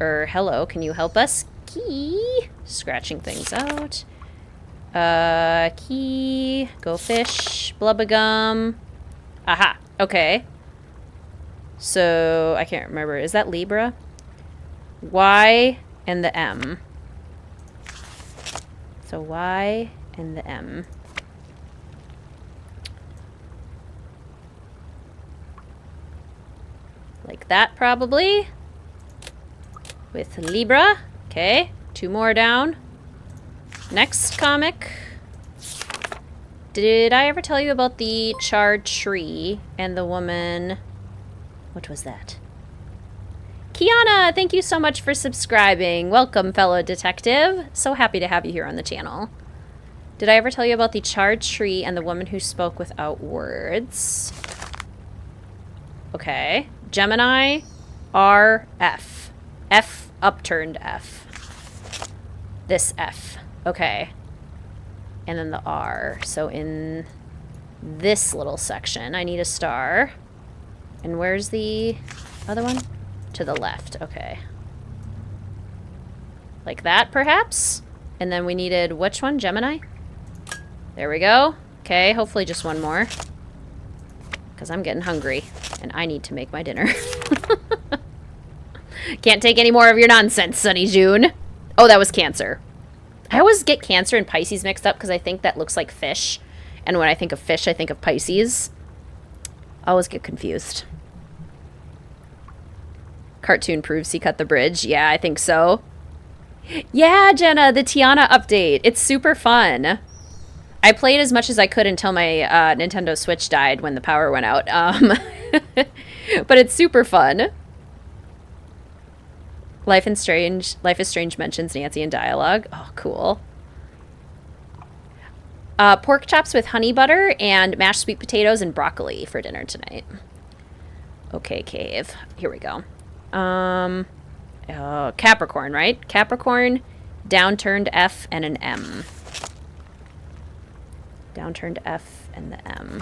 Hello, can you help us? Key. Scratching things out. Key. Go fish. Blubbagum. Aha. Okay. So, I can't remember. Is that Libra? Y and the M. So Y and the M. Like that, probably. With Libra. Okay, 2 more down. Next comic. Did I ever tell you about the charred tree and the woman... What was that? Kiana, thank you so much for subscribing. Welcome, fellow detective. So happy to have you here on the channel. Did I ever tell you about the charred tree and the woman who spoke without words? Okay. Gemini, R, F. F, upturned F. This F. Okay. And then the R. So in this little section, I need a star. And where's the other one? To the left. Okay. Like that, perhaps? And then we needed which one? Gemini? There we go. Okay, hopefully just one more. Because I'm getting hungry. And I need to make my dinner. Can't take any more of your nonsense, Sunny June. Oh, that was Cancer. I always get Cancer and Pisces mixed up because I think that looks like fish. And when I think of fish, I think of Pisces. I always get confused. Cartoon proves he cut the bridge. Yeah, I think so. Yeah, Jenna, the Tiana update. It's super fun. I played as much as I could until my Nintendo Switch died when the power went out. But it's super fun. Life is Strange mentions Nancy in dialogue. Oh, cool. Pork chops with honey butter and mashed sweet potatoes and broccoli for dinner tonight. Okay, Cave. Here we go. Capricorn, right? Capricorn, downturned F and an M. Downturned F and the M.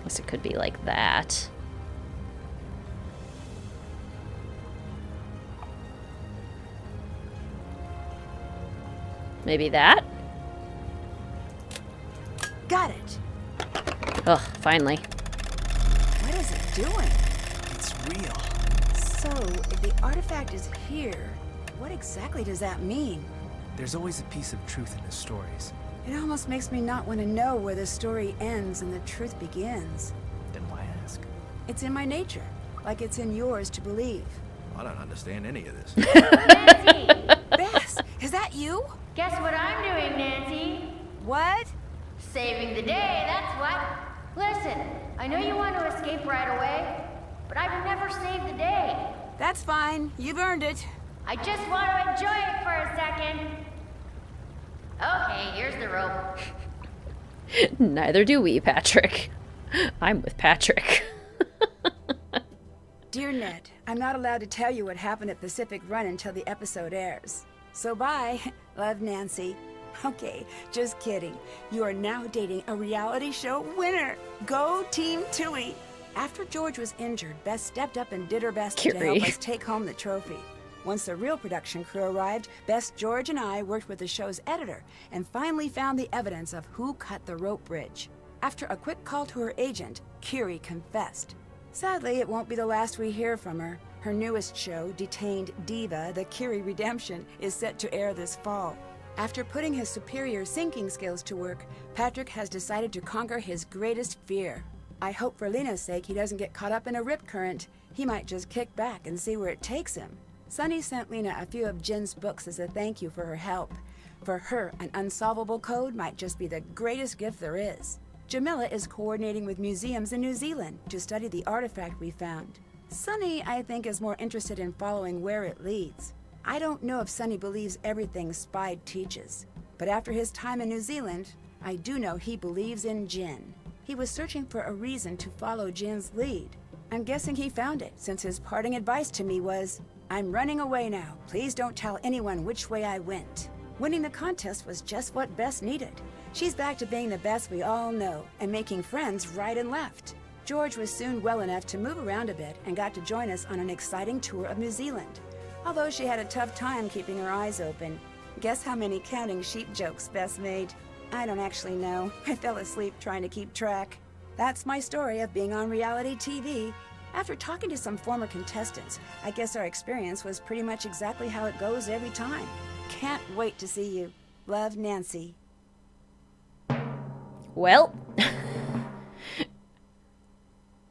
Guess it could be like that. Maybe that? Got it. Ugh, finally. What is it doing? It's real. So, if the artifact is here, what exactly does that mean? There's always a piece of truth in the stories. It almost makes me not want to know where the story ends and the truth begins. Then why ask? It's in my nature, like it's in yours to believe. I don't understand any of this. Nancy! Bess, is that you? Guess what I'm doing, Nancy? What? Saving the day, that's what. Listen, I know you want to escape right away, but I've never saved the day. That's fine. You've earned it. I just want to enjoy it for a second. Okay, here's the rope. Neither do we, Patrick. I'm with Patrick. Dear Ned, I'm not allowed to tell you what happened at Pacific Run until the episode airs. So bye. Love, Nancy. Okay, just kidding. You are now dating a reality show winner. Go Team Tui. After George was injured, Bess stepped up and did her best to help us take home the trophy. Once the real production crew arrived, Bess, George, and I worked with the show's editor and finally found the evidence of who cut the rope bridge. After a quick call to her agent, Curie confessed. Sadly, it won't be the last we hear from her. Her newest show, Detained Diva, The Curie Redemption, is set to air this fall. After putting his superior sinking skills to work, Patrick has decided to conquer his greatest fear. I hope for Lena's sake he doesn't get caught up in a rip current. He might just kick back and see where it takes him. Sunny sent Lena a few of Jin's books as a thank you for her help. For her, an unsolvable code might just be the greatest gift there is. Jamila is coordinating with museums in New Zealand to study the artifact we found. Sunny, I think, is more interested in following where it leads. I don't know if Sunny believes everything Spide teaches, but after his time in New Zealand, I do know he believes in Jin. He was searching for a reason to follow Jin's lead. I'm guessing he found it, since his parting advice to me was, "I'm running away now. Please don't tell anyone which way I went." Winning the contest was just what Bess needed. She's back to being the best we all know, and making friends right and left. George was soon well enough to move around a bit and got to join us on an exciting tour of New Zealand. Although she had a tough time keeping her eyes open. Guess how many counting sheep jokes Bess made? I don't actually know. I fell asleep trying to keep track. That's my story of being on reality TV. After talking to some former contestants, I guess our experience was pretty much exactly how it goes every time. Can't wait to see you. Love, Nancy. Well.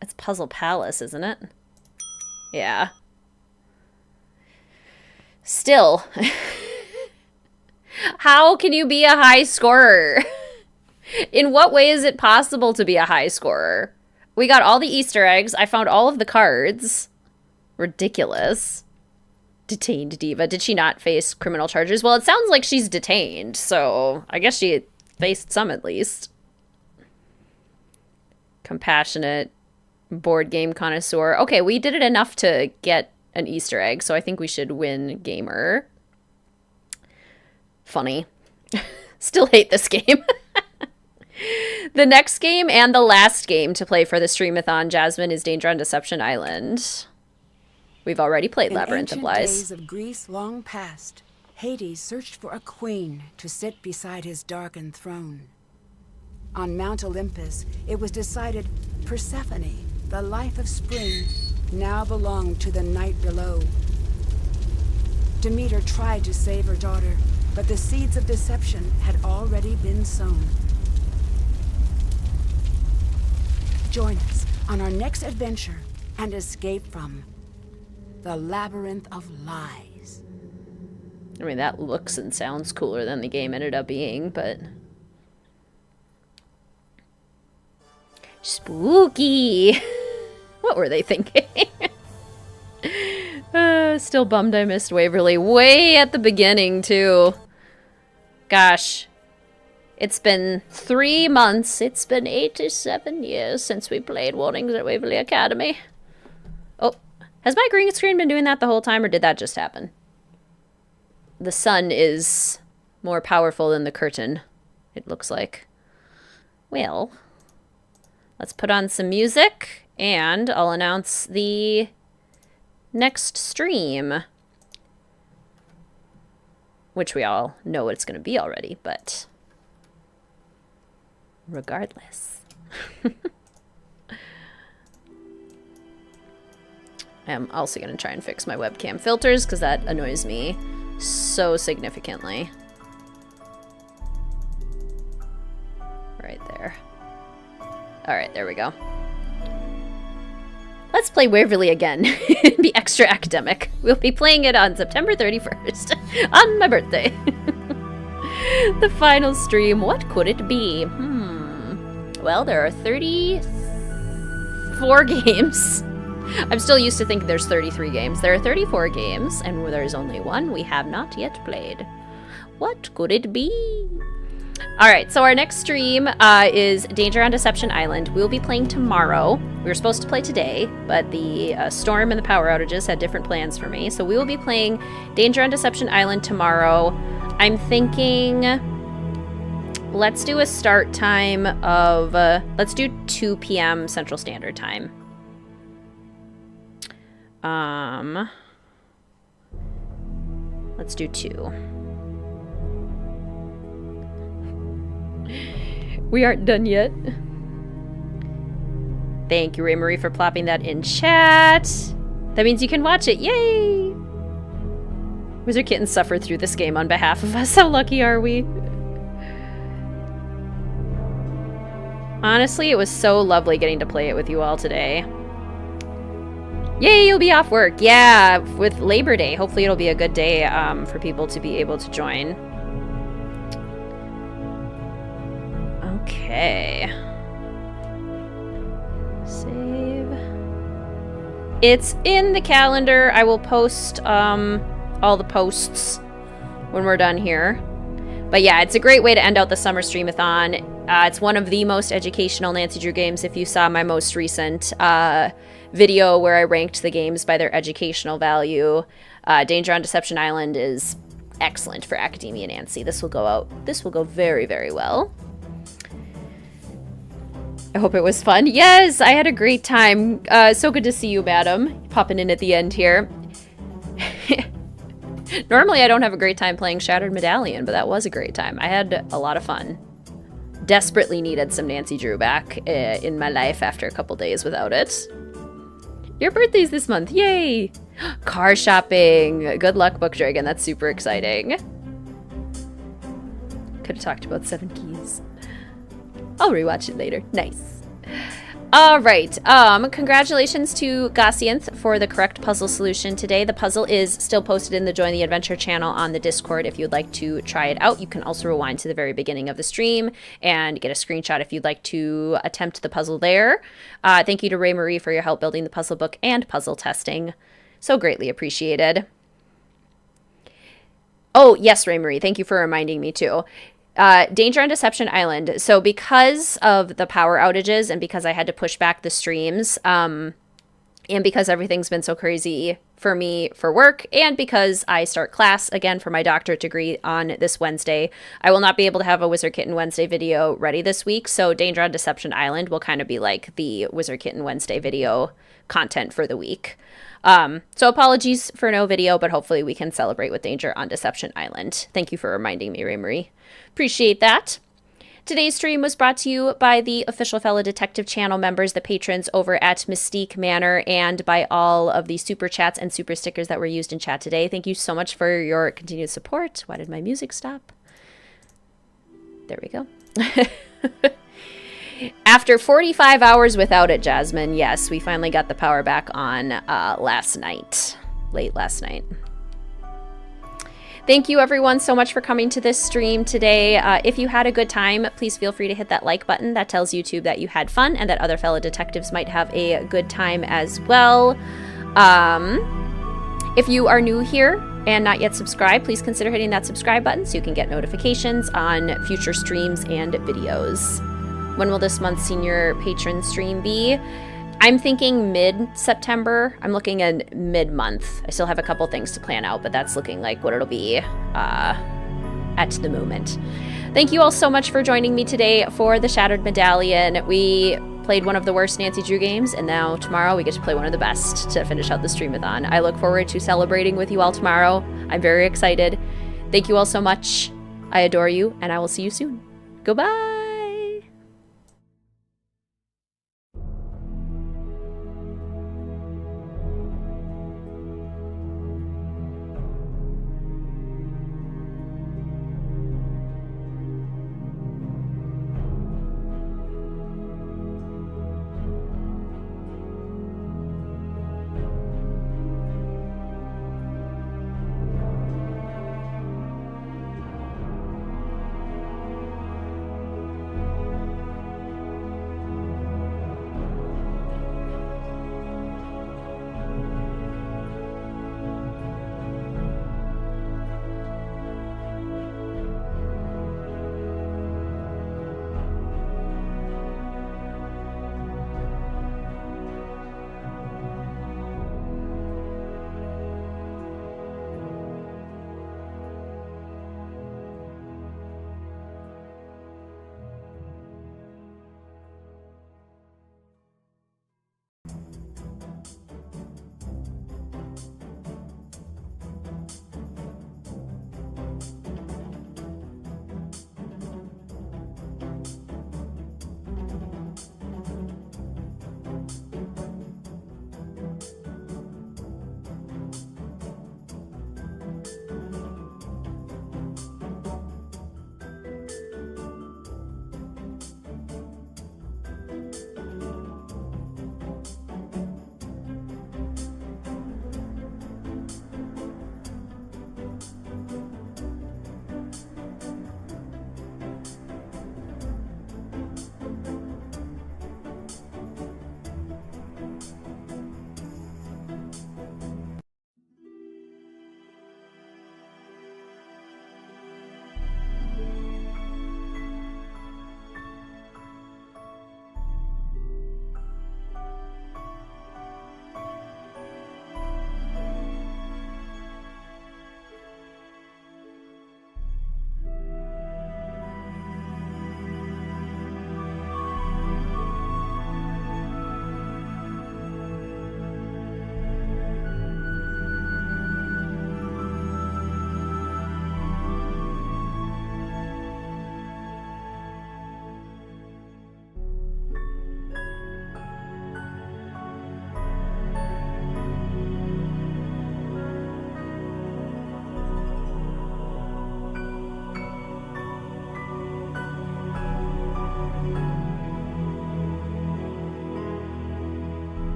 It's Puzzle Palace, isn't it? Yeah. Still. How can you be a high scorer? In what way is it possible to be a high scorer? We got all the Easter eggs. I found all of the cards. Ridiculous. Detained diva. Did she not face criminal charges? Well, it sounds like she's detained, so I guess she faced some at least. Compassionate. Board game connoisseur. Okay, we did it enough to get an Easter egg, so I think we should win gamer. Funny. Still hate this game. The next game and the last game to play for the Streamathon, Jasmine, is Danger on Deception Island. We've already played Labyrinth of Lies. In ancient days of Greece long past, Hades searched for a queen to sit beside his darkened throne. On Mount Olympus, it was decided Persephone, the life of spring, now belonged to the night below. Demeter tried to save her daughter, but the seeds of deception had already been sown. Join us on our next adventure and escape from the Labyrinth of Lies. I mean, that looks and sounds cooler than the game ended up being, but... Spooky! What were they thinking? Still bummed I missed Waverly way at the beginning, too. Gosh. It's been 3 months. It's been 87 years since we played Warnings at Waverly Academy. Oh, has my green screen been doing that the whole time, or did that just happen? The sun is more powerful than the curtain, it looks like. Well, let's put on some music, and I'll announce the next stream. Which we all know what it's going to be already, but... regardless. I'm also going to try and fix my webcam filters because that annoys me so significantly. Right there. Alright, there we go. Let's play Waverly again. Be extra academic. We'll be playing it on September 31st. On my birthday. The final stream. What could it be? Well, there are 34 games. I'm still used to thinking there's 33 games. There are 34 games, and there's only one we have not yet played. What could it be? Alright, so our next stream is Danger on Deception Island. We'll be playing tomorrow. We were supposed to play today, but the storm and the power outages had different plans for me. So we will be playing Danger on Deception Island tomorrow. I'm thinking... let's do a start time of... let's do 2 p.m. Central Standard Time. Let's do 2. We aren't done yet. Thank you, Ray Marie, for plopping that in chat. That means you can watch it. Yay! Wizard Kitten suffered through this game on behalf of us. How lucky are we? Honestly, it was so lovely getting to play it with you all today. Yay, you'll be off work. Yeah, with Labor Day. Hopefully it'll be a good day for people to be able to join. Okay. Save. It's in the calendar. I will post all the posts when we're done here. But yeah, it's a great way to end out the summer Streamathon. It's one of the most educational Nancy Drew games. If you saw my most recent video where I ranked the games by their educational value, Danger on Deception Island is excellent for Academia Nancy. This will go very, very well. I hope it was fun. Yes, I had a great time. So good to see you, madam. Popping in at the end here. Normally I don't have a great time playing Shattered Medallion, but that was a great time. I had a lot of fun. Desperately needed some Nancy Drew back in my life after a couple days without it. Your birthday's this month. Yay! Car shopping. Good luck, Book Dragon. That's super exciting. Could have talked about 7 Keys. I'll rewatch it later. Nice. All right. Congratulations to Gaussianth for the correct puzzle solution today. The puzzle is still posted in the Join the Adventure channel on the Discord if you'd like to try it out. You can also rewind to the very beginning of the stream and get a screenshot if you'd like to attempt the puzzle there. Thank you to Ray Marie for your help building the puzzle book and puzzle testing. So greatly appreciated. Oh, yes, Ray Marie. Thank you for reminding me too. Danger on Deception Island. So because of the power outages and because I had to push back the streams, and because everything's been so crazy for me for work, and because I start class again for my doctorate degree on this Wednesday, I will not be able to have a Wizard Kitten Wednesday video ready this week. So Danger on Deception Island will kind of be like the Wizard Kitten Wednesday video content for the week. So apologies for no video, but hopefully we can celebrate with Danger on Deception Island. Thank you for reminding me, Ray Marie. Appreciate that. Today's stream was brought to you by the official Fellow Detective channel members, the patrons over at Mystique Manor, and by all of the super chats and super stickers that were used in chat today. Thank you so much for your continued support. Why did my music stop? There we go. After 45 hours without it, Jasmine, yes, we finally got the power back on last night. Late last night. Thank you everyone so much for coming to this stream today. If you had a good time, please feel free to hit that like button. That tells YouTube that you had fun and that other fellow detectives might have a good time as well. If you are new here and not yet subscribed, please consider hitting that subscribe button so you can get notifications on future streams and videos. When will this month's senior patron stream be? I'm thinking mid-September. I'm looking at mid-month. I still have a couple things to plan out, but that's looking like what it'll be at the moment. Thank you all so much for joining me today for the Shattered Medallion. We played one of the worst Nancy Drew games, and now tomorrow we get to play one of the best to finish out the Streamathon. I look forward to celebrating with you all tomorrow. I'm very excited. Thank you all so much. I adore you, and I will see you soon. Goodbye!